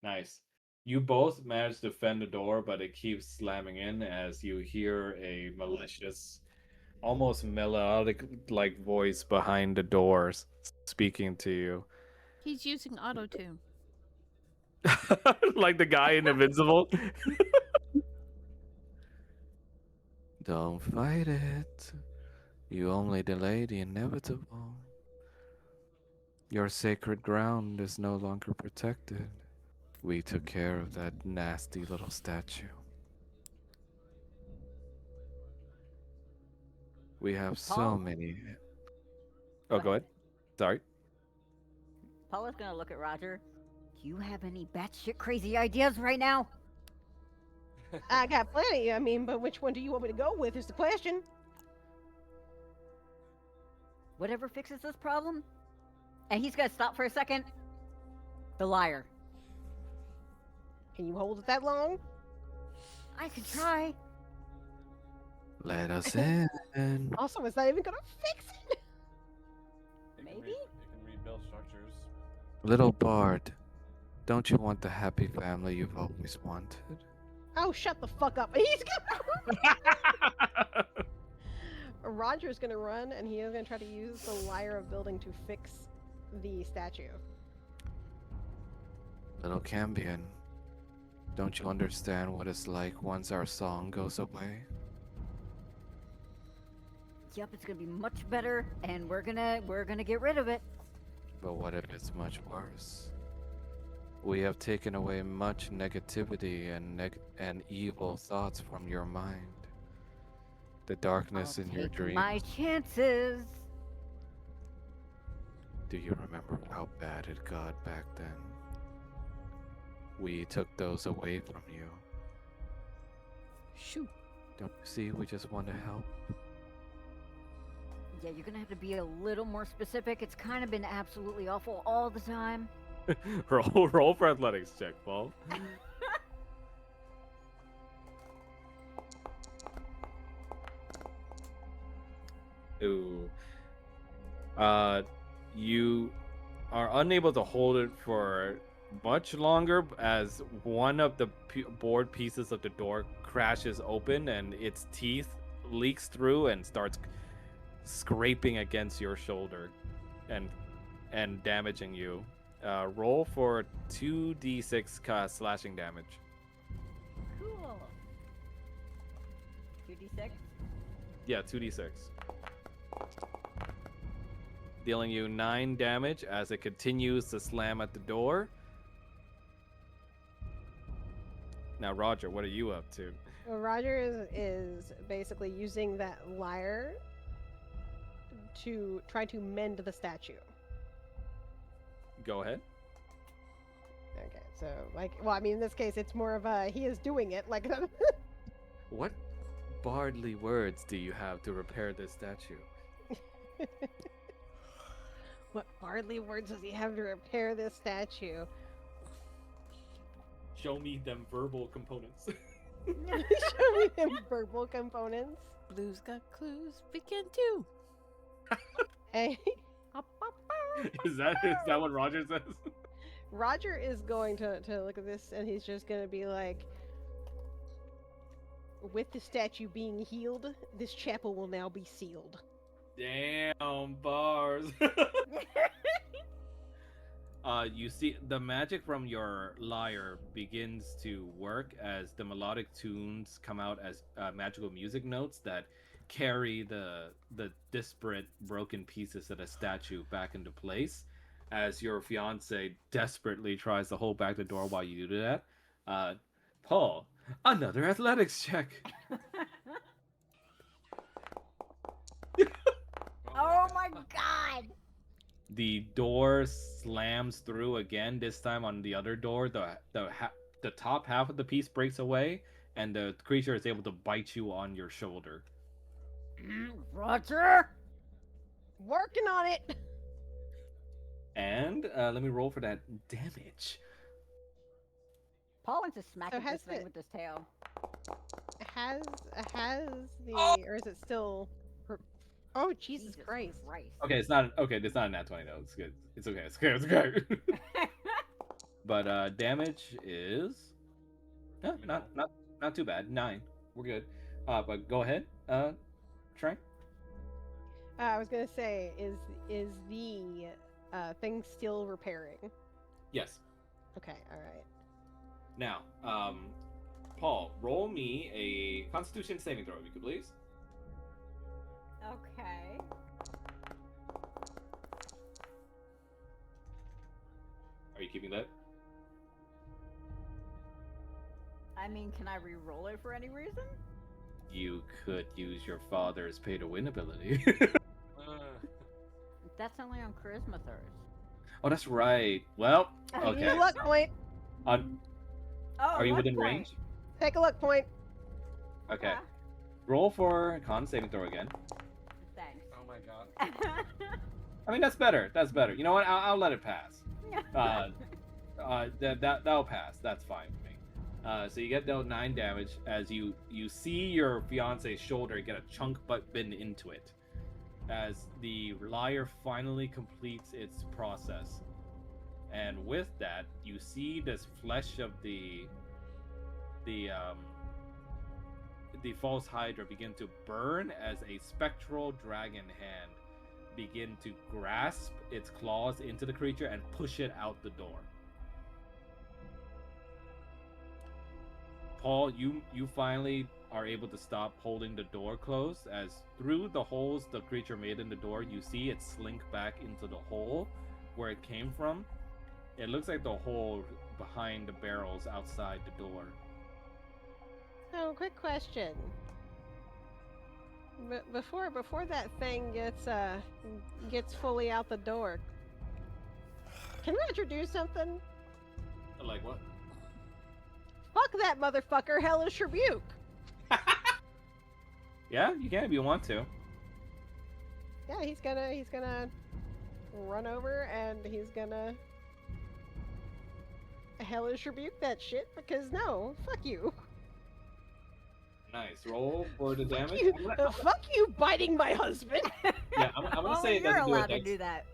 Nice. You both manage to fend the door, but it keeps slamming in as you hear a malicious, almost melodic like voice behind the doors speaking to you.
He's using auto tune.
Like the guy in Invincible. Don't fight it. You only delay the inevitable. Your sacred ground is no longer protected. We took care of that nasty little statue. We have so
Paul?
many. Oh,
Go
go ahead. Sorry.
Paula's gonna look at Roger. Do you have any batshit crazy ideas right now?
I got plenty. I mean, but which one do you want me to go with is the question.
Whatever fixes this problem? And he's gonna stop for a second. The liar.
Can you hold it that long?
I can try.
Let us in.
Also, it's not even gonna fix it.
Maybe?
It can rebuild structures.
Little Bard, don't you want the happy family you've always wanted?
Oh, shut the fuck up. He's gonna. Roger's gonna run, and he is gonna try to use the Lyre of Building to fix the statue.
Little Cambion, don't you understand what it's like once our song goes away?
Yep, it's gonna be much better, and we're gonna get rid of it.
But what if it's much worse? We have taken away much negativity and evil thoughts from your mind. The darkness
I'll
in your
take
dreams.
my chances.
Do you remember how bad it got back then? We took those away from you.
Shoo.
Don't you see? We just want to help.
Yeah, you're gonna have to be a little more specific. It's kind of been absolutely awful all the time.
roll for athletics check, Paul. Ooh. You are unable to hold it for much longer as one of the board pieces of the door crashes open and its teeth leaks through and starts scraping against your shoulder and damaging you. Roll for 2d6 slashing damage.
Cool. 2d6.
Yeah, 2d6. Dealing you 9 damage as it continues to slam at the door. Now, Roger, what are you up to?
Well, Roger is basically using that lyre to try to mend the statue.
Go ahead.
Okay, so well, I mean, in this case, it's more of a he is doing it. Like,
What bardly words do you have to repair this statue?
what bardly words does he have to repair this statue?
Show me them verbal components.
Show me them verbal components.
Blue's got clues. Begin too.
Hey,
is that what Roger says?
Roger is going to look at this, and he's just going to be like, with the statue being healed, this chapel will now be sealed.
Damn, bars.
You see the magic from your lyre begins to work as the melodic tunes come out as magical music notes that carry the disparate broken pieces of the statue back into place. As your fiance desperately tries to hold back the door while you do that, uh, Paul, another athletics check.
Oh my god!
The door slams through again. This time on the other door, the top half of the piece breaks away, and the creature is able to bite you on your shoulder.
Roger!
Working on it.
And let me roll for that damage.
Paul wants to smack
So
at this
has
thing
it-
with his tail.
Has the
Oh!
or is it still? Oh Jesus Christ!
Okay, it's not okay. It's not a nat 20 though. It's good. It's okay. It's okay. It's okay. But damage is not too bad. 9. We're good. But go ahead. Trey.
I was gonna say, is the thing still repairing?
Yes.
Okay, all right.
Now, Paul, roll me a Constitution saving throw, if you could please.
Okay.
Are you keeping that?
I mean, can I re-roll it for any reason?
You could use your father's pay to win ability.
That's only on Charisma Thirst.
Oh, that's right. Well,
Use
okay.
a luck point.
On,
Oh,
are you
luck
within
point.
range?
Take a luck point.
Okay.
Yeah,
Roll for con saving throw again.
thanks.
Oh my god.
I mean, that's better. That's better. You know what? I'll let it pass. That'll pass. That's fine with me. So you get dealt 9 damage as you see your fiance's shoulder get a chunk but bitten into it. As the lyre finally completes its process, and with that, you see this flesh of the false hydra begin to burn as a spectral dragon hand begin to grasp its claws into the creature and push it out the door. Paul, you finally are able to stop holding the door closed as through the holes the creature made in the door, you see it slink back into the hole where it came from. It looks like the hole behind the barrels outside the door.
So, quick question. Before that thing gets fully out the door, can Roger do something?
Like what?
Fuck that motherfucker! Hellish rebuke.
Yeah, you can if you want to.
Yeah, he's gonna run over and he's gonna hellish rebuke that shit because no, fuck you.
Nice. Roll for the
Fuck
damage.
you, fuck you biting my husband.
Yeah, I'm gonna
Only
say it
you're
doesn't do a
allowed to
dex.
do that.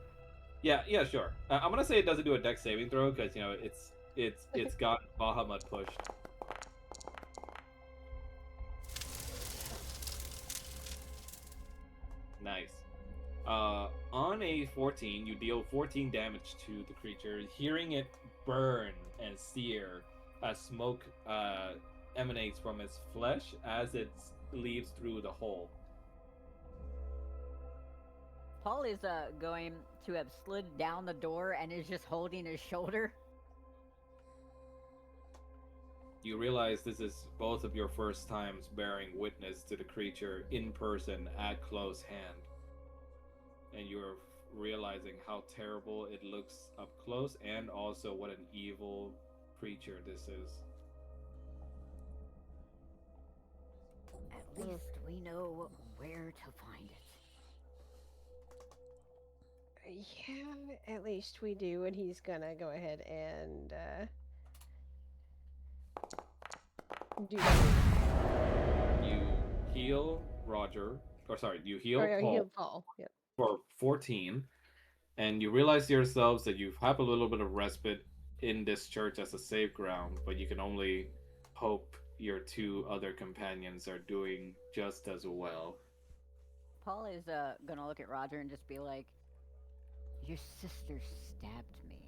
Yeah, sure. I'm gonna say it doesn't do a dex saving throw because you know it's got Bahamut pushed. Nice. On a 14, you deal 14 damage to the creature, hearing it burn and sear as smoke emanates from its flesh as it leaves through the hole.
Paul is going to have slid down the door and is just holding his shoulder.
You realize this is both of your first times bearing witness to the creature in person at close hand. And you're realizing how terrible it looks up close and also what an evil creature this is.
At least we know where to find it.
Yeah, at least we do, and he's gonna go ahead and do that.
You heal Roger, or sorry, you heal
Oh, yeah,
Paul
healed Paul. Yep.
for 14, and you realize to yourselves that you have a little bit of respite in this church as a safe ground, but you can only hope your 2 other companions are doing just as well.
Paul is gonna look at Roger and just be like, "Your sister stabbed me."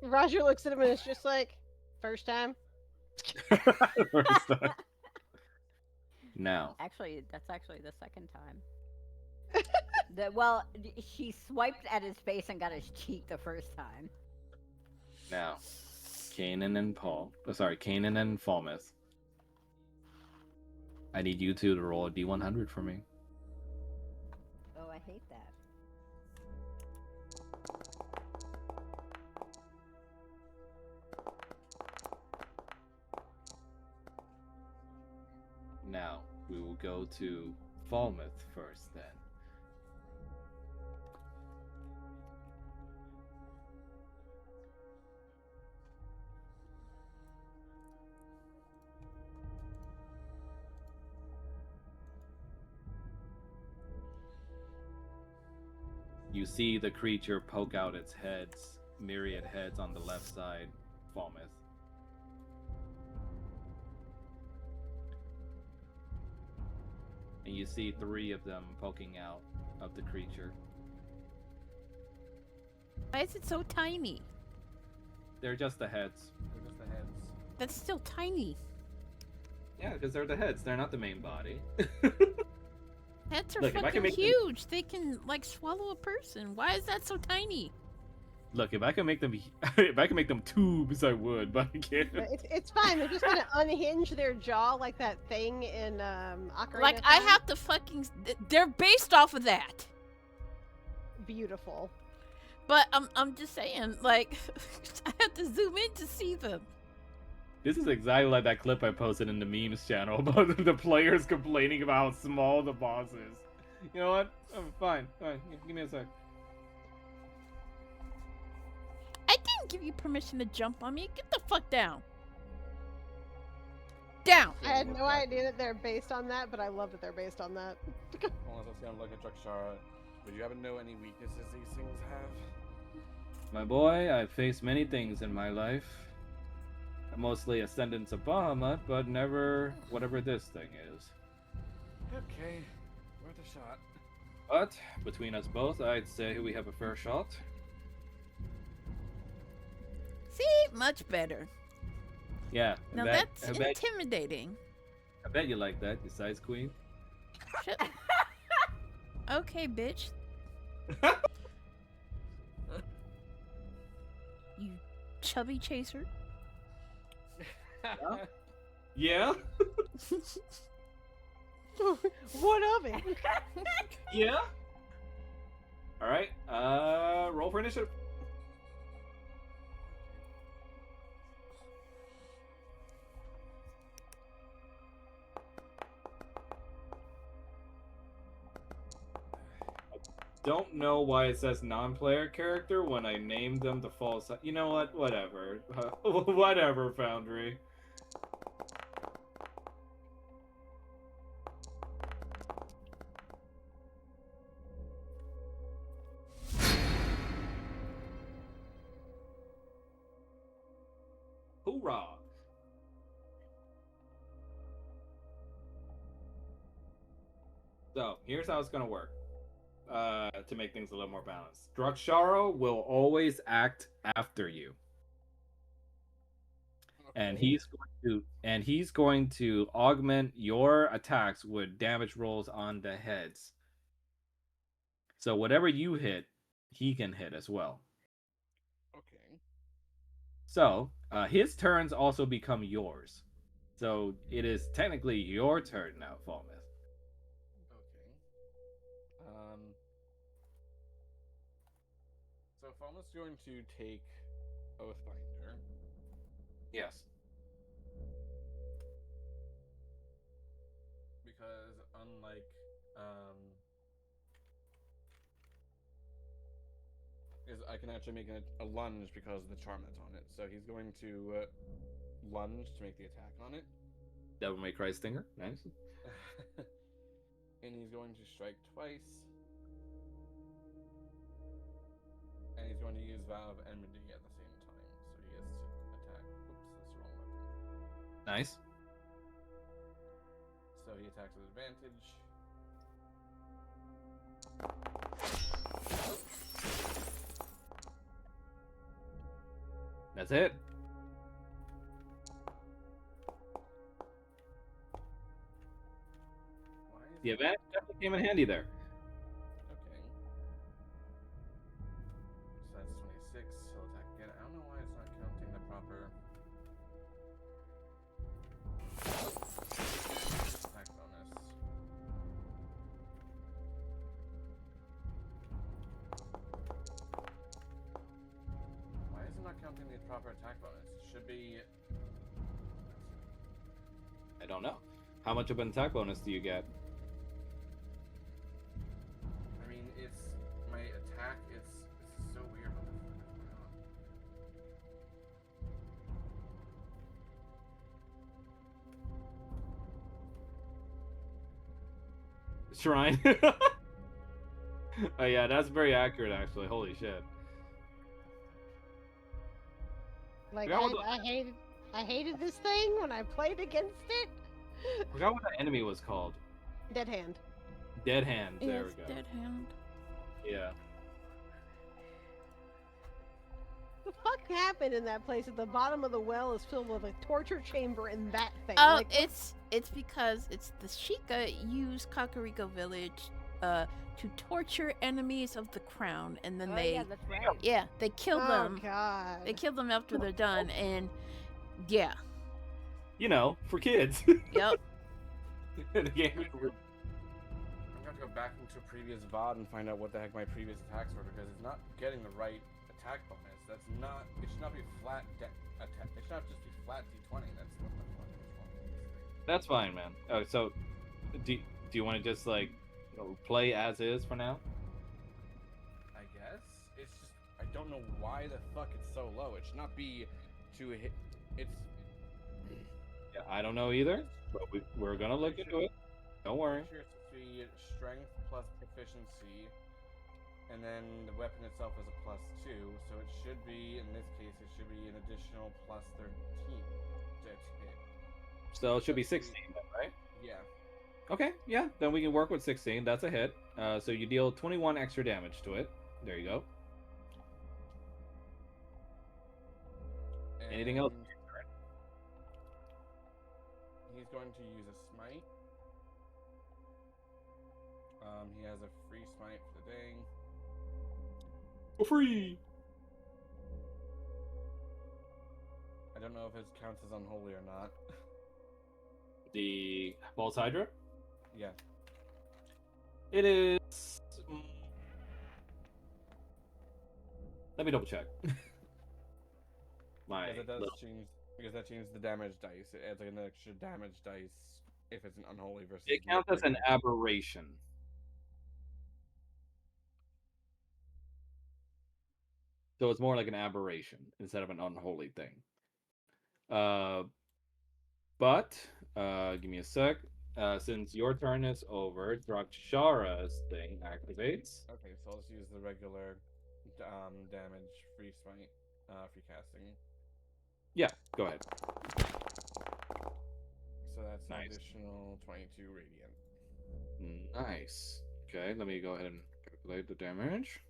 Roger looks at him and is just like, first time.
First time. Now,
Actually, that's actually the second time. She swiped at his face and got his cheek the first time.
now, Kanan and Paul. Oh, sorry, Kanan and Falmouth. I need you two to roll a D100 for me.
Oh, I hate that.
Now, we will go to Falmouth first then. You see the creature poke out its heads, myriad heads on the left side, Falmouth. And you see 3 of them poking out of the creature.
Why is it so tiny?
They're just the heads.
They're just the heads.
That's still tiny.
Yeah, because they're the heads. They're not the main body.
Heads are
Look, if I
fucking
can make them-
huge. They can like swallow a person. Why is that so tiny?
Look, if I can make them, if I can make them tubes, I would, but I can't.
It's fine. They're just gonna unhinge their jaw like that thing in Ocarina
Like
of
I
Time.
have to fucking. They're based off of that.
Beautiful.
But I'm just saying, like, I have to zoom in to see them.
This is exactly like that clip I posted in the memes channel about the players complaining about how small the boss is. You know what? Oh, fine. Give me a sec.
I didn't give you permission to jump on me. Get the fuck down. Down.
I had no idea that they're based on that, but I love that they're based on that.
Unless I sound like a Drakshara. Would you happen to know any weaknesses these things have?
My boy, I've faced many things in my life. Mostly ascendants of Bahamut, but never whatever this thing is.
Okay, worth a shot.
But between us both, I'd say we have a fair shot.
See, much better.
Yeah.
Now that's intimidating.
I bet you like that, you size queen.
Shut- Okay, bitch. You chubby chaser.
Yeah?
What of it?
Yeah? Alright, roll for initiative. Don't know why it says non-player character when I named them the false. You know what? Whatever. Whatever, Foundry. Hoorah! So, here's how it's gonna work. To make things a little more balanced. Drakshara will always act after you. And he's going to augment your attacks with damage rolls on the heads. So whatever you hit, he can hit as well.
Okay.
So his turns also become yours. So it is technically your turn now, Falmouth.
Okay. So Falmouth's going to take Oathbinder.
Yes.
Because unlike I can actually make a lunge because of the charm that's on it. So he's going to lunge to make the attack on it.
Devil May Cry Stinger. Nice.
And he's going to strike twice. And he's going to use Vow of Enmity at the same time. So he has to attack. Oops, that's the wrong weapon.
Nice.
So he attacks with advantage.
That's it.
Why is
The
it-
advantage definitely came in handy there.
Okay. So that's 26. He'll attack again. I don't know why it's not counting the proper attack bonus. Why is it not counting the proper attack bonus? It should be.
I don't know. How much of an attack bonus do you get?
I mean, it's my attack. It's so weird. What the fuck is going on?
Shrine. Oh yeah, that's very accurate actually. Holy shit.
Like
Forgot what
I hated this thing when I played against it.
Forgot what the enemy was called.
Dead hand.
Dead hand. There
Yes,
we go.
dead hand.
Yeah.
The fuck happened in that place at the bottom of the well is filled with a torture chamber in that thing.
Oh,
Like,
it's because it's the Sheikah use Kakariko Village to torture enemies of the crown, and then
Oh,
they
yeah, that's right.
they kill
oh
them.
god.
They kill them after they're done, and yeah,
You know, for kids.
yep.
The game.
I'm gonna have to go back into a previous VOD and find out what the heck my previous attacks were, because it's not getting the right attack bonus. That's not. It should not be flat attack. It should not just be flat D20. That's what the fuck is wrong with this thing.
That's fine, man. Oh, so do you want to just like play as is for now?
I guess it's just I don't know why the fuck it's so low. It should not be to hit. It's
Yeah, I don't know either, but we're gonna look into it. Don't worry.
Here it's supposed to be strength plus proficiency, and then the weapon itself is a +2. So it should be, in this case, it should be an additional +13 to hit.
So it should be 16 then, right?
Yeah.
Okay, yeah, then we can work with 16. That's a hit. So you deal 21 extra damage to it. There you go. Anything else?
And he's going to use a smite. He has a free smite for the day.
For free.
I don't know if it counts as unholy or not.
The Balls Hydra?
Yeah.
It is. Let me double check. My
Because it does
little-
change. Because that changes the damage dice. It adds like an extra damage dice if it's an unholy versus.
It counts as an aberration. So it's more like an aberration instead of an unholy thing. But give me a sec. Since your turn is over, Drakshara's thing activates.
Okay, so let's use the regular damage free smite, free casting.
Yeah, go ahead.
So that's an
Nice.
additional 22 radiant.
Nice. Okay, let me go ahead and calculate the damage.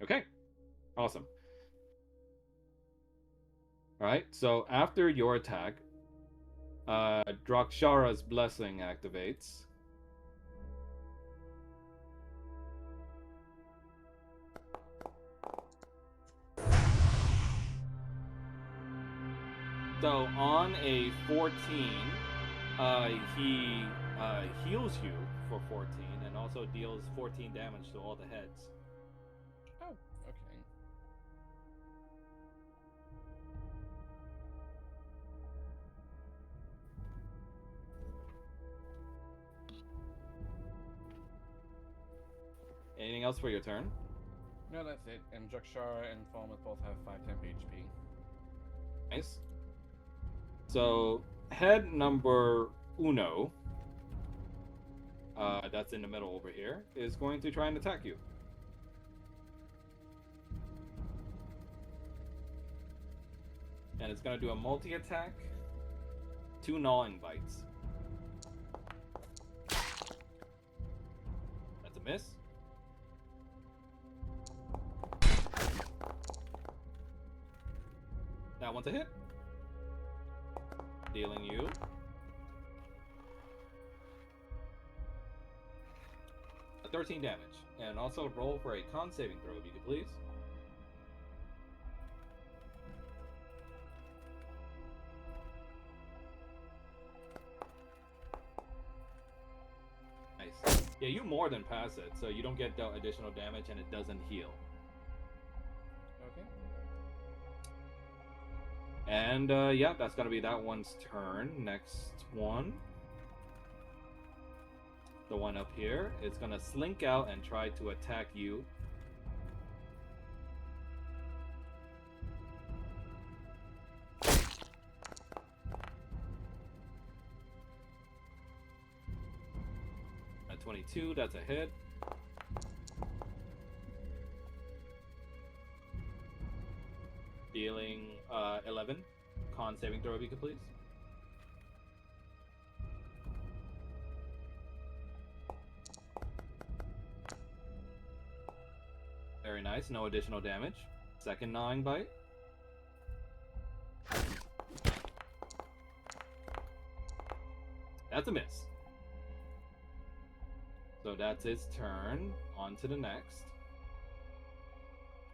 Okay, awesome. All right, so after your attack, Drakshara's blessing activates. So on a 14, he heals you for 14 and also deals 14 damage to all the heads.
Oh, okay.
Anything else for your turn?
No, that's it. And Drakshara and Falmouth both have 5 temp HP.
Nice. So head number uno, that's in the middle over here, is going to try and attack you. And it's going to do a multi-attack. 2 gnawing bites. That's a miss. That one's a hit. Dealing you a 13 damage. And also roll for a con saving throw, if you could please. Nice. Yeah, you more than pass it, so you don't get additional damage and it doesn't heal.
Okay.
And yeah, that's gonna be that one's turn. Next one. The one up here is gonna slink out and try to attack you. At 22, that's a hit. Dealing 11. Con saving throw, if you could please. Very nice. No additional damage. Second gnawing bite. That's a miss. So that's its turn. On to the next.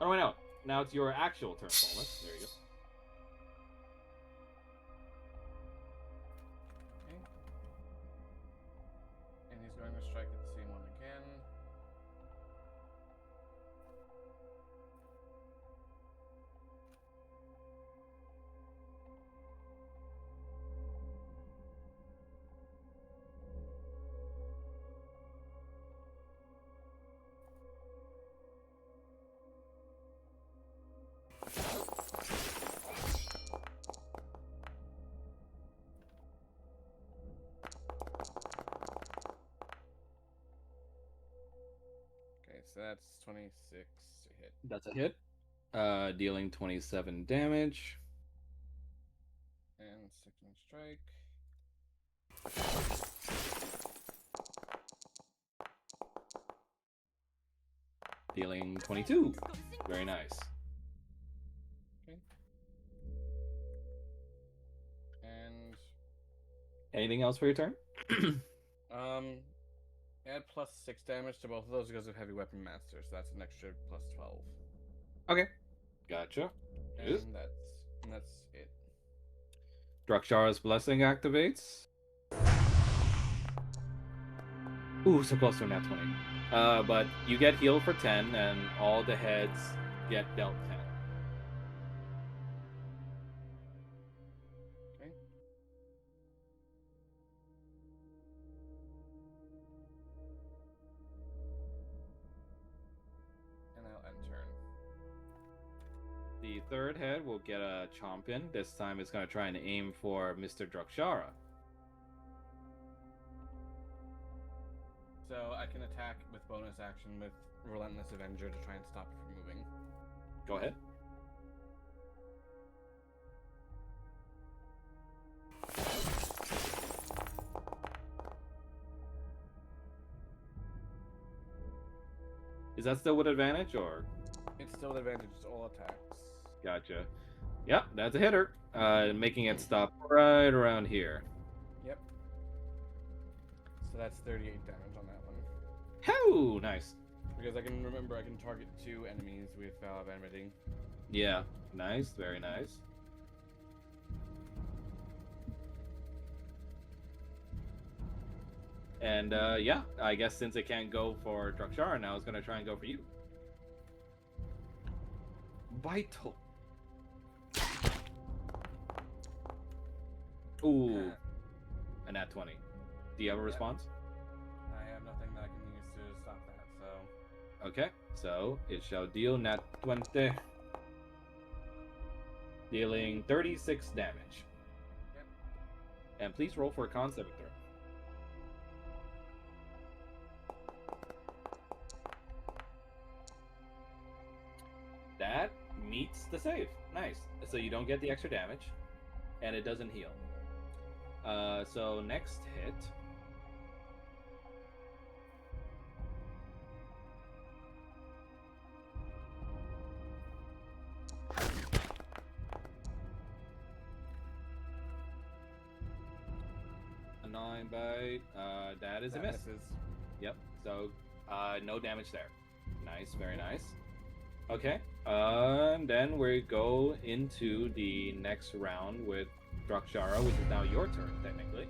Oh, wait, no. Now it's your actual turn, Paulus. There you go.
Okay. And he's going to strike at the same one again. Okay, so that's 26 to hit.
That's a hit. Dealing 27 damage.
And second strike.
Dealing 22. Very nice.
Okay. And
Anything else for your turn?
add +6 damage to both of those because of heavy weapon master, so that's an extra +12.
Okay. Gotcha.
And that's it.
Drakshara's blessing activates. Ooh, so close to a nat 20. But you get healed for 10, and all the heads get dealt 10.
Okay. And I'll end turn.
The third head will get a chomp in. This time it's going to try and aim for Mr. Drakshara.
So I can attack with bonus action with Relentless Avenger to try and stop it from moving.
Go ahead. Is that still with advantage, or?
It's still an advantage to all attacks.
Gotcha. Yep, that's a hitter. Making it stop right around here.
Yep. So that's 38 damage on that one.
Hoo! Nice.
Because I can remember I can target 2 enemies with Vomiting.
Yeah, nice. Very nice. And yeah, I guess since it can't go for Drakshara now, it's going to try and go for you. Vital. Ooh, a nat 20. Do you have a response?
I have nothing that I can use to stop that, so...
Okay, so it shall deal nat 20. Dealing 36 damage.
Yep.
And please roll for a con saving throw. That meets the save. Nice. So you don't get the extra damage, and it doesn't heal. So next hit. A 9 bite. That is a miss.
Misses.
Yep. So no damage there. Nice, very nice. Okay. Then we go into the next round with Drakshara, which is now your turn, technically.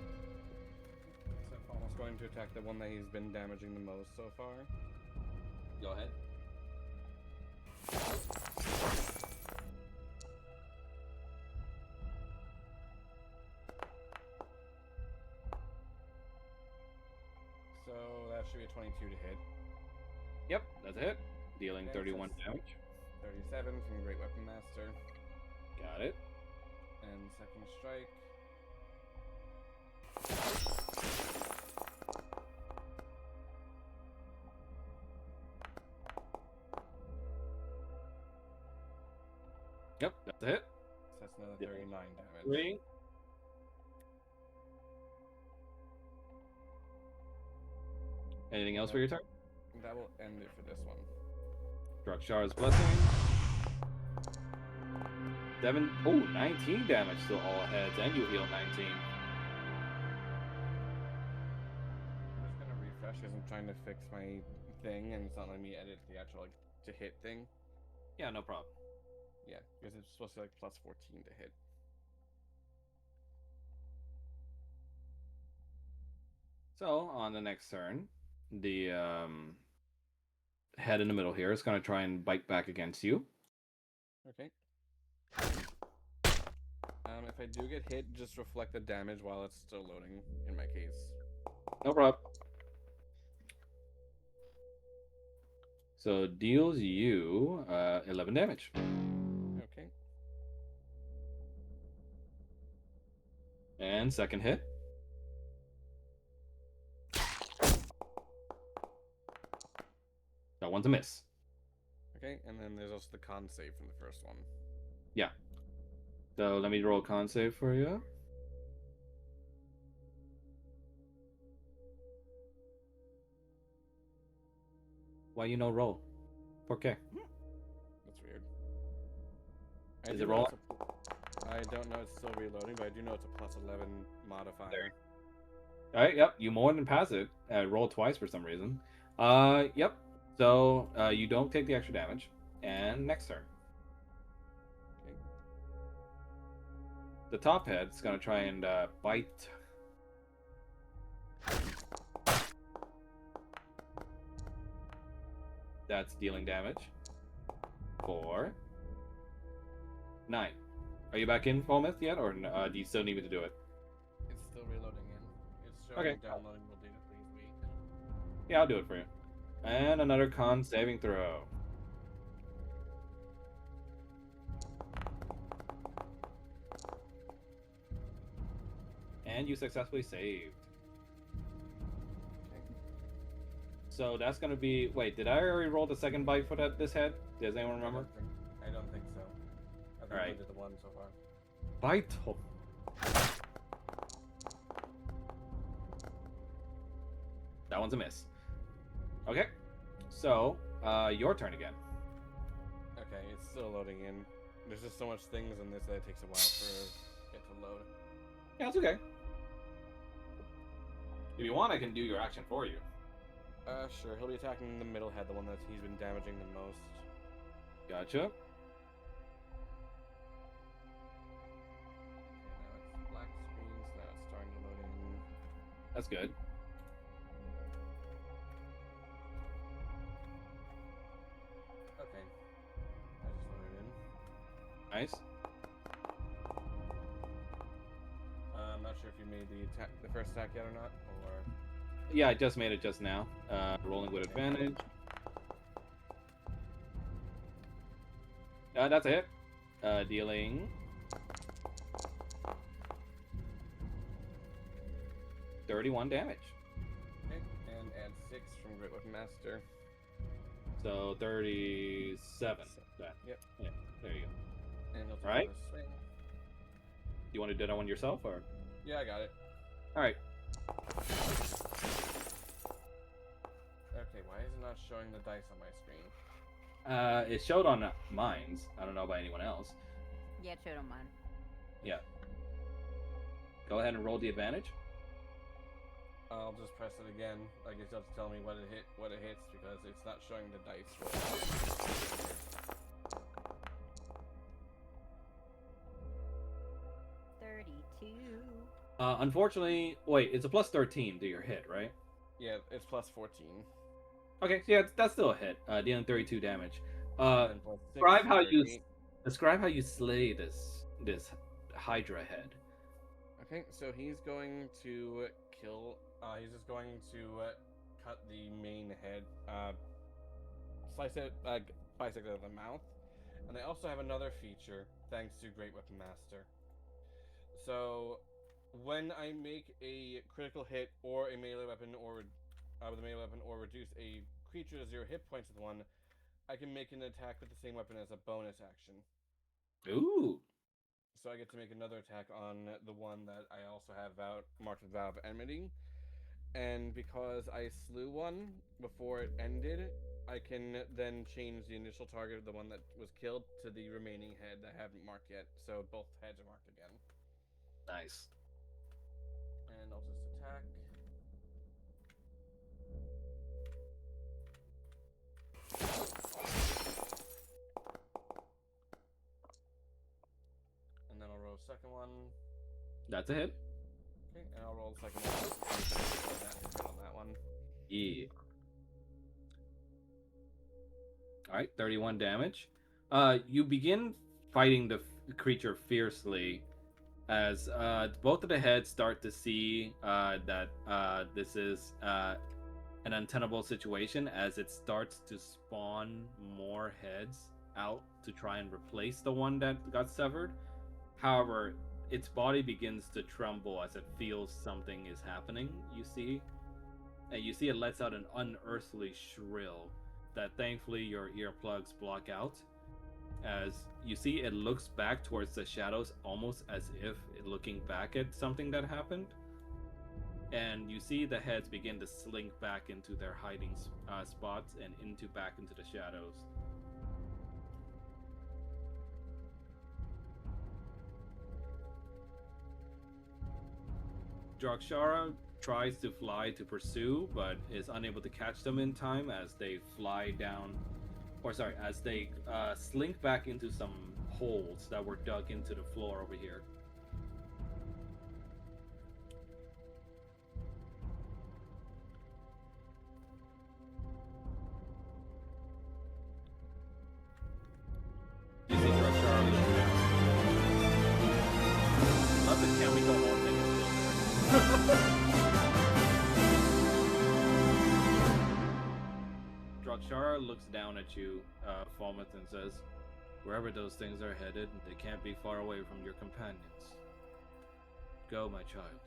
So Falmouth's going to attack the one that he's been damaging the most so far.
Go ahead.
So that should be a 22 to hit.
Yep, that's a hit. Dealing
Okay,
31
so-
damage.
37 from Great Weapon Master.
Got it.
And second strike.
Yep, that's a hit.
So that's another
Yeah.
39 damage.
3. Anything else for your turn?
That will end it for this one.
Drakshara's Blessing. 19 damage to all heads, and you heal 19.
I'm just gonna refresh because I'm trying to fix my thing and it's not letting me edit the actual like to hit thing.
Yeah, no problem.
Yeah, because it's supposed to be like plus 14 to hit.
So on the next turn, the head in the middle here is going to try and bite back against you.
Okay. If I do get hit, just reflect the damage while it's still loading, in my case.
No problem. So deals you 11 damage.
Okay.
And second hit. That one's a miss.
Okay, and then there's also the con save from the first one.
Yeah. So let me roll a con save for you. Why you no roll? 4K.
That's weird.
Is
do
it
know
roll?
it's I don't know it's still reloading, but I do know it's a plus 11 modifier.
There. All right. Yep. You more than pass it. Roll twice for some reason. Yep. So you don't take the extra damage. And next turn.
Okay.
The top head's gonna try and bite. That's dealing damage. 4. 9. Are you back in Falmouth yet, or do you still need me to do it?
It's still reloading in. It's showing
Okay.
downloading will data, please wait.
Yeah, I'll do it for you. And another con saving throw. And you successfully saved.
Okay.
So that's gonna be. Wait, did I already roll the second bite for this head? Does anyone remember?
I don't think so. I think
Alright.
I did the one so far.
Bite. That one's a miss. Okay. So, your turn again.
Okay, it's still loading in. There's just so much things in this that it takes a while for it to load.
Yeah, it's okay. If you want, I can do your action for you.
Sure. He'll be attacking the middle head, the one that he's been damaging the most.
Gotcha.
Okay, now it's black screens. Now it's starting to load in.
That's good.
Okay. I just loaded in.
Nice.
I'm not sure if you made the first attack yet or not, or
Yeah, I just made it just now. Rolling with advantage. That's a hit. Dealing 31 damage.
okay, and add 6 from Great Weapon Master.
So 37. That.
Yep.
Yeah, there you go.
And he'll take
Right.
another swing.
You want to do that one yourself, or?
Yeah, I got it.
All right.
Okay, why is it not showing the dice on my screen?
It showed on mines. I don't know about anyone else.
Yeah, it showed on mine.
Yeah. Go ahead and roll the advantage.
I'll just press it again. I guess you'll have to tell me what it hits because it's not showing the dice roll.
32.
Unfortunately, wait, it's a plus 13 to your hit, right?
Yeah, it's plus 14.
Okay, so yeah, that's still a hit. Dealing 32 damage.
And plus 6
Describe how you
38.
describe how you slay this Hydra head.
Okay, so he's going to kill. He's just going to cut the main head, slice it, bisect it out of the mouth, and they also have another feature thanks to Great Weapon Master. So, when I make a critical hit or a melee weapon or with a melee weapon or reduce a creature to 0 hit points with one, I can make an attack with the same weapon as a bonus action.
Ooh.
So I get to make another attack on the one that I also have marked with Vow of Enmity. And because I slew one before it ended, I can then change the initial target of the one that was killed to the remaining head that I haven't marked yet. So both heads are marked again.
Nice.
And I'll just attack. And then I'll roll a second one.
That's a hit.
Okay, and I'll roll the second one. On that one.
Yeah. All right, 31 damage. You begin fighting the creature fiercely as both of the heads start to see that this is an untenable situation as it starts to spawn more heads out to try and replace the one that got severed. However, its body begins to tremble as it feels something is happening, you see. And you see it lets out an unearthly shrill that thankfully your earplugs block out. As you see, it looks back towards the shadows almost as if looking back at something that happened. And you see the heads begin to slink back into their hiding spots and back into the shadows. Drakshara tries to fly to pursue, but is unable to catch them in time as they fly down, as they slink back into some holes that were dug into the floor over here. You see Drakshara look down. Love the can we go home thing is still Drakshara looks down at you, Falmouth, and says, "Wherever those things are headed, they can't be far away from your companions. Go, my child.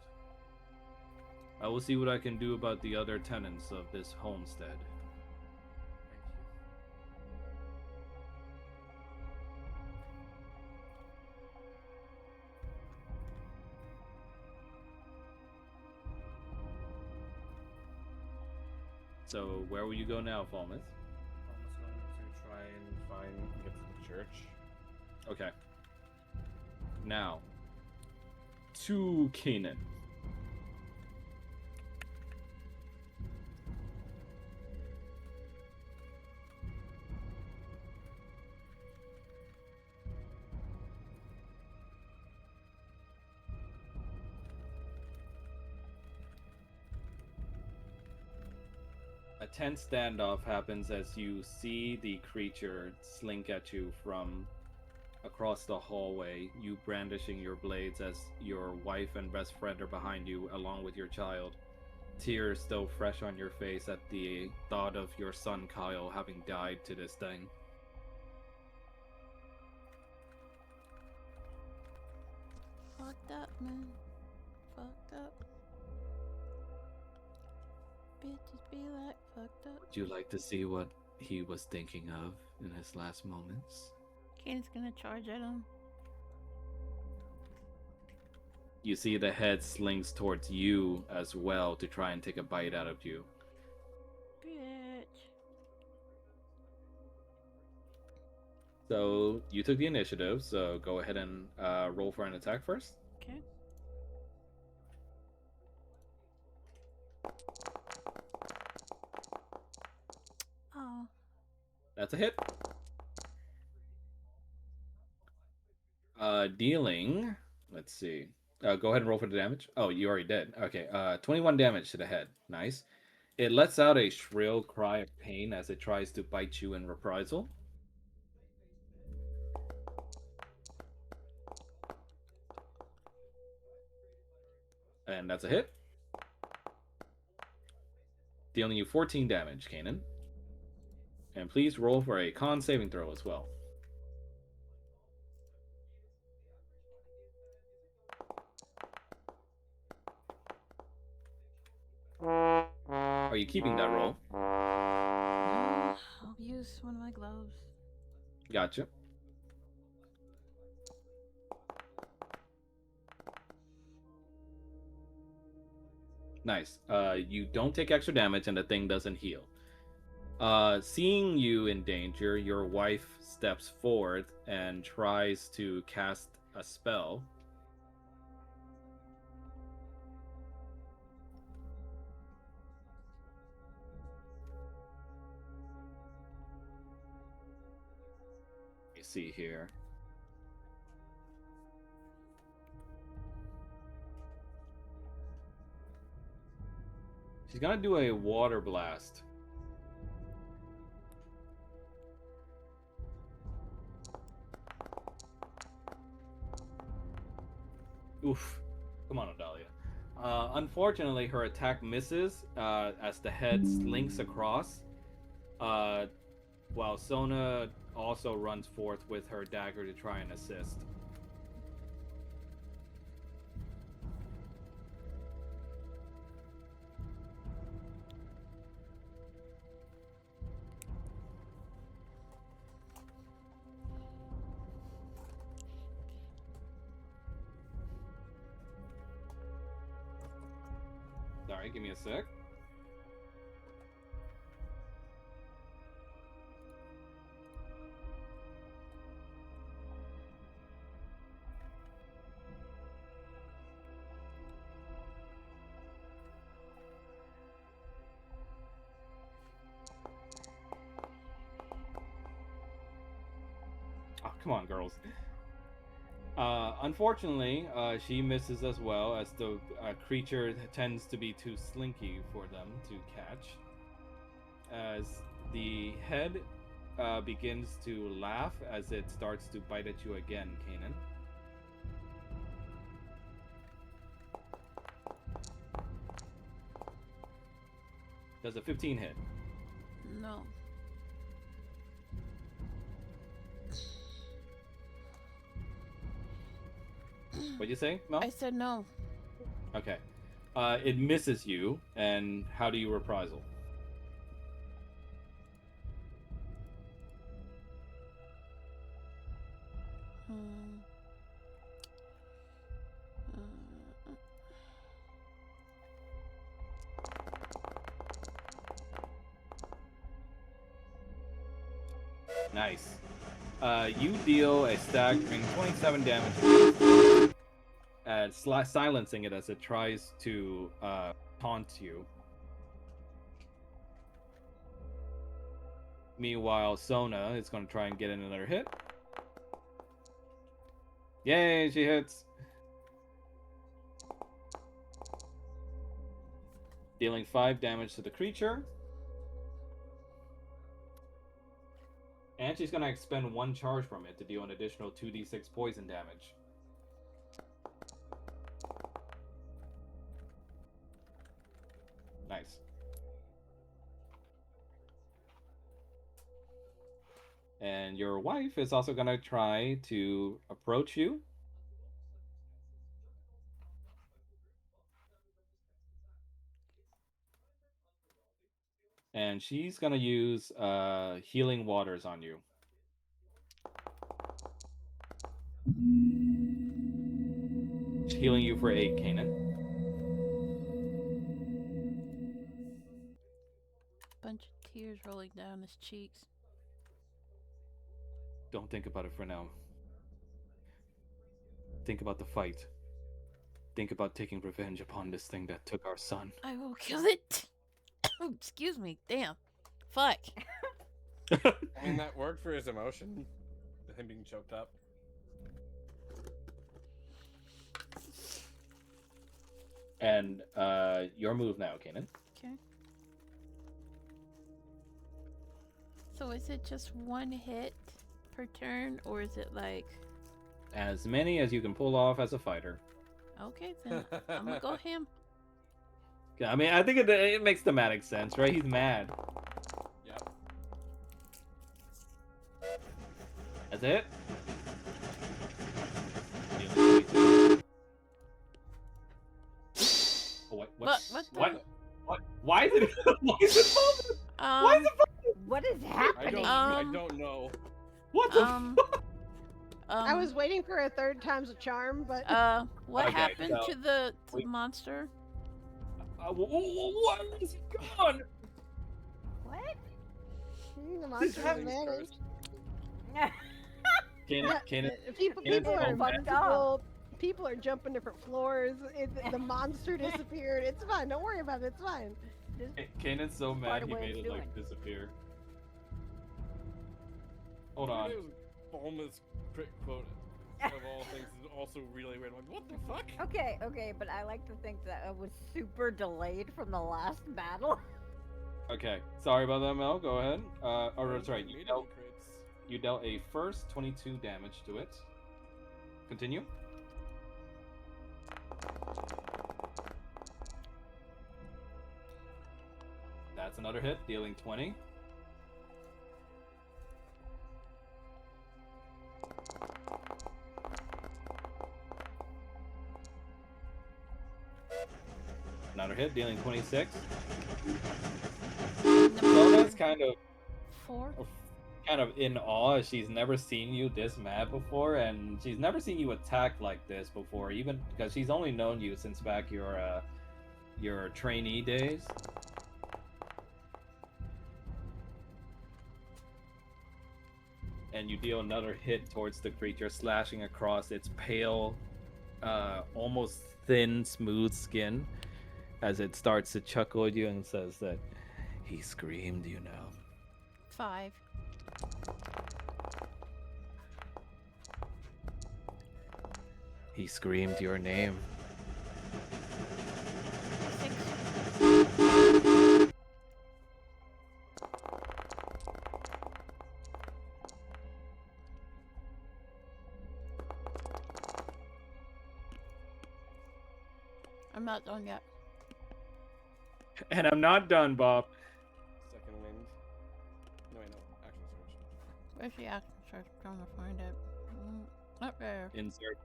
I will see what I can do about the other tenants of this homestead." So, where will you go now, Falmouth?
I'm just going to try and get to the church.
Okay. Now, to Canaan. A tense standoff happens as you see the creature slink at you from across the hallway, you brandishing your blades as your wife and best friend are behind you, along with your child. Tears still fresh on your face at the thought of your son Kyle having died to this thing.
Fucked up, man. Fucked up. Bitches be like fucked up.
Would you like to see what he was thinking of in his last moments?
Kane's gonna charge at him.
you see the head slinks towards you as well to try and take a bite out of you.
Bitch.
So you took the initiative, so go ahead and roll for an attack first.
Okay. Oh.
That's a hit. Dealing. Let's see. Go ahead and roll for the damage. Oh, you already did. Okay. 21 damage to the head. Nice. It lets out a shrill cry of pain as it tries to bite you in reprisal. And that's a hit. Dealing you 14 damage, Kanan. And please roll for a con saving throw as well. Are you keeping that roll?
I'll use one of my gloves.
Gotcha. Nice. You don't take extra damage and the thing doesn't heal. Seeing you in danger, your wife steps forward and tries to cast a spell. Let me see here. She's gonna do a water blast. Oof. Come on, Adalia. Unfortunately, her attack misses as the head slinks across, while Sona also runs forth with her dagger to try and assist. Sorry, give me a sec. Oh, come on, girls. Unfortunately, she misses as well, as the creature tends to be too slinky for them to catch. As the head begins to laugh as it starts to bite at you again, Kanan. Does a 15 hit?
No.
What'd you say, Mel?
I said no.
Okay. It misses you, and how do you reprisal?
Hmm.
Nice. You deal a staggering 27 damage, silencing it as it tries to taunt you. Meanwhile, Sona is going to try and get in another hit. Yay, she hits. Dealing 5 damage to the creature. And she's going to expend 1 charge from it to deal an additional 2d6 poison damage. Nice. And your wife is also going to try to approach you. And she's going to use healing waters on you. Healing you for 8, Kanan.
Bunch of tears rolling down his cheeks.
Don't think about it for now. Think about the fight. Think about taking revenge upon this thing that took our son.
I will kill it. Excuse me. Damn. Fuck.
I mean, that worked for his emotion. Him being choked up.
And your move now, Kanan.
Okay. So is it just one hit per turn, or is it like...
As many as you can pull off as a fighter.
Okay, then I'm gonna go him.
Yeah, I mean, I think it makes thematic sense, right? He's mad.
Yep.
That's it? Oh, what? What? Why is it? Why is it foaming? Why is it foaming?
What is happening?
I don't know.
What the fuck?
I was waiting for a third time's a charm, but
what
Okay,
happened
so
to the monster?
What is gone?
What?
the monster
happened
was managed.
Kanan,
People are jumping different floors. The monster disappeared. It's fine. Don't worry about it. It's fine.
Kanan's so
Part
mad
of
he
what
made
it's
it like disappear. Hold on.
Bulma's crit quote of all things is also really weird. I'm like, what the fuck?
Okay, but I like to think that it was super delayed from the last battle.
Okay, sorry about that, Mel. Go ahead. Or that's right.
Made
You
any crits.
dealt a first 22 damage to it. Continue. That's another hit, dealing 20. Another hit, dealing 26. Sona's kind of
4.
in awe. She's never seen you this mad before, and she's never seen you attack like this before, even because she's only known you since back your trainee days. And you deal another hit towards the creature, slashing across its pale, almost thin, smooth skin as it starts to chuckle at you and says that he screamed, you know.
5.
He screamed your name.
6. I'm not done yet.
And I'm not done, Bob.
Second wind. No, wait, no. Action surge.
Where's the action search? I'm trying to find it. Up there.
Insert.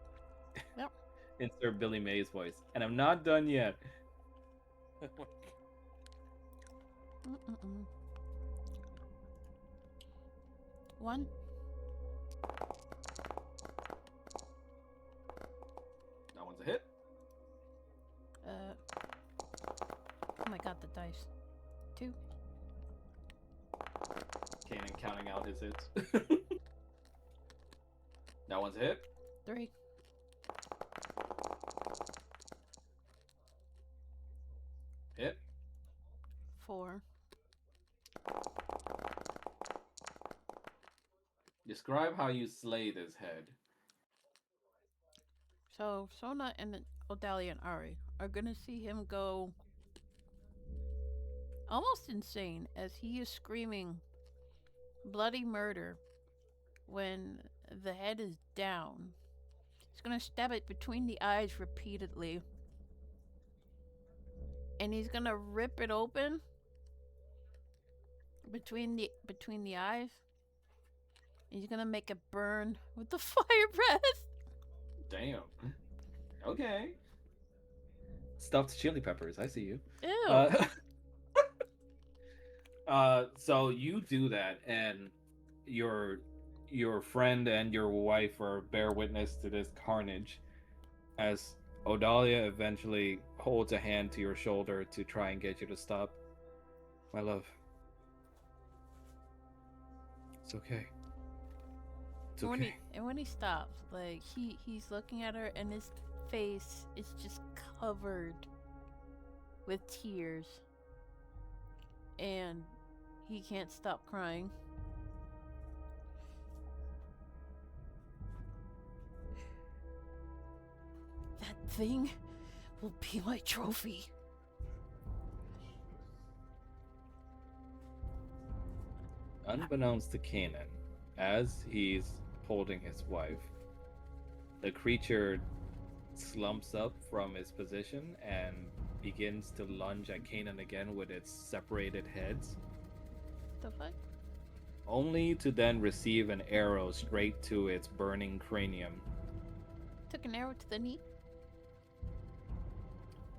Yep.
Insert Billy Mays voice. And I'm not done yet.
Mm-mm-mm. 1.
That one's a hit.
Oh my god, the dice. 2.
Kanan counting out his hits. That one's a hit.
3.
Hit.
4.
Describe how you slay this head.
So, Sona and Odalia and Ari are gonna see him go almost insane as he is screaming bloody murder when the head is down. He's gonna stab it between the eyes repeatedly. And he's gonna rip it open between the eyes. He's gonna make it burn with the fire breath.
Damn. Okay. Stuffed chili peppers. I see you.
Ew.
So you do that, and your friend and your wife are bear witness to this carnage as
Odalia eventually holds a hand to your shoulder to try and get you to stop. My love. It's okay. It's okay.
And when he stops, like he's looking at her, and his face is just covered with tears, and he can't stop crying. That thing will be my trophy.
Unbeknownst to Kanan, as he's holding his wife, the creature slumps up from his position and begins to lunge at Kanan again with its separated heads,
The fuck?
only to then receive an arrow straight to its burning cranium.
Took an arrow to the knee.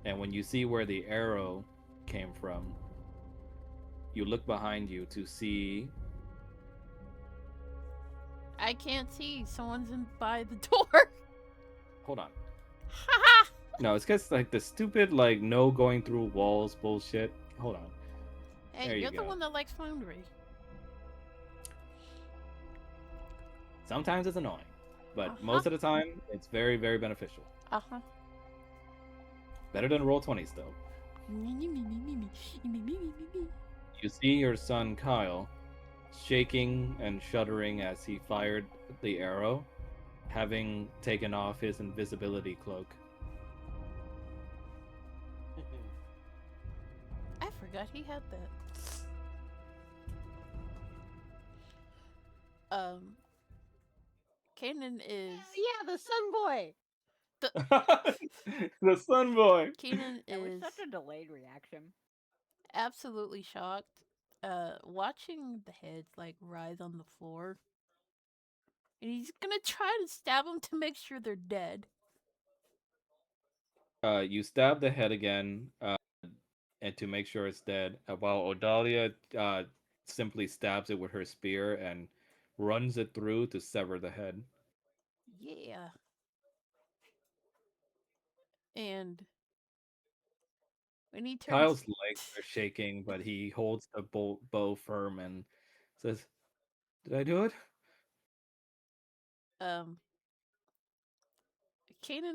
And when you see where the arrow came from, you look behind you to see.
I can't see. Someone's in by the door.
Hold on.
Haha!
No, it's because like the stupid like no going through walls bullshit. Hold on.
Hey,
There you
you're the
go.
one that likes Foundry.
Sometimes it's annoying, but
Uh-huh.
most of the time it's very, very beneficial.
Uh-huh.
Better than Roll20 still. You see your son Kyle shaking and shuddering as he fired the arrow, having taken off his invisibility cloak.
I forgot he had that. Kanan is
Yeah, the sun boy.
The sun boy.
Kanan
That was
is
such a delayed reaction.
absolutely shocked. Watching the heads like writhe on the floor. And he's gonna try to stab them to make sure they're dead.
You stab the head again, and to make sure it's dead, while Odalia simply stabs it with her spear and runs it through to sever the head.
Yeah. And when he turns
Kyle's legs are shaking, but he holds the bow firm and says, "Did I do it?"
Kanan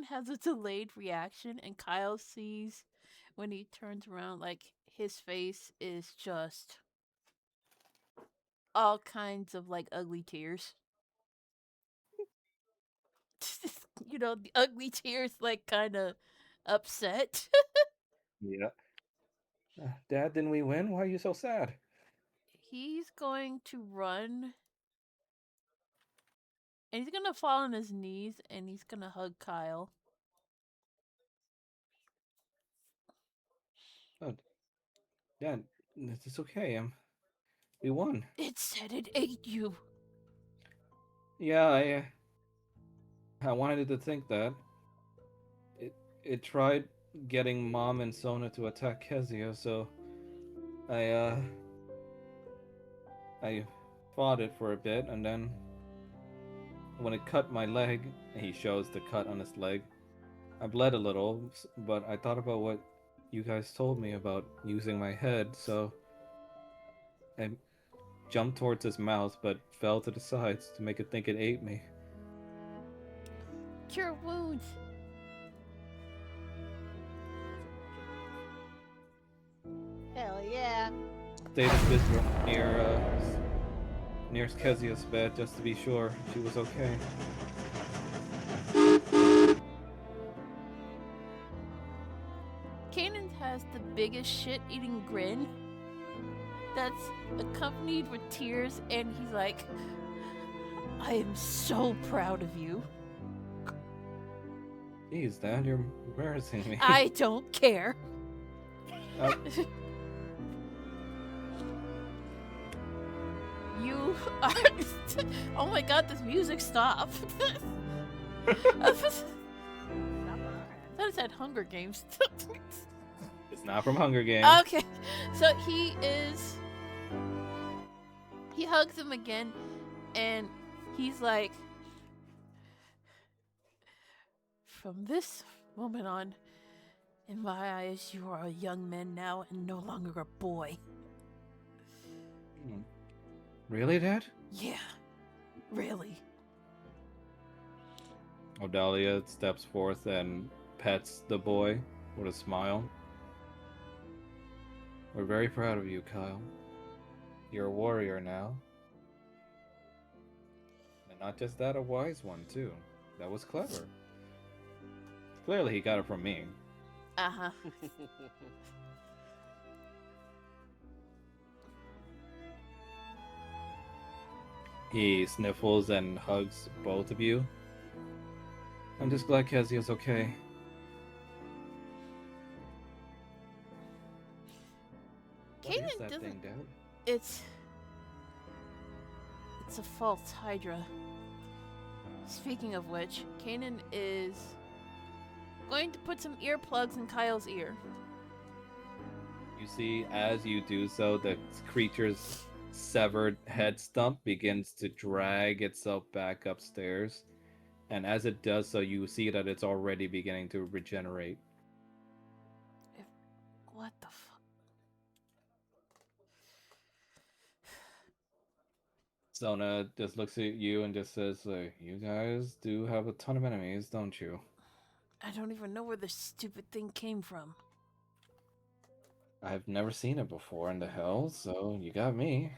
has a delayed reaction, and Kyle sees when he turns around, like his face is just all kinds of like ugly tears. You know, the ugly tears, like kind of upset.
Yeah. Dad, didn't we win? Why are you so sad?
He's going to run, and he's gonna fall on his knees, and he's gonna hug Kyle.
Oh, Dad, it's okay. We won.
It said it ate you.
Yeah, I wanted it to think that. It tried getting Mom and Sona to attack Kezia, so I I fought it for a bit, and then when it cut my leg, he shows the cut on his leg. I bled a little, but I thought about what you guys told me about using my head, so I jumped towards his mouth, but fell to the sides to make it think it ate me.
Cure wounds.
Hell yeah.
Stayed invisible near Kezia's bed just to be sure she was okay.
Kanan has the biggest shit-eating grin that's accompanied with tears, and he's like, I am so proud of you.
Jeez, Dad, you're embarrassing me.
I don't care. You are. Oh my god, this music stopped. That said Hunger Games.
It's not from Hunger Games.
Okay, so he hugs him again, and he's like, from this Moment on. In my eyes, you are a young man now and no longer a boy.
Hmm. Really, Dad?
Yeah, really.
Odalia steps forth and pets the boy with a smile. We're very proud of you, Kyle. You're a warrior now. And not just that, a wise one, too. That was clever. Clearly, he got it from me.
Uh huh.
He sniffles and hugs both of you. I'm just glad Kezia's okay. What is
Kanan
that
doesn't.
thing, Dad?
It's a false Hydra. Speaking of which, Kanan is going to put some earplugs in Kyle's ear.
You see, as you do so, the creature's severed head stump begins to drag itself back upstairs. And as it does so, you see that it's already beginning to regenerate.
What the fuck?
Sona just looks at you and just says, you guys do have a ton of enemies, don't you?
I don't even know where this stupid thing came from.
I've never seen it before in the Hells, so you got me.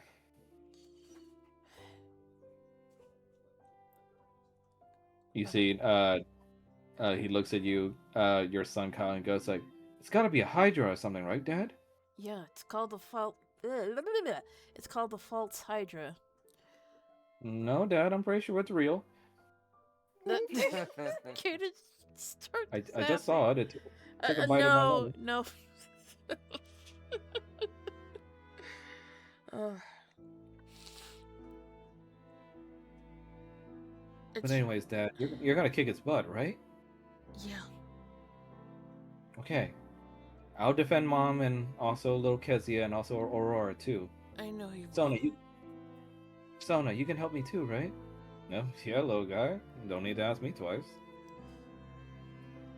You see, he looks at you, your son Kyle, and goes like, "It's got to be a Hydra or something, right, Dad?"
Yeah, it's called the It's called the false Hydra.
No, Dad, I'm pretty sure it's real.
Kanan starts
I just saw it. It took a bite of my
no,
leg.
no. uh,
But anyways, Dad, you're gonna kick its butt, right?
Yeah.
Okay. I'll defend Mom and also little Kezia and also Aurora too.
I know you.
Sona, you can help me too, right? No, yeah, little guy. Don't need to ask me twice.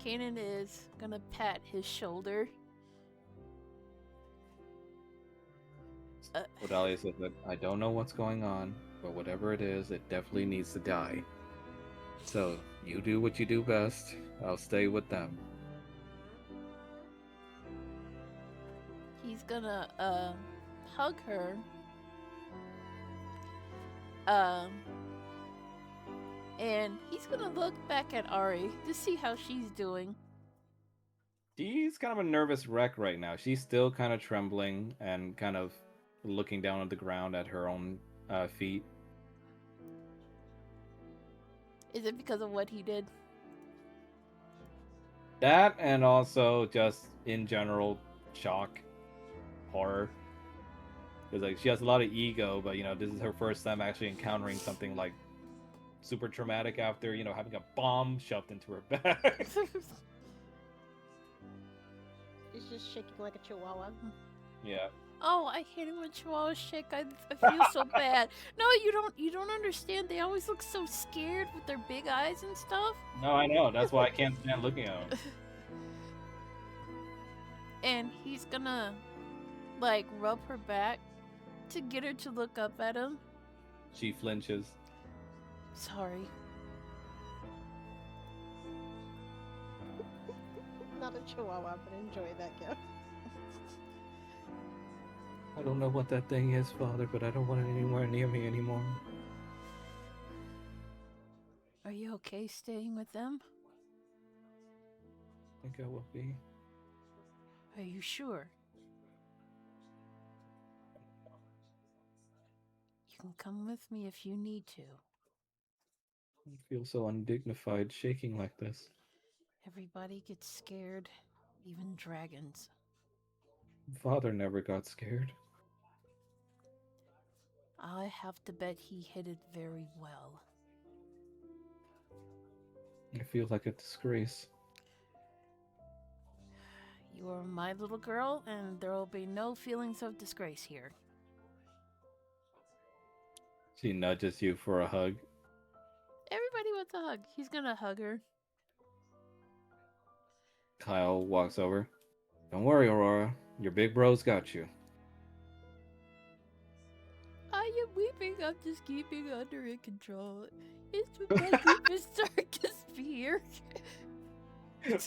Kanan is gonna pat his shoulder.
Odalia says that I don't know what's going on, but whatever it is, it definitely needs to die. So, you do what you do best. I'll stay with them.
He's gonna hug her. And he's gonna look back at Ari to see how she's doing.
She's kind of a nervous wreck right now. She's still kind of trembling and kind of looking down at the ground at her own feet.
Is it because of what he did?
That and also just in general shock, horror. Because like she has a lot of ego, but you know this is her first time actually encountering something like super traumatic after having a bomb shoved into her back.
He's just shaking like a chihuahua.
Yeah.
Oh, I hate it when chihuahuas shake. I feel so bad. No, you don't understand. They always look so scared with their big eyes and stuff.
No, I know. That's why I can't stand looking at them.
And he's gonna like rub her back to get her to look up at him.
She flinches.
Sorry.
Not a chihuahua, but enjoy that gift.
I don't know what that thing is, Father, but I don't want it anywhere near me anymore.
Are you okay staying with them?
I think I will be.
Are you sure? You can come with me if you need to.
I feel so undignified shaking like this.
Everybody gets scared, even dragons.
Father never got scared.
I have to bet he hid it very well.
I feel like a disgrace.
You are my little girl, and there will be no feelings of disgrace here.
She nudges you for a hug.
Everybody wants a hug. He's gonna hug her.
Kyle walks over. Don't worry, Aurora. Your big bro's got you.
I am weeping. I'm just keeping under control. It's with my deepest, darkest fear.
Where's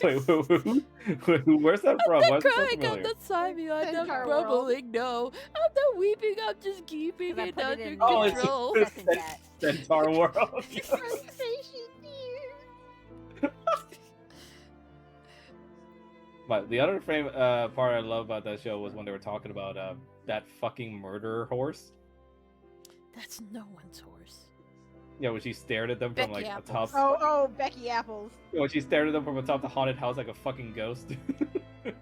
that from?
I'm
Why
not
is it so
crying. I'm
familiar?
not sobbing. I'm not
Centaur World.
grumbling. No, I'm not weeping. I'm just keeping
'Cause I
it
put it
under
in
Oh, it's
control.
just
second cat.
Centaur World.
Frustration tears.
But the other part I love about that show was when they were talking about that fucking murderer horse.
That's no one's horse.
Yeah, when she stared at them from
Becky
like
Apples.
atop.
Oh, Becky Apples.
When she stared at them from atop the haunted house like a fucking ghost. And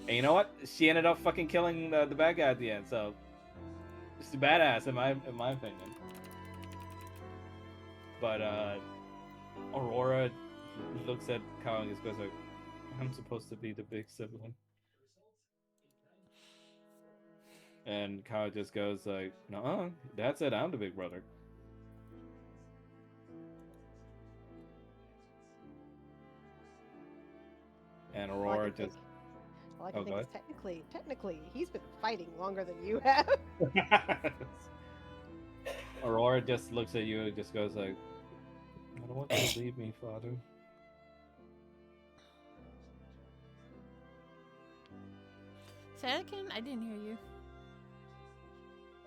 you know what? She ended up fucking killing the bad guy at the end. So she's a badass in my opinion. But Aurora looks at Kyle and just goes like, "I'm supposed to be the big sibling." And Kyle just goes like, "No, Dad said I'm the big brother." And Aurora just
All I can
Oh,
think
go
is technically, he's been fighting longer than you have.
Aurora just looks at you and just goes like, "I don't want you to leave me, Father."
Say that again? I didn't hear you.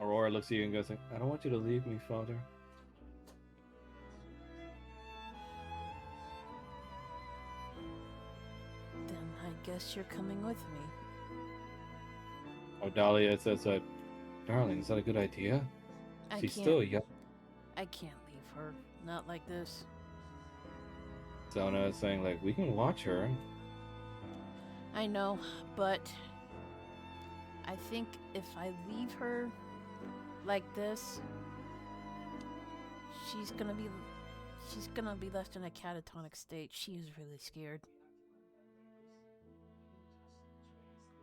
Aurora looks at you and goes like, "I don't want you to leave me, Father."
Then I guess you're coming with me.
Odalia says like, "Darling, is that a good idea?
I
She's
can't.
still young."
I can't leave her. Not like this.
Zona is saying like, "We can watch her."
I know, but I think if I leave her like this, she's gonna be left in a catatonic state. She is really scared.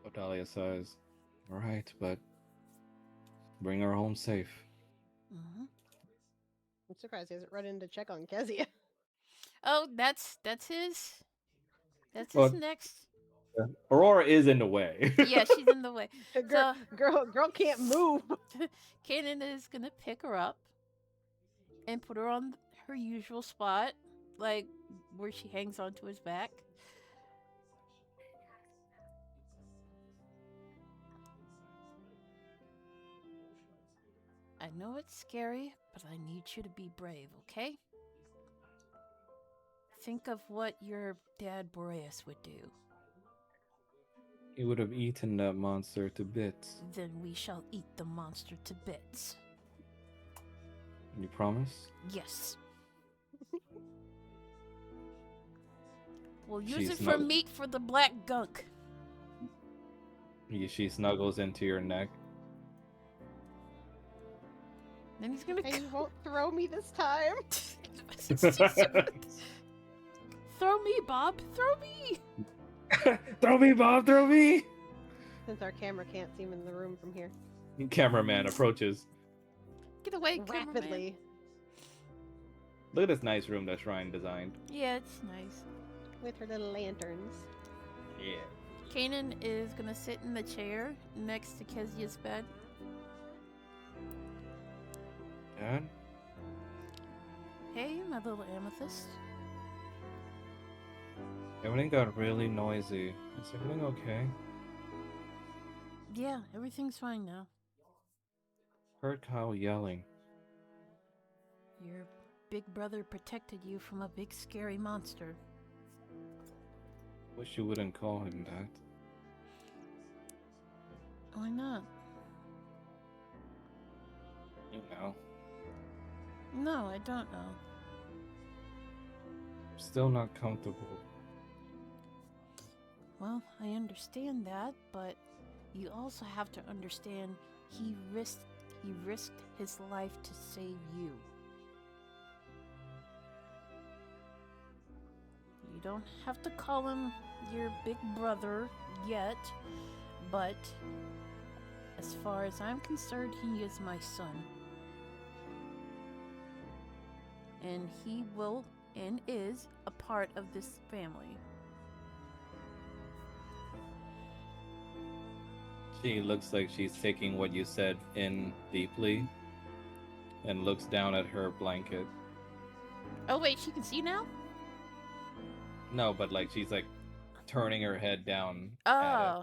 Odalia says, "All right, but bring her home safe."
Hmm.
I'm surprised he hasn't run in to check on Kezia.
Oh, that's his. That's
Well,
his next.
Aurora is in the way.
Yeah, she's in the way.
Girl can't move.
Kanan is gonna pick her up and put her on her usual spot, like where she hangs onto his back. I know it's scary, but I need you to be brave, okay? Think of what your dad Boreas would do.
He would have eaten that monster to bits.
Then we shall eat the monster to bits.
You promise?
Yes. We'll use
She's
it for
not-
meat for the black gunk.
She snuggles into your neck.
Then he's gonna
And you won't throw me this time.
Throw me, Bob. Throw me.
Throw me, Bob, throw me!
Since our camera can't see him in the room from here.
Cameraman approaches.
Get away, cameraman.
Rapidly.
Look at this nice room that Shrine designed.
Yeah, it's nice.
With her little lanterns.
Yeah.
Kanan is gonna sit in the chair next to Kezia's bed.
Dad?
Hey, my little amethyst.
Everything got really noisy. Is everything okay?
Yeah, everything's fine now.
Heard Kyle yelling.
Your big brother protected you from a big scary monster.
Wish you wouldn't call him that.
Why not?
You know.
No, I don't know.
I'm still not comfortable.
Well, I understand that, but you also have to understand he risked his life to save you. You don't have to call him your big brother yet, but as far as I'm concerned, he is my son. And he will and is a part of this family.
She looks like she's taking what you said in deeply and looks down at her blanket.
Oh wait, she can see now?
No, but like she's like turning her head down
Oh.
at it.
I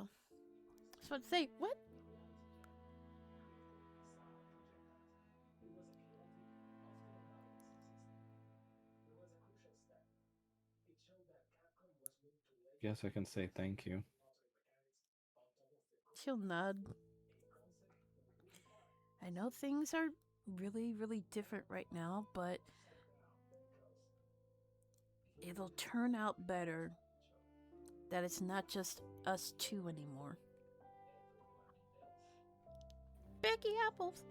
was about to say, what?
Guess I can say thank you.
She'll nod. I know things are really, really different right now, but it'll turn out better that it's not just us two anymore. Becky Apples.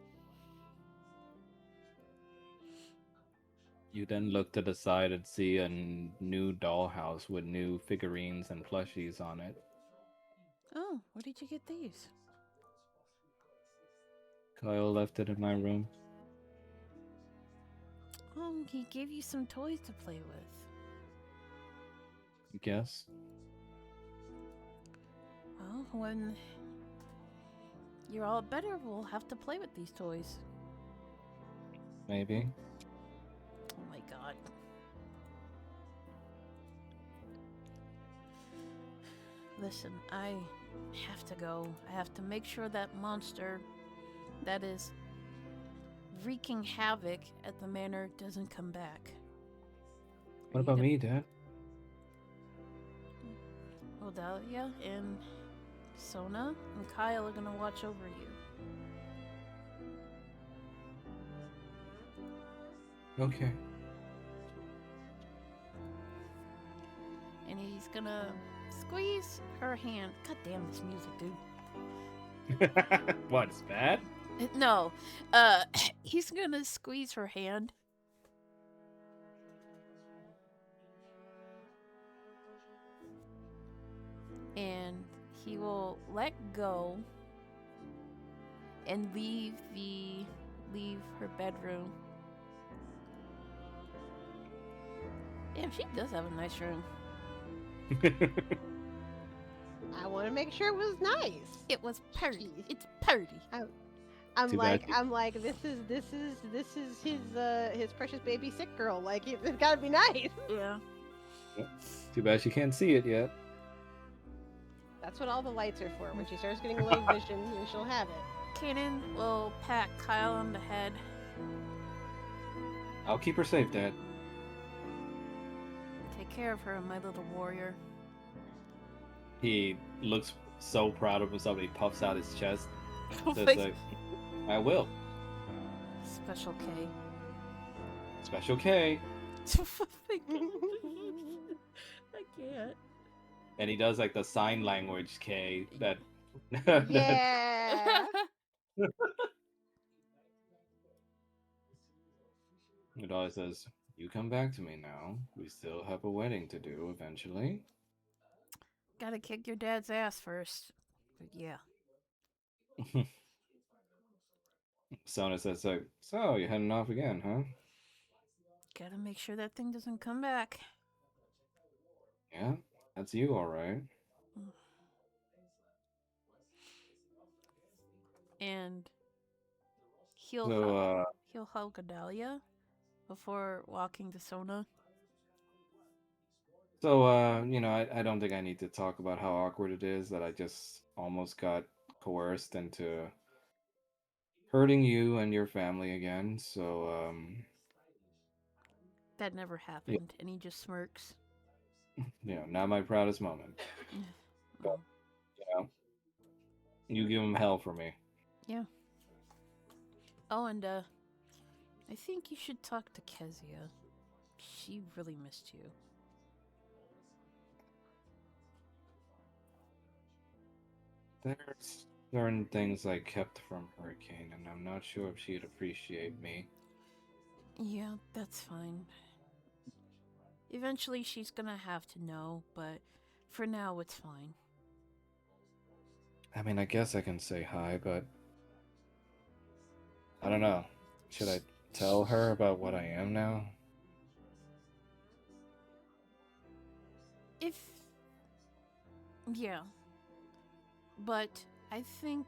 You then look to the side and see a new dollhouse with new figurines and plushies on it.
Oh, where did you get these?
Kyle left it in my room.
Oh, he gave you some toys to play with.
Guess.
Well, when you're all better, we'll have to play with these toys.
Maybe.
Oh my god. Listen, I have to go. I have to make sure that monster that is wreaking havoc at the manor doesn't come back.
What about me, Dad?
Odalia and Sona and Kyle are gonna watch over you.
Okay.
And he's gonna squeeze her hand. God damn this music, dude.
What, it's bad?
No. He's gonna squeeze her hand. And he will let go and leave her bedroom. Damn, she does have a nice room.
I want to make sure it was nice.
It was pretty.
Jeez.
It's pretty.
I'm
Too
like,
bad
I'm like, this is his precious baby sick girl. Like, it's gotta be nice.
Yeah.
Too bad she can't see it yet.
That's what all the lights are for. When she starts getting low vision, then she'll have it.
Kanan will pat Kyle on the head.
I'll keep her safe, Dad.
Take care of her, my little warrior.
He looks so proud of himself. He puffs out his chest.
Oh
Says,
my-
like, I will.
Special K.
Special K.
I can't.
And he does like the sign language K that.
Yeah.
It always says, "You come back to me now. We still have a wedding to do eventually."
Gotta kick your dad's ass first. But yeah.
Sona says, like, "So you're heading off again, huh?"
Gotta make sure that thing doesn't come back.
Yeah, that's you, all right.
And he'll
So,
he'll hug Adalia before walking to Sona.
I don't think I need to talk about how awkward it is that I just almost got coerced into hurting you and your family again. So,
That never happened, and he just smirks.
not my proudest moment.
Well,
You give him hell for me.
yeah. Oh, and I think you should talk to Kezia. She really missed you.
There's certain things I kept from Hurricane, and I'm not sure if she'd appreciate me.
Yeah, that's fine. Eventually she's gonna have to know, but for now it's fine.
I mean, I guess I can say hi, but I don't know. Should I tell her about what I am now?
If yeah, but I think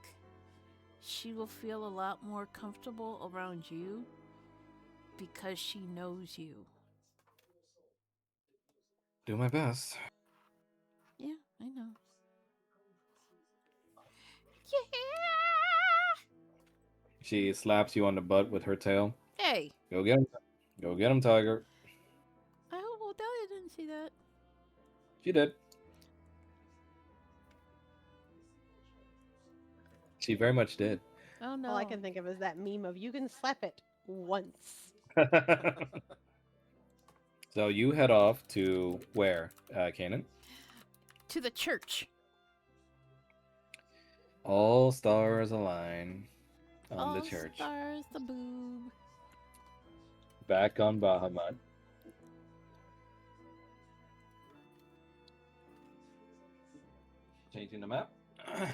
she will feel a lot more comfortable around you because she knows you.
Do my best.
Yeah, I know.
She slaps you on the butt with her tail.
Yeah. Hey.
Go get him. Go get him, Tiger.
I hope Odelia didn't see that.
She did. She very much did.
Oh no.
All I can think of is that meme of you can slap it once.
So you head off to where, Kanan?
To the church.
All stars align on
All
the church.
stars the boob.
Back on Bahamut. Changing the map.
Okay.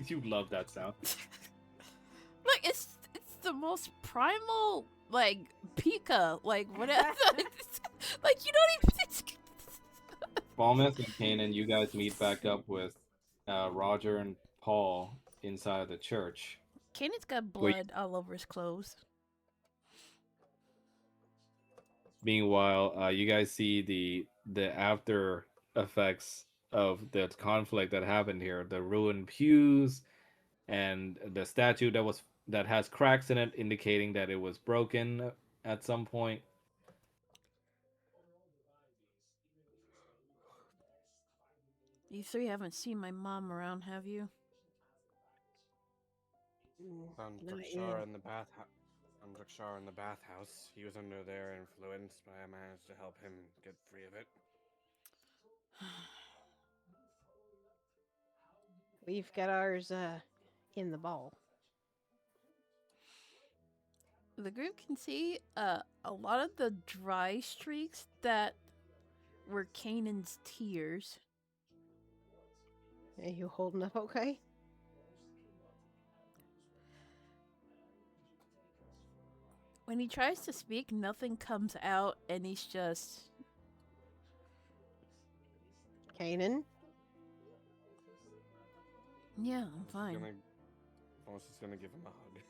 You love that sound.
Look, it's the most primal like Pika, like whatever. Like you don't even.
Falmouth and Kanan, you guys meet back up with Roger and Paul inside the church.
Kanan's got
Where
blood all over his clothes.
Meanwhile, you guys see the after effects of the conflict that happened here. The ruined pews and the statue that has cracks in it, indicating that it was broken at some point.
You three haven't seen my mom around, have you?
Found
Not
Drakshar
yet.
in the Drakshar in the bathhouse. He was under their influence, but I managed to help him get free of it.
We've got ours in the ball.
The group can see a lot of the dry streaks that were Kanan's tears.
Are you holding up okay?
When he tries to speak, nothing comes out, and he's just.
Kanan?
Yeah, I'm fine.
I was just gonna give him a hug.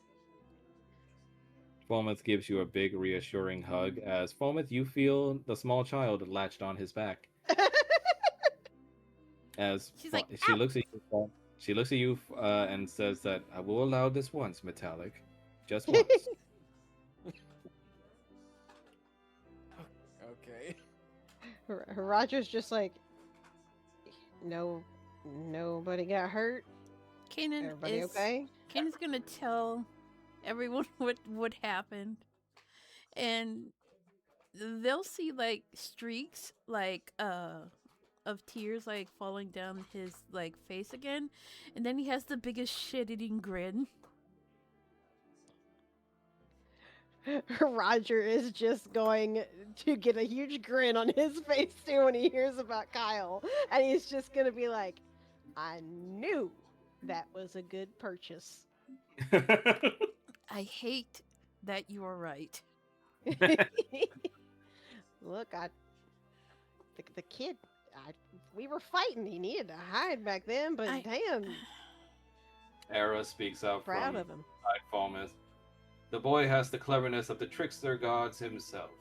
Falmouth gives you a big, reassuring hug as Falmouth, you feel the small child latched on his back. As
She's like,
she
"Ow!"
looks at you, and says that I will allow this once, Metallic, just once.
Okay.
Roger's just like, nobody got hurt.
Kanan
Everybody
is.
okay?
Kanan's gonna tell everyone what happened, and they'll see like streaks like of tears like falling down his like face again, and then he has the biggest shit-eating grin.
Roger is just going to get a huge grin on his face too when he hears about Kyle, and he's just gonna be like, "I knew that was a good purchase."
I hate that you are right.
Look, the kid, we were fighting. He needed to hide back then, but damn,
Era speaks up
proud
from
of him.
Falmouth. The boy has the cleverness of the trickster gods himself.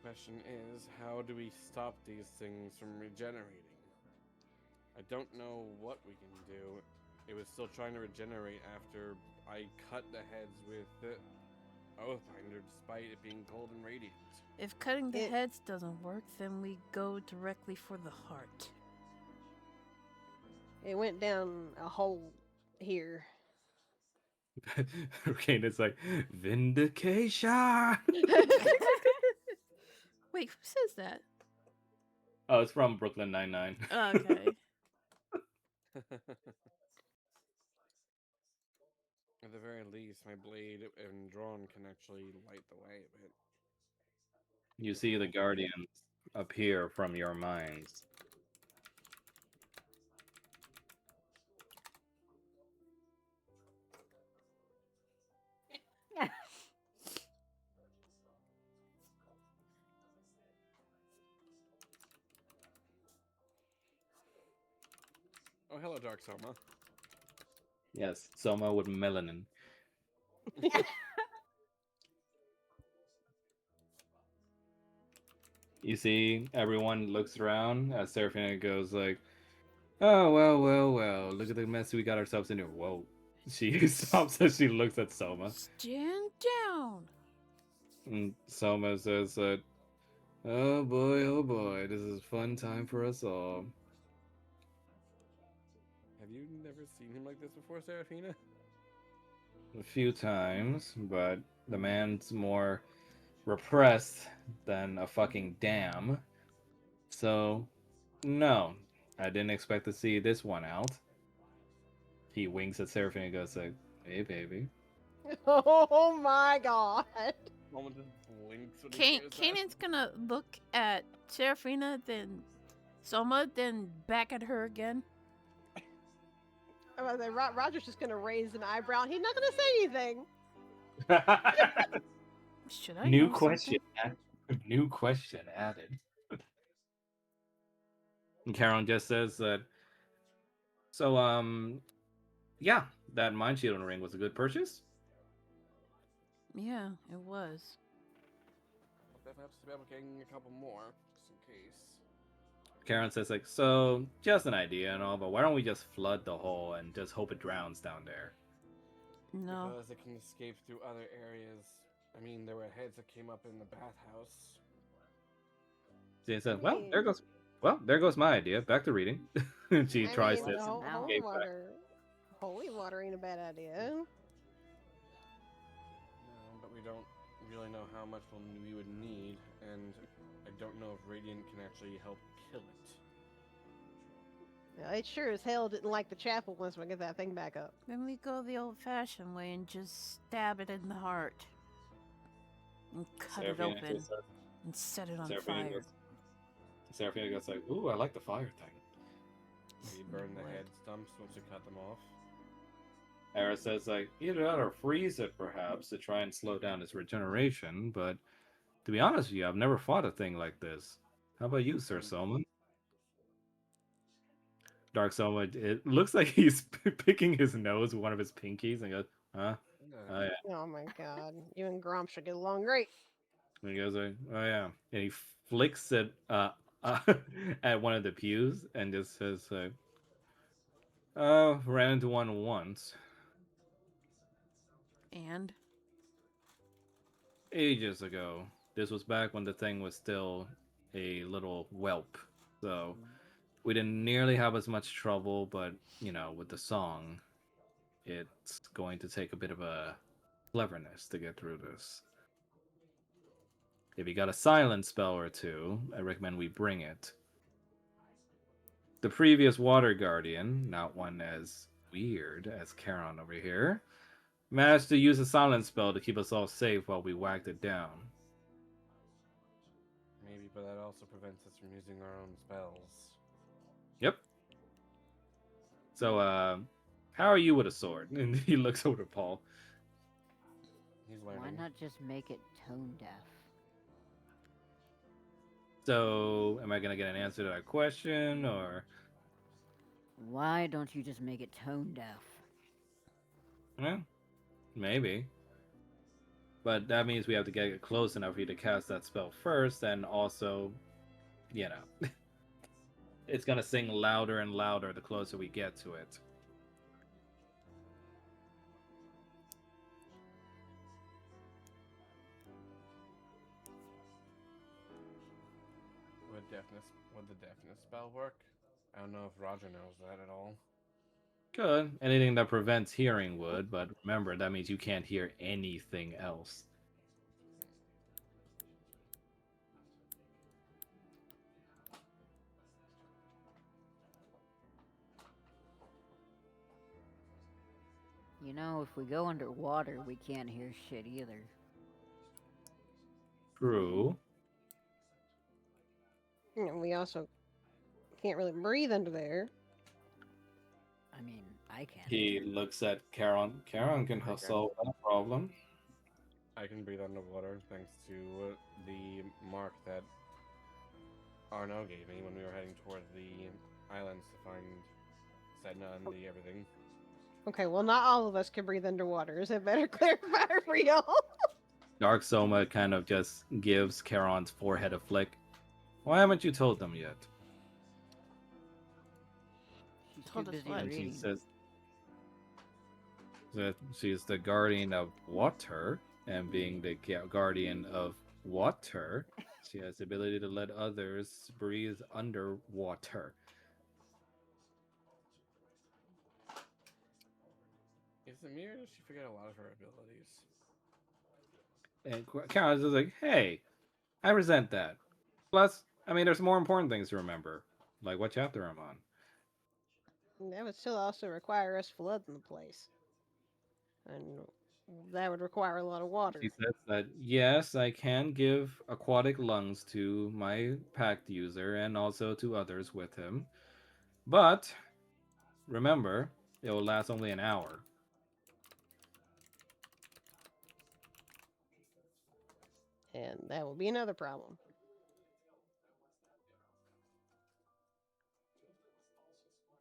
Question is, how do we stop these things from regenerating? I don't know what we can do. It was still trying to regenerate after I cut the heads with the Oathbinder, despite it being cold and radiant.
If cutting the heads doesn't work, then we go directly for the heart.
It went down a hole here.
Okay, it's like vindication.
Wait, who says that?
Oh, it's from Brooklyn Nine-Nine.
Okay.
At the very least, my blade and drawn can actually light the way a bit.
You see the guardians appear from your minds.
Oh, hello, Dark Soma.
Yes, Soma with melanin. You see, everyone looks around as Seraphina goes like, "Oh well. Look at the mess we got ourselves into." Whoa. She stops as she looks at Soma.
Stand down.
And Soma says that, oh boy, this is a fun time for us all.
Have you never seen him like this before, Seraphina?
A few times, but the man's more repressed than a fucking dam. So, no, I didn't expect to see this one out. He winks at Seraphina and goes like, "Hey, baby."
Oh my god.
Almost just blinks when he hears that.
Kanan's gonna look at Seraphina, then Soma, then back at her again.
I'm about to say, Roger's just gonna raise an eyebrow. He's not gonna say anything.
Should I
New
know
question.
something?
New question added. And Karen just says that. So, yeah, that mind shielding ring was a good purchase.
Yeah, it was.
I'll definitely have to be able getting a couple more, just in case.
Karen says like, so just an idea and all, but why don't we just flood the hole and just hope it drowns down there?
No.
Because it can escape through other areas. I mean, there were heads that came up in the bathhouse.
She says, there goes my idea. Back to reading. She
I
tries
mean,
to
holy
escape back.
water. Holy water ain't a bad idea.
No, but we don't really know how much we would need, and I don't know if Radiant can actually help kill it.
Yeah, it sure as hell didn't like the chapel once we get that thing back up.
Then we go the old-fashioned way and just stab it in the heart. And cut it
Seraphina
open
just
and set it on
Seraphina
fire.
Seraphina goes like, ooh, I like the fire thing.
Maybe burn the
Wood.
head stumps once you cut them off.
Era says like, either that or freeze it perhaps to try and slow down its regeneration, but to be honest with you, I've never fought a thing like this. How about you, Sir Soma? Dark Soma, it looks like he's picking his nose with one of his pinkies and goes, huh? Oh yeah.
Oh my god. You and Gromp should get along great.
And he goes like, oh yeah. And he flicks it at one of the pews and just says like, oh, ran into one once.
And
Ages ago. This was back when the thing was still a little whelp. So we didn't nearly have as much trouble, but you know, with the song, it's going to take a bit of a cleverness to get through this. If you got a silent spell or two, I recommend we bring it. The previous Water Guardian, not one as weird as Charon over here, managed to use a silent spell to keep us all safe while we whacked it down.
Maybe, but that also prevents us from using our own spells.
Yep. So, how are you with a sword? And he looks over to Paul.
He's
Why
learning.
not just make it tone deaf?
So, am I gonna get an answer to that question, or?
Why don't you just make it tone deaf?
Well, maybe. But that means we have to get it close enough for you to cast that spell first, and also, you know, it's gonna sing louder and louder the closer we get to it.
Would the deafness spell work? I don't know if Roger knows that at all.
Good. Anything that prevents hearing would, but remember, that means you can't hear anything else.
You know, if we go underwater, we can't hear shit either.
True.
And we also can't really breathe under there.
I mean, I can.
He looks at Charon. Charon can
Okay.
solve that problem.
I can breathe underwater thanks to the mark that Arno gave me when we were heading toward the islands to find said on the everything.
Okay, well, not all of us can breathe underwater. Is it better clarifier for y'all?
Dark Soma kind of just gives Charon's forehead a flick. Why haven't you told them yet?
She's
Told
too
us
busy
what?
And she
reading.
says that she's the guardian of water, and being the guardian of water, she has the ability to let others breathe underwater.
Is the mirror? Does she forget a lot of her abilities?
And Charon's just like, hey, I resent that. Plus, I mean, there's more important things to remember, like what chapter I'm on.
That would still also require us flooding the place. And that would require a lot of
She
water.
says that yes, I can give aquatic lungs to my pact user and also to others with him, but remember, it will last only an hour.
And that will be another problem.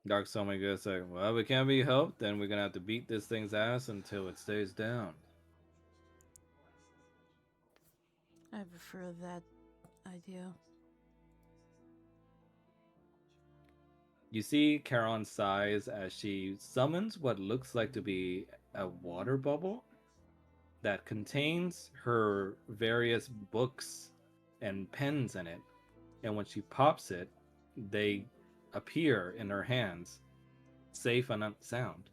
Dark Soma goes like, well, it can't be helped, then we're gonna have to beat this thing's ass until it stays down.
I prefer that idea.
You see Charon sighs as she summons what looks like to be a water bubble that contains her various books and pens in it. And when she pops it, they appear in her hands, safe and unsound.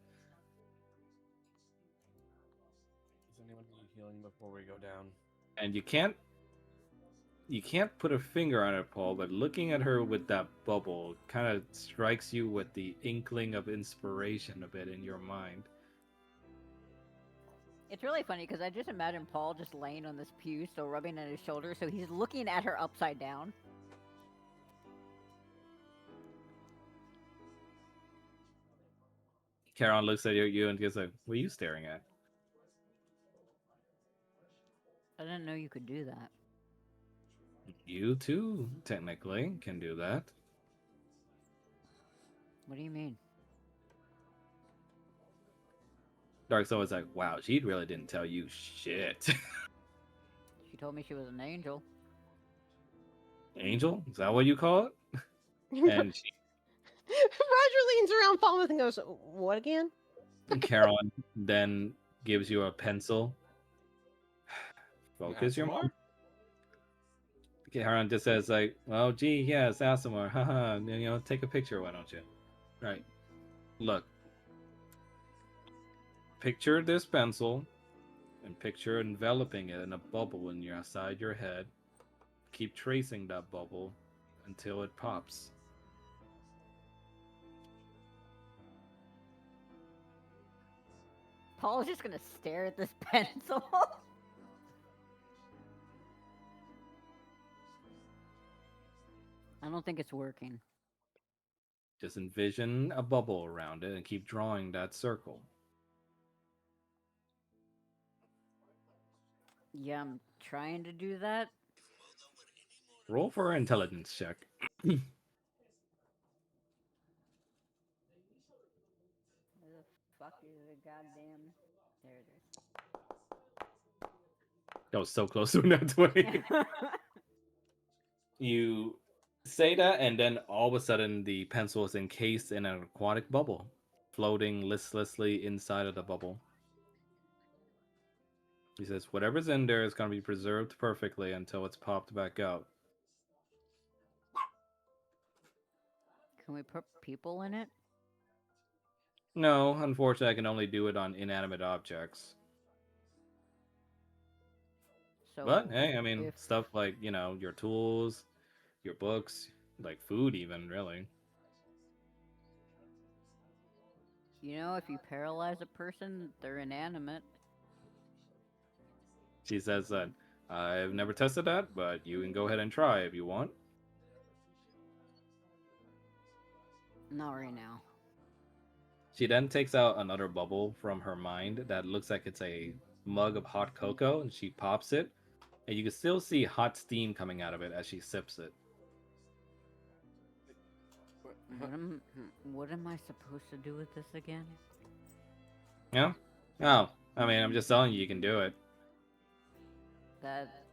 Does anyone need healing before we go down?
And you can't put a finger on it, Paul, but looking at her with that bubble kind of strikes you with the inkling of inspiration a bit in your mind.
It's really funny because I just imagine Paul just laying on this pew, still rubbing at his shoulder, so he's looking at her upside down.
Charon looks at you and gets like, what are you staring at?
I didn't know you could do that.
You too, technically, can do that.
What do you mean?
Dark Soul is like, wow, she really didn't tell you shit.
She told me she was an angel.
Angel? Is that what you call it? And
Roger leans around Falmouth and goes, what again?
Charon then gives you a pencil. Focus your
Asimar?
mind. Charon just says like, "Oh, gee, yes, Asimar, haha, take a picture, why don't you?" Right. Look. Picture this pencil, and picture enveloping it in a bubble inside your head. Keep tracing that bubble until it pops.
Paul's just gonna stare at this pencil. I don't think it's working.
Just envision a bubble around it and keep drawing that circle.
Yeah, I'm trying to do that.
Roll for an intelligence check.
Where the fuck is the goddamn... There it is.
That was so close to a nat 20. You say that, and then all of a sudden the pencil is encased in an aquatic bubble, floating listlessly inside of the bubble. He says, whatever's in there is going to be preserved perfectly until it's popped back out.
Can we put people in it?
No, unfortunately, I can only do it on inanimate objects.
So
But, hey, I mean,
if,
stuff like, your tools, your books, like food even, really.
if you paralyze a person, they're inanimate.
She says that, I've never tested that, but you can go ahead and try if you want.
Not right now.
She then takes out another bubble from her mind that looks like it's a mug of hot cocoa, and she pops it, and you can still see hot steam coming out of it as she sips it.
What am I supposed to do with this again?
Yeah. Oh, I mean, I'm just telling you, you can do it.
That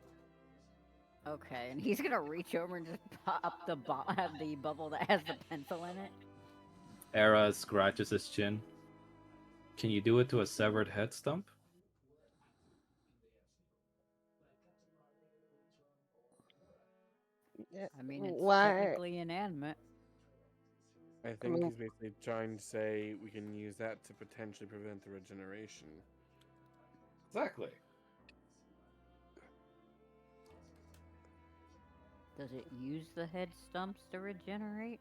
okay, and he's gonna reach over and just pop the bubble that has the pencil in it.
Era scratches his chin. Can you do it to a severed head stump?
I mean, it's
Why?
technically inanimate.
I
I
think
mean,
he's basically trying to say we can use that to potentially prevent the regeneration.
Exactly.
Does it use the head stumps to regenerate?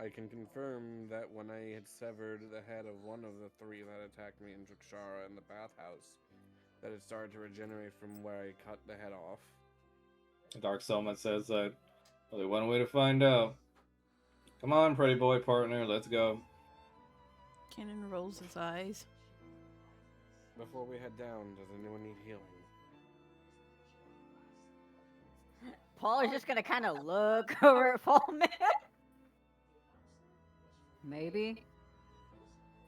I can confirm that when I had severed the head of one of the three that attacked me in Drukshara in the bathhouse, that it started to regenerate from where I cut the head off.
Dark Soulman says that only one way to find out. Come on, pretty boy partner, let's go.
Cannon rolls his eyes.
Before we head down, does anyone need healing?
Paul is just gonna kind of look over at Fall Man. Maybe.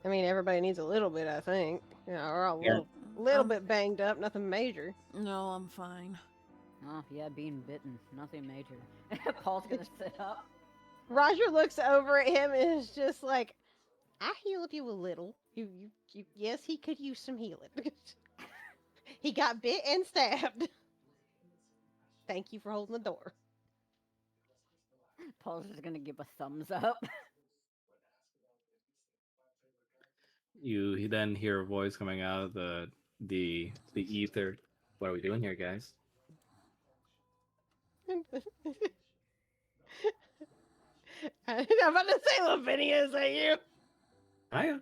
I mean, everybody needs a little bit, I think. Yeah, we're all a
Yeah.
little bit banged up, nothing major.
No, I'm fine.
Oh yeah, being bitten, nothing major. Paul's gonna sit up.
Roger looks over at him and is just like, I healed you a little. Yes, he could use some healing. He got bit and stabbed. Thank you for holding the door.
Paul's just gonna give a thumbs up.
You then hear a voice coming out of the ether. What are we doing here, guys?
I'm about to say, Lavinia, is that you?
Hiya.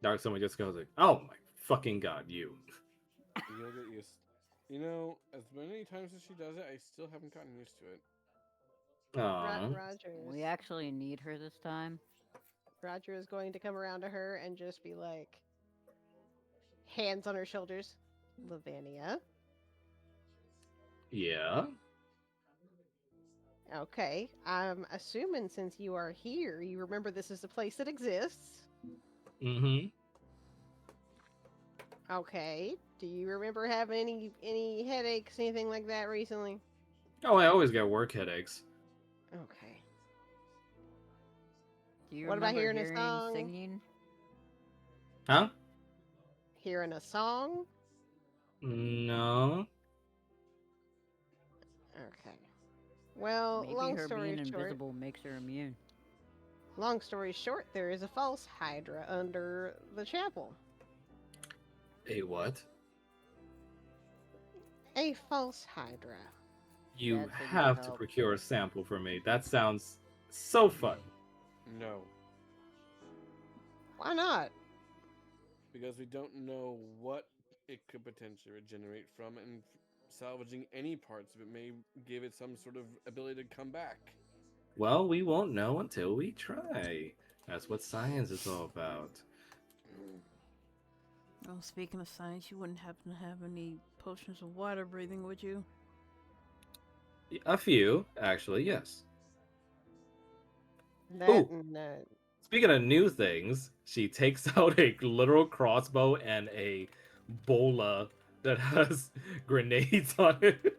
Dark someone just goes like, "Oh my fucking god, you!"
You'll get used. You know, as many times as she does it, I still haven't gotten used to it.
Aww.
Rogers.
We actually need her this time.
Roger is going to come around to her and just be like, hands on her shoulders. Lavinia.
Yeah.
Okay, I'm assuming since you are here, you remember this is a place that exists.
Mm-hmm.
Okay. Do you remember having any headaches, anything like that recently?
Oh, I always get work headaches.
Okay.
Do you
What about
remember
hearing a
hearing
song?
singing?
Huh?
Hearing a song?
No.
Okay. Well,
Maybe her being invisible makes her immune.
long story short, there is a false Hydra under the chapel.
A what?
A false Hydra.
You
Dad said you'd
have to
help.
procure a sample for me. That sounds so fun.
No,
Why not?
because we don't know what it could potentially regenerate from, and salvaging any parts of it may give it some sort of ability to come back.
Well, we won't know until we try. That's what science is all about.
Oh, speaking of science, you wouldn't happen to have any potions of water breathing, would you?
A few, actually, yes.
That
Ooh.
and
Speaking of new things, she takes out a literal crossbow and a bola that has grenades on it.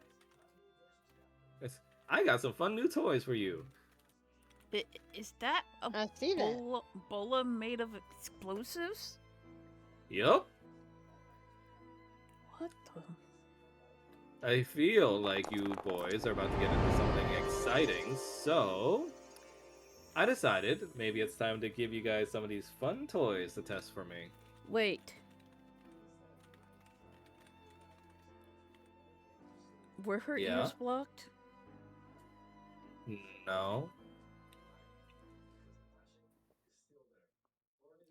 I got some fun new toys for you.
Is that a
I see that.
bola made of explosives?
Yup.
What the?
I feel like you boys are about to get into something exciting, so I decided maybe it's time to give you guys some of these fun toys to test for me.
Wait. Were her
Yeah?
ears blocked?
No.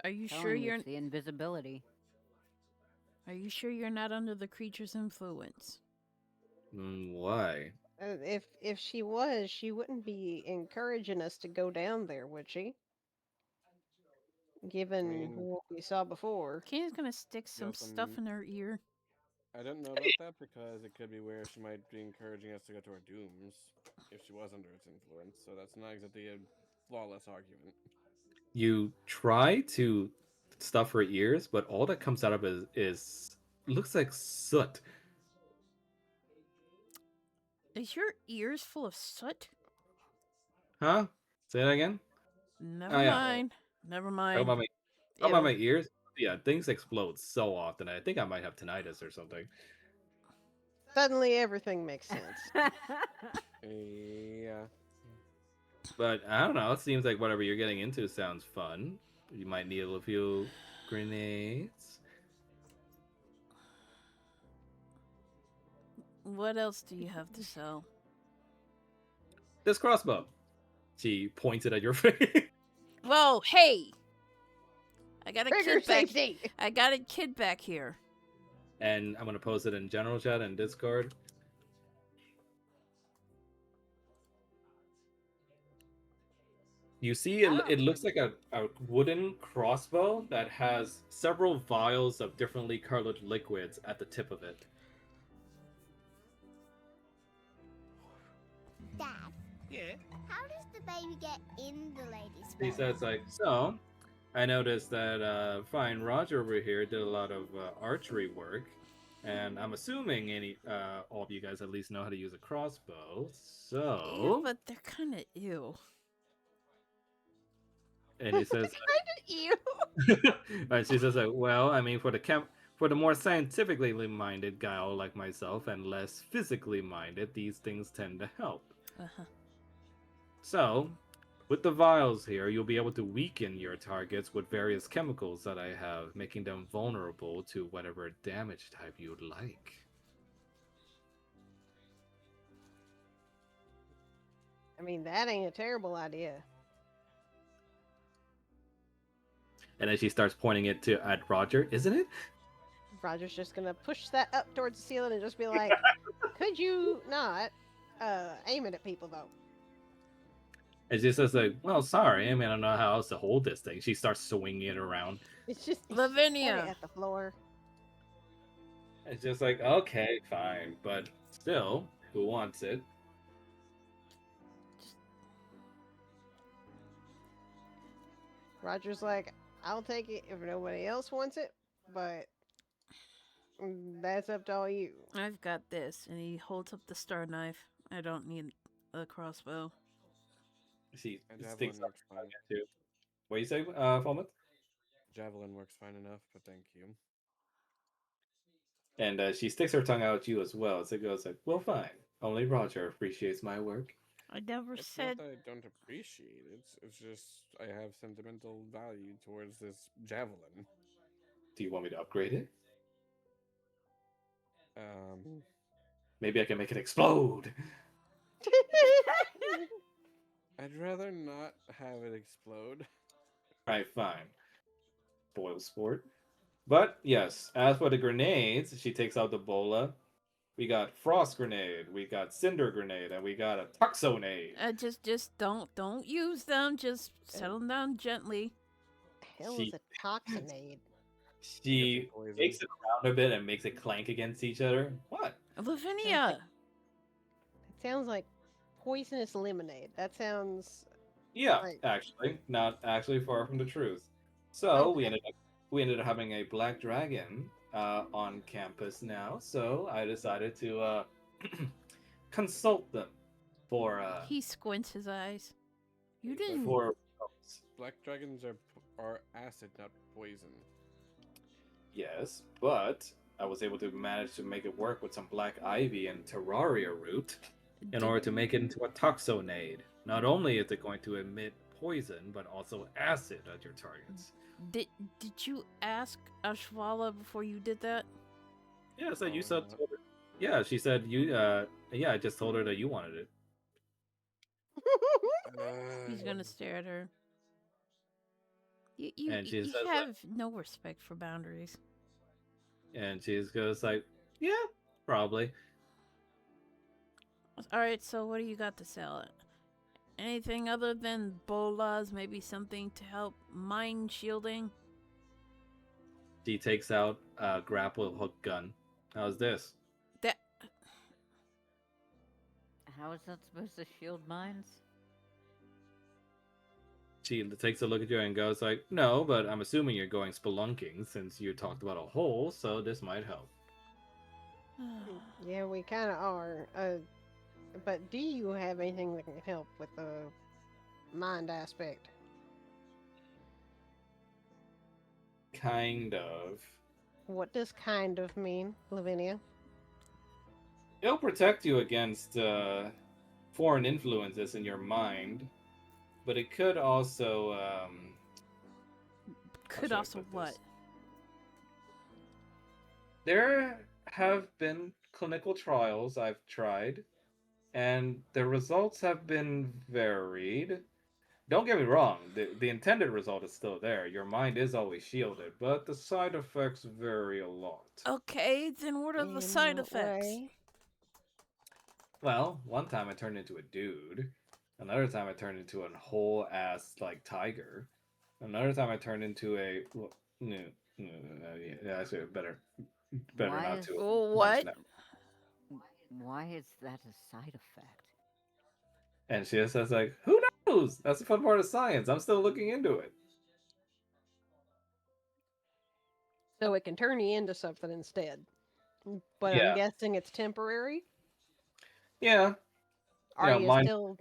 Are you sure
Telling you,
you're
it's the invisibility.
Are you sure you're not under the creature's influence?
Why?
If she was, she wouldn't be encouraging us to go down there, would she? Given
I mean,
what we saw before.
Kane's gonna stick some
Yes,
stuff in her ear.
I don't know about that because it could be where she might be encouraging us to go to our dooms if she was under its influence. So that's not exactly a flawless argument.
You try to stuff her ears, but all that comes out of it is looks like soot.
Is your ears full of soot?
Huh? Say that again?
Never
Oh yeah.
mind. Never
Talk
mind.
about my
Ew.
ears. Yeah, things explode so often. I think I might have tinnitus or something.
Suddenly everything makes sense.
Yeah.
But I don't know. It seems like whatever you're getting into sounds fun. You might need a few grenades.
What else do you have to sell?
This crossbow. She pointed at your face.
Whoa, hey! I got a
Trigger
kid back.
safety.
I got a kid back here.
And I'm gonna post it in general chat and Discord. You see, it looks like a wooden crossbow that has several vials of differently colored liquids at the tip of it.
Dad,
Yeah.
how does the baby get in the lady's
He
boat?
says, like, so, I noticed that fine Roger over here did a lot of archery work, and I'm assuming all of you guys at least know how to use a crossbow, so...
Yeah, but they're kind of ew.
And he says,
Ew.
and she says, like, well, I mean, for the more scientifically minded guy like myself and less physically minded, these things tend to help.
Uh-huh.
So, with the vials here, you'll be able to weaken your targets with various chemicals that I have, making them vulnerable to whatever damage type you'd like.
I mean, that ain't a terrible idea.
And then she starts pointing it at Roger, isn't it?
Roger's just gonna push that up towards the ceiling and just be like, could you not aim it at people though?
And she says, like, well, sorry, I mean, I don't know how else to hold this thing. She starts swinging it around.
It's just
Lavinia.
point it at the floor.
It's just like, okay, fine, but still, who wants it?
Roger's like, I'll take it if nobody else wants it, but that's up to all you.
I've got this. And he holds up the star knife. I don't need a crossbow.
She
A javelin
sticks up
works
her
fine.
tongue too. What do you say, Falmouth?
Javelin works fine enough, but thank you.
And she sticks her tongue out at you as well. So it goes like, well, fine. Only Roger appreciates my work.
I never
It's
said.
not that I don't appreciate it. It's just I have sentimental value towards this javelin.
Do you want me to upgrade it?
Maybe
Maybe I can make it explode.
I'd rather not have it explode.
Alright, fine. Spoil sport. But yes, as for the grenades, she takes out the bola. We got frost grenade, we got cinder grenade, and we got a toxonade.
Just don't use them. Just settle down gently.
Hell
She-
is a toxinade.
She
Poison.
makes it around a bit and makes it clank against each other. What?
Lavinia.
It sounds like poisonous lemonade. That sounds
Yeah,
Right.
actually, not actually far from the truth. So
Okay.
we ended up having a black dragon on campus now. So I decided to consult them for
He squints his eyes. You didn't.
for
Black dragons are acid, not poison.
yes, but I was able to manage to make it work with some black ivy and terraria root in
did,
order to make it into a toxonade. Not only is it going to emit poison, but also acid at your targets.
did you ask Ashwala before you did that?
Yeah, so you
Oh,
said.
no.
Yeah, she said you. Yeah, I just told her that you wanted it.
He's gonna stare at her. You
And she
you
says that-
have no respect for boundaries.
And she goes like, yeah, probably.
All right, so what do you got to sell? Anything other than bolas? Maybe something to help mine shielding.
She takes out a grapple hook gun How's this?
That
How is that supposed to shield mines?
She takes a look at you and goes like, "No, but I'm assuming you're going spelunking since you talked about a hole, so this might help."
Yeah, we kind of are. But do you have anything that can help with the mind aspect?
Kind of.
What does kind of mean, Lavinia?
It'll protect you against foreign influences in your mind, but it could also.
could
should I
also
put
what?
this? There have been clinical trials I've tried, and the results have been varied. Don't get me wrong, the intended result is still there. Your mind is always shielded, but the side effects vary a lot.
Okay, then what are the
In
side
what
effects?
way?
Well, one time I turned into a dude. Another time I turned into a whole ass like tiger. Another time I turned into a well, no, yeah, I say better
Why
not
is
to
What?
mention it.
why is that a side effect?
And she just says like, "Who knows? That's the fun part of science. I'm still looking into it."
So it can turn you into something instead. But I'm
Yeah,
guessing it's temporary.
yeah,
Are you
mine.
still,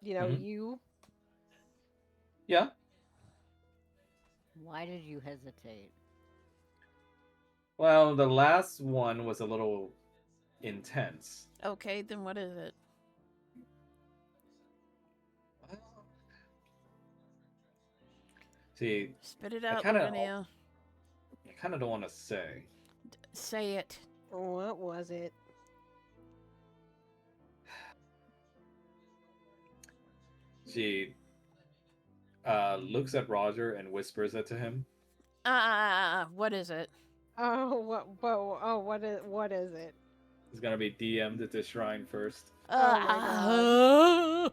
Mhm.
you?
Yeah.
Why did you hesitate?
Well, the last one was a little intense.
Okay, then what is it?
See,
Spit it
I
out,
kind of,
Lavinia.
I kind of don't want to say.
Say it.
What was it?
She looks at Roger and whispers it to him.
What is it?
Oh, what is it?
He's gonna be DM'd at the shrine first.
Oh my god.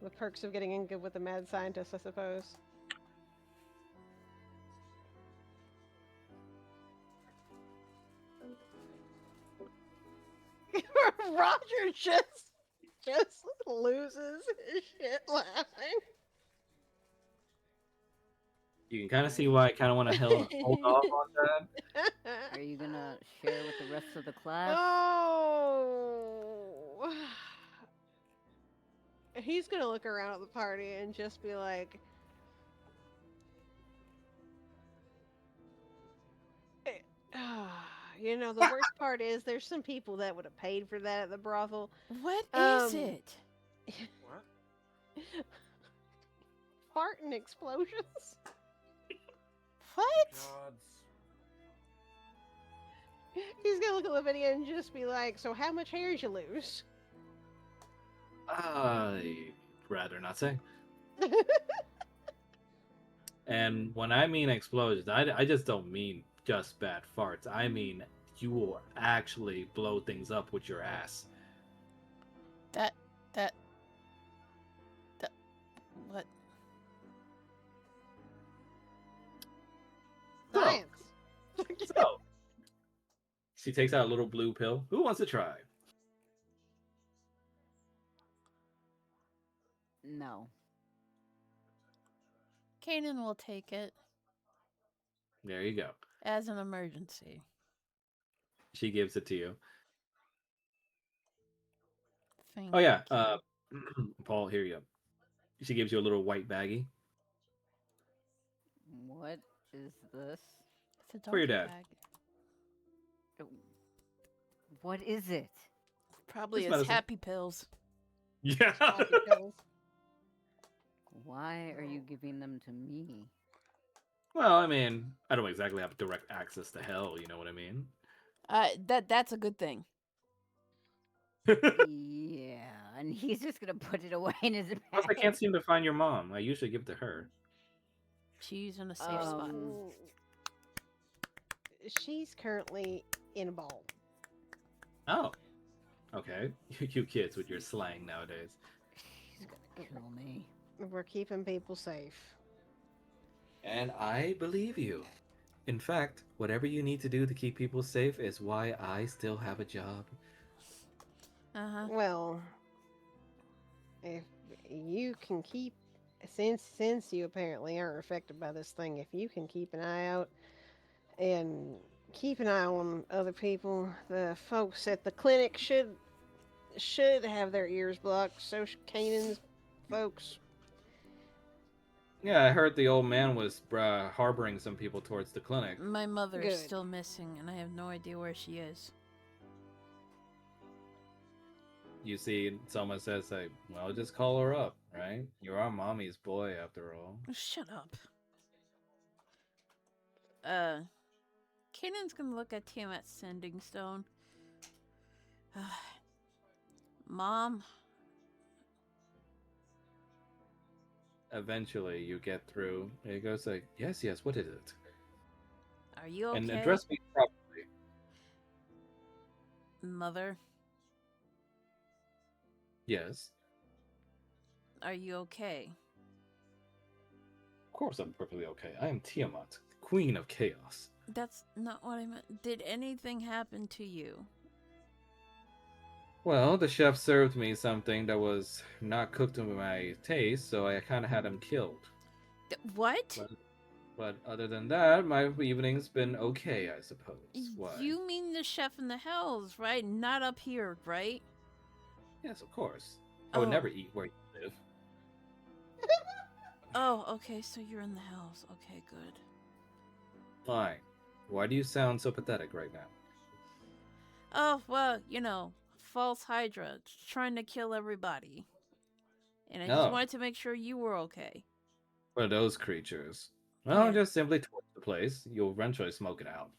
The perks of getting in good with the mad scientist, I suppose. Roger just loses his shit laughing.
You can kind of see why I kind of want to hold off on that.
Are you gonna share with the rest of the class?
Oh. He's gonna look around at the party and just be like, the worst part is there's some people that would have paid for that at the brothel.
What is
Um,
it?
What?
Farting explosions.
What?
Gods.
He's gonna look at Lavinia and just be like, "So how much hair did you lose?"
I'd rather not say. And when I mean explosions, I just don't mean just bad farts. I mean you will actually blow things up with your ass.
That. What?
Science.
So she takes out a little blue pill. Who wants to try?
No.
Kanan will take it
There you go.
as an emergency.
She gives it to you.
Thank
Oh yeah,
you.
Paul, here you go. She gives you a little white baggie.
What is this?
It's a
For your
doggy
dad.
bag.
What is it?
Probably
It's
his
medicine.
happy pills.
Yeah.
Happy pills.
Why are you giving them to me?
Well, I mean, I don't exactly have direct access to hell. You know what I mean?
That's a good thing.
Yeah, and he's just gonna put it away in his
Plus, I
bag.
can't seem to find your mom. I usually give it to her.
She's in a safe spot.
She's currently in a ball.
Oh. Okay. You kids with your slang nowadays.
He's gonna kill me.
We're keeping people safe.
And I believe you. In fact, whatever you need to do to keep people safe is why I still have a job.
Uh-huh.
Well, if you can keep, since you apparently aren't affected by this thing, if you can keep an eye out and keep an eye on other people, the folks at the clinic should have their ears blocked. So should Kanan's folks.
Yeah, I heard the old man was harboring some people towards the clinic.
My mother is
Good.
still missing, and I have no idea where she is.
You see, someone says, like, well, just call her up, right? You're our mommy's boy, after all.
Shut up. Kanan's gonna look at Tiamat's sending stone. Mom,
Eventually, you get through. And he goes like, yes, yes, what is it?
are you
And
okay?
address me properly.
Mother,
Yes.
are you okay?
Of course I'm perfectly okay. I am Tiamat, Queen of Chaos.
That's not what I meant. Did anything happen to you?
Well, the chef served me something that was not cooked to my taste, so I kind of had him killed.
What?
But other than that, my evening's been okay, I suppose. Why?
You mean the chef in the hells, right? Not up here, right?
Yes, of course. I would
Oh.
never eat where you live.
Oh, okay, so you're in the hells. Okay, good.
Fine. Why do you sound so pathetic right now?
Oh, well, false Hydra, trying to kill everybody. And I just
No.
wanted to make sure you were okay.
What are those creatures? Well,
Yeah.
just simply torch the place. You'll eventually smoke it out.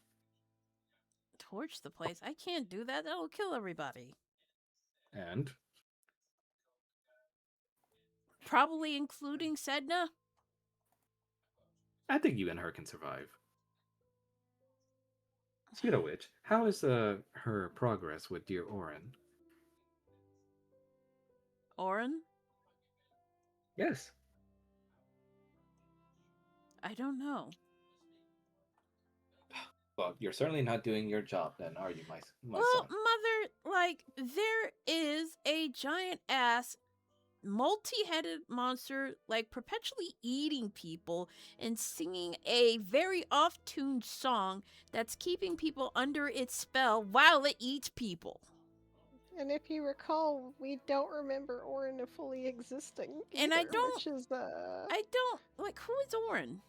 Torch the place? I can't do that. That'll kill everybody.
And?
Probably including Sedna?
I think you and her can survive. Speaking of which, how is her progress with dear Orin?
Orin?
Yes.
I don't know.
Well, you're certainly not doing your job then, are you, my
Well,
son?
Mother, there is a giant ass multi-headed monster perpetually eating people and singing a very off-tuned song that's keeping people under its spell while it eats people.
And if you recall, we don't remember Orin fully existing
And
either, which is
I don't who is Orin?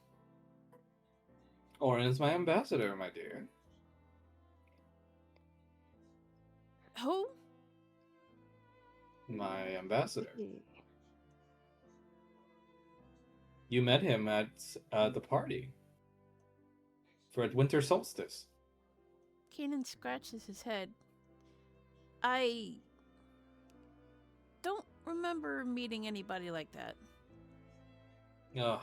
Orin is my ambassador, my dear.
Who?
My ambassador. You met him at the party for winter solstice.
Kanan scratches his head. I don't remember meeting anybody like that.
Oh,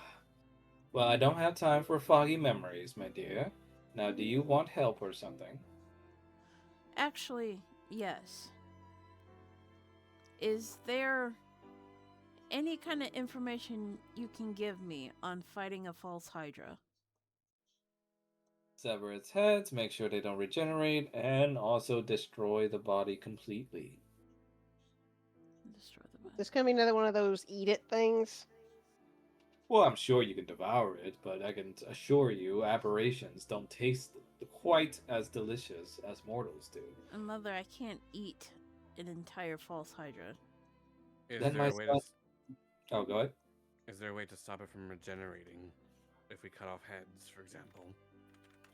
well, I don't have time for foggy memories, my dear. Now, do you want help or something?
Actually, yes. Is there any kind of information you can give me on fighting a false Hydra?
Sever its heads, make sure they don't regenerate, and also destroy the body completely.
Destroy the body.
this gonna be another one of those eat it things.
Well, I'm sure you can devour it, but I can assure you aberrations don't taste quite as delicious as mortals do.
Mother, I can't eat an entire false Hydra.
Is
Then
there
my
a way
son...
to
Oh, go ahead.
is there a way to stop it from regenerating if we cut off heads, for example?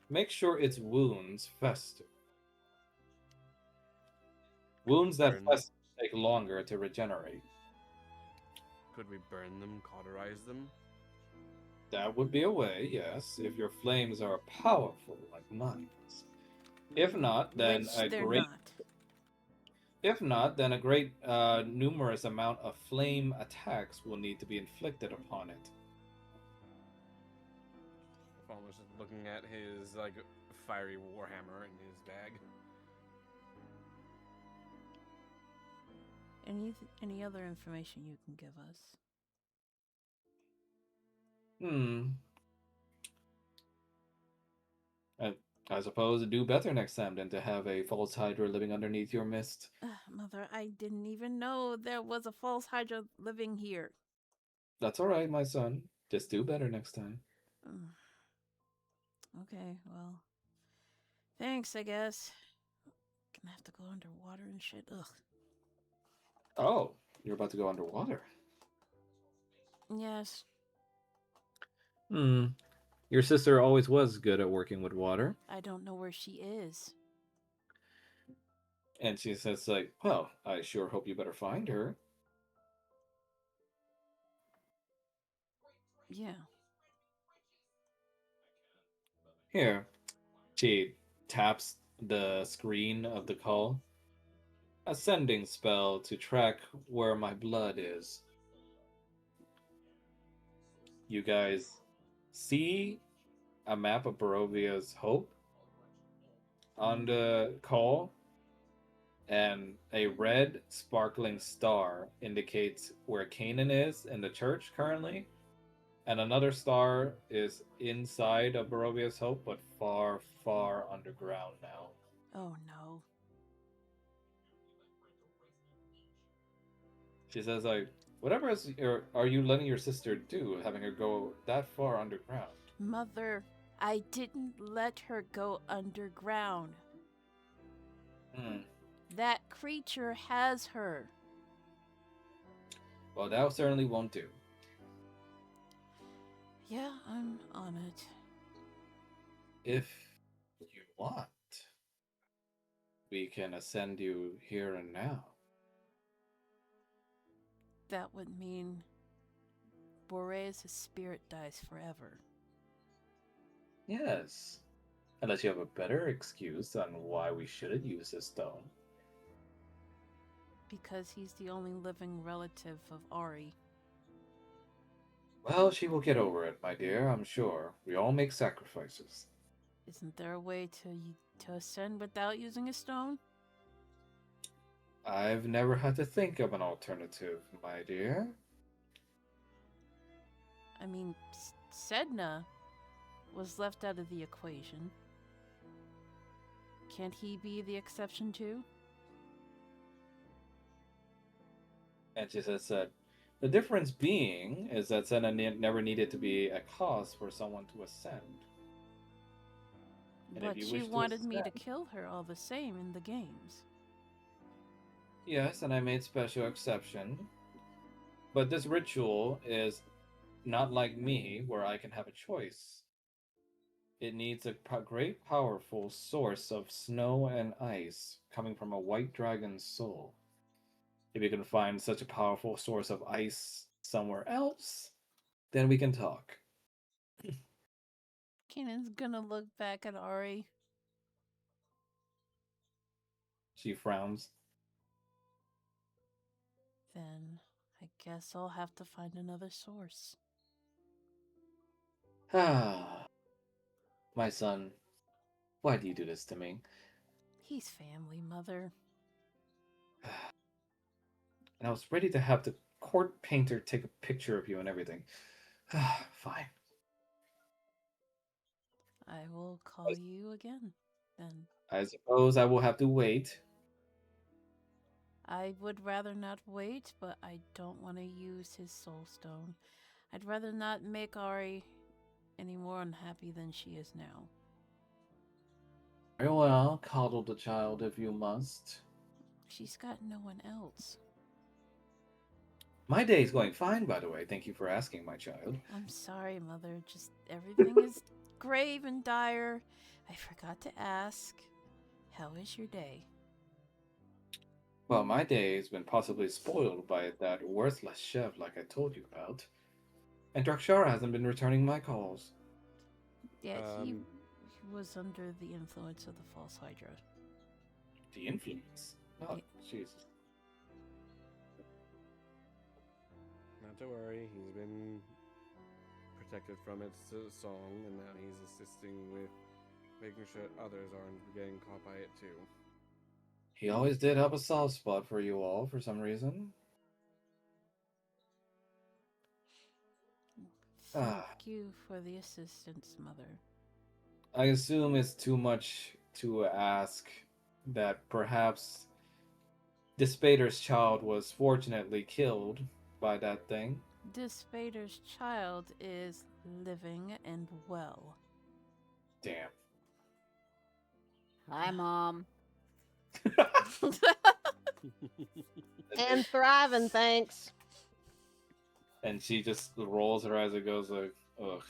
Make sure its wounds fester. Wounds that
Burn.
fester take longer to regenerate.
Could we burn them, cauterize them?
That would be a way, yes, if your flames are powerful like mine. If not, then
Which
a
they're
great
not.
If not, then a great numerous amount of flame attacks will need to be inflicted upon it.
Almost just looking at his fiery warhammer in his bag.
Any other information you can give us?
I suppose do better next time than to have a false hydra living underneath your mist.
Mother, I didn't even know there was a false Hydra living here.
That's all right, my son. Just do better next time.
Mm, okay, well, thanks, I guess. Gonna have to go underwater and shit. Ugh.
Oh, you're about to go underwater.
Yes,
Hmm. Your sister always was good at working with water.
I don't know where she is.
And she says, like, well, I sure hope you better find her.
Yeah.
Here. She taps the screen of the call. A sending spell to track where my blood is. You guys see a map of Barovia's Hope on the call, and a red sparkling star indicates where Canaan is in the church currently, and another star is inside of Barovia's Hope, but far, far underground now.
Oh no.
She says, like, whatever are you letting your sister do, having her go that far underground?
Mother, I didn't let her go underground.
Hmm.
That creature has her.
Well, that certainly won't do.
Yeah, I'm on it.
If you want, we can ascend you here and now.
That would mean Boreas' spirit dies forever.
Yes. Unless you have a better excuse on why we shouldn't use this stone.
Because he's the only living relative of Ari.
Well, she will get over it, my dear, I'm sure. We all make sacrifices.
Isn't there a way to ascend without using a stone?
I've never had to think of an alternative, my dear.
I mean, Sedna was left out of the equation. Can't he be the exception too?
And she says that the difference being is that Senna never needed to be a cause for someone to ascend. And if
But
you
she
wish to
wanted me to
ascend,
kill her all the same in the games.
yes, and I made special exception. But this ritual is not like me, where I can have a choice. It needs a great, powerful source of snow and ice coming from a white dragon's soul. If you can find such a powerful source of ice somewhere else, then we can talk.
Kanan's gonna look back at Ari.
She frowns.
Then I guess I'll have to find another source.
Ah, my son, why do you do this to me?
He's family, Mother.
And I was ready to have the court painter take a picture of you and everything. Fine.
I will call you again, then.
I suppose I will have to wait.
I would rather not wait, but I don't want to use his soul stone. I'd rather not make Ari any more unhappy than she is now.
Very well, coddle the child if you must.
She's got no one else.
My day is going fine, by the way. Thank you for asking, my child.
I'm sorry, Mother. Just everything is grave and dire. I forgot to ask. How is your day?
Well, my day has been possibly spoiled by that worthless Chev like I told you about. And Drakshara hasn't been returning my calls.
Yeah, he was under the influence of the false Hydra.
The influence? Oh, Jesus.
Not to worry, he's been protected from its song, and now he's assisting with making sure others aren't getting caught by it too.
He always did have a soft spot for you all for some reason.
Thank you for the assistance, Mother.
I assume it's too much to ask that perhaps Despater's child was fortunately killed by that thing.
This Vader's child is living and well.
Damn.
Hi, Mom.
And thriving, thanks.
And she just rolls her eyes and goes like, ugh.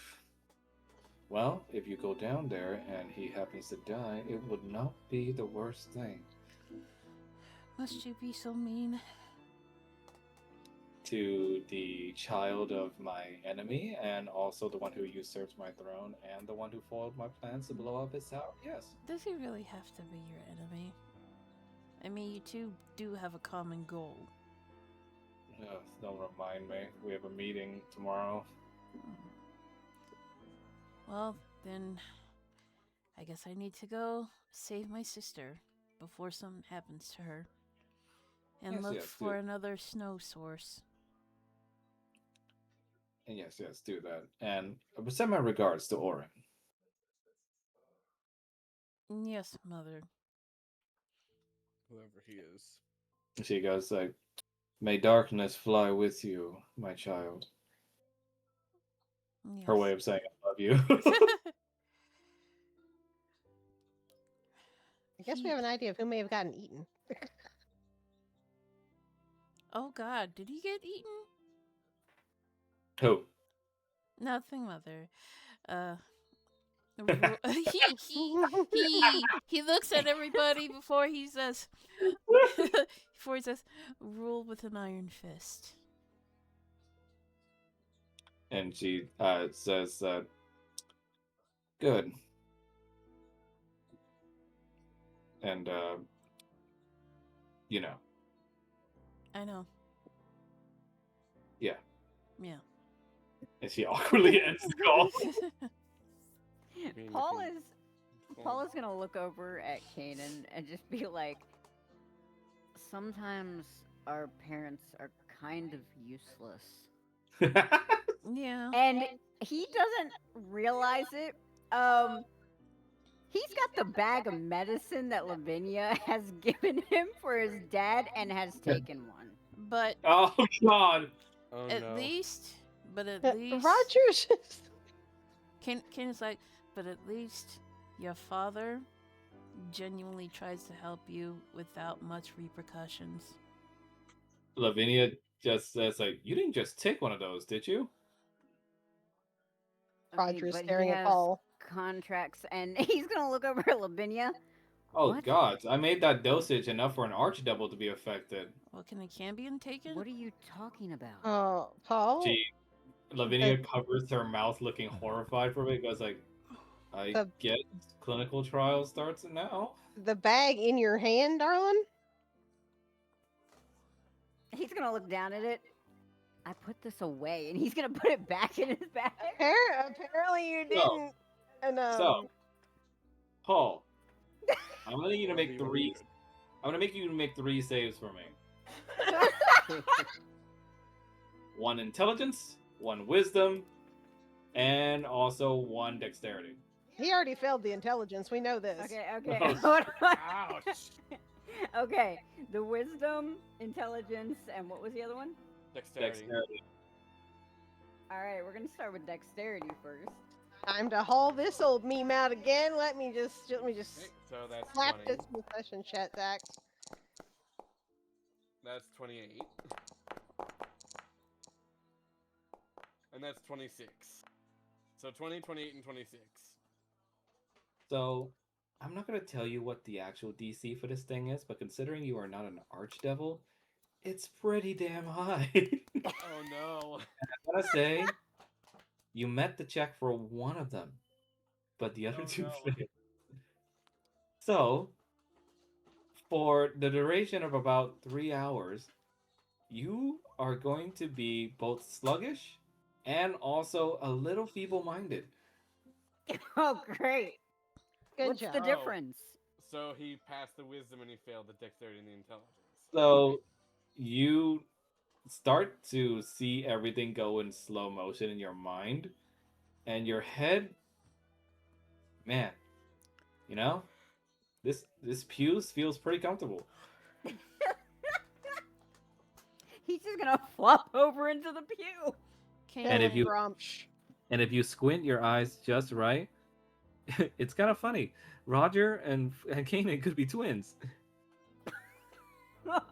Well, if you go down there and he happens to die, it would not be the worst thing.
Must you be so mean?
To the child of my enemy, and also the one who usurps my throne, and the one who foiled my plans to blow up his tower. Yes.
Does he really have to be your enemy? I mean, you two do have a common goal.
Ugh, don't remind me. We have a meeting tomorrow.
Well, then I guess I need to go save my sister before something happens to her. And
Yes,
look
yes,
for
do.
another snow source.
And yes, do that. And send my regards to Orin.
Yes, Mother.
Whoever he is.
She goes like, "May darkness fly with you, my child."
Yes.
Her way of saying I love you.
I guess we have an idea of who may have gotten eaten.
Oh God, did he get eaten?
Who?
Nothing, Mother. He looks at everybody before he says rule with an iron fist.
And she says that, good. And you know.
I know.
Yeah.
Yeah.
And she awkwardly ends the call.
mean,
Paul
if you-
is Paul is gonna look over at Kanan and just be like, sometimes our parents are kind of useless.
Yeah.
And he doesn't realize it. He's got the bag of medicine that Lavinia has given him for his dad and has taken one.
But
Oh God.
Oh
at
no.
least
Rogers.
Ken is like, but at least your father genuinely tries to help you without much repercussions.
Lavinia just says like, you didn't just take one of those, did you?
Roger is
but
staring
he
at
has
Paul.
contracts, and he's gonna look over at Lavinia.
Oh
What?
God, I made that dosage enough for an archdevil to be affected.
Well, can a Cambion take it?
What are you talking about?
Oh, Paul.
Lavinia covers her mouth looking horrified for it, goes like, I
The-
guess clinical trial starts now.
The bag in your hand, darling?
He's gonna look down at it. I put this away, and he's gonna put it back in his bag.
Apparently you didn't. And,
So, Paul, I'm gonna need you to
Love
make
you,
three.
dude.
I'm gonna make you make 3 saves for me. 1 intelligence, 1 wisdom, and also 1 dexterity.
he already failed the intelligence. We know this.
Okay, okay.
Oh,
Ouch.
Okay, the wisdom, intelligence, and what was the other one?
Dexterity.
All right, we're gonna start with dexterity first.
Time to haul this old meme out again. Let me just
Okay, so that's
slap
20.
this in session chat, Zach.
That's 28. And that's 26. So 20, 28, and 26.
So, I'm not gonna tell you what the actual DC for this thing is, but considering you are not an archdevil, it's pretty damn high.
Oh no.
I gotta say, you met the check for 1 of them, but the other
Oh,
2
no.
failed. So, for the duration of about 3 hours, you are going to be both sluggish and also a little feeble-minded.
Oh, great.
Good
What's
job.
the difference?
So he passed the wisdom and he failed the dexterity and the intelligence.
So, you start to see everything go in slow motion in your mind, and your head Man, you know, this pews feels pretty comfortable.
He's just gonna flop over into the pew.
And if
Kanan,
you
Grump.
and if you squint your eyes just right, it's kind of funny. Roger and Kanan could be twins.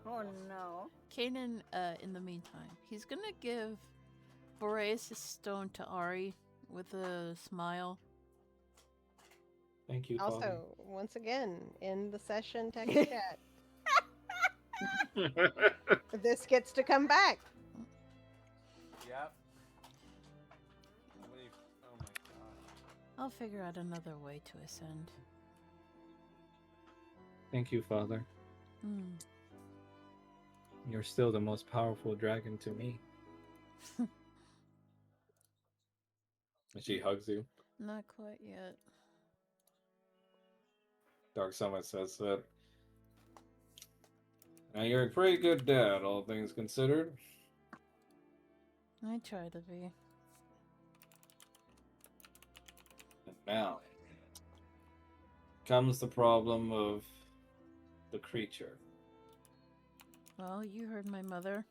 Oh no.
Kanan, in the meantime, he's gonna give Boreas' stone to Ari with a smile.
Thank you, Father.
Also, once again, in the session text chat, this gets to come back.
Yep. Oh my god.
I'll figure out another way to ascend.
Thank you, Father.
Hmm.
You're still the most powerful dragon to me. And she hugs you.
Not quite yet.
Dark Summit says that. Now you're a pretty good dad, all things considered.
I try to be.
And now comes the problem of the creature.
Well, you heard my mother.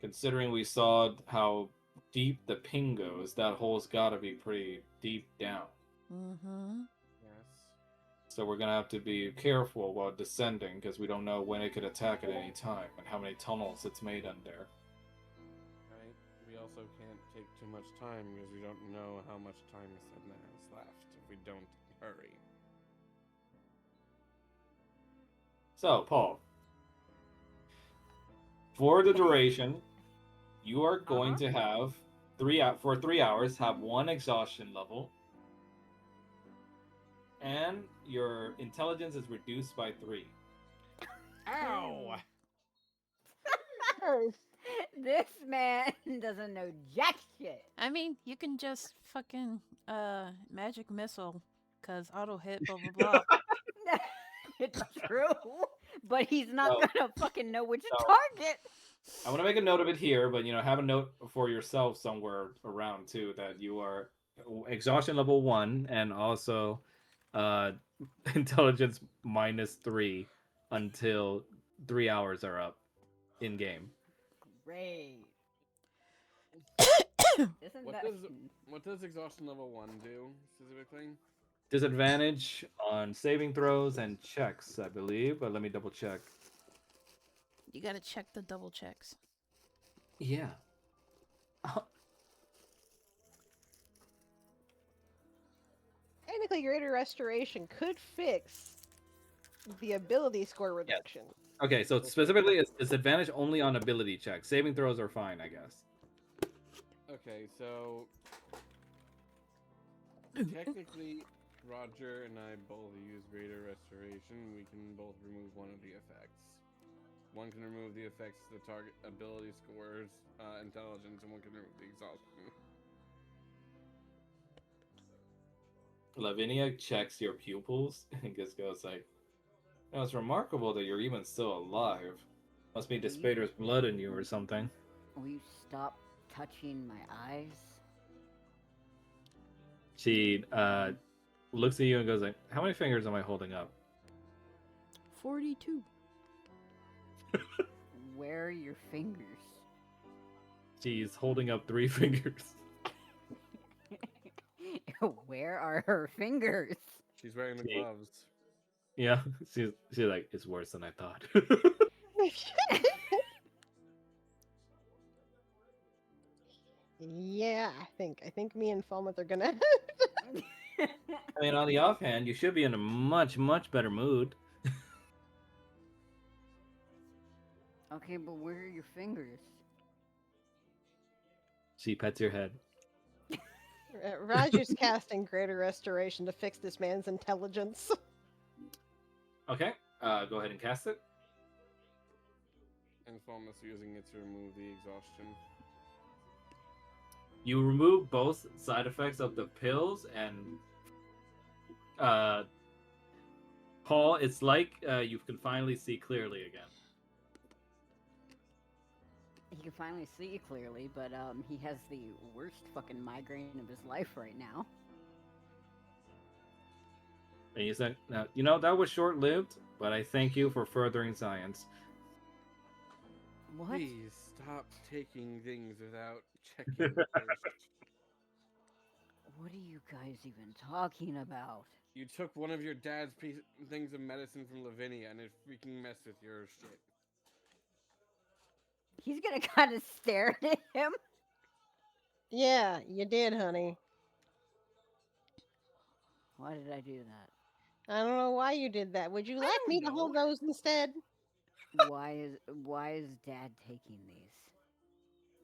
Considering we saw how deep the ping goes, that hole's gotta be pretty deep down.
Mm-hmm.
Yes.
So we're gonna have to be careful while descending, because we don't know when it could attack at any time, and how many tunnels it's made under.
Right. We also can't take too much time because we don't know how much time Sedna has left if we don't hurry.
So, Paul, for the duration, you are going to have 3 hours, have 1 exhaustion level, and your intelligence is reduced by 3.
Ow!
This man doesn't know jack shit.
I mean, you can just fucking magic missile, cause auto hit, blah blah blah.
It's true, but he's not
No.
gonna fucking know which
No.
target.
I want to make a note of it here, but have a note for yourself somewhere around too that you are exhaustion level 1 and also intelligence -3 until 3 hours are up in game.
Great. Isn't
What
that
does what does exhaustion level 1 do specifically?
Disadvantage on saving throws and checks, I believe, but let me double check.
You gotta check the double checks.
Yeah.
Technically, Greater Restoration could fix the ability score reduction.
Okay, so specifically, it's advantage only on ability checks. Saving throws are fine, I guess.
Okay, so technically, Roger and I both use Greater Restoration. We can both remove one of the effects. One can remove the effects the target ability scores, intelligence, and one can remove the exhaustion.
Lavinia checks your pupils and just goes like, it's remarkable that you're even still alive. Must be Despader's blood in you or something.
Will you stop touching my eyes?
She looks at you and goes like, how many fingers am I holding up?
42.
Where are your fingers?
She's holding up 3 fingers.
Where are her fingers?
She's wearing the gloves.
Yeah, she's like, it's worse than I thought.
Yeah, I think me and Falmouth are gonna.
I mean, on the offhand, you should be in a much, much better mood.
Okay, but where are your fingers?
She pets your head.
Roger's casting Greater Restoration to fix this man's intelligence.
Okay, go ahead and cast it.
And Falmouth's using it to remove the exhaustion.
You remove both side effects of the pills, and Paul, it's like you can finally see clearly again.
He can finally see clearly, but he has the worst fucking migraine of his life right now.
And he's like, now, that was short lived, but I thank you for furthering science.
What?
Please stop taking things without checking first.
What are you guys even talking about?
You took one of your dad's things of medicine from Lavinia and it freaking messed with your shit.
He's gonna kind of stare at him.
Yeah, you did, honey.
Why did I do that?
I don't know why you did that. Would you
I
like
don't
me to
know.
hold those instead?
Why is Dad taking these?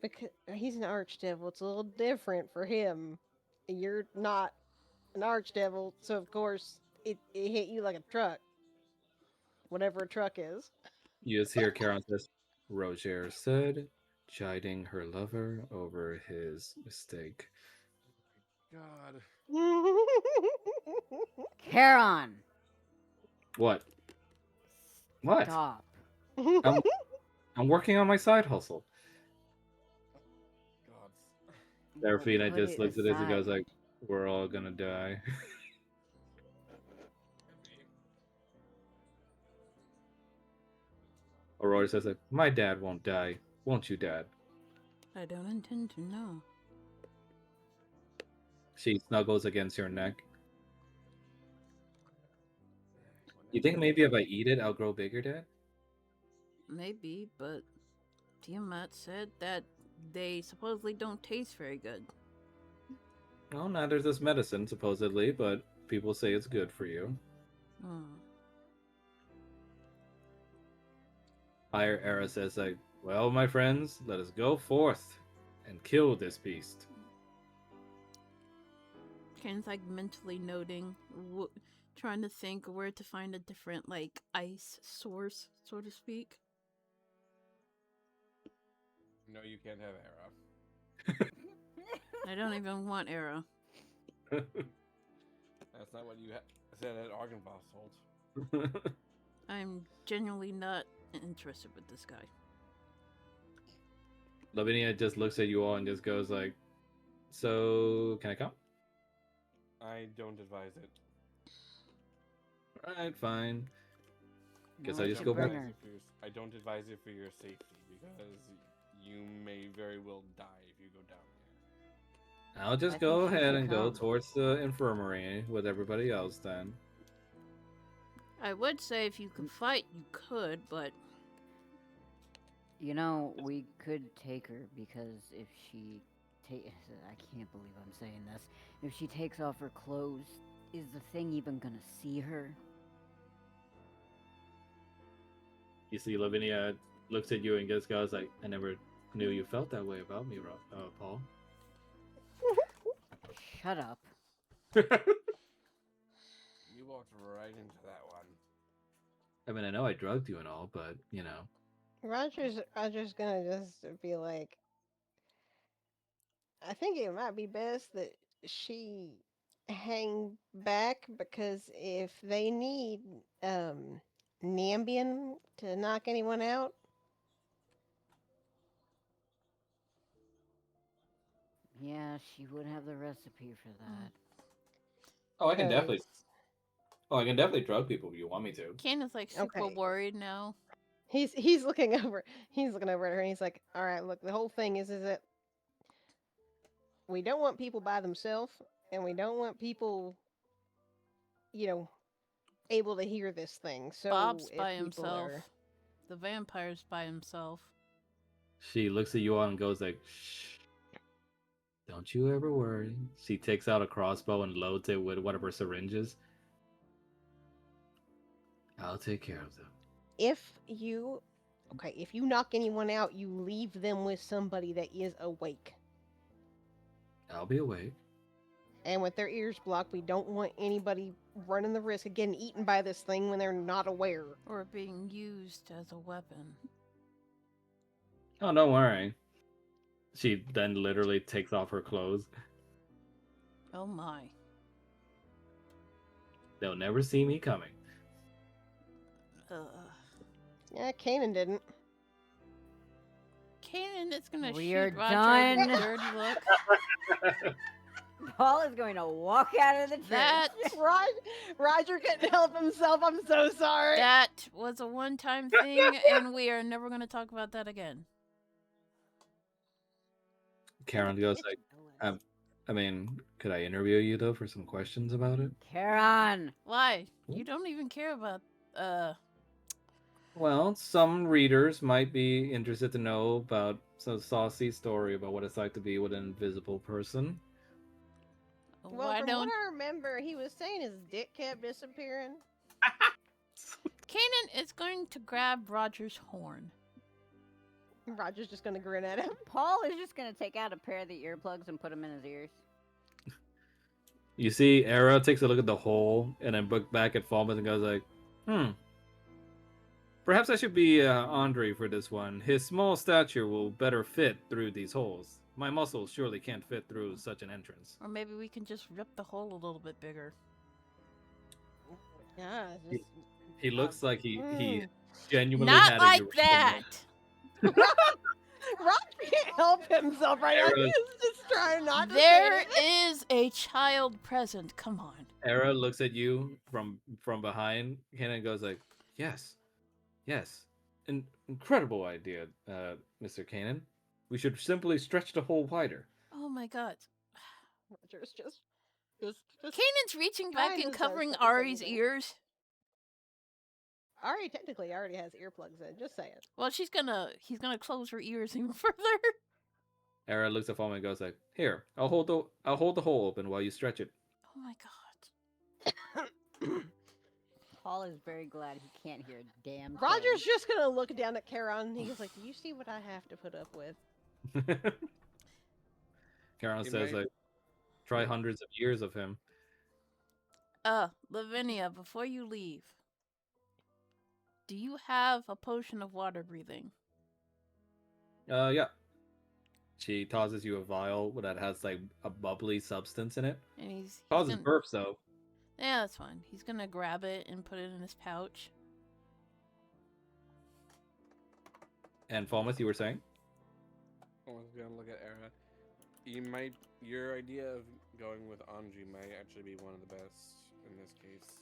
Because he's an archdevil. It's a little different for him. You're not an archdevil, so of course it hit you like a truck. Whatever a truck is.
You just hear Karen says, Roger said, chiding her lover over his mistake.
God.
Charon,
What? What?
stop.
I'm, I'm working on my side hustle.
God.
Serafina
Put
just
it
looks at this and goes
aside.
like, we're all gonna die. Aurora says like, my dad won't die. Won't you, Dad?
I don't intend to, no.
She snuggles against your neck. You think maybe if I eat it, I'll grow bigger, Dad?
Maybe, but Tiamat said that they supposedly don't taste very good.
Well, now there's this medicine, supposedly, but people say it's good for you.
Hmm.
Higher Era says like, well, my friends, let us go forth and kill this beast.
Ken's like mentally noting, trying to think where to find a different like ice source, so to speak.
No, you can't have Era.
I don't even want arrow.
That's not what you said at Argenvoss told.
I'm genuinely not interested with this guy.
Lavinia just looks at you all and just goes like, so can I come?
I don't advise it.
Alright, fine. Guess
Why'd
I just
you
go
bring
back.
her?
I don't advise it for your safety because you may very well die if you go down there.
I'll just
I
go
think she
ahead
should
and go
come.
towards the infirmary with everybody else then.
I would say if you could fight, you could, but
You know, we could take her because if she I can't believe I'm saying this. If she takes off her clothes, is the thing even gonna see her?
You see Lavinia looks at you and just goes like, I never knew you felt that way about me, Paul.
Shut up.
You walked right into that one.
I mean, I know I drugged you and all, but, you know.
Roger's gonna just be like, I think it might be best that she hang back because if they need Nambian to knock anyone out,
Yeah, she would have the recipe for that.
Oh, I can definitely.
'cause-
Oh, I can definitely drug people if you want me to.
Ken is like super
Okay.
worried now.
he's looking over at her and he's like, all right, look, the whole thing is that we don't want people by themselves and we don't want people, you know, able to hear this thing. So
Bob's
if
by
people
himself.
are,
The vampire's by himself.
She looks at you all and goes like, shh. Don't you ever worry. She takes out a crossbow and loads it with one of her syringes. I'll take care of them.
if you knock anyone out, you leave them with somebody that is awake.
I'll be awake.
And with their ears blocked, we don't want anybody running the risk of getting eaten by this thing when they're not aware.
Or being used as a weapon.
Oh, don't worry. She then literally takes off her clothes.
Oh my.
They'll never see me coming.
Yeah, Kanan didn't.
Kanan is gonna
We
shoot
are
Roger with a
done.
dirty look.
Paul is going to walk out of the church.
That
Roger couldn't help himself. I'm so sorry.
that was a one-time thing, and we are never going to talk about that again.
Karen goes like, I mean, could I interview you though for some questions about it?
Karen.
Why? You don't even care about
Well, some readers might be interested to know about some saucy story about what it's like to be with an invisible person.
Well,
why
from
don't
what I remember, he was saying his dick kept disappearing.
Kanan is going to grab Roger's horn.
Roger's just gonna grin at him.
Paul is just going to take out a pair of the earplugs and put them in his ears.
You see, Era takes a look at the hole and then look back at Falmouth and goes like, perhaps I should be Andre for this one. His small stature will better fit through these holes. My muscles surely can't fit through such an entrance.
Or maybe we can just rip the hole a little bit bigger.
Yeah, just...
He looks like he genuinely
Not
had
like
a
that!
Roger can't help himself right now.
Era-
He's just trying not to
There
say it.
is a child present. Come on.
Era looks at you from behind and goes like, yes, an incredible idea, Mr. Kanan. We should simply stretch the hole wider.
Oh my god.
Roger's just
Kanan's reaching back
Kinda
and
says
covering
something
Ari's
little.
ears.
Ari technically already has earplugs in. Just saying.
Well, he's gonna close her ears even further.
Era looks at Falmouth and goes like, here, I'll hold the hole open while you stretch it.
Oh my god.
Paul is very glad he can't hear a damn thing.
Roger's just gonna look down at Karen and he's like, "Do you see what I have to put up with?"
Karen
He
says
might-
like, try hundreds of years of him.
Lavinia, before you leave, do you have a potion of water breathing?
Yeah. She tosses you a vial that has like a bubbly substance in it.
And he's
Causes
gonna,
burps though.
yeah, that's fine. He's gonna grab it and put it in his pouch.
And Falmouth, you were saying?
I was gonna look at Era. Your idea of going with Anji might actually be one of the best in this case.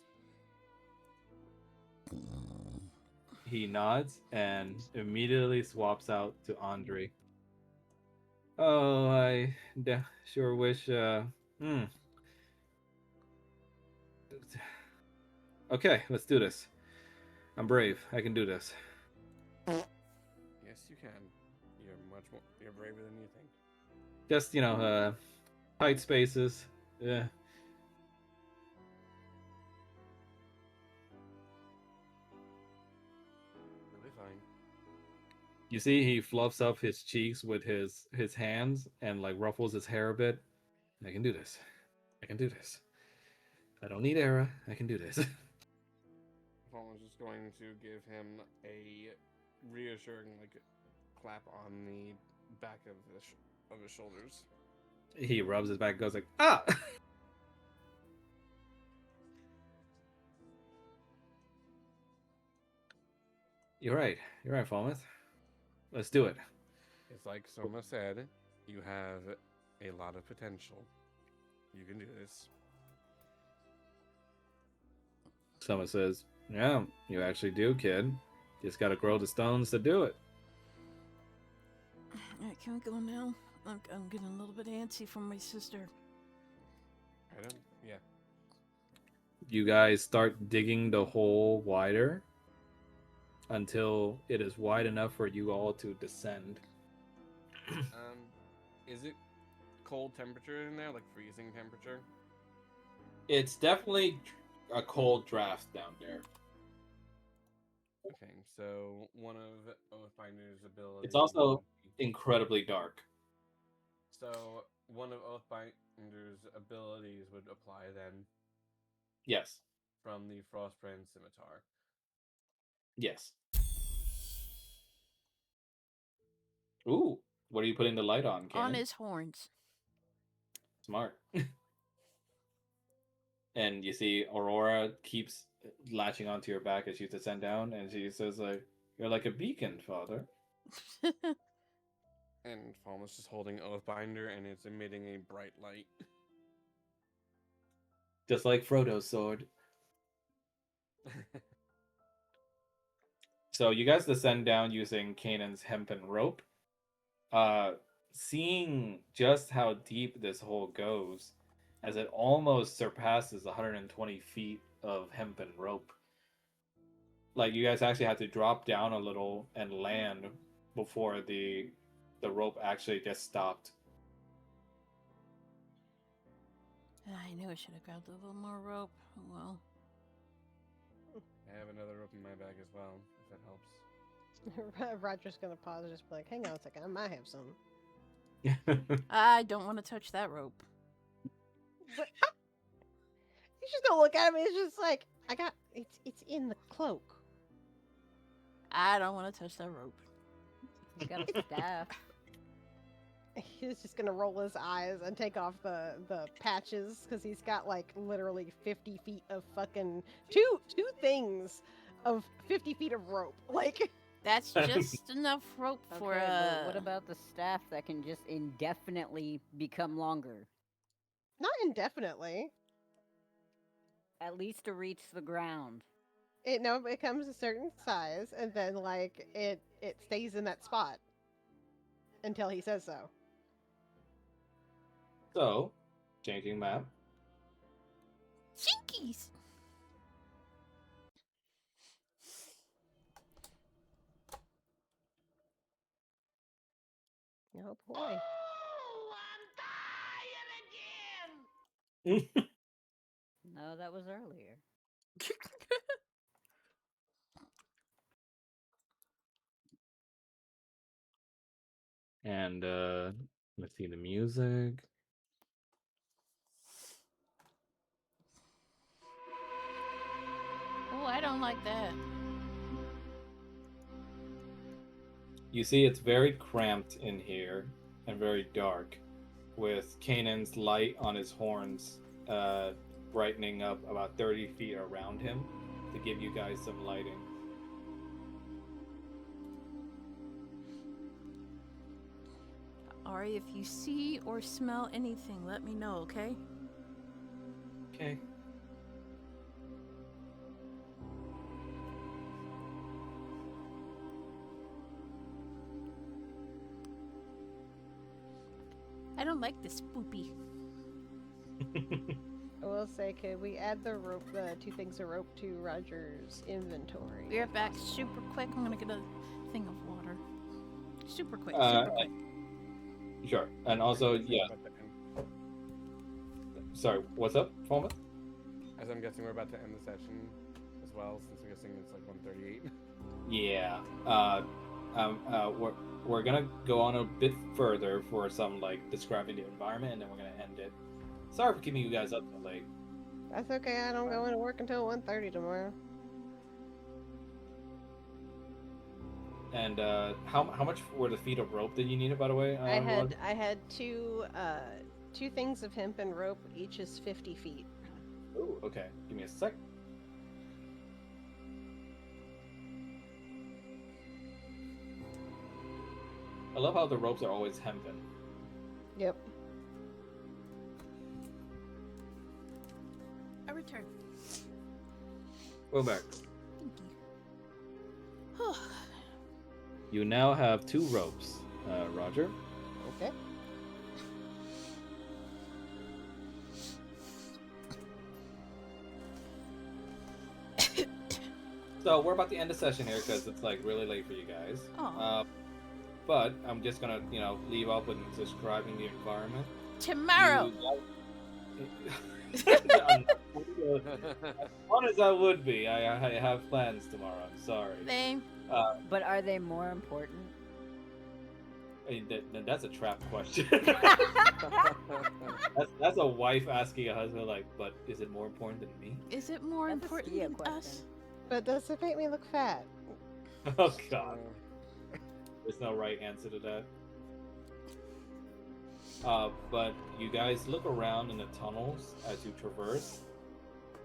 He nods and immediately swaps out to Andre. Oh, I sure wish. Okay, let's do this. I'm brave. I can do this.
Yes, you can. You're braver than you think.
Just tight spaces. Yeah.
You'll be fine.
You see, he fluffs up his cheeks with his hands and like ruffles his hair a bit. I can do this. I can do this. I don't need Era. I can do this.
Fallen's just going to give him a reassuring clap on the back of his shoulders.
He rubs his back, goes like, ah! You're right, Falmouth. Let's do it.
It's like Soma said, you have a lot of potential. You can do this.
Someone says, yeah, you actually do, kid. Just gotta grow the stones to do it.
Alright, can we go now? I'm getting a little bit antsy from my sister.
Yeah.
You guys start digging the hole wider until it is wide enough for you all to descend.
Is it cold temperature in there, like freezing temperature?
It's definitely a cold draft down there.
Okay, so one of Oathbinder's abilities.
It's also incredibly dark.
So one of Oathbinder's abilities would apply then
Yes.
from the Frostbrand Scimitar.
Yes. Ooh, what are you putting the light on, Kanan?
On his horns.
Smart. And you see Aurora keeps latching onto your back as you descend down, and she says, like, you're like a beacon, father.
And Falmouth's just holding Oathbinder, and it's emitting a bright light.
Just like Frodo's sword. So you guys descend down using Kanan's hempen rope. Seeing just how deep this hole goes, as it almost surpasses 120 feet of hempen rope. Like you guys actually had to drop down a little and land before the rope actually just stopped.
I knew I should have grabbed a little more rope. Oh, well.
I have another rope in my bag as well, if that helps.
Roger's gonna pause and just be like, hang on a second, I might have some.
I don't want to touch that rope.
But he's just gonna look at me. It's just like it's in the cloak.
I don't want to touch that rope.
You got a staff.
He's just gonna roll his eyes and take off the patches because he's got like literally 50 feet of fucking two things of 50 feet of rope. Like
That's just enough rope for
Okay, but what about the staff that can just indefinitely become longer?
not indefinitely.
At least to reach the ground.
It becomes a certain size and then like it stays in that spot until he says so.
So, changing map.
Jinkies!
Oh boy.
No, that was earlier.
And let's see the music.
Oh, I don't like that.
You see, it's very cramped in here and very dark, with Kanan's light on his horns brightening up about 30 feet around him to give you guys some lighting.
Ari, if you see or smell anything, let me know, okay?
Okay.
I don't like this spoopy.
I will say, could we add the two things of rope to Roger's inventory?
Be right back, super quick. I'm gonna get a thing of water. Super quick,
Uh,
super quick.
Sure. And also, yeah.
About to end-
Sorry, what's up, Falmouth?
As I'm guessing we're about to end the session as well, since I'm guessing it's like 1:38.
Yeah. We're gonna go on a bit further for some like describing the environment, and then we're gonna end it. Sorry for keeping you guys up so late.
That's okay. I don't go into work until 1:30 tomorrow.
And how much were the feet of rope that you needed, by the way?
I
Rod?
had two things of hemp and rope. Each is 50 feet.
Ooh, okay. Give me a sec. I love how the ropes are always hempen.
Yep.
I return.
Go back.
Thank you.
You now have 2 ropes, Roger.
Okay.
So we're about to end the session here because it's like really late for you guys.
Aw.
But I'm just gonna, leave off with describing the environment.
Tomorrow.
As fun as I would be, I have plans tomorrow. I'm sorry.
Same.
But are they more important?
I mean, that's a trap question. that's a wife asking a husband, like, but is it more important than me?
Is it more
That's a
important
Skia
than
question.
us?
But does it make me look fat?
Oh God, there's no right answer to that. But you guys look around in the tunnels as you traverse,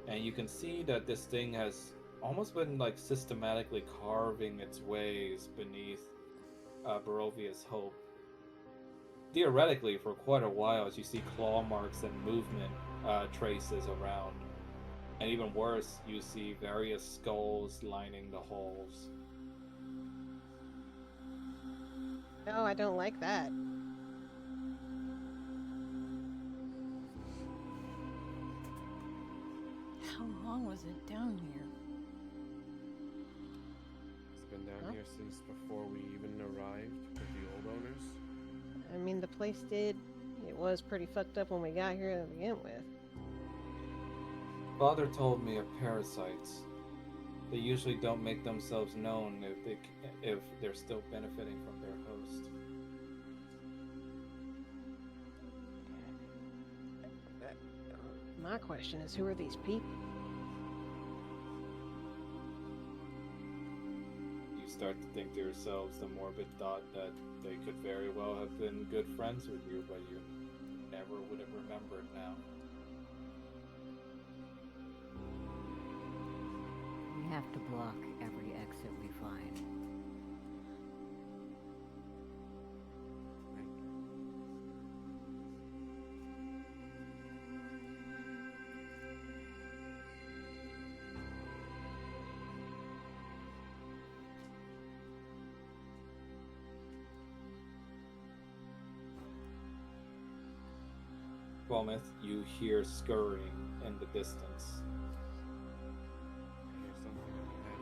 and you can see that this thing has almost been like systematically carving its ways beneath Barovia's hope. theoretically, for quite a while, as you see claw marks and movement traces around. And even worse, you see various skulls lining the halls.
No, I don't like that.
How long was it down here?
It's been down
Huh?
here since before we even arrived with the old owners.
I mean, the place did. It was pretty fucked up when we got here to begin with.
Father told me of parasites. They usually don't make themselves known if they're still benefiting from their host.
My question is, who are these people?
You start to think to yourselves the morbid thought that they could very well have been good friends with you, but you never would have remembered now.
We have to block every exit we find.
Wilmeth, you hear scurrying in the distance.
I hear something up ahead.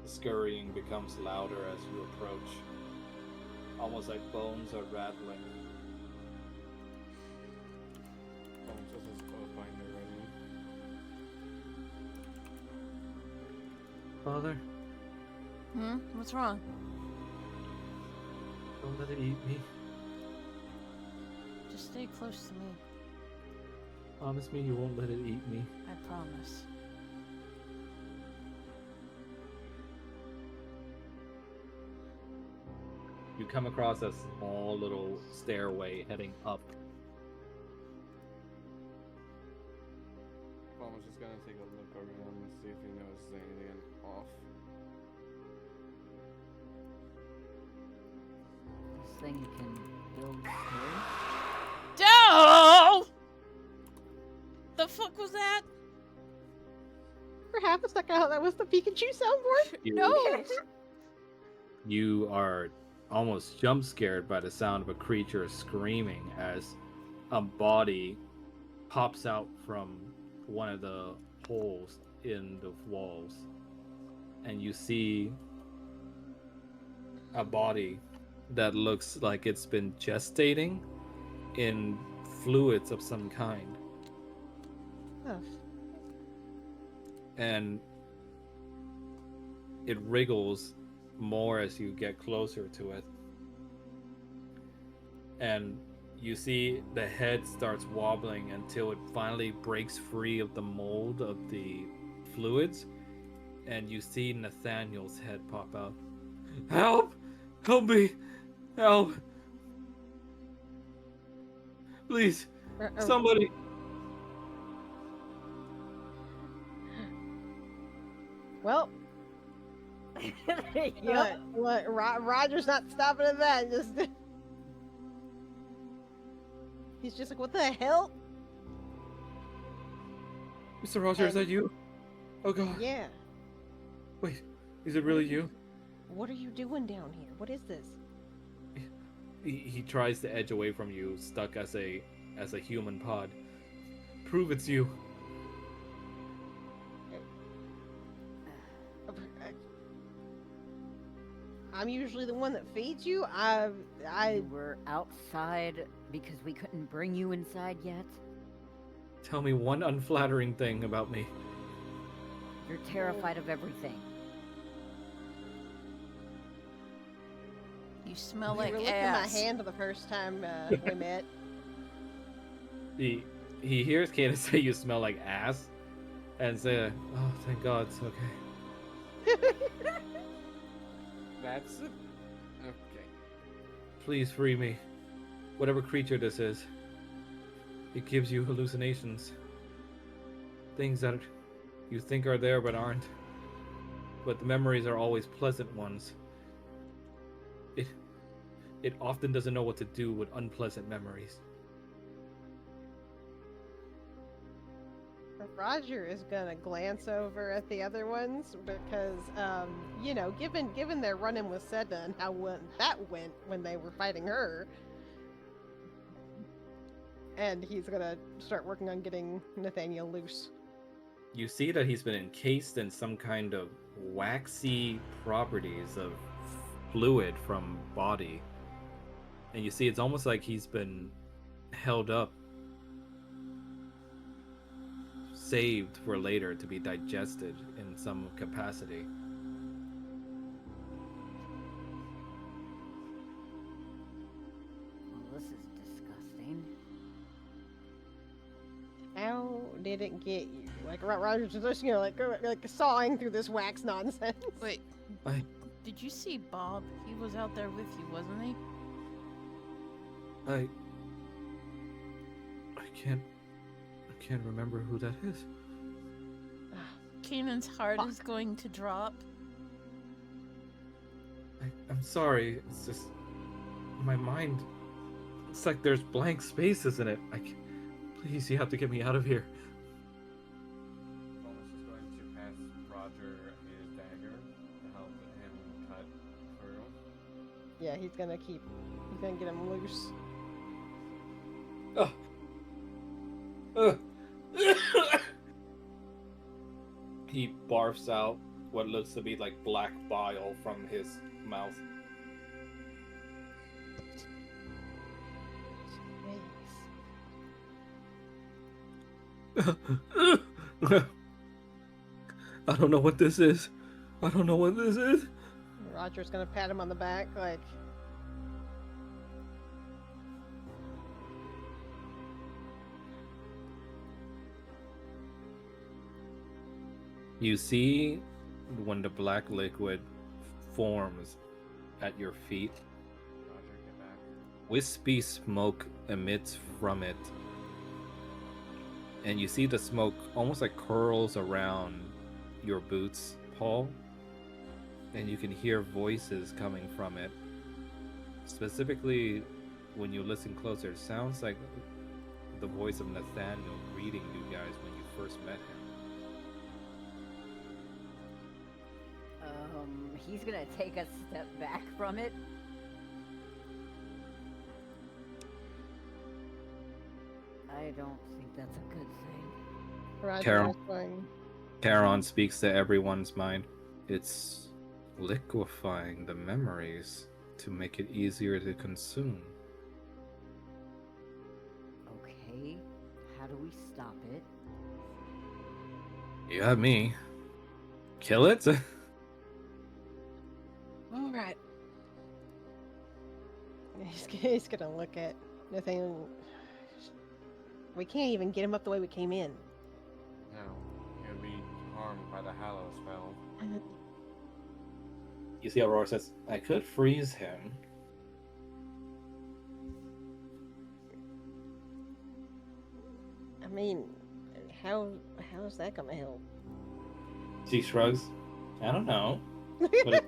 The scurrying becomes louder as you approach, almost like bones are rattling.
Bones was as close behind already.
Father,
What's wrong?
don't let it eat me.
Just stay close to me.
Promise me you won't let it eat me.
I promise.
You come across a small little stairway heading up.
Palmer's just gonna take a look around and see if he notices anything off.
This thing can build stairs?
Oh! The fuck was that?
For half a second, I thought that was the Pikachu soundboard.
No!
You are almost jump scared by the sound of a creature screaming as a body pops out from one of the holes in the walls, and you see a body that looks like it's been gestating in fluids of some kind,
Oh,
and it wriggles more as you get closer to it, and you see the head starts wobbling until it finally breaks free of the mold of the fluids, and you see Nathaniel's head pop out. Help! Help me! Help! Please, somebody!
well,
Yep.
Roger's not stopping at that. Just he's just like, what the hell?
Mr. Roger, is that you? Oh god.
Yeah.
Wait, is it really you?
What are you doing down here? What is this?
He tries to edge away from you, stuck as a human pod. Prove it's you.
I'm usually the one that feeds you.
You were outside because we couldn't bring you inside yet?
Tell me one unflattering thing about me.
You're terrified of everything.
You smell
you
like
were licking
ass.
my hand the first time we met.
He hears Kata say you smell like ass, and say, "Oh, thank God, it's okay.
That's it. Okay.
Please free me, whatever creature this is."
It gives you hallucinations. Things that you think are there but aren't. But the memories are always pleasant ones. It often doesn't know what to do with unpleasant memories.
Roger is gonna glance over at the other ones because, given their run-in with Sedna and how that went when they were fighting her, and he's gonna start working on getting Nathaniel loose.
You see that he's been encased in some kind of waxy properties of fluid from body. And you see it's almost like he's been held up, saved for later to be digested in some capacity.
Well, this is disgusting.
How did it get you? Like Roger's just, like sawing through this wax nonsense.
Wait, did you see Bob? He was out there with you, wasn't he?
I can't remember who that is.
Kanan's heart is going to drop.
I'm sorry. It's just my mind. It's like there's blank spaces in it. Please, you have to get me out of here.
Thomas is going to pass Roger his dagger to help him cut through.
Yeah, he's gonna get him loose.
He barfs out what looks to be like black bile from his mouth. I don't know what this is.
Roger's gonna pat him on the back, like.
You see when the black liquid forms at your feet,
Roger, get back.
wispy smoke emits from it. And you see the smoke almost like curls around your boots, Paul. And you can hear voices coming from it. Specifically, when you listen closer, it sounds like the voice of Nathaniel greeting you guys when you first met him.
He's gonna take a step back from it. I don't think that's a good thing.
Roger is going.
Charon speaks to everyone's mind. It's liquefying the memories to make it easier to consume.
Okay, how do we stop it?
You got me. Kill it?
All right. He's gonna look at Nathaniel. We can't even get him up the way we came in.
No, he'll be harmed by the Hallow spell.
You see Aurora says, I could freeze him.
I mean, how's that gonna help?
She shrugs. I don't know. But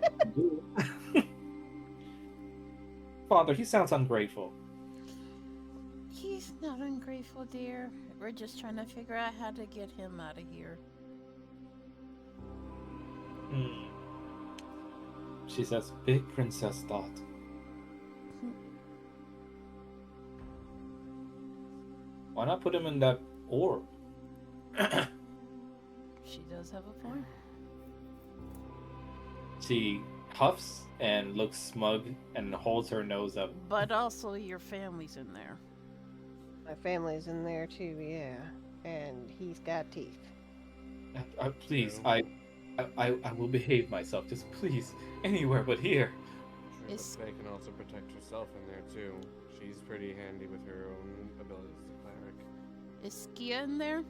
Father, he sounds ungrateful.
He's not ungrateful, dear. We're just trying to figure out how to get him out of here.
She says, big princess thought. Why not put him in that orb?
She does have a point.
She huffs and looks smug and holds her nose up.
But also your family's in there.
My family's in there too, yeah. And he's got teeth.
Please, I will behave myself. Just please, anywhere but here.
Sure, but they can also protect herself in there too. She's pretty handy with her own abilities as a cleric.
Is Skia in there?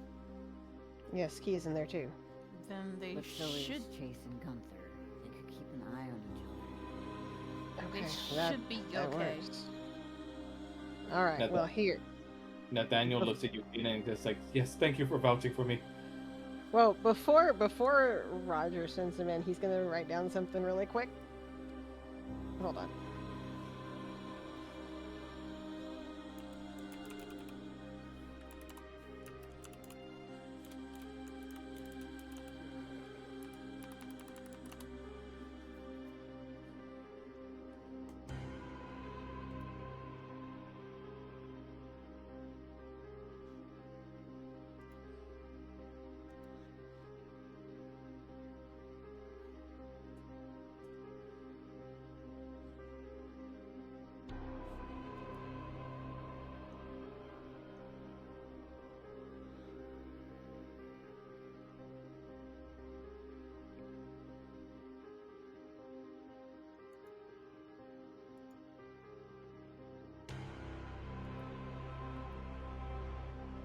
Yes, Key's in there too.
Then they
But so is
should.
Chase and Gunther. They could keep an eye on each other.
They
that-
should be
that
okay.
works. All right.
Now
Well, here.
Nathaniel looks at you and just like, yes, thank you for vouching for me.
Well, before Roger sends him in, he's gonna write down something really quick. Hold on.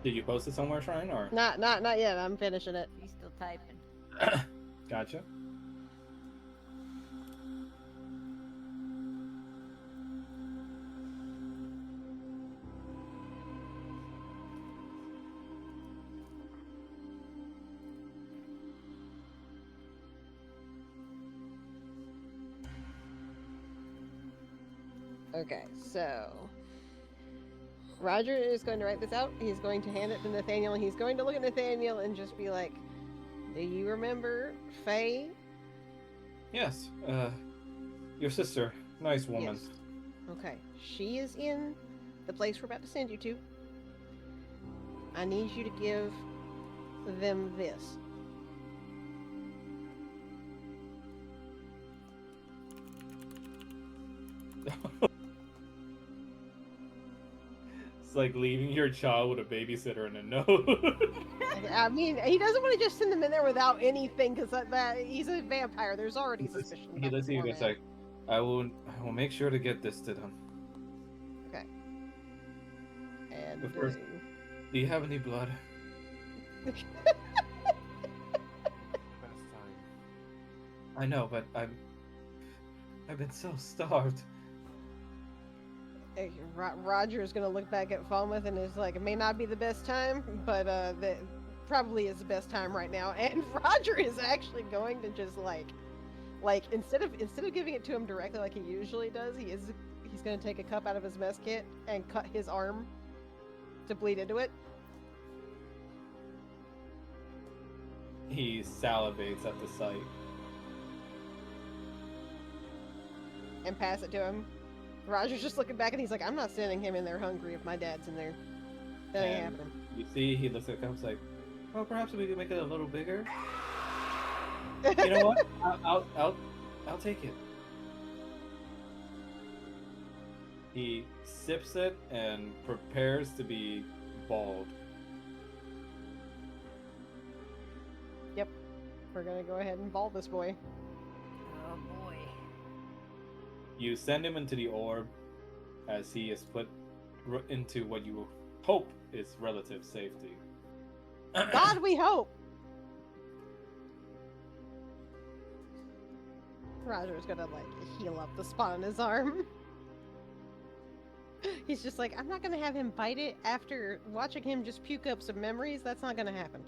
Did you post it somewhere, Shrine, or?
Not yet. I'm finishing it.
He's still typing.
Gotcha.
Okay, so Roger is going to write this out. He's going to hand it to Nathaniel, and he's going to look at Nathaniel and just be like, "Do you remember Faye?"
Yes. Your sister, nice woman.
Yes. Okay, she is in the place we're about to send you to. I need you to give them this.
It's like leaving your child with a babysitter and a note.
I mean, he doesn't want to just send them in there without anything, because that he's a vampire. There's already suspicion.
He looks at you and goes like, I will make sure to get this to them.
Okay. And
But first, do you have any blood?
Best time.
I know, but I've been so starved.
Roger is going to look back at Falmouth and is like, it may not be the best time, but that probably is the best time right now. And Roger is actually going to just like instead of giving it to him directly like he usually does, he's going to take a cup out of his mess kit and cut his arm to bleed into it.
He salivates at the sight.
And pass it to him. Roger's just looking back and he's like, I'm not sending him in there hungry if my dad's in there. That ain't
And
happening.
you see, he looks at the cup like, well, perhaps we can make it a little bigger. You know what? I'll take it. He sips it and prepares to be bald.
Yep. We're gonna go ahead and ball this boy.
Oh boy.
You send him into the orb as he is put into what you hope is relative safety.
God, we hope! Roger's gonna, like, heal up the spot on his arm. He's just like, I'm not gonna have him bite it after watching him just puke up some memories. That's not gonna happen.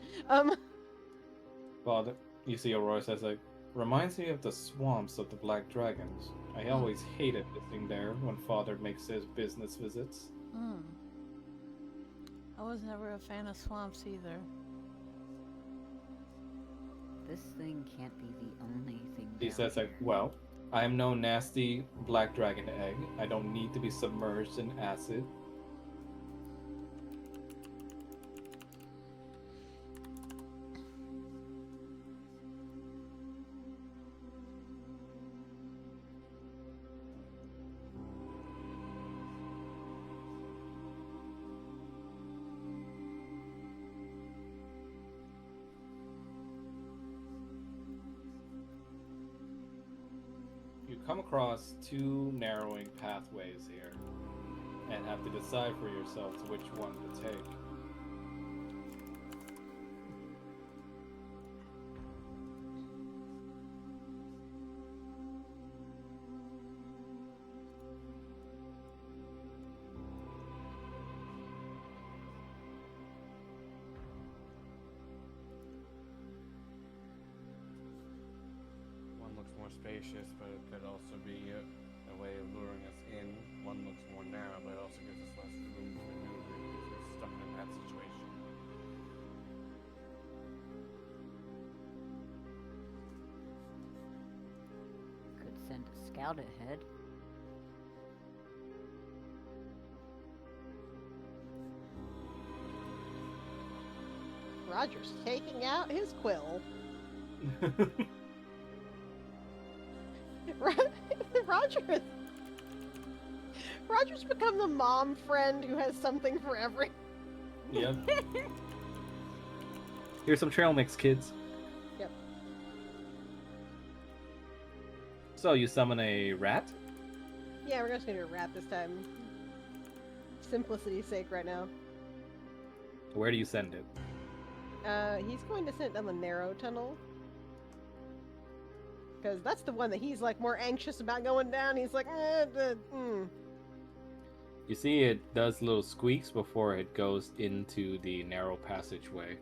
Father, you see Aurora says like, reminds me of the swamps of the Black Dragons. I always hated visiting there when Father makes his business visits.
I was never a fan of swamps either.
This thing can't be the only thing.
He
down
says like,
here.
well, I am no nasty black dragon egg. I don't need to be submerged in acid. You come across two narrowing pathways here and have to decide for yourselves which one to take.
spacious, but it could also be a way of luring us in. One looks more narrow, but it also gives us less room to maneuver if we're stuck in that situation.
Could send a scout ahead.
Roger's taking out his quill. Roger. Roger's become the mom friend who has something for every.
Yep.
Here's some trail mix, kids.
Yep.
So you summon a rat?
Yeah, we're just gonna do a rat this time. Simplicity's sake right now.
Where do you send it?
He's going to send it down the narrow tunnel. Because that's the one that he's like more anxious about going down. He's like,
You see it does little squeaks before it goes into the narrow passageway.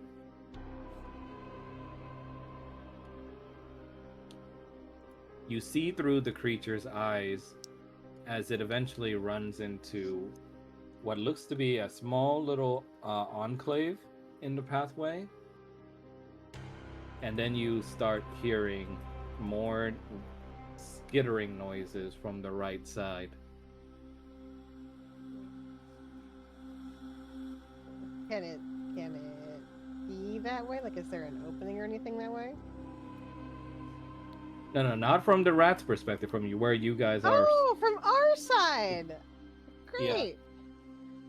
You see through the creature's eyes as it eventually runs into what looks to be a small little enclave in the pathway. And then you start hearing more skittering noises from the right side.
Can it be that way? Like, is there an opening or anything that way?
No, not from the rat's perspective, from you where you guys are.
Oh, from our side. Great.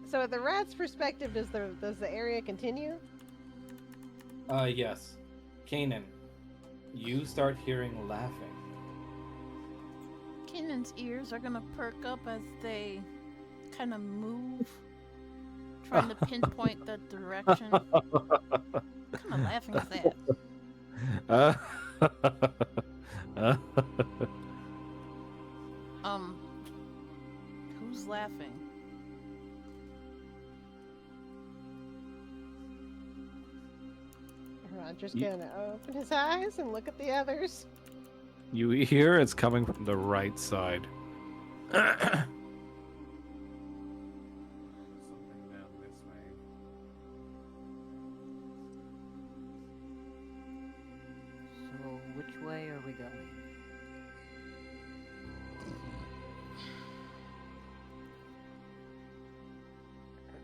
So, at the rat's perspective, does the area continue?
Yes. Kanan, you start hearing laughing.
Kanan's ears are gonna perk up as they kind of move, trying to pinpoint the direction. What kind of laughing is that? Who's laughing?
Roger's gonna open his eyes and look at the others.
You hear it's coming from the right side.
Something down this way.
So, which way are we going?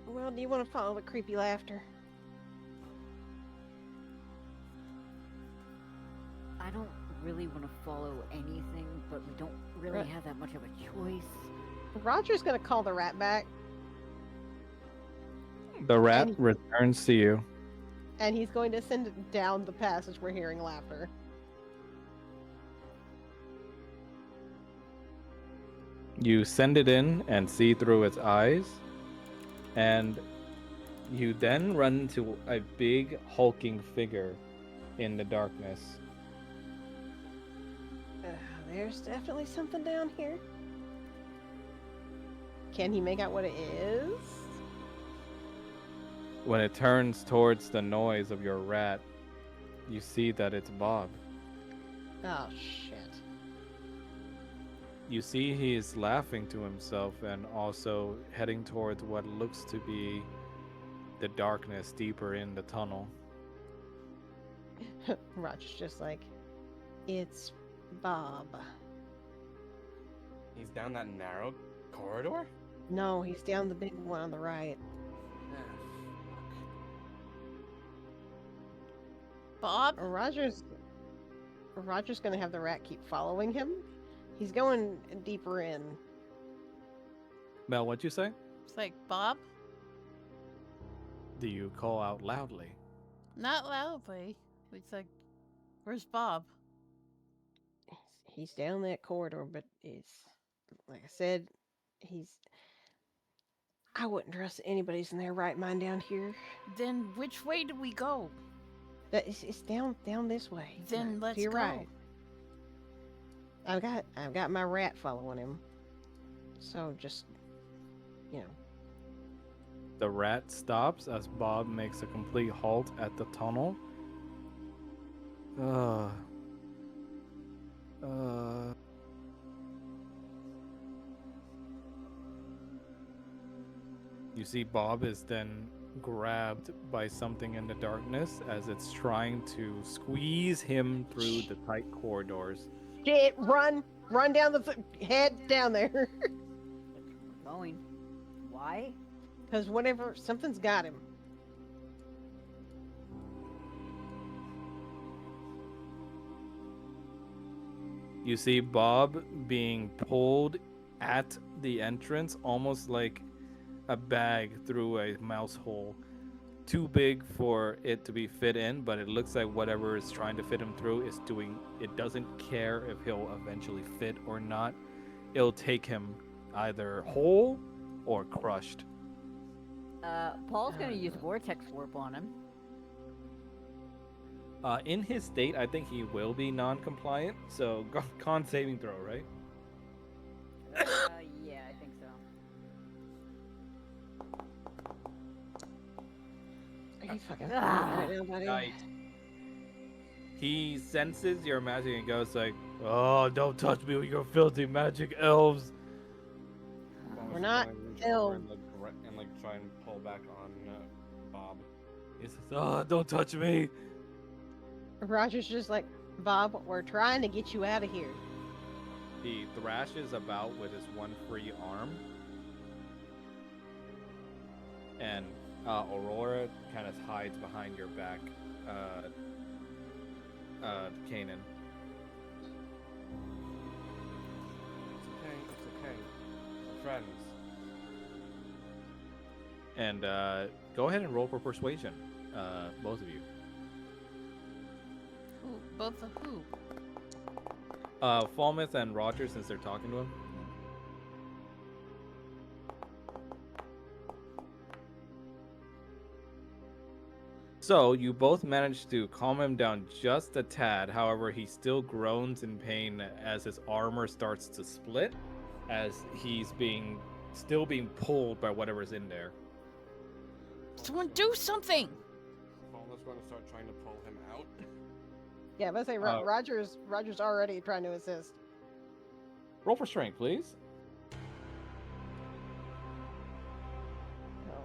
Well, do you want to follow the creepy laughter?
I don't really want to follow anything, but we don't really
Right.
have that much of a choice.
Roger's gonna call the rat back,
The rat
And-
returns to you.
and he's going to send it down the passage we're hearing laughter.
You send it in and see through its eyes, and
You then run into a big hulking figure in the darkness.
There's definitely something down here. Can he make out what it is?
when it turns towards the noise of your rat, you see that it's Bob.
Oh, shit.
You see he is laughing to himself and also heading towards what looks to be the darkness deeper in the tunnel.
Roger's just like, it's Bob.
He's down that narrow corridor?
No, he's down the big one on the right.
Ah,
Bob?
Roger's gonna have the rat keep following him. He's going deeper in.
Mel, what'd you say?
It's like, Bob?
Do you call out loudly?
Not loudly. It's like, where's Bob?
He's down that corridor, but it's like I said, I wouldn't trust anybody's in their right mind down here.
Then which way do we go?
It's down this way.
Then
To
let's
your
go.
right. I've got my rat following him. So just, you know.
The rat stops as Bob makes a complete halt at the tunnel. Uh, you see, Bob is then grabbed by something in the darkness as it's trying to squeeze him through the tight corridors.
Shit, run! Run down the head down there.
We're going. Why?
Because whatever, something's got him.
You see Bob being pulled at the entrance, almost like a bag through a mouse hole. Too big for it to be fit in, but it looks like whatever is trying to fit him through is doing. It doesn't care if he'll eventually fit or not. It'll take him either whole or crushed.
Paul's gonna use Vortex Warp on him.
In his state, I think he will be non-compliant. So con saving throw, right?
Yeah, I think so.
Are you fucking
Ah.
right now, buddy?
Nice. He senses your magic and goes like, "Oh, don't touch me with your filthy magic elves."
We're not ill.
And try and pull back on Bob.
He says, "Oh, don't touch me."
Roger's just like, Bob, we're trying to get you out of here.
He thrashes about with his one free arm. And Aurora kind of hides behind your back, Kanan.
It's okay. We're friends.
And go ahead and roll for persuasion, both of you.
Who? Both of who?
Falmouth and Roger, since they're talking to him. So you both managed to calm him down just a tad. However, he still groans in pain as his armor starts to split, as he's still being pulled by whatever's in there.
Someone do something!
Paula's going to start trying to pull him out.
Yeah, but I say Roger's already trying to assist.
Roll for strength, please.
Hold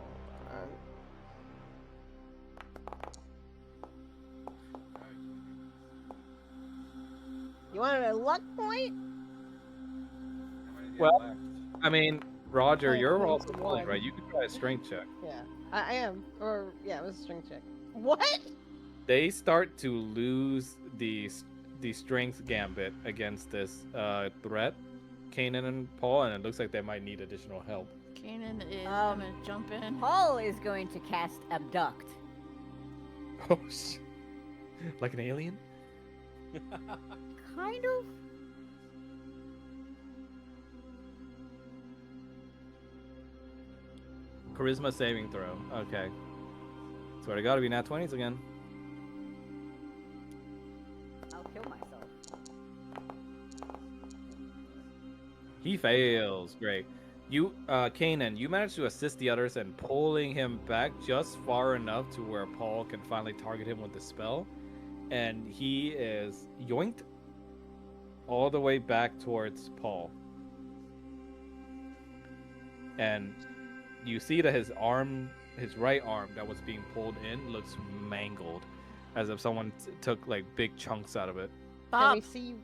on. You wanted a luck point?
Well, I mean, Roger,
Oh,
you're
it's
also
one.
pulling, right? You can try a strength check.
Yeah, I am. Or yeah, it was a strength check. What?
They start to lose the strength gambit against this threat, Kanan and Paul, and it looks like they might need additional help.
Kanan is gonna jump in.
Paul is going to cast Abduct.
Oh, like an alien?
Kind of.
Charisma saving throw. Okay. Swear to God, to be nat 20s again.
I'll kill myself.
He fails. Great. You, Kanan, you managed to assist the others in pulling him back just far enough to where Paul can finally target him with the spell. And he is yoinked all the way back towards Paul. And you see that his right arm that was being pulled in looks mangled, as if someone took like big chunks out of it.
Can
Bob,
we see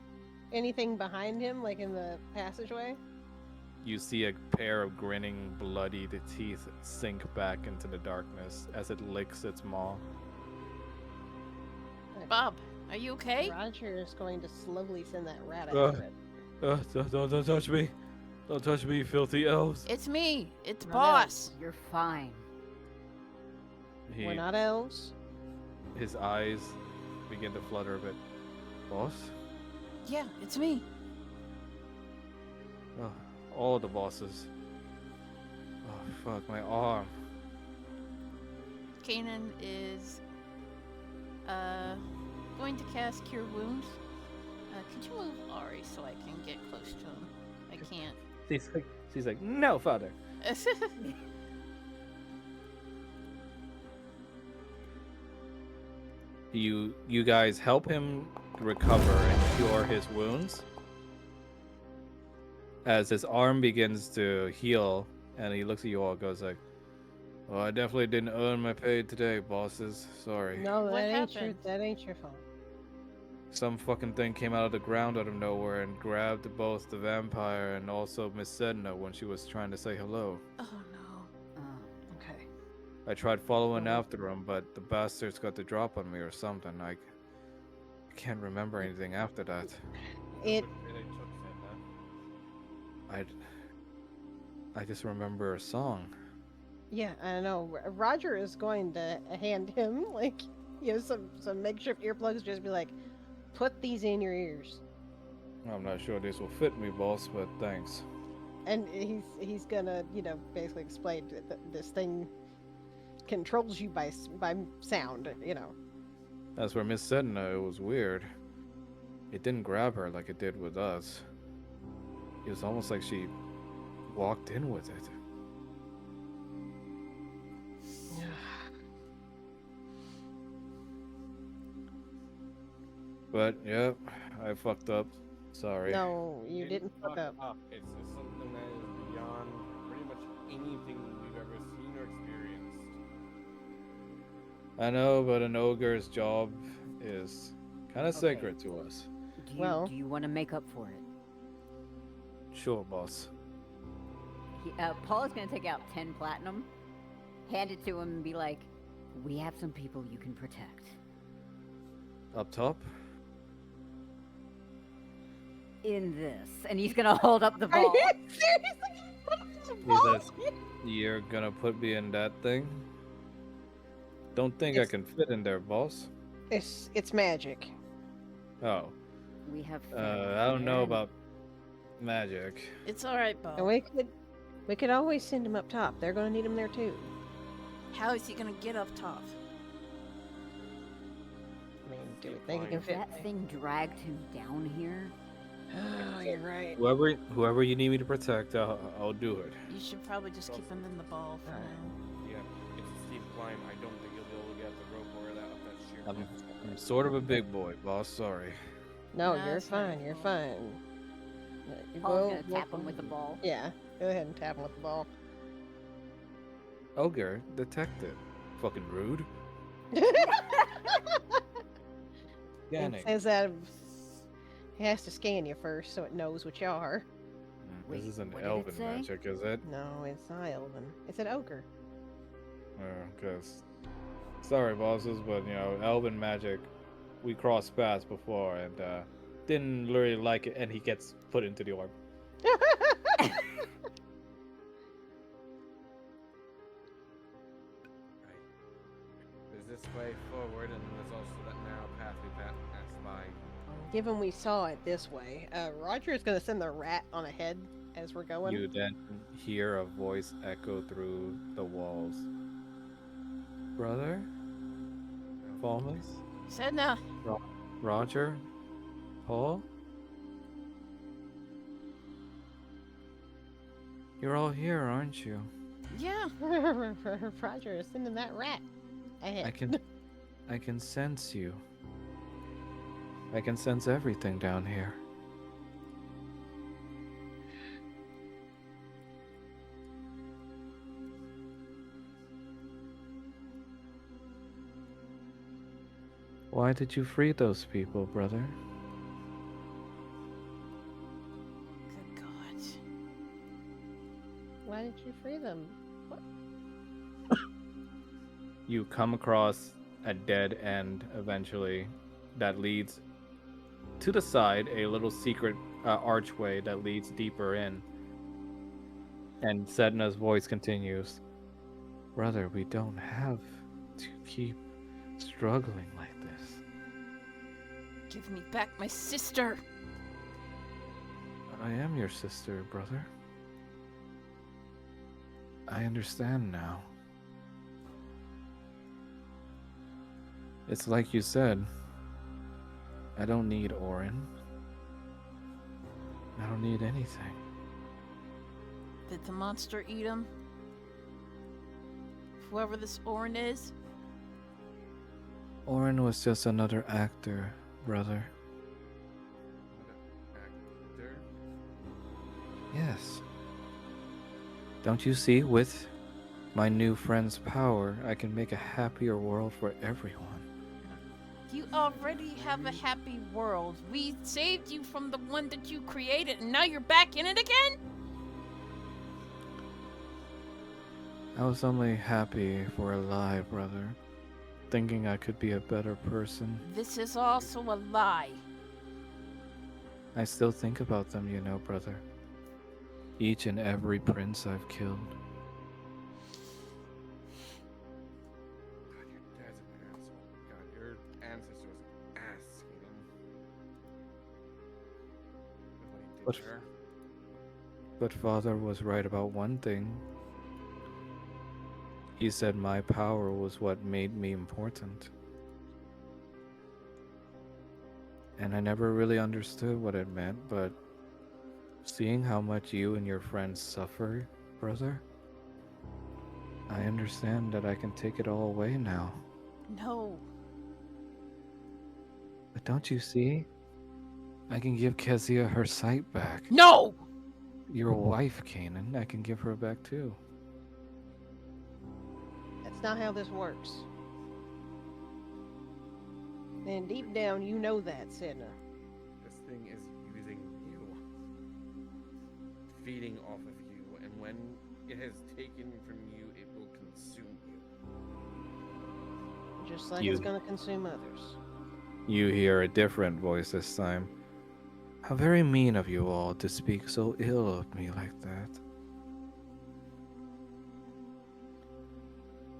anything behind him, like in the passageway?
You see a pair of grinning, bloodied teeth sink back into the darkness as it licks its maw.
Bob, are you okay?
Roger is going to slowly send that rat
Uh.
after it.
Don't touch me! Don't touch me, you filthy elves!
It's me. It's
No,
Boss.
You're fine.
We're not elves.
His eyes begin to flutter a bit. Boss?
Yeah, it's me.
Oh, all the bosses. Oh, fuck, my arm.
Kanan is going to cast Cure Wounds. Could you move Ari so I can get close to him? I can't.
She's like, no, father. You guys help him
recover and cure his wounds. As his arm begins to heal, and he looks at you all, goes like, "Well, I definitely didn't earn my pay today, bosses. Sorry.
No,
What
that ain't
happened?
that ain't your fault.
Some fucking thing came out of the ground out of nowhere and grabbed both the vampire and also Miss Sedna when she was trying to say hello.
Oh no.
Okay.
I tried following
Well-
after him, but the bastards got the drop on me or something. I can't remember anything after that.
It
Where they took Sedna.
I just remember a song.
Yeah, I know. Roger is going to hand him like some makeshift earplugs. Just be like, put these in your ears,
I'm not sure this will fit me, boss, but thanks.
and he's gonna basically explain that this thing controls you by sound.
As for Miss Sedna, it was weird. It didn't grab her like it did with us. It was almost like she walked in with it. But, yep, I fucked up. Sorry.
No, you didn't fuck up.
It's something that is beyond pretty much anything we've ever seen or experienced.
I know, but an ogre's job is kind of
Okay.
sacred to us.
Well-
Do you want to make up for it?
Sure, boss.
Paul is going to take out 10 platinum, hand it to him, and be like, "We have some people you can protect."
Up top?
In this, and he's going to hold up the
Are
ball.
you seriously?
He says, "You're gonna put me in that thing? Don't think I
It's-
can fit in there, boss."
It's magic.
Oh,
We have.
I don't know about magic.
It's alright,
And
Bo.
we could always send him up top. They're gonna need him there too.
How is he gonna get up top?
I mean, do we think he can
If
fit?
that thing dragged him down here,
Oh, you're right.
Whoever you need me to protect, I'll do it.
You should probably just keep him in the ball for
Alright.
now.
Yeah, it's a steep climb. I don't think you'll be able to get up the rope or that up that sheer
I'm sort of a big boy, boss. Sorry.
No,
Nah,
you're
it's not
fine.
your
You're
fault.
fine.
Paul's going to tap him with the ball.
Yeah, go ahead and tap him with the ball.
Ogre, detective. Fucking rude.
It
Scanning.
says that it has to scan you first so it knows what you are.
This
Wait,
isn't
what did it
elven
say?
magic, is it?
No, it's not elven. It's an ogre.
Cause sorry, bosses, but elven magic. We crossed paths before and didn't really like it, and he gets put into the orb.
There's this way forward, and then there's also that narrow path we passed by.
Given we saw it this way, Roger is gonna send the rat on ahead as we're going.
You then hear a voice echo through the walls. Brother? Falmus?
Sedna,
Roger? Paul? You're all here, aren't you?
yeah.
Roger is sending that rat ahead.
I can sense you. I can sense everything down here. Why did you free those people, brother?
Good God.
Why did you free them?
You come across a dead end eventually that leads to the side, a little secret archway that leads deeper in. And Sedna's voice continues, "Brother, we don't have to keep struggling like this."
Give me back my sister.
But I am your sister, brother. I understand now. It's like you said. I don't need Orin. I don't need anything.
Did the monster eat him? Whoever this Orin is?
Orin was just another actor, brother. Yes. Don't you see, with my new friend's power, I can make a happier world for everyone.
You already have a happy world. We saved you from the one that you created, and now you're back in it again?
I was only happy for a lie, brother. Thinking I could be a better person.
This is also a lie.
I still think about them, you know, brother. Each and every prince I've killed.
God, your dad's an asshole. God, your ancestor was an ass, Kaden. With what he did
But-
to her.
But father was right about one thing. He said my power was what made me important. And I never really understood what it meant, but seeing how much you and your friends suffer, brother, I understand that I can take it all away now.
No.
But don't you see? I can give Kezia her sight back.
No!
Your wife, Kanan, I can give her back too.
That's not how this works. And deep down, you know that, Sidna.
This thing is using you. Feeding off of you, and when it has taken from you, it will consume you.
Just like
You-
it's gonna consume others.
You hear a different voice this time. How very mean of you all to speak so ill of me like that.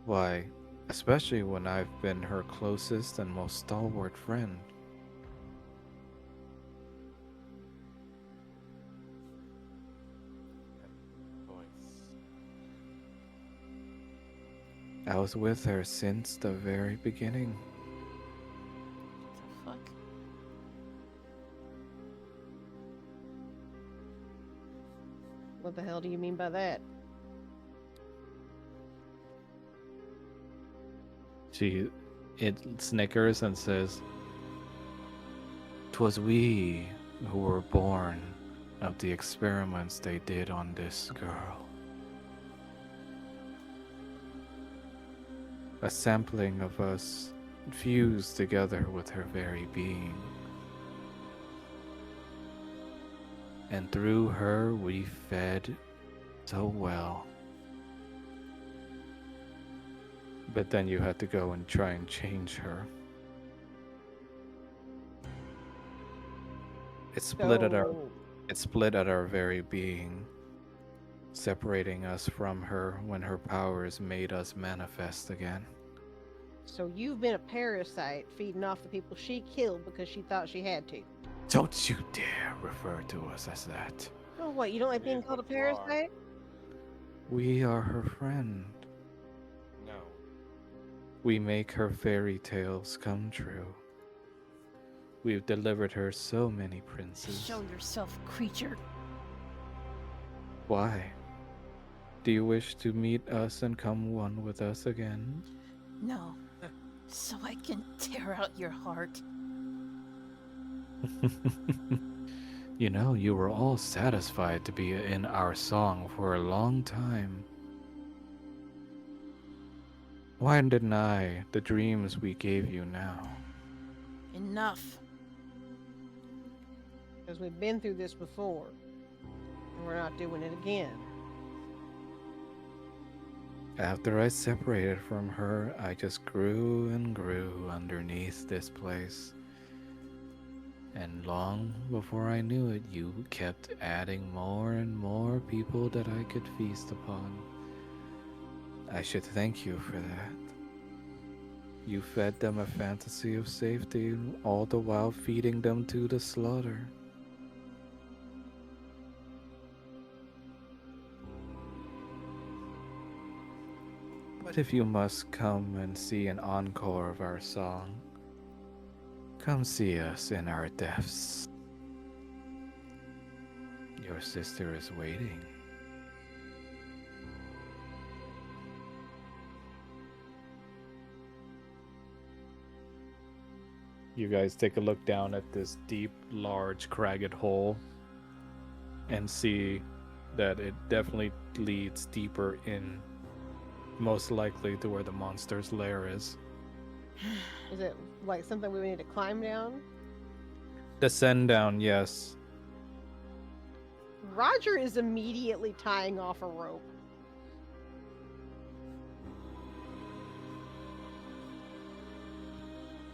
Why, especially when I've been her closest and most stalwart friend.
Voice.
I was with her since the very beginning.
What the fuck?
What the hell do you mean by that?
It snickers and says, "'Twas we who were born of the experiments they did on this girl. A sampling of us fused together with her very being. And through her we fed so well. But then you had to go and try and change her. It split at our very being, separating us from her when her powers made us manifest again.
So you've been a parasite feeding off the people she killed because she thought she had to.
Don't you dare refer to us as that.
Oh, what? You don't like
It
being
is
called a
what you are.
parasite?
We are her friend.
No.
We make her fairy tales come true. We've delivered her so many princes.
Show yourself, creature.
Why? Do you wish to meet us and come one with us again?
No. So I can tear out your heart.
You know, you were all satisfied to be in our song for a long time. Why deny the dreams we gave you now?
Enough.
Because we've been through this before. And we're not doing it again.
After I separated from her, I just grew and grew underneath this place. And long before I knew it, you kept adding more and more people that I could feast upon. I should thank you for that. You fed them a fantasy of safety, all the while feeding them to the slaughter. But if you must come and see an encore of our song, come see us in our deaths. Your sister is waiting. You guys take a look down at this deep, large, cragged hole and see that it definitely leads deeper in, most likely to where the monster's lair is.
Is it like something we need to climb down?
Descend down, yes.
Roger is immediately tying off a rope.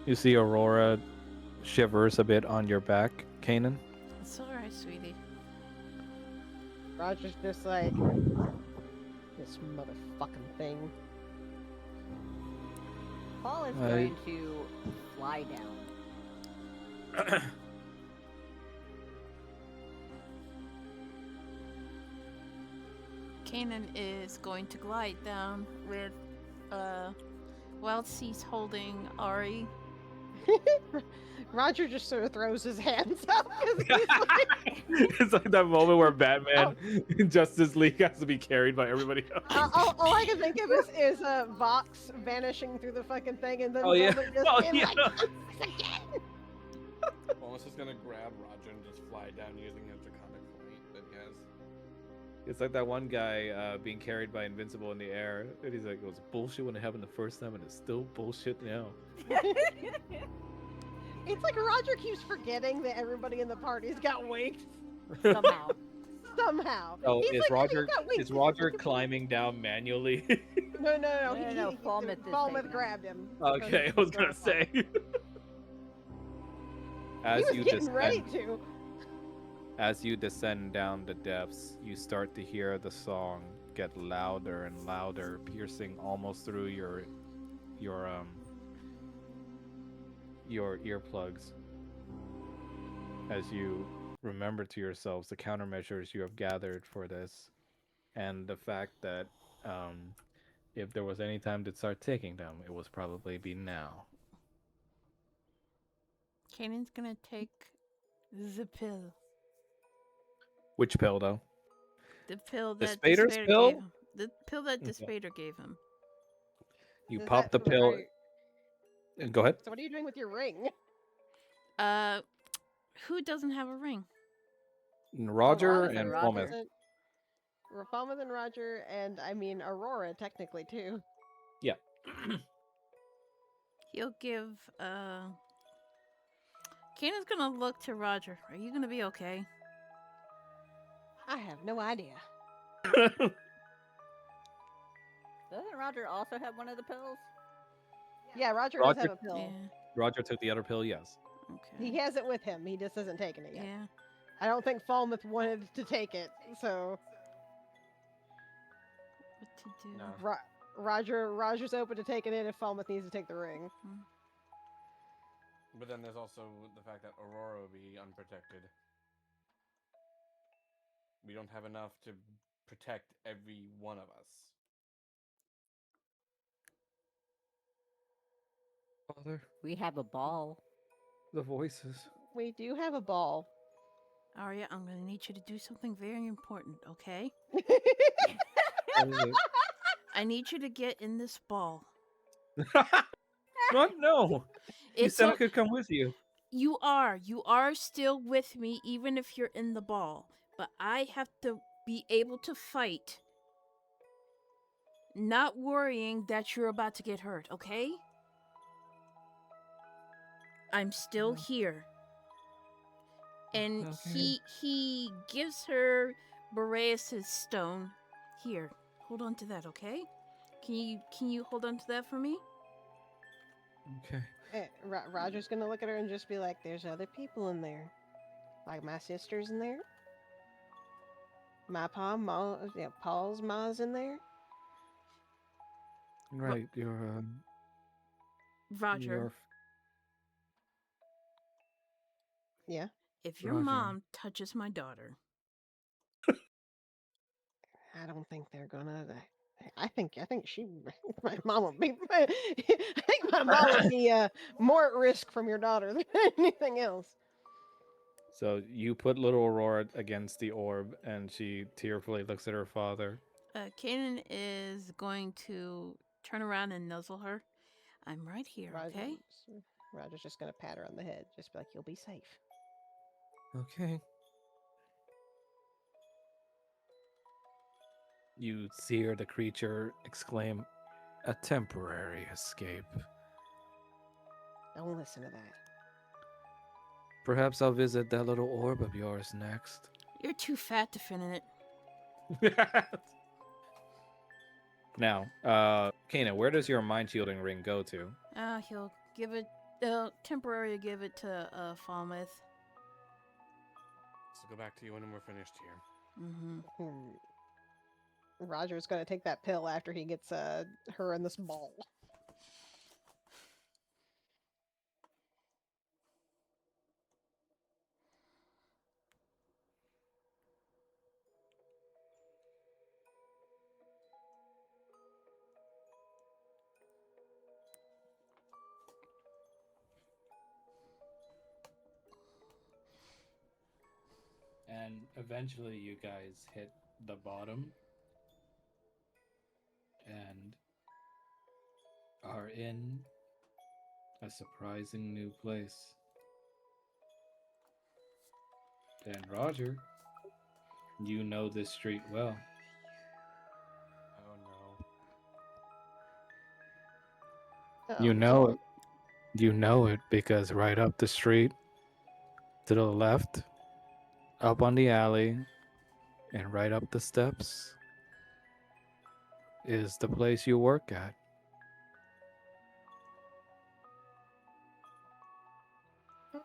You see Aurora shivers a bit on your back, Kanan.
It's alright, sweetie.
Roger's just like, this motherfucking thing.
Paul is going to fly down.
Kanan is going to glide down with, while he's holding Ari.
Roger just sort of throws his hands up because he's like,
It's like that moment where Batman in Justice League has to be carried by everybody else.
all I can think of is Vox vanishing through the fucking thing, and then
Oh, yeah.
Bowman just
Oh,
being
yeah.
like, again.
Wallace is gonna grab Roger and just fly down using his draconic flight that he has.
It's like that one guy being carried by Invincible in the air. And he's like, it was bullshit when it happened the first time, and it's still bullshit now.
It's like Roger keeps forgetting that everybody in the party's got wings
Somehow.
somehow.
Oh,
He's
is
like,
Roger
"You got wings."
is Roger climbing down manually?
No,
No, Falmouth is
Falmouth
taking him.
grabbed him.
Okay, I was gonna say. As
He was
you
getting ready
descend,
to.
as you descend down the depths, you start to hear the song get louder and louder, piercing almost through your earplugs. As you remember to yourselves the countermeasures you have gathered for this, and the fact that if there was any time to start taking them, it was probably be now.
Kanan's gonna take the pill.
Which pill, though?
The pill
The
that
Spader's
Despader
pill?
gave him. The pill that
Okay.
Despader gave him.
You
Does
pop
that-
the pill.
are-
Go ahead.
So what are you doing with your ring?
Who doesn't have a ring?
Roger
Roger.
and
Roger.
Falmouth.
Falmouth and Roger, and I mean Aurora technically too.
Yeah.
He'll give, Kanan's gonna look to Roger. Are you gonna be okay?
I have no idea.
Doesn't Roger also have one of the pills?
Yeah, Roger
Roger-
does have a pill.
Yeah.
Roger took the other pill, yes.
Okay.
He has it with him. He just hasn't taken it yet.
Yeah.
I don't think Falmouth wanted to take it, so
What to do?
No.
Roger's open to taking it if Falmouth needs to take the ring.
But then there's also the fact that Aurora will be unprotected. We don't have enough to protect every one of us.
Father,
We have a ball.
the voices.
We do have a ball.
Arya, I'm gonna need you to do something very important, okay?
What is it?
I need you to get in this ball.
What? No. You
It's
said I
o-
could come with you.
You are still with me, even if you're in the ball. But I have to be able to fight, not worrying that you're about to get hurt, okay? I'm still here. And
Okay.
he gives her Boreas's stone. Here, hold on to that, okay? Can you hold on to that for me?
Okay.
Roger's gonna look at her and just be like, "There's other people in there, like my sister's in there, my Paul's ma's in there."
Right,
Roger,
Yeah,
if your
Roger.
mom touches my daughter,
I don't think they're gonna. I think she. My mom would be. I think my mom would be more at risk from your daughter than anything else.
So you put little Aurora against the orb, and she tearfully looks at her father.
Kanan is going to turn around and nuzzle her. I'm right here, okay?
Roger's just gonna pat her on the head, just be like, "You'll be safe."
Okay. You hear the creature exclaim, "A temporary escape.
Don't listen to that.
Perhaps I'll visit that little orb of yours next."
You're too fat to fit in it.
Now, Kana, where does your mind shielding ring go to?
He'll give it, temporarily give it to, Falmouth.
So go back to you when we're finished here.
Mm-hmm.
Roger's gonna take that pill after he gets her in this ball.
And eventually you guys hit the bottom and are in a surprising new place. And Roger, you know this street well.
Oh no.
You know it. You know it because right up the street, to the left, up on the alley, and right up the steps is the place you work at.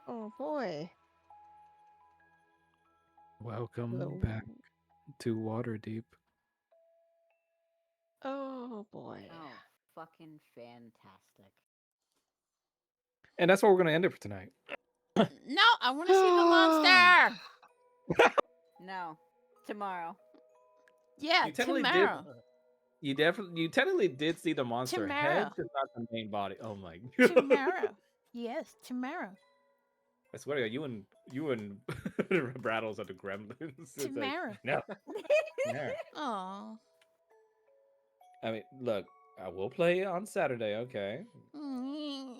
Oh boy.
Welcome back to Waterdeep.
Oh boy.
Oh, fucking fantastic.
And that's where we're going to end it for tonight.
No, I want to see the monster.
No, tomorrow.
Yeah,
You technically
tomorrow.
You technically did see the monster head,
Tomorrow.
just not the main body. Oh my god.
Tomorrow. Yes, tomorrow.
I swear to God, you and Brattles are the gremlins. It's like,
Tomorrow.
no. Yeah.
Aw.
I mean, look, I will play on Saturday, okay?
Mm.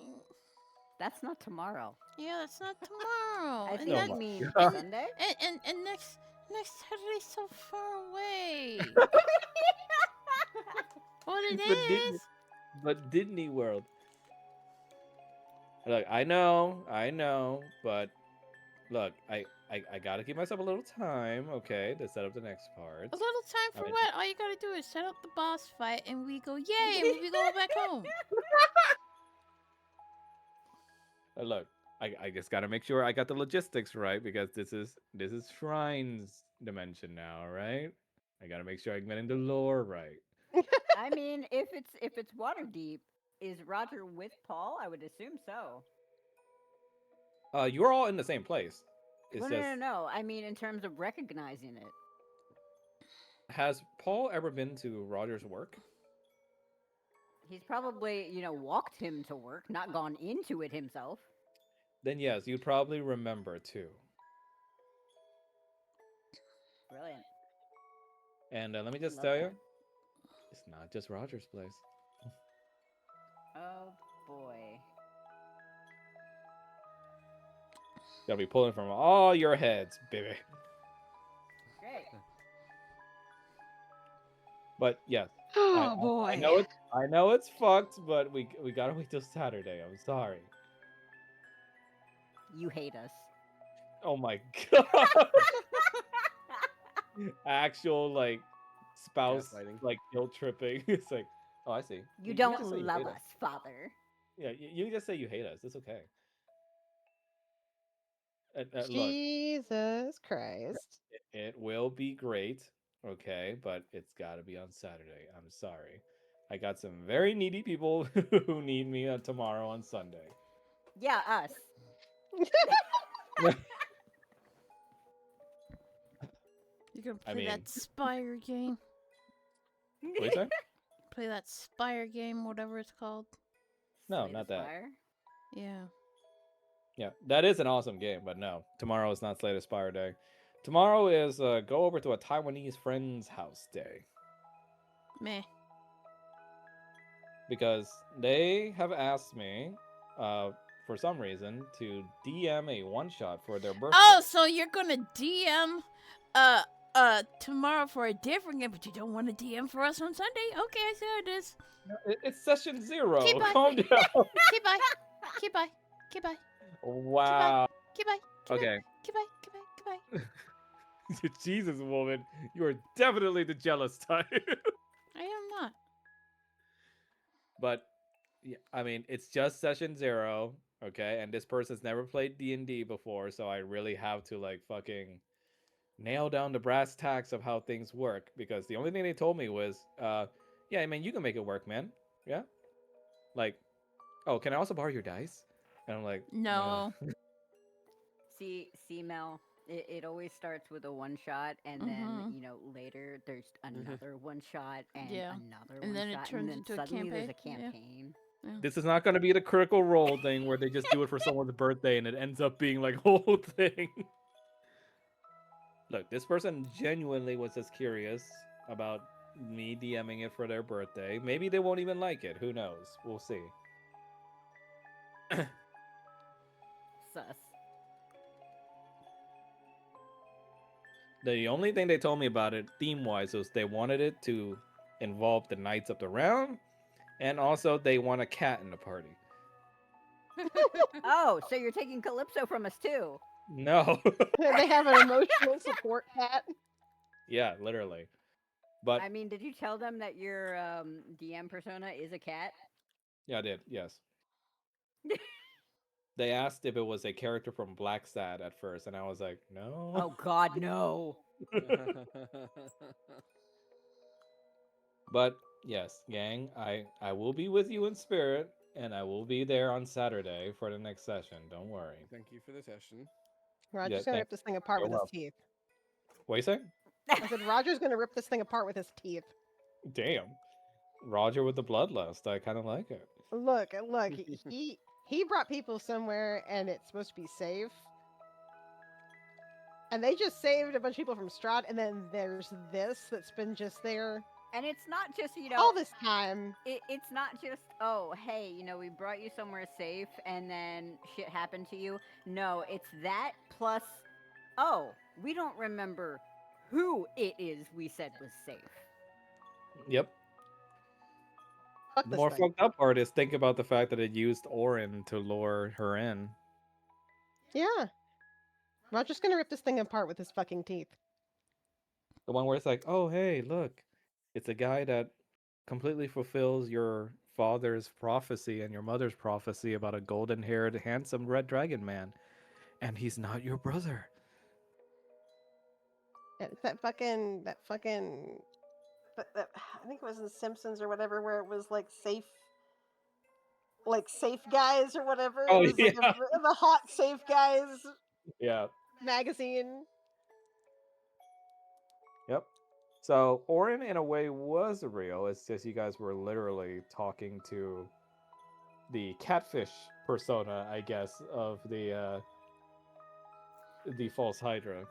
That's not tomorrow.
Yeah, that's not tomorrow.
I
And
think
Oh
you
my
mean
God.
Sunday.
and next Saturday's so far away. What it
But Disney,
is?
but Disney World. Look, I know, but look, I gotta give myself a little time, okay, to set up the next part.
A little time
I
for
mean,
what? All you gotta do is set up the boss fight, and we go yay, and we go back home.
Look, I just gotta make sure I got the logistics right because this is Shrine's dimension now, right? I gotta make sure I'm getting the lore right.
I mean, if it's water deep, is Roger with Paul? I would assume so.
You're all in the same place. It's
Well,
just
no. I mean, in terms of recognizing it.
has Paul ever been to Roger's work?
He's probably, walked him to work, not gone into it himself.
Then yes, you'd probably remember too.
Brilliant.
And let me just
Love
tell
that.
you, it's not just Roger's place.
Oh boy.
Gotta be pulling from all your heads, baby.
Great.
But yes,
Oh boy.
I know it's fucked, but we gotta wait till Saturday. I'm sorry.
You hate us.
Oh my god. Actual like spouse
Gaslighting.
like guilt tripping. It's like, oh, I see.
You
can
don't
just say you
love
hate
us, Father.
Yeah, you can just say you hate us. It's okay. Look,
Jesus Christ.
it will be great, okay, but it's got to be on Saturday. I'm sorry. I got some very needy people who need me tomorrow on Sunday.
Yeah, us.
You gonna play
I mean,
that Spire game?
what you say?
Play that Spire game, whatever it's called.
No,
Slay the
not that.
Spire?
Yeah.
Yeah, that is an awesome game, but no, tomorrow is not Slay the Spire Day. Tomorrow is go over to a Taiwanese friend's house day.
Meh.
Because they have asked me, for some reason, to DM a one shot for their birthday.
Oh, so you're gonna DM tomorrow for a different game, but you don't want to DM for us on Sunday? Okay, I see how it is.
It's session 0.
Okay, bye.
Calm down.
Okay, bye. Okay, bye. Okay, bye.
Wow.
Okay, bye.
Okay.
Okay, bye. Okay, bye. Okay, bye.
Jesus, woman, you are definitely the jealous type.
I am not.
But yeah, I mean, it's just session 0, okay? And this person's never played D&D before, so I really have to like fucking nail down the brass tacks of how things work, because the only thing they told me was yeah, I mean, you can make it work, man. Yeah? Like, oh, can I also borrow your dice? And I'm like,
No.
See, Mel. It always starts with a one shot, and then later there's another one shot and
Yeah.
another
And
one
then it
shot,
turns
and then
into a
suddenly there's a
campaign. Yeah.
campaign.
this is not going to be the Critical Role thing where they just do it for someone's birthday and it ends up being like a whole thing. Look, this person genuinely was just curious about me DMing it for their birthday. Maybe they won't even like it. Who knows? We'll see.
Sus.
The only thing they told me about it, theme-wise, was they wanted it to involve the Knights of the Round, and also they want a cat in the party.
Oh, so you're taking Calypso from us too?
No.
They have an emotional support cat.
Yeah, literally. But
I mean, did you tell them that your DM persona is a cat?
yeah, I did. Yes. They asked if it was a character from Black Sad at first, and I was like, no.
Oh God, no.
But yes, gang, I will be with you in spirit, and I will be there on Saturday for the next session. Don't worry.
Thank you for the session.
Roger's gonna rip this thing apart
You're
with his
welcome.
teeth.
What you say?
I said Roger's gonna rip this thing apart with his teeth.
Damn. Roger with the bloodlust. I kind of like it.
Look, he brought people somewhere, and it's supposed to be safe. And they just saved a bunch of people from Strahd, and then there's this that's been just there
And it's not just,
all this time.
It's not just, oh, hey, we brought you somewhere safe and then shit happened to you. No, it's that plus, oh, we don't remember who it is we said was safe.
Yep.
Fuck
The
this
more
thing.
fucked up part is think about the fact that it used Orin to lure her in.
Yeah. Roger's gonna rip this thing apart with his fucking teeth.
The one where it's like, oh, hey, look, it's a guy that completely fulfills your father's prophecy and your mother's prophecy about a golden-haired, handsome red dragon man, and he's not your brother.
Yeah, it's that I think it was in The Simpsons or whatever, where it was like safe guys or whatever.
Oh,
It was like
yeah.
the hot safe guys
Yeah.
magazine.
Yep. So Orin, in a way, was real. It's just you guys were literally talking to the catfish persona, I guess, of the false Hydra.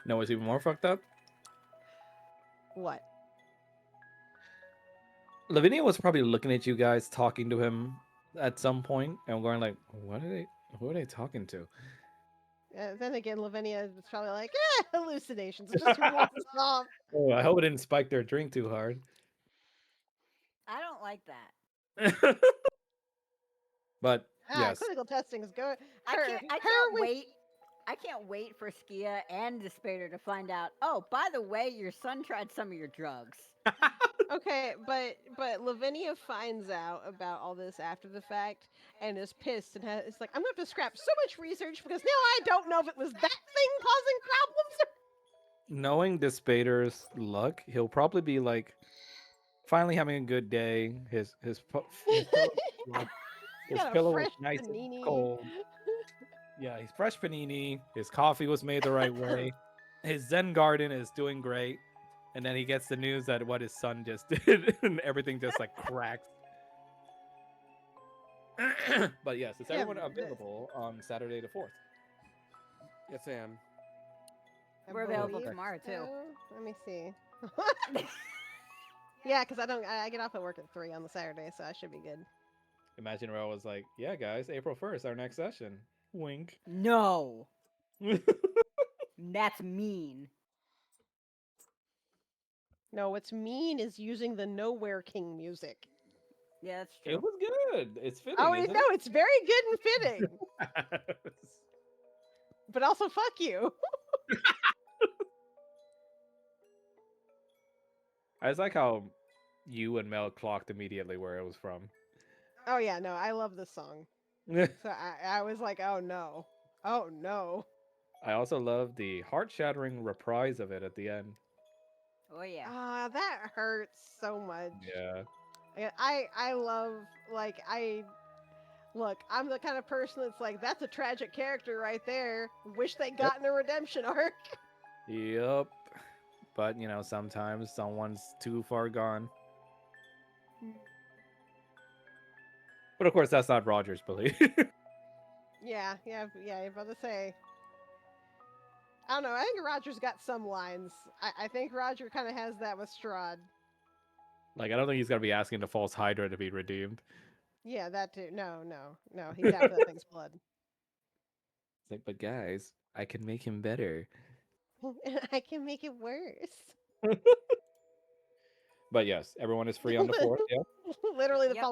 No, what's even more fucked up?
What?
Lavinia was probably looking at you guys talking to him at some point and going like, who are they talking to?
Then again, Lavinia was probably like, hallucinations. Just rolls off.
Oh, I hope it didn't spike their drink too hard.
I don't like that.
But yes.
Clinical testing is good.
I can't wait for Skia and Despater to find out, oh, by the way, your son tried some of your drugs.
Okay, but Lavinia finds out about all this after the fact and is pissed and it's like, I'm going to have to scrap so much research because now I don't know if it was that thing causing problems.
Knowing Despater's luck, he'll probably be like finally having a good day. His pillow was nice
panini.
and cold. Yeah, he's fresh panini. His coffee was made the right way. His Zen garden is doing great. And then he gets the news that what his son just did, and everything just like cracks. But yes, is everyone available on Saturday the 4th?
Yes, I am.
We're available
believe
tomorrow, too.
so. Let me see. Yeah, because I get off at work at 3 on the Saturday, so I should be good.
Imagine Rel was like, "Yeah, guys, April 1st, our next session." Wink.
No, that's mean.
No, what's mean is using the Nowhere King music.
Yeah, that's
It
true.
was good. It's fitting,
Oh,
isn't
no, it's very good and fitting.
it?
But also, fuck you.
I just like how you and Mel clocked immediately where it was from.
Oh yeah, no, I love this song. So I was like, oh no, oh no.
I also love the heart-shattering reprise of it at the end.
Oh yeah.
Ah, that hurts so much.
Yeah.
I love look. I'm the kind of person that's like, that's a tragic character right there. Wish they got in a redemption arc.
Yup. But, sometimes someone's too far gone. But of course, that's not Roger's belief.
Yeah. You're about to say. I don't know. I think Roger's got some lines. I think Roger kind of has that with Strahd.
Like, I don't think he's gonna be asking the false Hydra to be redeemed.
Yeah, that too. No. He's after that thing's blood.
It's like, but guys, I can make him better.
I can make it worse.
But yes, everyone is free on the 4th. Yeah.
Literally, the
Yep.